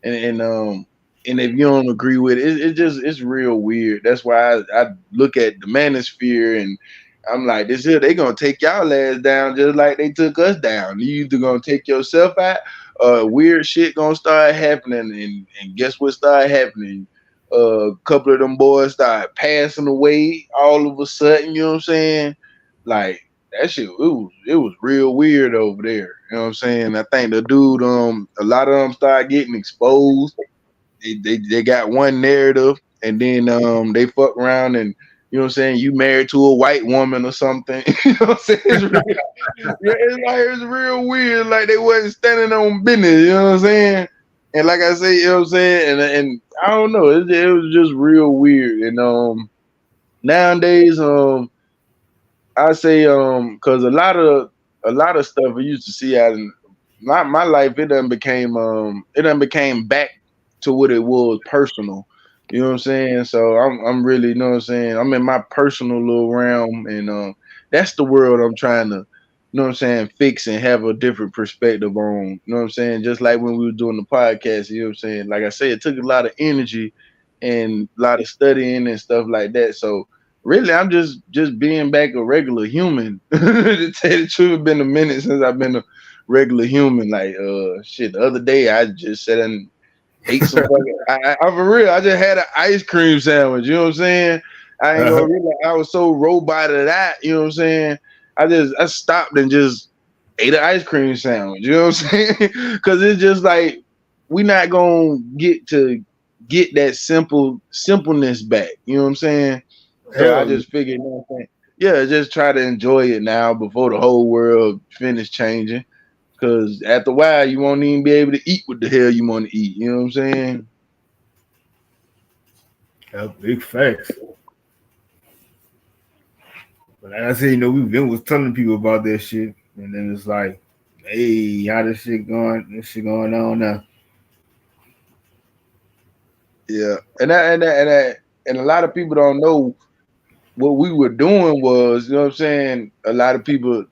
And if you don't agree with it, it's real weird. That's why I look at the manosphere and I'm like, this here, they gonna take y'all ass down just like they took us down. You either gonna take yourself out, weird shit gonna start happening, and guess what started happening? A couple of them boys started passing away all of a sudden, you know what I'm saying? Like that shit, it was real weird over there. You know what I'm saying? I think the dude, a lot of them started getting exposed. They got one narrative, and then they fuck around and you know what I'm saying, you married to a white woman or something. You know what I'm saying? It's real weird. Like they wasn't standing on business. You know what I'm saying? And like I say, you know what I'm saying, and I don't know, it was just real weird. And nowadays, I say because a lot of stuff I used to see out in my life, it done became back to what it was personal. You know what I'm saying? So I'm really, you know what I'm saying, I'm in my personal little realm, and that's the world I'm trying to, you know what I'm saying, fix and have a different perspective on. You know what I'm saying? Just like when we were doing the podcast, you know what I'm saying? Like I said, it took a lot of energy and a lot of studying and stuff like that. So really, I'm just being back a regular human. To tell you the truth, it's been a minute since I've been a regular human. Like shit, the other day I just sat and ate some fucking. I'm for real. I just had an ice cream sandwich. You know what I'm saying? I ain't gonna really. I was so roboted that. You know what I'm saying? I stopped and just ate an ice cream sandwich. You know what I'm saying? Because it's just like we not gonna get that simpleness back. You know what I'm saying? So I Hell, just figured, you know what I'm saying? Yeah, just try to enjoy it now before the whole world finish changing. Because after a while, you won't even be able to eat what the hell you want to eat. You know what I'm saying? big facts. But like I said, we then was telling people about that shit, and then it's like, hey, how this shit going? This shit going on now. Yeah, and a lot of people don't know what we were doing was, you know what I'm saying? A lot of people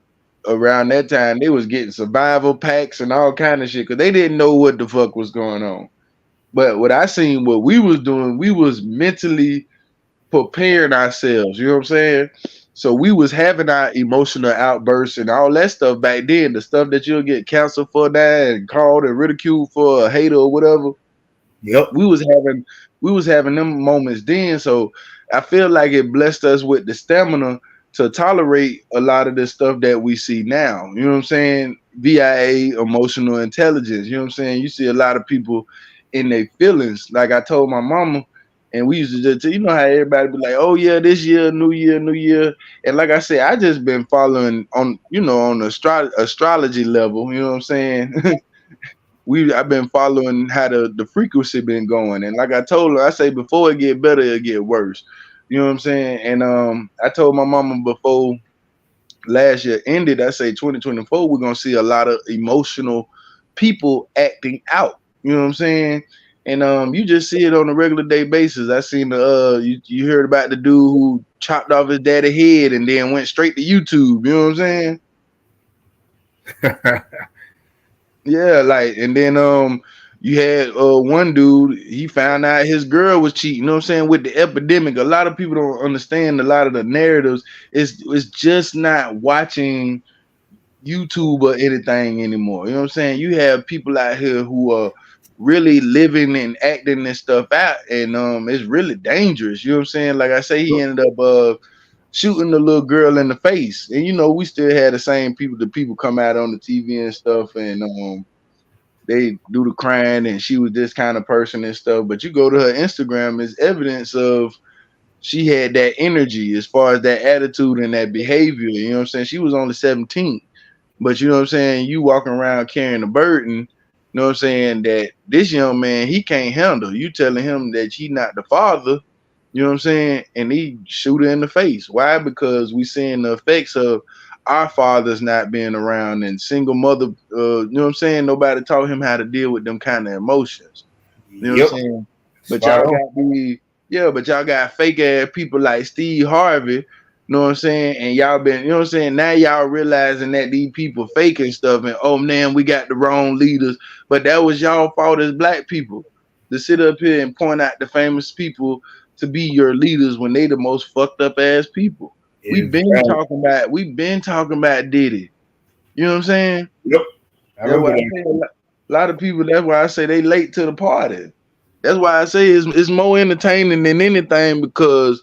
around that time they was getting survival packs and all kind of shit because they didn't know what the fuck was going on. But what I seen, what we was doing, we was mentally preparing ourselves. You know what I'm saying? So we was having our emotional outbursts and all that stuff back then. The stuff that you'll get canceled for that and called and ridiculed for a hater or whatever. Yep. We was having them moments then. So I feel like it blessed us with the stamina to tolerate a lot of the stuff that we see now. You know what I'm saying? VIA, emotional intelligence. You know what I'm saying? You see a lot of people in their feelings. Like I told my mama, and we used to just, you know how everybody be like, oh yeah, this year, new year, new year. And like I said, I just been following on, you know, on the astrology level, you know what I'm saying? I've been following how the frequency been going. And like I told her, I say before it get better, it get worse. You know what I'm saying? And I told my mama before last year ended, I say 2024, we're gonna see a lot of emotional people acting out. You know what I'm saying? And you just see it on a regular day basis. I seen the you heard about the dude who chopped off his daddy head and then went straight to YouTube. You know what I'm saying? Yeah, like, and then you had one dude, he found out his girl was cheating, you know what I'm saying, with the epidemic. A lot of people don't understand a lot of the narratives. It's just not watching YouTube or anything anymore. You know what I'm saying? You have people out here who are really living and acting this stuff out, and it's really dangerous. You know what I'm saying? Like I say, he ended up shooting the little girl in the face. And you know, we still had the same people, the people come out on the TV and stuff, and they do the crying, and she was this kind of person and stuff. But you go to her Instagram, is evidence of she had that energy as far as that attitude and that behavior. You know what I'm saying? She was only 17. But you know what I'm saying? You walking around carrying a burden, you know what I'm saying, that this young man, he can't handle. You telling him that he not the father, you know what I'm saying? And he shoot her in the face. Why? Because we seeing the effects of our fathers not being around and single mother, you know what I'm saying? Nobody taught him how to deal with them kind of emotions. You know what I'm Yep. saying? But Spot y'all on. got but y'all got fake ass people like Steve Harvey, you know what I'm saying? And y'all been, you know what I'm saying? Now y'all realizing that these people faking stuff and oh man, we got the wrong leaders. But that was y'all fault as black people to sit up here and point out the famous people to be your leaders when they the most fucked up ass people. Exactly. We've been talking about Diddy. You know what I'm saying? Yep. I That's why remember I that. say a lot of people, that's why I say they late to the party. That's why I say it's more entertaining than anything, because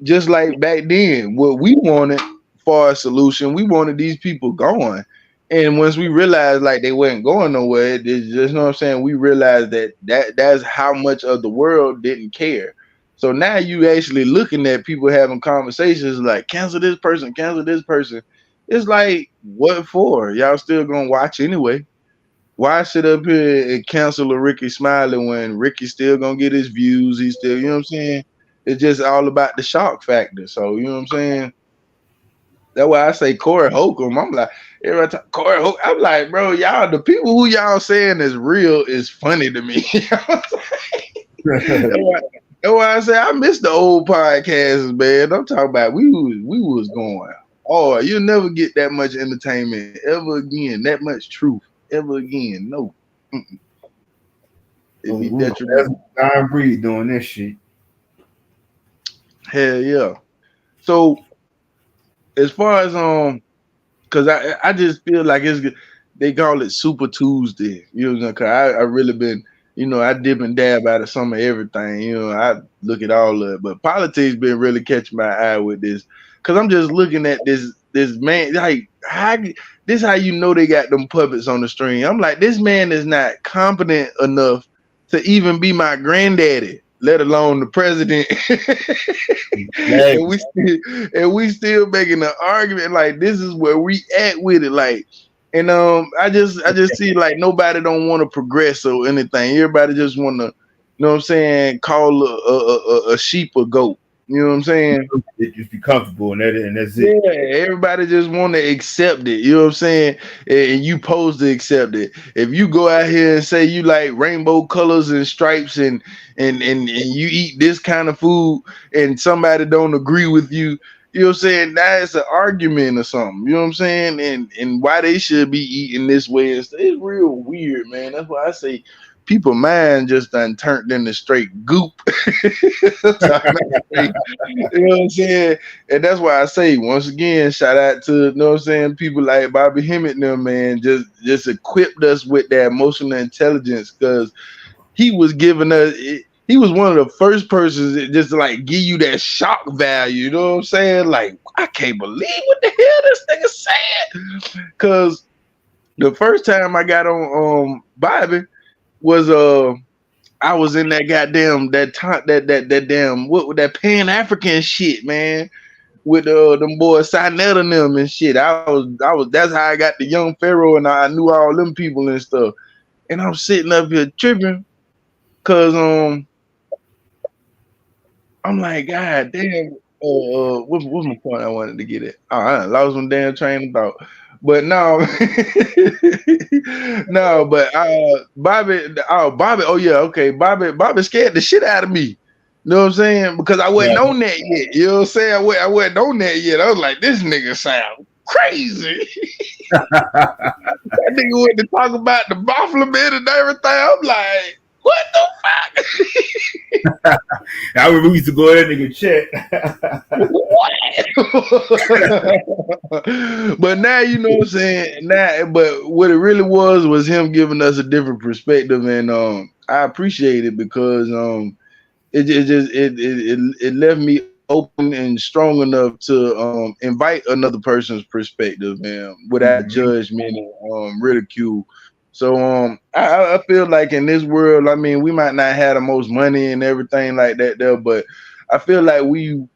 just like back then, what we wanted for a solution, we wanted these people going. And once we realized like they weren't going nowhere, it's just, you know what I'm saying, we realized that's how much of the world didn't care. So now you actually looking at people having conversations like cancel this person, cancel this person. It's like, what for? Y'all still gonna watch anyway. Why sit up here and cancel a Ricky Smiley when Ricky's still gonna get his views? He's still, you know what I'm saying? It's just all about the shock factor. So, you know what I'm saying? That's why I say Corey Holcomb. I'm like, every time Corey Holcomb, I'm like, bro, y'all, the people who y'all saying is real is funny to me. You know what I'm saying? That's why I say I miss the old podcasts, man. I'm talking about we was going. Oh, you'll never get that much entertainment ever again, that much truth ever again. No. Mm-mm. It'd be That's detrimental. Dying Breed doing this shit. Hell yeah. So as far as because I just feel like it's they call it Super Tuesday. You know, because I really been, you know, I dip and dab out of some of everything. You know, I look at all of it, but politics been really catching my eye with this, because I'm just looking at this man, like how this how you know they got them puppets on the string. I'm like, this man is not competent enough to even be my granddaddy, let alone the president. Like, and we still making an argument like this is where we at with it, like. And I just see like nobody don't want to progress or anything. Everybody just want to, you know what I'm saying, call a sheep a goat. You know what I'm saying? just be comfortable and that's it. Yeah, everybody just want to accept it. You know what I'm saying? And you supposed to accept it. If you go out here and say you like rainbow colors and stripes and you eat this kind of food and somebody don't agree with you, you know what I'm saying? That's an argument or something. You know what I'm saying? And why they should be eating this way. It's real weird, man. That's why I say people mind just done turned into straight goop. You know what I'm saying? And that's why I say, once again, shout out to, you know what I'm saying, people like Bobby Hemmett and them, man, just equipped us with that emotional intelligence, because he was giving us, he was one of the first persons that just like give you that shock value. You know what I'm saying? Like, I can't believe what the hell this nigga said. Because the first time I got on Bobby was I was in that goddamn that damn what that Pan African shit, man. With them boys Sinetta and them and shit. I was that's how I got the young Pharaoh and I knew all them people and stuff. And I'm sitting up here tripping cause I'm like, God damn, what's my point I wanted to get at? Oh, I lost my damn train of thought. But no, no, but Bobby, oh yeah, okay. Bobby scared the shit out of me. You know what I'm saying? Because I wasn't on that yet. You know what I'm saying? I wasn't on that yet. I was like, this nigga sound crazy. That nigga went to talk about the Buffalo Man and everything. I'm like, what the fuck? I remember we used to go in and check. But now you know what I'm saying. Now, but what it really was him giving us a different perspective, and I appreciate it because it left me open and strong enough to invite another person's perspective and without judgment and ridicule. So I feel like in this world, I mean, we might not have the most money and everything like that there, but I feel like we,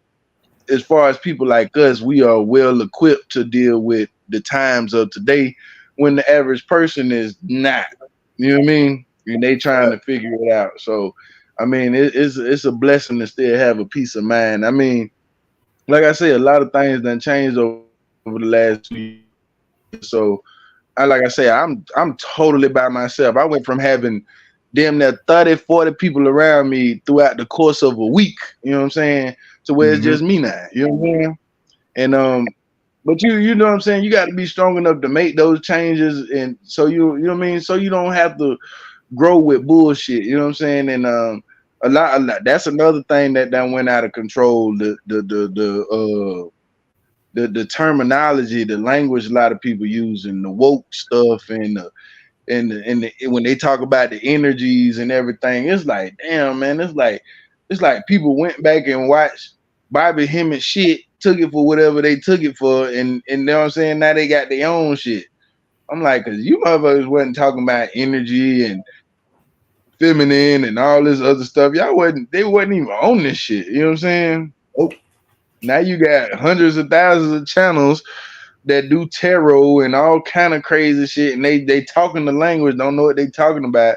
as far as people like us, we are well equipped to deal with the times of today when the average person is not. You know what I mean? And they trying to figure it out. So I mean, it's a blessing to still have a peace of mind. I mean, like I say, a lot of things done changed over the last 2 years. So like I say, I'm totally by myself. I went from having damn near 30, 40 people around me throughout the course of a week, you know what I'm saying, to where it's just me now. You know what I'm saying? And but you know what I'm saying, you got to be strong enough to make those changes, and so you know what I mean, so you don't have to grow with bullshit, you know what I'm saying? And a lot that's another thing that went out of control. The terminology, the language a lot of people using, the woke stuff, and when they talk about the energies and everything, it's like, damn, man, it's like people went back and watched Bobby Hemmett shit, took it for whatever they took it for, and you know what I'm saying, now they got their own shit. I'm like, cause you motherfuckers wasn't talking about energy and feminine and all this other stuff. They wasn't even on this shit. You know what I'm saying? Oh, now you got hundreds of thousands of channels that do tarot and all kind of crazy shit, and they talking the language, don't know what they talking about.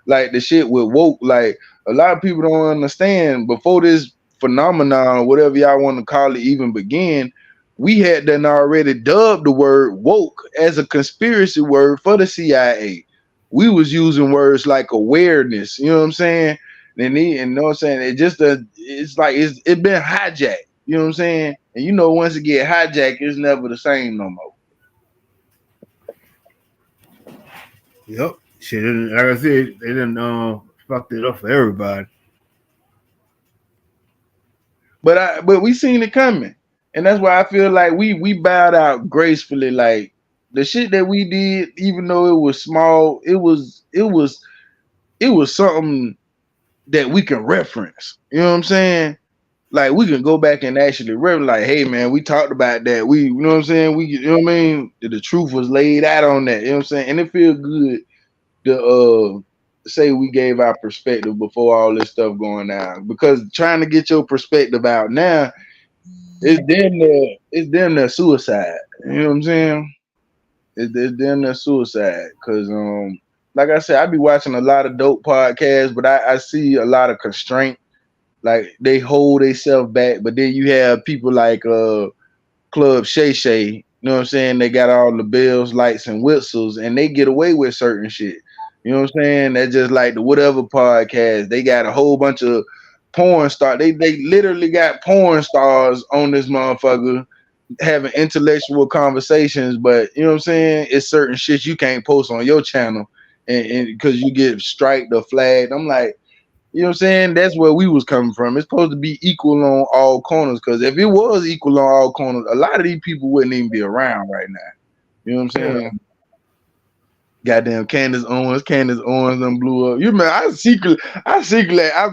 Like the shit with woke, like a lot of people don't understand. Before this phenomenon, or whatever y'all want to call it, even began, we had done already dubbed the word woke as a conspiracy word for the CIA. We was using words like awareness, you know what I'm saying? And you know what I'm saying? It's like it's been hijacked, you know what I'm saying? And you know, once it get hijacked, it's never the same no more. Yep. Shit, like I said, they done fucked it up for everybody. But we seen it coming. And that's why I feel like we bowed out gracefully. Like the shit that we did, even though it was small, it was something that we can reference. You know what I'm saying? Like we can go back and actually reference, like, hey man, we talked about that. We, you know what I'm saying? You know what I mean? The truth was laid out on that. You know what I'm saying? And it feels good to say we gave our perspective before all this stuff going down. Because trying to get your perspective out now, it's damn near suicide. You know what I'm saying? It's damn near suicide. Cause like I said, I be watching a lot of dope podcasts, but I see a lot of constraint. Like they hold themselves back, but then you have people like Club Shay Shay, you know what I'm saying? They got all the bells, lights, and whistles, and they get away with certain shit. You know what I'm saying? That's just like the whatever podcast. They got a whole bunch of porn stars. They literally got porn stars on this motherfucker having intellectual conversations, but you know what I'm saying? It's certain shit you can't post on your channel, and because you get striked or flagged. I'm like, you know what I'm saying? That's where we was coming from. It's supposed to be equal on all corners, because if it was equal on all corners, a lot of these people wouldn't even be around right now. You know what I'm saying? Yeah. Goddamn Candace Owens done blew up. You remember, I secretly, I'm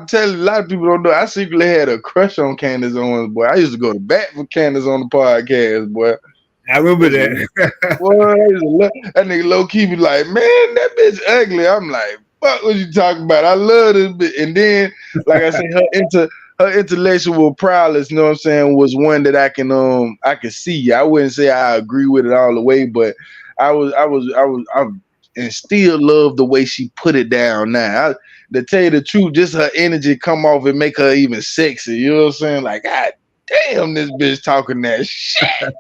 telling you, a lot of people don't know, I secretly had a crush on Candace Owens, boy. I used to go to bat for Candace on the podcast, boy. I remember that. Boy, that nigga low key be like, man, that bitch ugly. I'm like, fuck was you talking about? I love this bit. And then, like I said, her intellectual prowess, you know what I'm saying, was one that I can see. I wouldn't say I agree with it all the way, but I and still love the way she put it down now. To tell you the truth, just her energy come off and make her even sexy. You know what I'm saying? Like, God damn, this bitch talking that shit.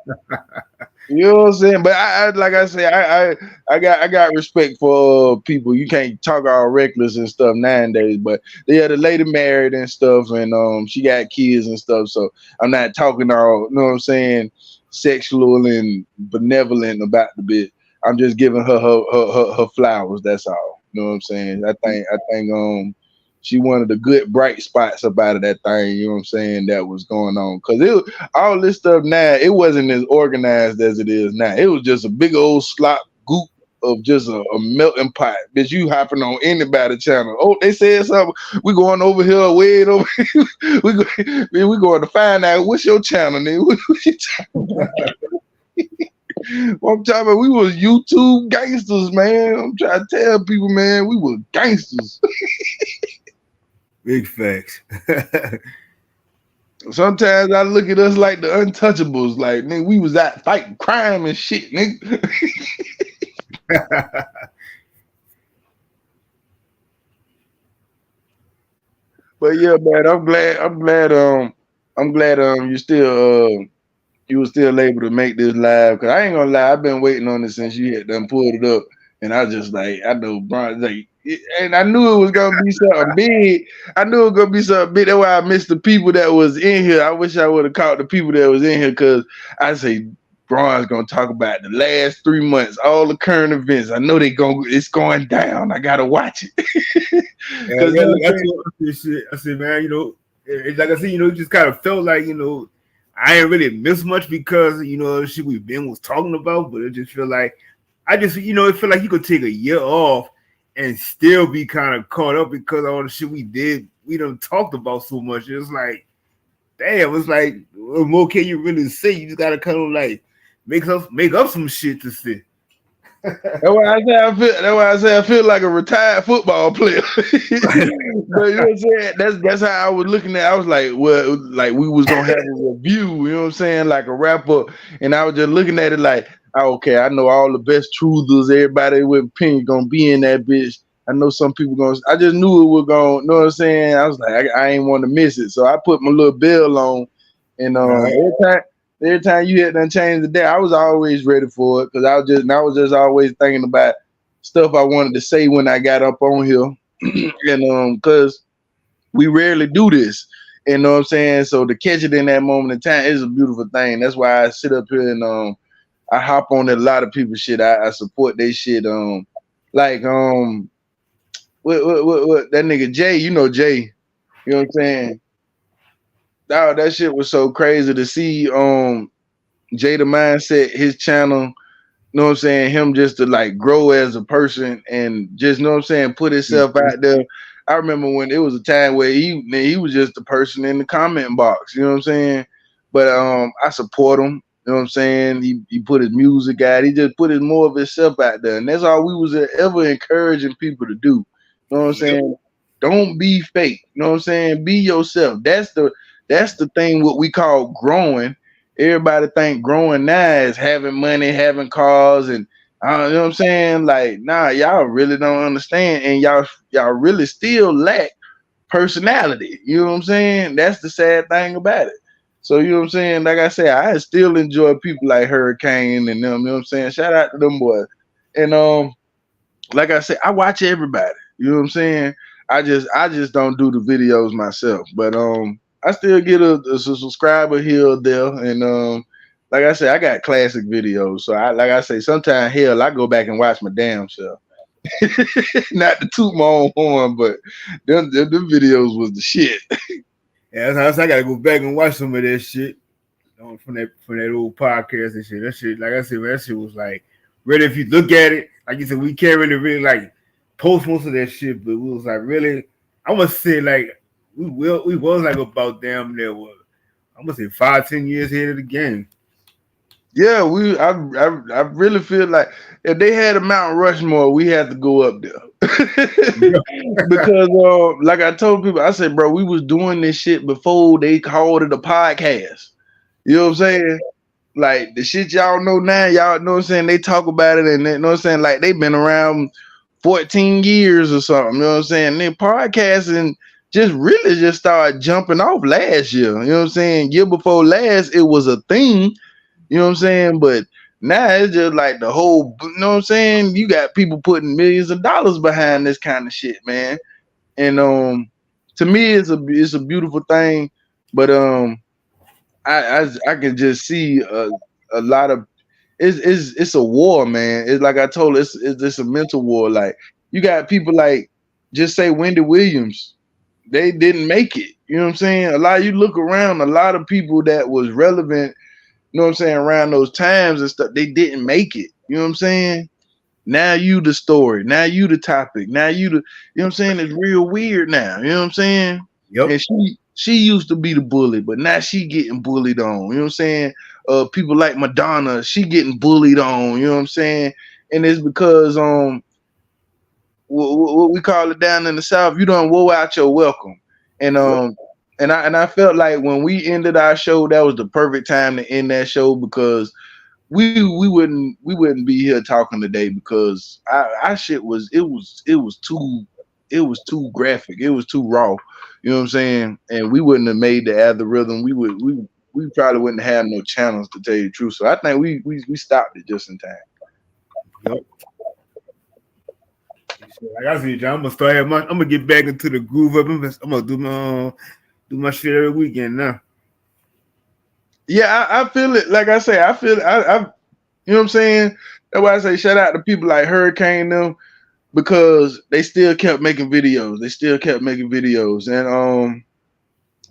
You know what I'm saying? But I like I say, I got respect for people. You can't talk all reckless and stuff nowadays. But yeah, the lady married and stuff, and she got kids and stuff. So I'm not talking all, you know what I'm saying, sexual and benevolent about the bit. I'm just giving her flowers. That's all. You know what I'm saying? I think she one of the good bright spots about it, that thing, you know what I'm saying, that was going on. Cause all this stuff now, it wasn't as organized as it is now. It was just a big old slop goop of just a melting pot. Bitch, you hopping on anybody's channel. Oh, they said something. We going over here, way over here. we going to find out what's your channel, nigga. What you talking about? Well, I'm talking about we was YouTube gangsters, man. I'm trying to tell people, man, we were gangsters. Big facts. Sometimes I look at us like the untouchables, like nigga, we was out fighting crime and shit, nigga. But yeah, man, I'm glad you were still able to make this live. Cause I ain't gonna lie, I've been waiting on it since you had done pulled it up. And I just like, I know Brian, like, and I knew it was gonna be something big. I knew it was gonna be something big. That's why I missed the people that was in here. I wish I would have caught the people that was in here, cause I say Brian's gonna talk about the last 3 months, all the current events. I know it's going down. I gotta watch it. Yeah, look, I said, man, it's like I said, it just kind of felt like, I ain't really missed much because, the shit we Ben was talking about, but it just feel like it feel like you could take a year off and still be kind of caught up because all the shit we done talked about so much. It's like, damn, it's like, what more can you really say? You just gotta kind of like make up some shit to say. That's why I say I feel like a retired football player. But you know what I'm saying? That's how I was looking at it. I was like, well, like we was gonna have a review, you know what I'm saying, like a wrap up, and I was just looking at it like, okay, I know all the best truthers, everybody with opinion gonna be in that bitch. I know some people I just knew it was gonna, you know what I'm saying? I was like, I ain't want to miss it, so I put my little bell on, and every time you had done change the day, I was always ready for it because I was just always thinking about stuff I wanted to say when I got up on here, and because we rarely do this, you know what I'm saying. So to catch it in that moment in time is a beautiful thing. That's why I sit up here and I hop on a lot of people's shit. I support their shit. Like what that nigga Jay, Jay, you know what I'm saying. That shit was so crazy to see Jay the Mindset, his channel, you know what I'm saying, him just to like grow as a person and just, you know what I'm saying, put himself out there. I remember when it was a time where he was just a person in the comment box, you know what I'm saying? But I support him, you know what I'm saying? He put his music out, he just put more of himself out there. And that's all we was ever encouraging people to do. You know what I'm saying? Don't be fake. You know what I'm saying? Be yourself. That's the thing what we call growing. Everybody think growing now is having money, having cars, and you know what I'm saying? Like, nah, y'all really don't understand, and y'all really still lack personality. You know what I'm saying? That's the sad thing about it. So you know what I'm saying? Like I said, I still enjoy people like Hurricane and them. You know what I'm saying? Shout out to them boys. And like I said, I watch everybody. You know what I'm saying? I just don't do the videos myself, but I still get a subscriber here or there, and like I said, I got classic videos. So like I say, sometimes hell, I go back and watch my damn self. Not to toot my own horn, but them videos was the shit. Yeah, I gotta go back and watch some of that shit from that old podcast and shit. That shit, like I said, man, that shit was like, really, if you look at it, like you said, we can't really like post most of that shit, but we was like really, I must say like we was like about damn near what I'm gonna say 5-10 years ahead of the game. Yeah, I really feel like if they had a Mount Rushmore, we had to go up there. Because like I told people, I said, bro, we was doing this shit before they called it a podcast. You know what I'm saying? Like the shit y'all know now, y'all know what I'm saying? They talk about it and they, you know what I'm saying? Like they've been around 14 years or something, you know what I'm saying? And then podcasting just really just started jumping off last year. You know what I'm saying? Year before last, it was a thing, you know what I'm saying? But now it's just like the whole, you know what I'm saying? You got people putting millions of dollars behind this kind of shit, man. And to me it's a beautiful thing, but I can just see a lot of it's a war, man. It's like I told you, it's a mental war. Like you got people like just say Wendy Williams, they didn't make it. You know what I'm saying? A lot you look around, a lot of people that was relevant, you know what I'm saying, around those times and stuff, they didn't make it. You know what I'm saying? Now you the story. Now you the topic. Now you the, you know what I'm saying? It's real weird now. You know what I'm saying? Yep. And she used to be the bully, but now she getting bullied on. You know what I'm saying? People like Madonna, she getting bullied on. You know what I'm saying? And it's because what we call it down in the South, you don't woe out your welcome. And I felt like when we ended our show, that was the perfect time to end that show because we wouldn't be here talking today because our shit was too graphic, it was too raw, you know what I'm saying, and we wouldn't have made the algorithm. We probably wouldn't have no channels to tell you the truth. So I think we stopped it just in time. Yep. Like I said, John, I'm gonna get back into the groove of it. I'm gonna do my shit every weekend now. Yeah, I feel it. Like I say, I feel I you know what I'm saying. That's why I say shout out to people like Hurricane them because they still kept making videos. And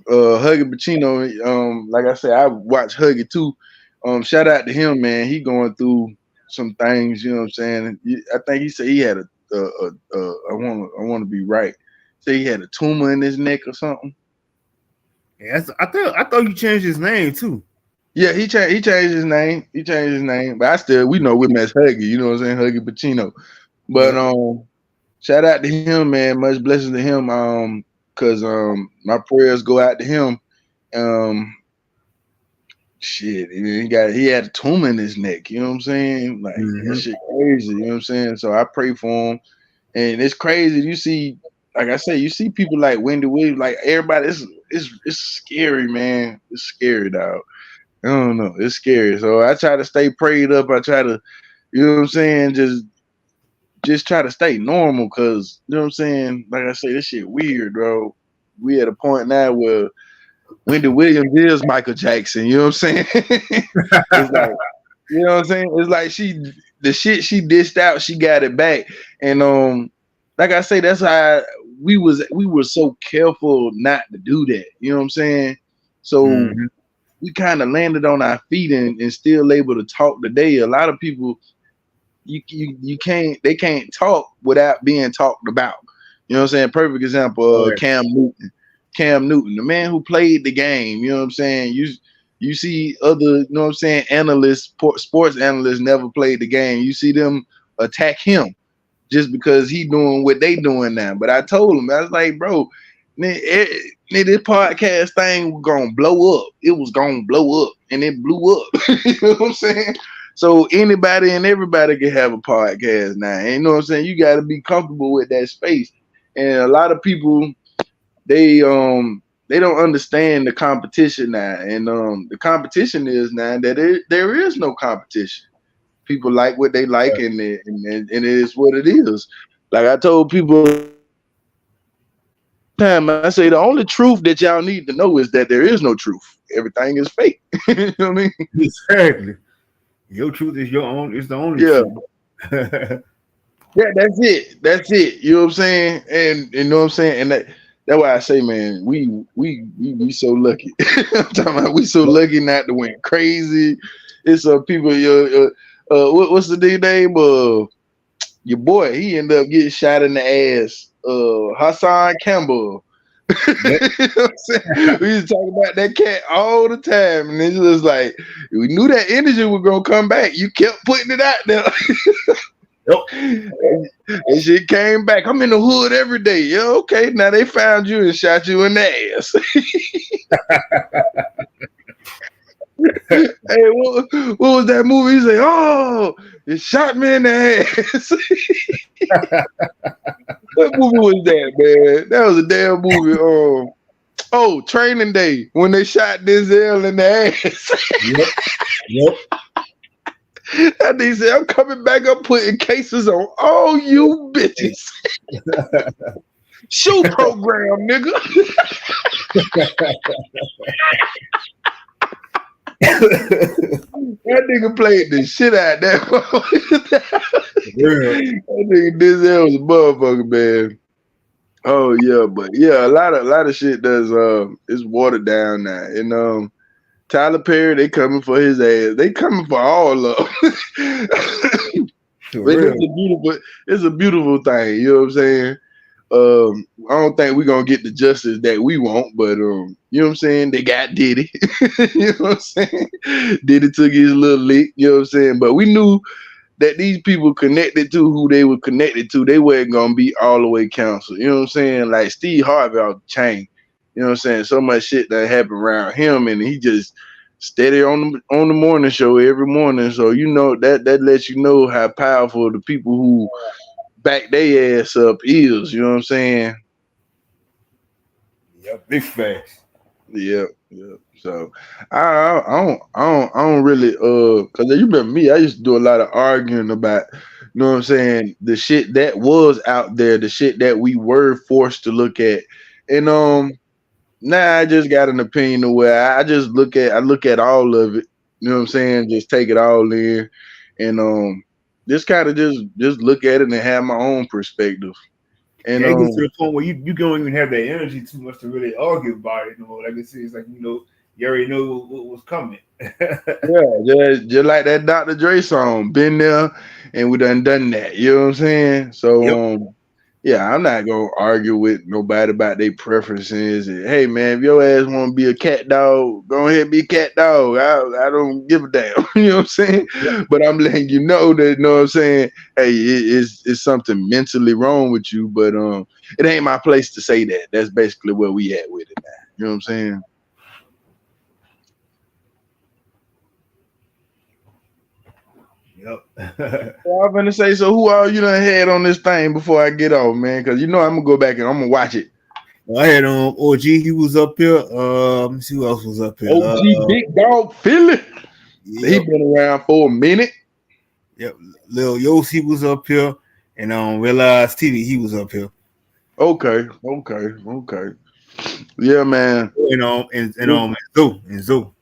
Huggy Pacino, like I said, I watch Huggy too. Shout out to him, man. He going through some things, you know what I'm saying. I think he said he had I want to be right. Say he had a tumor in his neck or something. Yeah, I thought you changed his name too. Yeah, he changed his name. But we know him as Huggy, you know what I'm saying, Huggy Pacino. But Yep. shout out to him, man. Much blessings to him. Cause my prayers go out to him. Shit, he had a tumor in his neck, you know what I'm saying? Like that shit crazy, you know what I'm saying? So I pray for him. And it's crazy. You see, like I said, you see people like Wendy Williams, like everybody, it's scary, man. It's scary, dog. I don't know. It's scary. So I try to stay prayed up. I try to, you know what I'm saying, just try to stay normal because, you know what I'm saying? Like I say, this shit weird, bro. We at a point now where Wendy Williams is Michael Jackson, you know what I'm saying? It's like, you know what I'm saying? It's like the shit she dished out, she got it back. And like I say, that's how we were so careful not to do that. You know what I'm saying? So we kind of landed on our feet and still able to talk today. A lot of people you they can't talk without being talked about. You know what I'm saying? Perfect example, Cam Newton, the man who played the game. You know what I'm saying? You see other, you know what I'm saying, analysts, sports analysts never played the game. You see them attack him just because he doing what they doing now. But I told him, I was like, bro, this podcast thing was gonna blow up. It was gonna blow up, and it blew up. You know what I'm saying? So anybody and everybody can have a podcast now. And you know what I'm saying? You got to be comfortable with that space. And a lot of people, they don't understand the competition now. And the competition is now that there is no competition. People like what they like, and it is what it is. Like I told people time, I say the only truth that y'all need to know is that there is no truth. Everything is fake. You know what I mean? Exactly. Your truth is your own. It's the only truth. Yeah. Yeah, that's it. You know what I'm saying? And you know what I'm saying? And that's why I say, man, we so lucky. I'm talking about we so lucky not to went crazy. It's people. What's the dude name? Your boy. He ended up getting shot in the ass. Hassan Campbell. Yep. You know what I'm saying? We used to talk about that cat all the time, and it's just like we knew that energy was gonna come back. You kept putting it out there. Yep. And shit came back. I'm in the hood every day. Yeah, okay. Now they found you and shot you in the ass. Hey, what was that movie? He say, "Oh, it shot me in the ass." What movie was that, man? That was a damn movie. Oh, Training Day, when they shot Denzel in the ass. Yep. Yep. That nigga said, "I'm coming back. I'm putting cases on all you bitches." Shoe program, nigga. That nigga played the shit out that. That nigga Denzel was a motherfucker, man. Oh yeah, but yeah, a lot of shit does is watered down now. And Tyler Perry, they coming for his ass. They coming for all of them. For But real. it's a beautiful thing, you know what I'm saying? I don't think we're gonna get the justice that we want, but you know what I'm saying? They got Diddy. You know what I'm saying? Diddy took his little lick, you know what I'm saying? But we knew that these people connected to who they were connected to, they weren't gonna be all the way canceled. You know what I'm saying? Like Steve Harvey off the chain. You know what I'm saying? So much shit that happened around him, and he just steady on the morning show every morning. So you know that lets you know how powerful the people who back their ass up is. You know what I'm saying? Yep. Big facts. Yeah, yeah. So I don't really cause you remember me, I used to do a lot of arguing about, you know what I'm saying, the shit that was out there, the shit that we were forced to look at. And now I just got an opinion of where I look at all of it, you know what I'm saying, just take it all in and just kind of just look at it and have my own perspective. And Yeah, it gets to the point where you don't even have that energy too much to really argue about it anymore. Like I said, it's like you already know what was coming. yeah, just like that Dr. Dre song, been there and we done that. You know what I'm saying? Yep. So yeah, I'm not gonna argue with nobody about their preferences. And, hey man, if your ass wanna be a cat dog, go ahead and be a cat dog. I don't give a damn. You know what I'm saying? Yep. But I'm letting you know that, you know what I'm saying, hey, it's something mentally wrong with you, but it ain't my place to say that. That's basically where we at with it now. You know what I'm saying? Yep. Well, I'm gonna say, so who all you done had on this thing before I get off, man? Because you know I'm gonna go back and I'm gonna watch it. I had OG. He was up here. Let me see who else was up here. OG Big Dog Philly. He Yep. been around for a minute. Yep. Lil Yos, he was up here, and Realize TV, he was up here. Okay. Yeah, man. And Zoo and Zoo.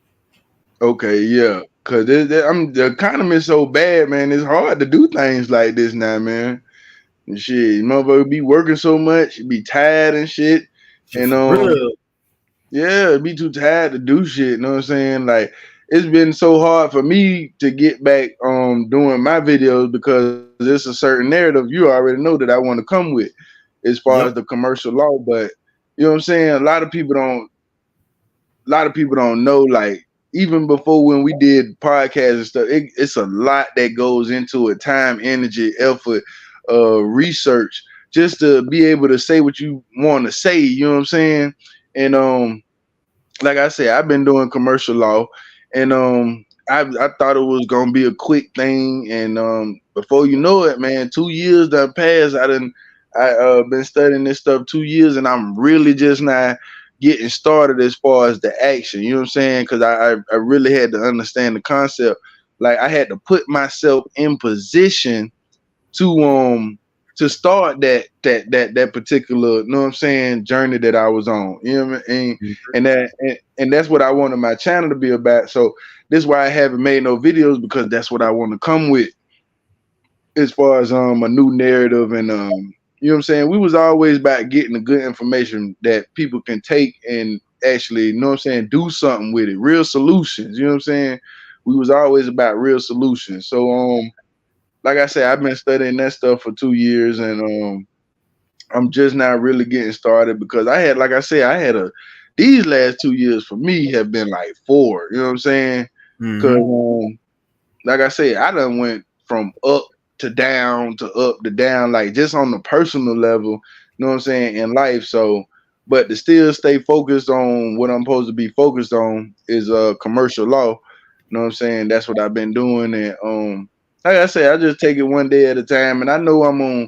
Okay, yeah. Cause the economy is so bad, man. It's hard to do things like this now, man. And shit, motherfucker be working so much, be tired and shit. And For real. yeah, be too tired to do shit. You know what I'm saying? Like it's been so hard for me to get back doing my videos because it's a certain narrative you already know that I want to come with as far as the Yep. commercial law. But you know what I'm saying? A lot of people don't know, like, even before when we did podcasts and stuff, it's a lot that goes into it, time, energy, effort, research, just to be able to say what you want to say. You know what I'm saying? And like I said, I've been doing commercial law, and I thought it was gonna be a quick thing, and before you know it, man, 2 years done passed. I been studying this stuff 2 years, and I'm really just not getting started as far as the action. You know what I'm saying? Because I really had to understand the concept. Like I had to put myself in position to to start that particular, you know what I'm saying, journey that I was on. You know what I mean? And that's what I wanted my channel to be about. So this is why I haven't made no videos, because that's what I want to come with as far as a new narrative. And you know what I'm saying, we was always about getting the good information that people can take and actually, you know what I'm saying, do something with it, real solutions. You know what I'm saying? We was always about real solutions. So like I said, I've been studying that stuff for 2 years, and I'm just now really getting started because I had, like I said, I had a these last 2 years for me have been like 4. You know what I'm saying? Because Mm-hmm. like I said, I done went from up to down to up to down, like just on the personal level. You know what I'm saying, in life. So, but to still stay focused on what I'm supposed to be focused on is commercial law. You know what I'm saying? That's what I've been doing, and like I say, I just take it one day at a time, and I know I'm gonna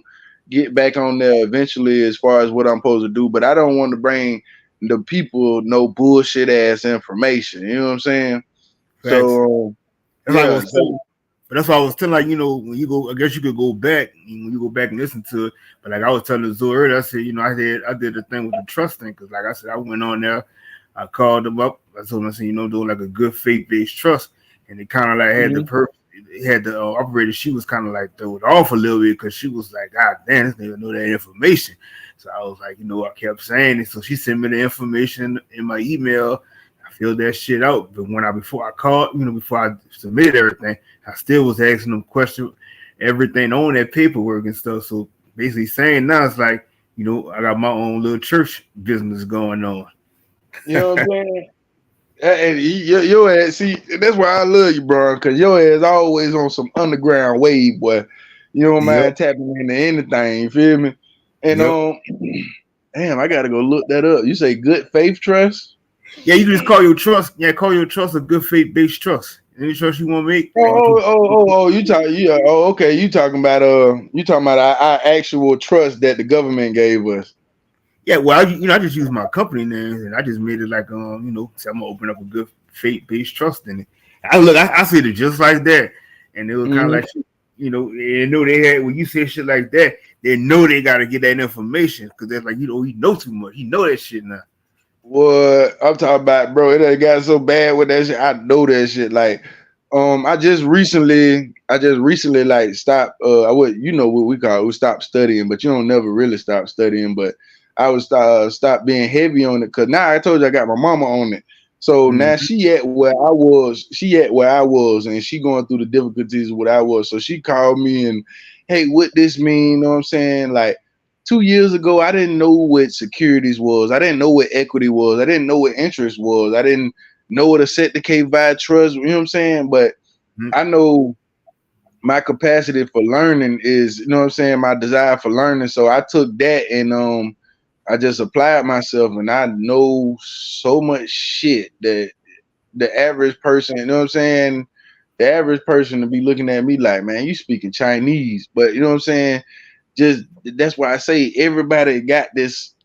get back on there eventually as far as what I'm supposed to do. But I don't want to bring the people no bullshit ass information. You know what I'm saying? Facts. So That's what I yeah, was telling. so But that's why I was telling, like, when you go, I guess you could go back when you go back and listen to it. But like I was telling Zoe earlier, I said, I did the thing with the trust thing because, like I said, I went on there, I called them up, I told them, I said, doing like a good faith based trust, and it kind of like had the mhm. person, it had the operator. She was kind of like throw it off a little bit because she was like, God damn, this nigga know that information. So I was like, I kept saying it. So she sent me the information in my email. I filled that shit out, but before I called, before I submitted everything. I still was asking them questions, everything on that paperwork and stuff. So basically saying now it's like, I got my own little church business going on. You know what I'm saying? And your ass, see, that's why I love you, bro, because your ass always on some underground wave, boy. You don't Yep. mind tapping into anything, you feel me? And Yep. damn, I gotta go look that up. You say good faith trust? Yeah, you can just call your trust. Yeah, call your trust a good faith based trust. Any trust you want to make, Oh, make it to. you talk, yeah. Oh, okay. You talking about our actual trust that the government gave us. Yeah, well, I just use my company name and I just made it like say I'm gonna open up a good faith based trust in it. I said it just like that, and it was kind of Mm-hmm. like they know they had when you say shit like that, they know they got to get that information because they're like he know too much, he know that shit now. What I'm talking about, bro, it ain't got so bad with that shit. I know that shit. Like, I just recently like stopped. I would, what we call it, we stopped studying, but you don't never really stop studying. But I was stop being heavy on it because now I told you I got my mama on it. So now Mm-hmm. she at where I was. She at where I was, and she going through the difficulties of what I was. So she called me and, hey, what this mean? You know what I'm saying? Like 2 years ago, I didn't know what securities was. I didn't know what equity was. I didn't know what interest was. I didn't know what a set to K by trust. You know what I'm saying? But I know my capacity for learning is, you know what I'm saying, my desire for learning. So I took that and I just applied myself, and I know so much shit that the average person, you know what I'm saying, the average person to be looking at me like, man, you speaking Chinese. But you know what I'm saying? Just that's why I say everybody got this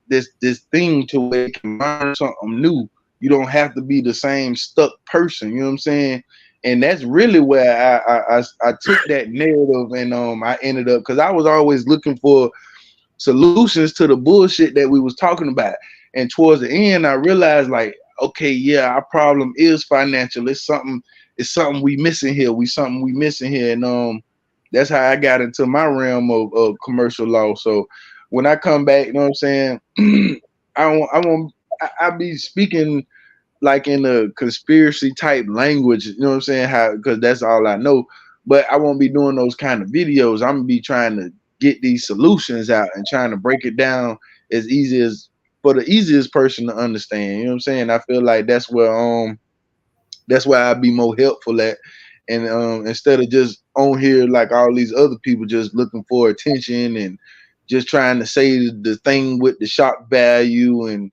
thing to where they can learn something new. You don't have to be the same stuck person. You know what I'm saying? And that's really where I took that narrative and I ended up because I was always looking for solutions to the bullshit that we was talking about. And towards the end, I realized like, okay, yeah, our problem is financial. It's something we missing here. Something we missing here. And that's how I got into my realm of commercial law. So when I come back, you know what I'm saying? I be speaking like in a conspiracy type language, you know what I'm saying? How because that's all I know. But I won't be doing those kind of videos. I'm gonna be trying to get these solutions out and trying to break it down as easy as for the easiest person to understand. You know what I'm saying? I feel like that's where I'd be more helpful at. And instead of just on here like all these other people just looking for attention and just trying to say the thing with the shock value and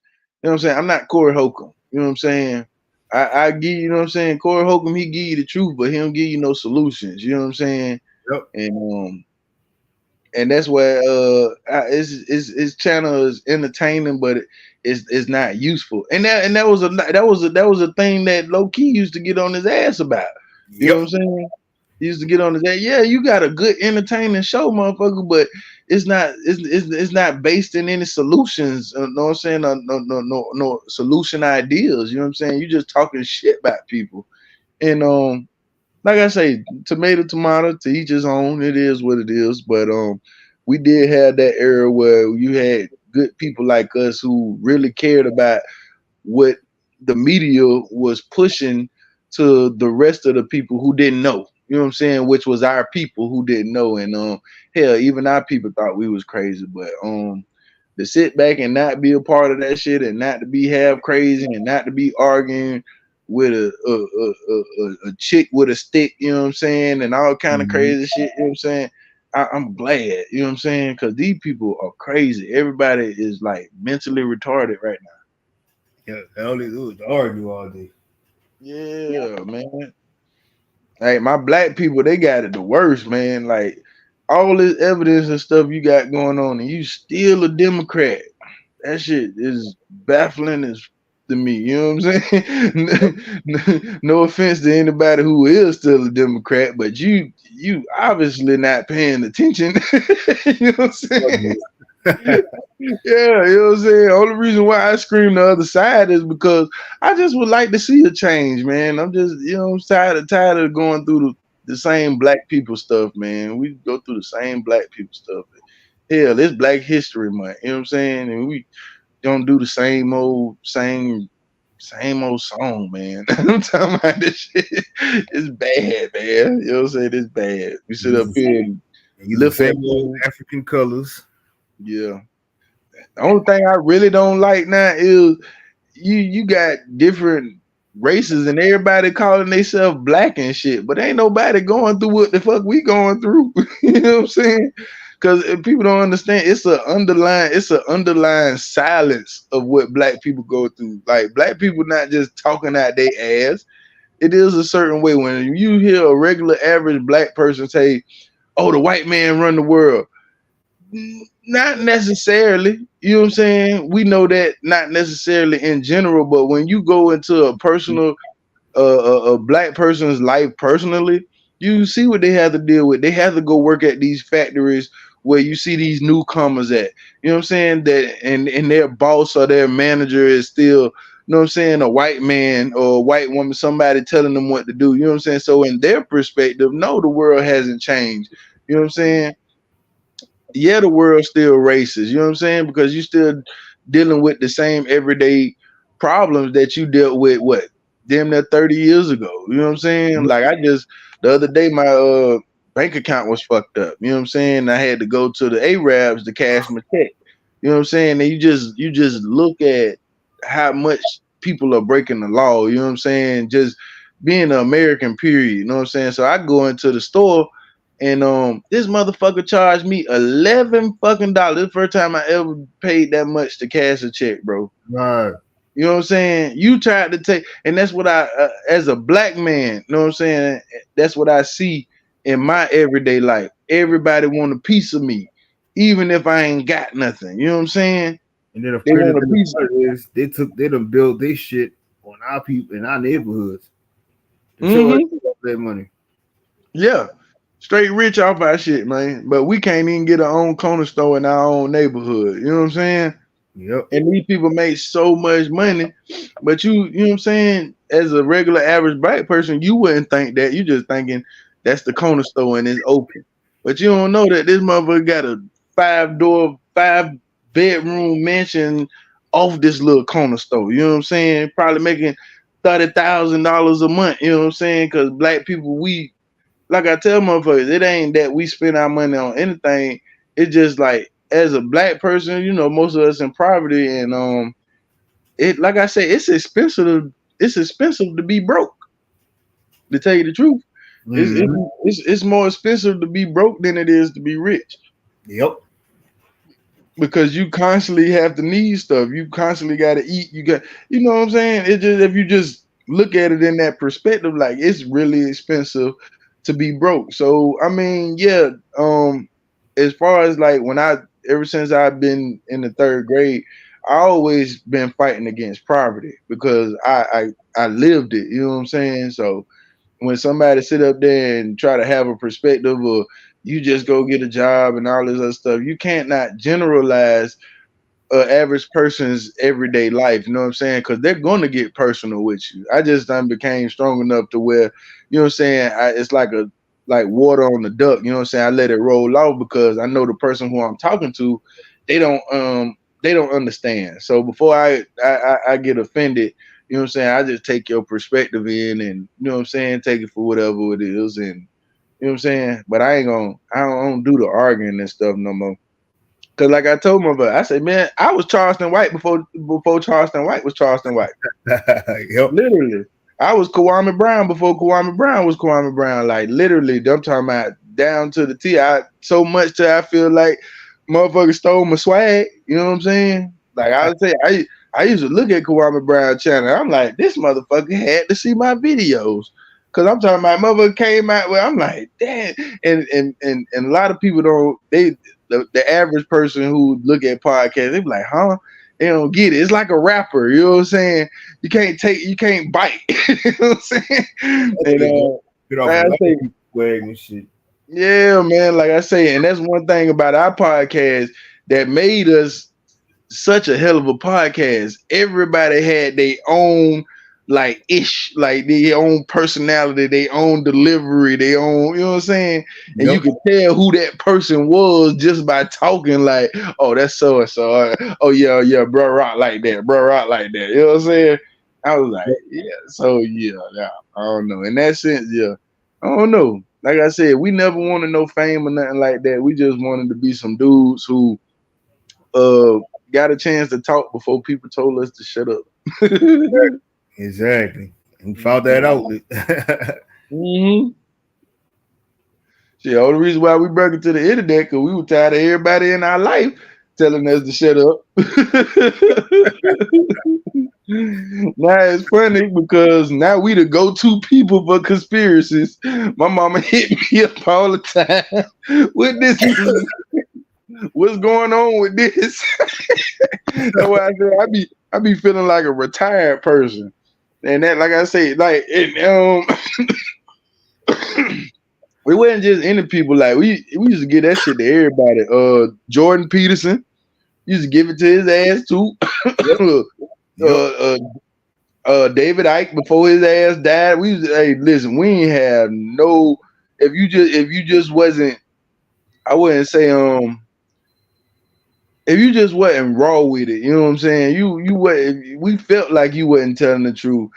you know what I'm saying? I'm not Corey Holcomb. You know what I'm saying? I give you know what I'm saying? Corey Holcomb, he give you the truth, but he don't give you no solutions. You know what I'm saying? Yep. And that's where his channel is entertaining, but it's not useful. And that was a thing that low key used to get on his ass about. You know what Yep. I'm saying? He used to get on his ass. Yeah, you got a good entertaining show, motherfucker, but it's not based in any solutions. Know what I'm saying? No solution ideas. You know what I'm saying? You just talking shit about people. And like I say, tomato, to each his own. It is what it is. But we did have that era where you had good people like us who really cared about what the media was pushing to the rest of the people who didn't know. You know what I'm saying? Which was our people who didn't know. And hell, even our people thought we was crazy. But to sit back and not be a part of that shit and not to be half crazy and not to be arguing with a chick with a stick, you know what I'm saying, and all kind of Mhm. crazy shit, you know what I'm saying. I'm glad, you know what I'm saying, because these people are crazy. Everybody is like mentally retarded right now. Yeah, they only do is argue all day. Yeah, man. Hey, my black people, they got it the worst, man. Like all this evidence and stuff you got going on, and you still a Democrat. That shit is baffling as to me. You know what I'm saying? No offense to anybody who is still a Democrat, but you obviously not paying attention. You know what I'm saying? Yeah, you know what I'm saying? Only reason why I scream the other side is because I just would like to see a change, man. I'm just, I'm tired of going through the same black people stuff, man. We go through the same black people stuff. Hell, it's Black History Month, you know what I'm saying? And we don't do the same old song, man. I'm talking about this shit. It's bad, man. You know what I'm saying? It's bad. We sit up Use the, here and use the lift up same old things. African colors. Yeah. The only thing I really don't like now is you got different races and everybody calling themselves black and shit, but ain't nobody going through what the fuck we going through. You know what I'm saying? Because people don't understand, it's an underlying silence of what black people go through. Like black people not just talking out their ass. It is a certain way when you hear a regular average black person say, "Oh, the white man run the world." Not necessarily. You know what I'm saying? We know that not necessarily in general, but when you go into a personal, a black person's life personally, you see what they have to deal with. They have to go work at these factories where you see these newcomers at. You know what I'm saying? That and their boss or their manager is still, you know what I'm saying, a white man or a white woman, somebody telling them what to do. You know what I'm saying? So in their perspective, no, the world hasn't changed. You know what I'm saying? Yeah, the world's still racist. You know what I'm saying? Because you still dealing with the same everyday problems that you dealt with what damn near 30 years ago. You know what I'm saying? Like I just the other day my bank account was fucked up. You know what I'm saying? I had to go to the Arabs to cash my check. You know what I'm saying? And you just look at how much people are breaking the law. You know what I'm saying? Just being an American period. You know what I'm saying? So I go into the store and this motherfucker charged me 11 fucking dollars. The first time I ever paid that much to cash a check, bro. Right. You know what I'm saying? You tried to take, and that's what I, as a black man, you know what I'm saying? That's what I see in my everyday life. Everybody want a piece of me, even if I ain't got nothing. You know what I'm saying? And then the They crazy want a thing piece. about it is they done built this shit on our people in our neighborhoods to show us Mm-hmm. that money. Yeah. Straight rich off our shit, man. But we can't even get our own corner store in our own neighborhood. You know what I'm saying? Yep. And these people make so much money, but you know what I'm saying? As a regular average black person, you wouldn't think that. You just thinking that's the corner store and it's open. But you don't know that this motherfucker got a 5 bedroom mansion off this little corner store. You know what I'm saying? Probably making $30,000 a month. You know what I'm saying? Because black people, we like I tell motherfuckers, it ain't that we spend our money on anything. It's just like as a black person, most of us in poverty, and it like I say, it's expensive to be broke. To tell you the truth, it's Mm-hmm. it's, it's, it's more expensive to be broke than it is to be rich Yep. because you constantly have to need stuff. You constantly got to eat. You know what I'm saying? It just if you just look at it in that perspective, like it's really expensive to be broke. So I mean, yeah. As far as like ever since I've been in the third grade, I always been fighting against poverty because I lived it. You know what I'm saying? So when somebody sit up there and try to have a perspective or you just go get a job and all this other stuff, you can't not generalize average person's everyday life. You know what I'm saying? Because they're gonna get personal with you. I just done became strong enough to where, you know what I'm saying, it's like water on the duck. You know what I'm saying? I let it roll off because I know the person who I'm talking to, they don't understand. So before I get offended, you know what I'm saying, I just take your perspective in and you know what I'm saying, take it for whatever it is, and you know what I'm saying. But I don't do the arguing and stuff no more. Cause like I told my brother, I said, man, I was Charleston White before Charleston White was Charleston White. Yep. Literally. I was Kwame Brown before Kwame Brown was Kwame Brown. Like literally, I'm talking about down to the T. I so much till I feel like motherfuckers stole my swag. You know what I'm saying? Like I would say, I used to look at Kwame Brown channel. I'm like, this motherfucker had to see my videos. Cause I'm talking about motherfucker came out where I'm like, damn. And a lot of people don't the average person who look at podcasts, they be like, huh? They don't get it. It's like a rapper, you know what I'm saying? You can't bite. You know what I'm saying? And Get off like a I lot say, of people's swag and shit. yeah, man, like I say, and that's one thing about our podcast that made us such a hell of a podcast. Everybody had their own like their own personality, their own delivery, their own, you know what I'm saying? And you Yep. could tell who that person was just by talking like, oh, that's so and so. Oh yeah, bro rock like that, bro rock like that. You know what I'm saying? I was like, yeah, so yeah, I don't know. In that sense, yeah. I don't know. Like I said, we never wanted no fame or nothing like that. We just wanted to be some dudes who uh got a chance to talk before people told us to shut up. Exactly. And we found that out. Mm-hmm. See, the only reason why we broke into the internet because we were tired of everybody in our life telling us to shut up. Now it's funny because now we the go-to people for conspiracies. My mama hit me up all the time. What this mean? What's going on with this? That's why I said I be feeling like a retired person. And that, like I say, like we wasn't just into people. Like we used to give that shit to everybody. Jordan Peterson used to give it to his ass too. Yep. David Icke before his ass died. We used to, hey, listen, we ain't have no. If you just wasn't, I wouldn't say if you just wasn't raw with it, you know what I'm saying? You we felt like you wasn't telling the truth.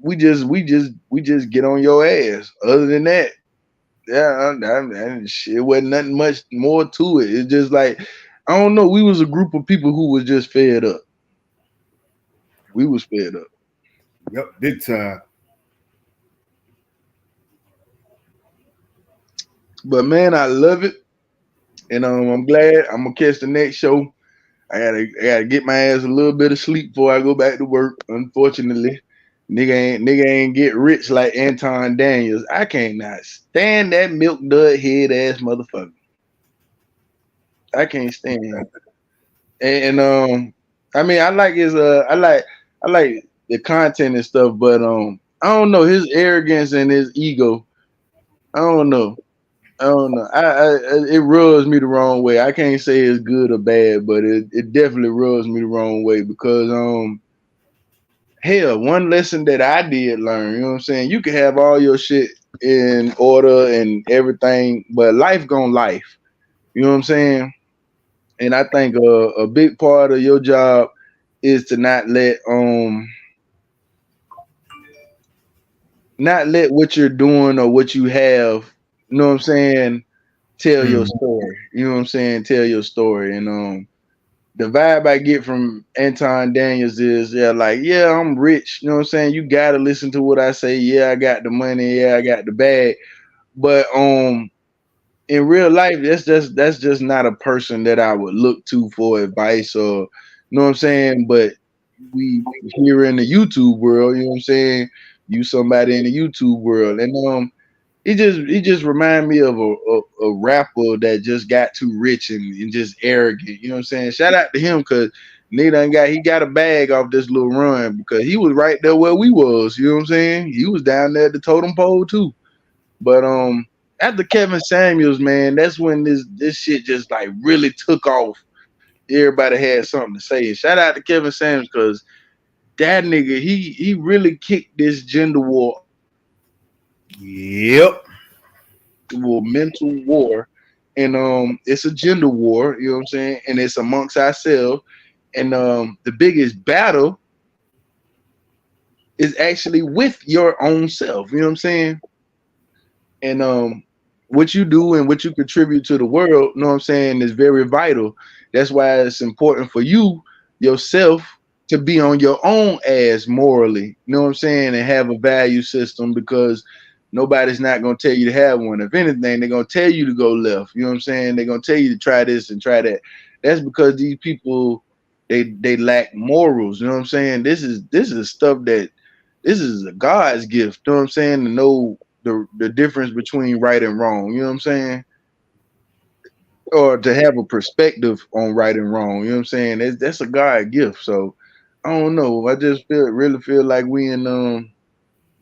We just get on your ass. Other than that, yeah, it wasn't nothing much more to it. It's just like I don't know. We was a group of people who was just fed up. We was fed up. Yep. Big time. But man, I love it, and I'm glad I'm gonna catch the next show. I gotta get my ass a little bit of sleep before I go back to work. Unfortunately, nigga ain't get rich like Anton Daniels. I can't not stand that milk dud head ass motherfucker. I can't stand him. And I mean I like his I like the content and stuff, but I don't know his arrogance and his ego. I don't know. I don't know. It rubs me the wrong way. I can't say it's good or bad, but it definitely rubs me the wrong way because hell, one lesson that I did learn, you know what I'm saying? You can have all your shit in order and everything, but life gon' life. You know what I'm saying? And I think a big part of your job is to not let what you're doing or what you have, you know what I'm saying, tell your story. You know what I'm saying? Tell your story. And the vibe I get from Anton Daniels is like, yeah, I'm rich. You know what I'm saying? You gotta listen to what I say. Yeah, I got the money, yeah, I got the bag. But in real life, that's just not a person that I would look to for advice or you know what I'm saying? But we here in the YouTube world, you know what I'm saying? You somebody in the YouTube world. And he just remind me of a rapper that just got too rich and just arrogant. You know what I'm saying? Shout out to him because he got a bag off this little run because he was right there where we was. You know what I'm saying? He was down there at the totem pole too. But after Kevin Samuels, man, that's when this shit just like really took off. Everybody had something to say. And shout out to Kevin Samuels because that nigga, he really kicked this gender war, Yep. mental war, and it's a gender war. You know what I'm saying? And it's amongst ourselves. And the biggest battle is actually with your own self. You know what I'm saying? And what you do and what you contribute to the world, you know what I'm saying, is very vital. That's why it's important for you yourself to be on your own ass morally, you know what I'm saying, and have a value system, because nobody's not gonna tell you to have one. If anything, they're gonna tell you to go left. You know what I'm saying? They're gonna tell you to try this and try that. That's because these people they lack morals. You know what I'm saying? This is stuff that this is a God's gift. You know what I'm saying? To know the difference between right and wrong. You know what I'm saying? Or to have a perspective on right and wrong. You know what I'm saying? That's a God gift. So I don't know. I just really feel like we in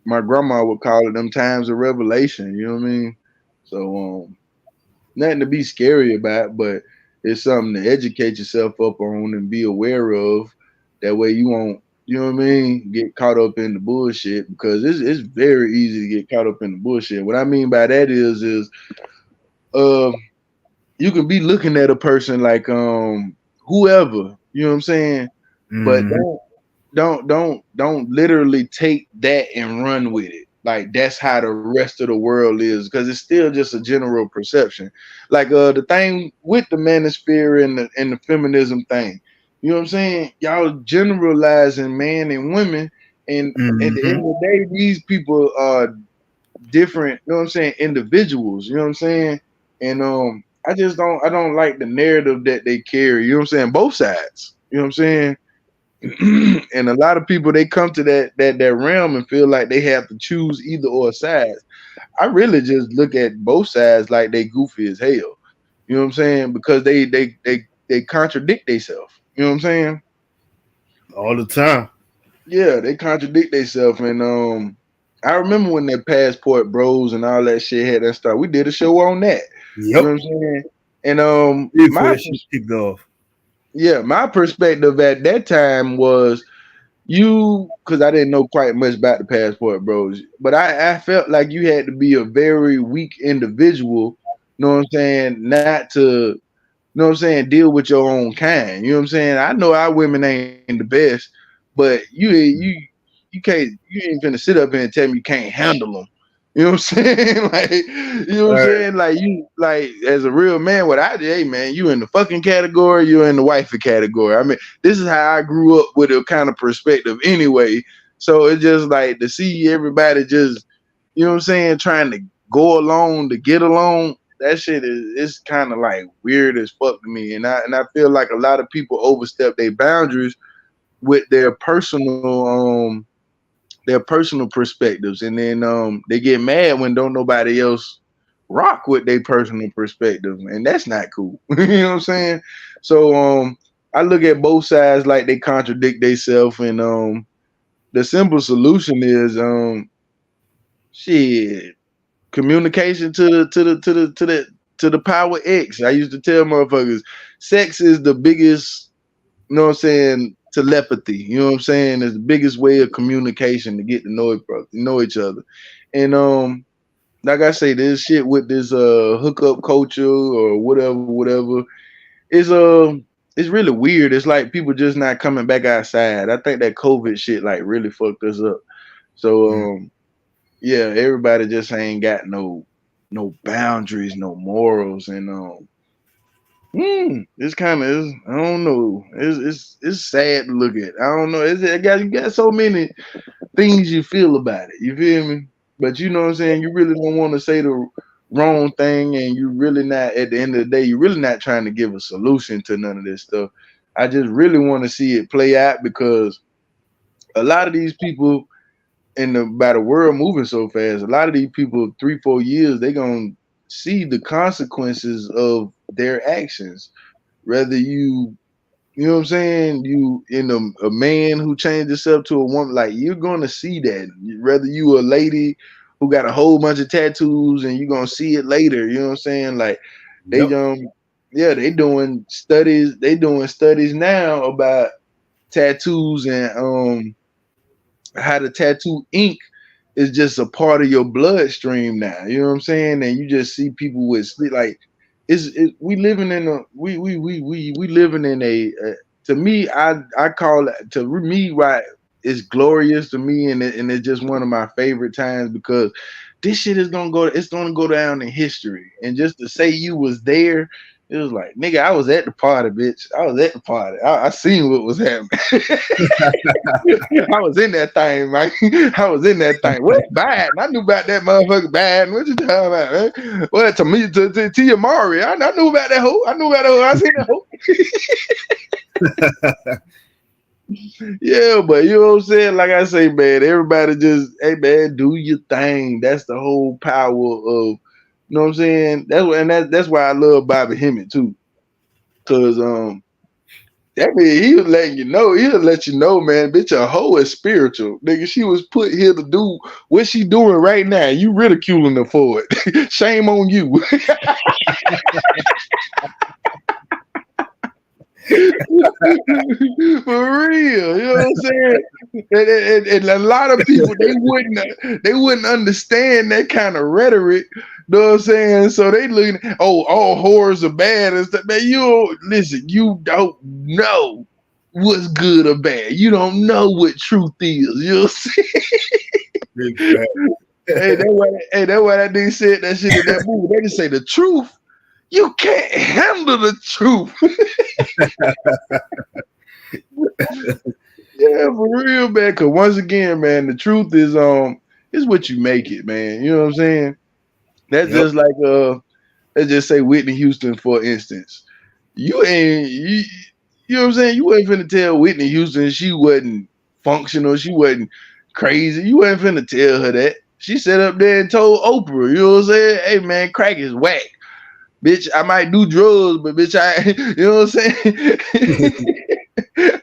my grandma would call it them times of revelation. You know what I mean? So nothing to be scary about, but it's something to educate yourself up on and be aware of. That way you won't, you know what I mean, get caught up in the bullshit, because it's very easy to get caught up in the bullshit. What I mean by that is um you can be looking at a person like whoever, you know what I'm saying, but Mm-hmm. don't literally take that and run with it. Like that's how the rest of the world is, because it's still just a general perception. Like the thing with the manosphere and the feminism thing, you know what I'm saying? Y'all generalizing man and women, and at the end Mm-hmm. of the day, these people are different, you know what I'm saying, individuals, you know what I'm saying? And I don't like the narrative that they carry, you know what I'm saying? Both sides, you know what I'm saying? And a lot of people, they come to that realm and feel like they have to choose either or side. I really just look at both sides like they goofy as hell. You know what I'm saying? Because they contradict themselves. You know what I'm saying? All the time. Yeah, they contradict themselves. And I remember when that passport bros and all that shit had that start. We did a show on that. You know Yep. what I'm saying? And Before that shit kicked off. my perspective at that time was, you, because I didn't know quite much about the passport bros, but I felt like you had to be a very weak individual, you know what I'm saying, not to, you know what I'm saying, deal with your own kind. You know what I'm saying? I know our women ain't the best, but you can't, you ain't finna sit up here and tell me you can't handle them. You know what I'm saying? Like, you know what I'm Right. saying? Like, you, like, as a real man, what I did, hey man, you in the fucking category, you in the wifey category. I mean, this is how I grew up with a kind of perspective anyway. So it's just like to see everybody just, you know what I'm saying, trying to go along to get along. That shit is, it's kind of like weird as fuck to me. And I feel like a lot of people overstep their boundaries with their personal perspectives, and then they get mad when don't nobody else rock with their personal perspective, and that's not cool. You know what I'm saying? So I look at both sides like they contradict themselves, and the simple solution is shit, communication to the power X. I used to tell motherfuckers, sex is the biggest, you know what I'm saying, telepathy. You know what I'm saying? It's the biggest way of communication to get to know each other. And like I say, this shit with this hookup culture or whatever, it's really weird. It's like people just not coming back outside. I think that COVID shit like really fucked us up. So Mm. yeah, everybody just ain't got no boundaries, no morals, and it's kind of, I don't know. It's sad to look at. I don't know. You got so many things you feel about it. You feel me? But you know what I'm saying. You really don't want to say the wrong thing, and you really not. At the end of the day, you're really not trying to give a solution to none of this stuff. I just really want to see it play out, because a lot of these people by the world moving so fast, a lot of these people 3-4 years they gonna see the consequences of their actions, whether you know what I'm saying, you in a man who changed himself to a woman, like you're gonna see that. Whether you a lady who got a whole bunch of tattoos, and you're gonna see it later, you know what I'm saying? Like they Yep. yeah, they doing studies now about tattoos, and how the tattoo ink is just a part of your bloodstream now. You know what I'm saying? And you just see people with like we living in a we living in to me, I call it, to me, right, it's glorious to me, and it's just one of my favorite times, because this shit is gonna go. It's gonna go down in history. And just to say you was there, it was like, nigga, I was at the party, bitch. I was at the party. I seen what was happening. I was in that thing, man. I was in that thing. What Biden? I knew about that motherfucker Biden. What you talking about, man? What to me to Tia Mari? I knew about that hoe. I knew about that hoe. I seen that hoe. Yeah, but you know what I'm saying? Like I say, man, everybody just, hey man, do your thing. That's the whole power of, you know what I'm saying? That's why I love Bobby Hemmett too. Cause that mean he'll let you know, man, bitch, a hoe is spiritual. Nigga, she was put here to do what she doing right now. You ridiculing her for it. Shame on you. For real, you know what I'm saying? And a lot of people they wouldn't understand that kind of rhetoric. You know what I'm saying? So they looking, oh, all whores are bad and stuff. Man, you don't know what's good or bad. You don't know what truth is. You know what I'm saying? That's why that nigga said that shit in that movie. They just say the truth. You can't handle the truth. Yeah, for real, man. Cause once again, man, the truth is what you make it, man. You know what I'm saying? That's just like let's just say Whitney Houston, for instance. You know what I'm saying? You wasn't finna tell Whitney Houston she wasn't functional, she wasn't crazy. You wasn't finna tell her that. She sat up there and told Oprah, you know what I'm saying? Hey man, crack is whack. Bitch, I might do drugs, but bitch, you know what I'm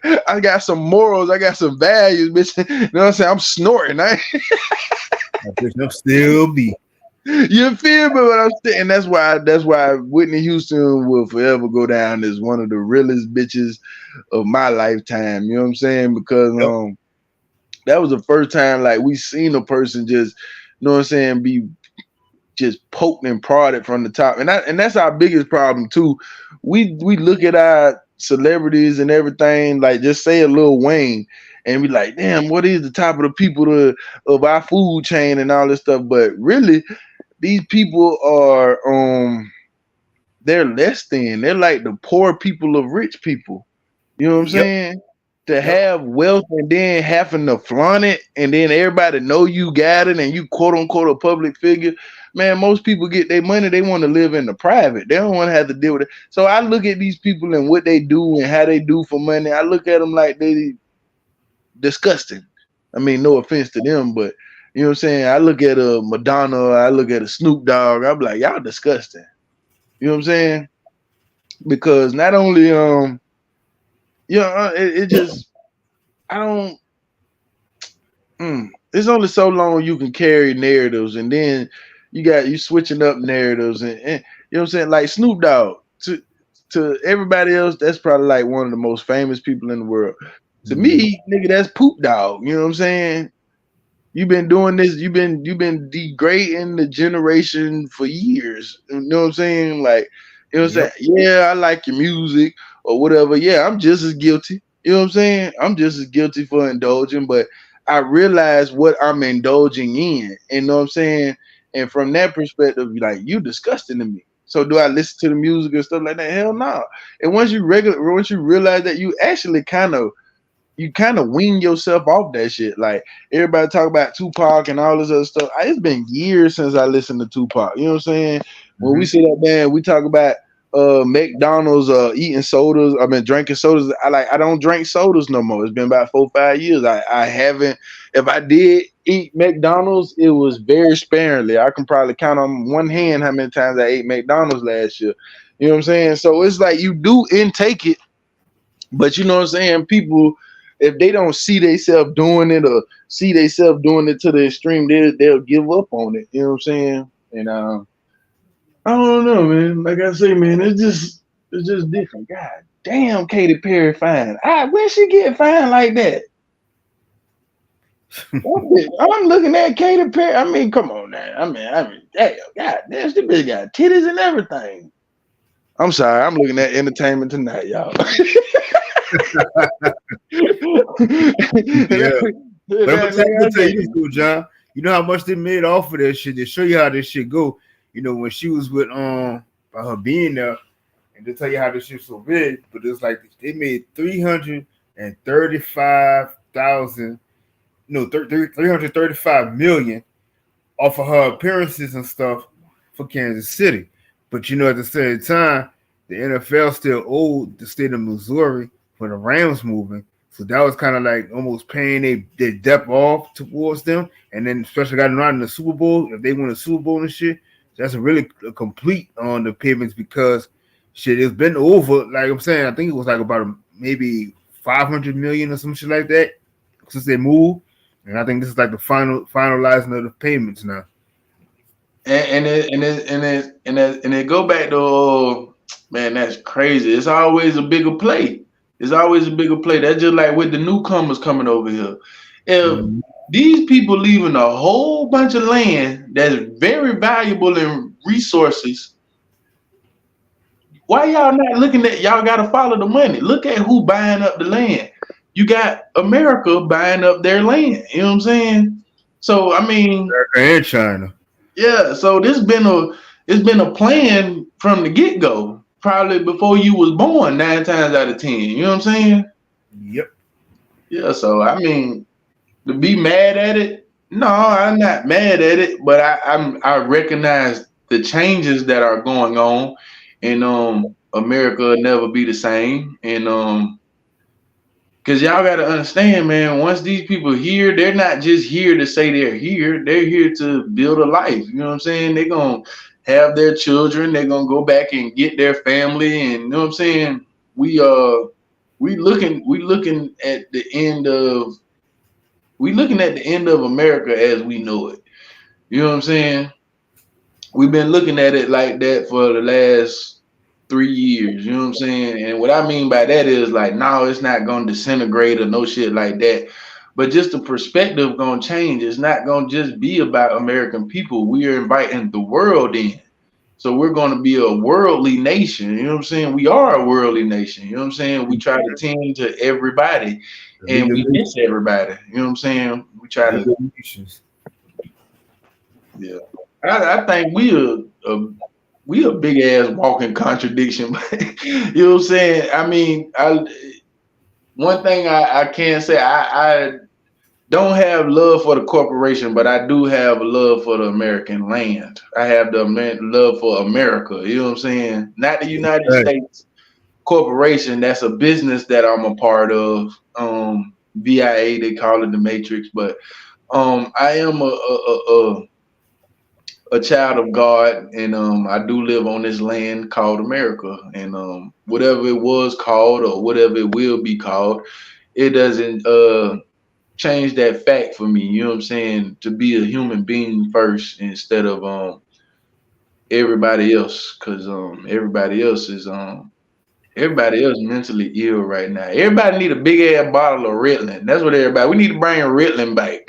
saying? I got some morals, I got some values, bitch. You know what I'm saying? I'm snorting. I'm still be. You feel me? But I'm still, and that's why Whitney Houston will forever go down as one of the realest bitches of my lifetime. You know what I'm saying? Because that was the first time like we seen a person just, you know what I'm saying, be just poked and prodded from the top, and that's our biggest problem too. We look at our celebrities and everything, like just say a Lil Wayne, and be like, damn, what is the top of the people of our food chain and all this stuff? But really, these people are they're less than. They're like the poor people of rich people. You know what I'm saying? To have wealth and then having to flaunt it, and then everybody know you got it, and you quote unquote a public figure. Man, most people get their money, they want to live in the private. They don't want to have to deal with it. So I look at these people and what they do and how they do for money. I look at them like they disgusting. I mean, no offense to them, but you know what I'm saying? I look at a Madonna, I look at a Snoop Dogg, I'm like, y'all disgusting. You know what I'm saying? Because not only it just I don't it's only so long you can carry narratives, and then you switching up narratives, and you know what I'm saying? Like Snoop Dogg to everybody else, that's probably like one of the most famous people in the world. To me, nigga, that's Poop Dog. You know what I'm saying? You've been doing this, you've been degrading the generation for years. You know what I'm saying? Like, you know what I'm saying? Yeah, I like your music or whatever. Yeah, I'm just as guilty. You know what I'm saying? I'm just as guilty for indulging, but I realize what I'm indulging in. You know what I'm saying? And from that perspective, like, you disgusting to me. So do I listen to the music and stuff like that? Hell no. And once you realize that, you actually kind of wean yourself off that shit. Like everybody talk about Tupac and all this other stuff. It's been years since I listened to Tupac. You know what I'm saying? When we sit up there and we talk about McDonald's eating sodas, I've been drinking sodas. I don't drink sodas no more. It's been about 4-5 years. I haven't. If I did eat McDonald's, it was very sparingly. I can probably count on one hand how many times I ate McDonald's last year. You know what I'm saying? So it's like you do intake it, but you know what I'm saying? People, if they don't see themselves doing it or see themselves doing it to the extreme, they'll give up on it. You know what I'm saying? And I don't know, man. Like I say, man, it's just different. God damn, Katy Perry fine. When she get fine like that? I'm looking at Katy Perry. I mean, come on now. I mean, damn, God damn, this bitch got titties and everything. I'm sorry, I'm looking at Entertainment Tonight, y'all. Yeah. But I'm gonna tell you this too, John. You know how much they made off of that shit. They show you how this shit go. You know, when she was with by her being there, and they tell you how this shit's so big, but it's like they made 335,000, no, 335 million off of her appearances and stuff for Kansas City. But you know, at the same time, the NFL still owed the state of Missouri for the Rams moving. So that was kind of like almost paying their debt off towards them. And then especially got around in the Super Bowl, if they win a Super Bowl and shit, that's a really complete on the payments because shit, it's been over. Like I'm saying, I think it was like about maybe 500 million or some shit like that since they moved. And I think this is like the finalizing of the payments now. And it go back to man, that's crazy. It's always a bigger play. It's always a bigger play. That's just like with the newcomers coming over here. If these people leaving a whole bunch of land that's very valuable in resources, why y'all not looking at? Y'all got to follow the money. Look at who buying up the land. You got America buying up their land. You know what I'm saying? So I mean, America and China. Yeah, so it's been a plan from the get go, probably before you was born, 9 times out of 10. You know what I'm saying? Yep. Yeah, so I mean, to be mad at it, no, I'm not mad at it, but I recognize the changes that are going on, and America will never be the same, and because y'all got to understand, man, once these people here, they're not just here to say they're here. They're here to build a life. You know what I'm saying? They're going to have their children. They're going to go back and get their family. And you know what I'm saying? We looking at the end of America as we know it. You know what I'm saying? We've been looking at it like that for the last 3 years, you know what I'm saying? And what I mean by that is like, no, it's not gonna disintegrate or no shit like that. But just the perspective gonna change. It's not gonna just be about American people. We are inviting the world in. So we're gonna be a worldly nation. You know what I'm saying? We are a worldly nation. You know what I'm saying? We try to tend to everybody and we miss everybody. You know what I'm saying? We try to yeah. I think we a big ass walking contradiction. You know what I'm saying? I mean, one thing I can say, I don't have love for the corporation, but I do have a love for the American land. I have the love for America. You know what I'm saying? Not the United States corporation. That's a business that I'm a part of. VIA, they call it the Matrix, but I am a child of God, and I do live on this land called America, and whatever it was called or whatever it will be called, it doesn't change that fact for me. You know what I'm saying? To be a human being first instead of everybody else, because everybody else mentally ill right now. Everybody need a big ass bottle of Ritalin. That's what everybody. We need to bring Ritalin back.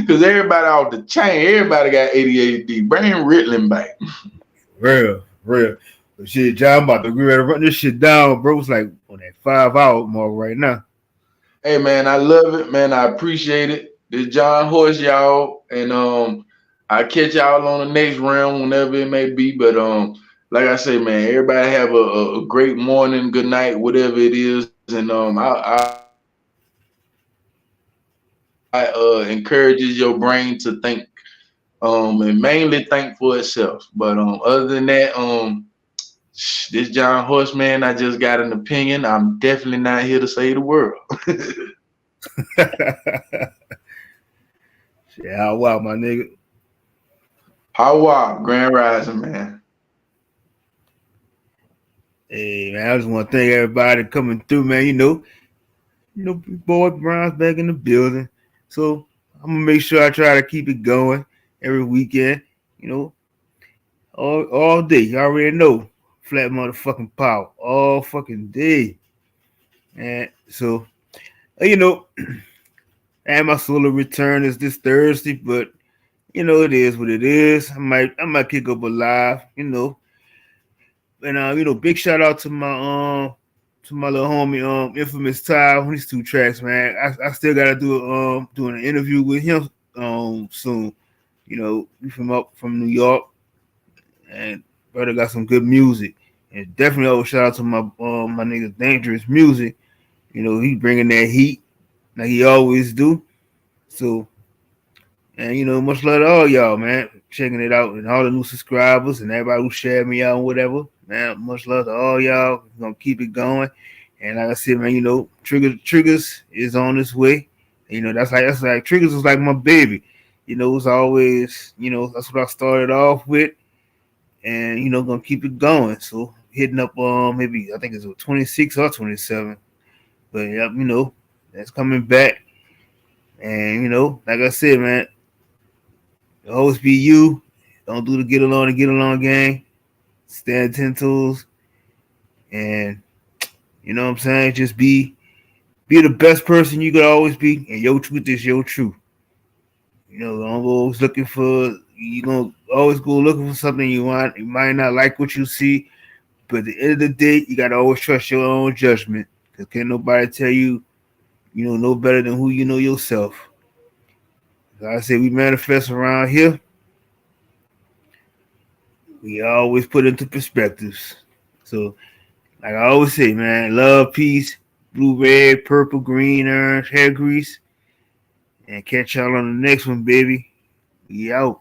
Because everybody off the chain. Everybody got ADHD. Bring Ritalin back. Real. But shit, John, I'm about to be ready to run this shit down, bro. It's like on that 5 hour mark right now. Hey man, I love it, man. I appreciate it. This John Horse, y'all, and I catch y'all on the next round whenever it may be. But like I say, man, everybody have a great morning, good night, whatever it is, and I encourages your brain to think, and mainly think for itself. But other than that, this John Horse, man, I just got an opinion. I'm definitely not here to save the world. Yeah, wow, my nigga. How wow, Grand Rising, man. Hey, man, I just want to thank everybody coming through, man. You know, boy Brown's back in the building. So I'm gonna make sure I try to keep it going every weekend. You know, all day. You already know, flat motherfucking power all fucking day. And so, you know, and my solar return is this Thursday, but you know it is what it is. I might kick up a live. You know, and big shout out to my to my little homie, Infamous Ty, on these 2 tracks, man. I still gotta doing an interview with him soon. You know, we from up from New York, and brother got some good music. And definitely always shout out to my nigga Dangerous Music. You know, he bringing that heat like he always do. So, and you know, much love to all y'all, man, checking it out, and all the new subscribers and everybody who shared me out and whatever. Man, much love to all y'all. We're gonna keep it going. And like I said, man, you know, Triggers is on its way. You know, that's like Triggers was like my baby. You know, it was always, you know, that's what I started off with, and you know, gonna keep it going. So hitting up maybe I think it's 26 or 27, but yeah, you know, that's coming back. And you know, like I said, man, always be you. Don't do the get along gang. Stand 10 toes, and you know what I'm saying. Just be the best person you could always be, and your truth is your truth. You know, don't go always looking for. You gonna always go looking for something you want. You might not like what you see, but at the end of the day, you gotta always trust your own judgment. Cause can't nobody tell you, you know, no better than who you know yourself. Like I say, we manifest around here. We always put into perspectives. So, like I always say, man, love, peace, blue, red, purple, green, orange, hair grease, and catch y'all on the next one, baby. We out.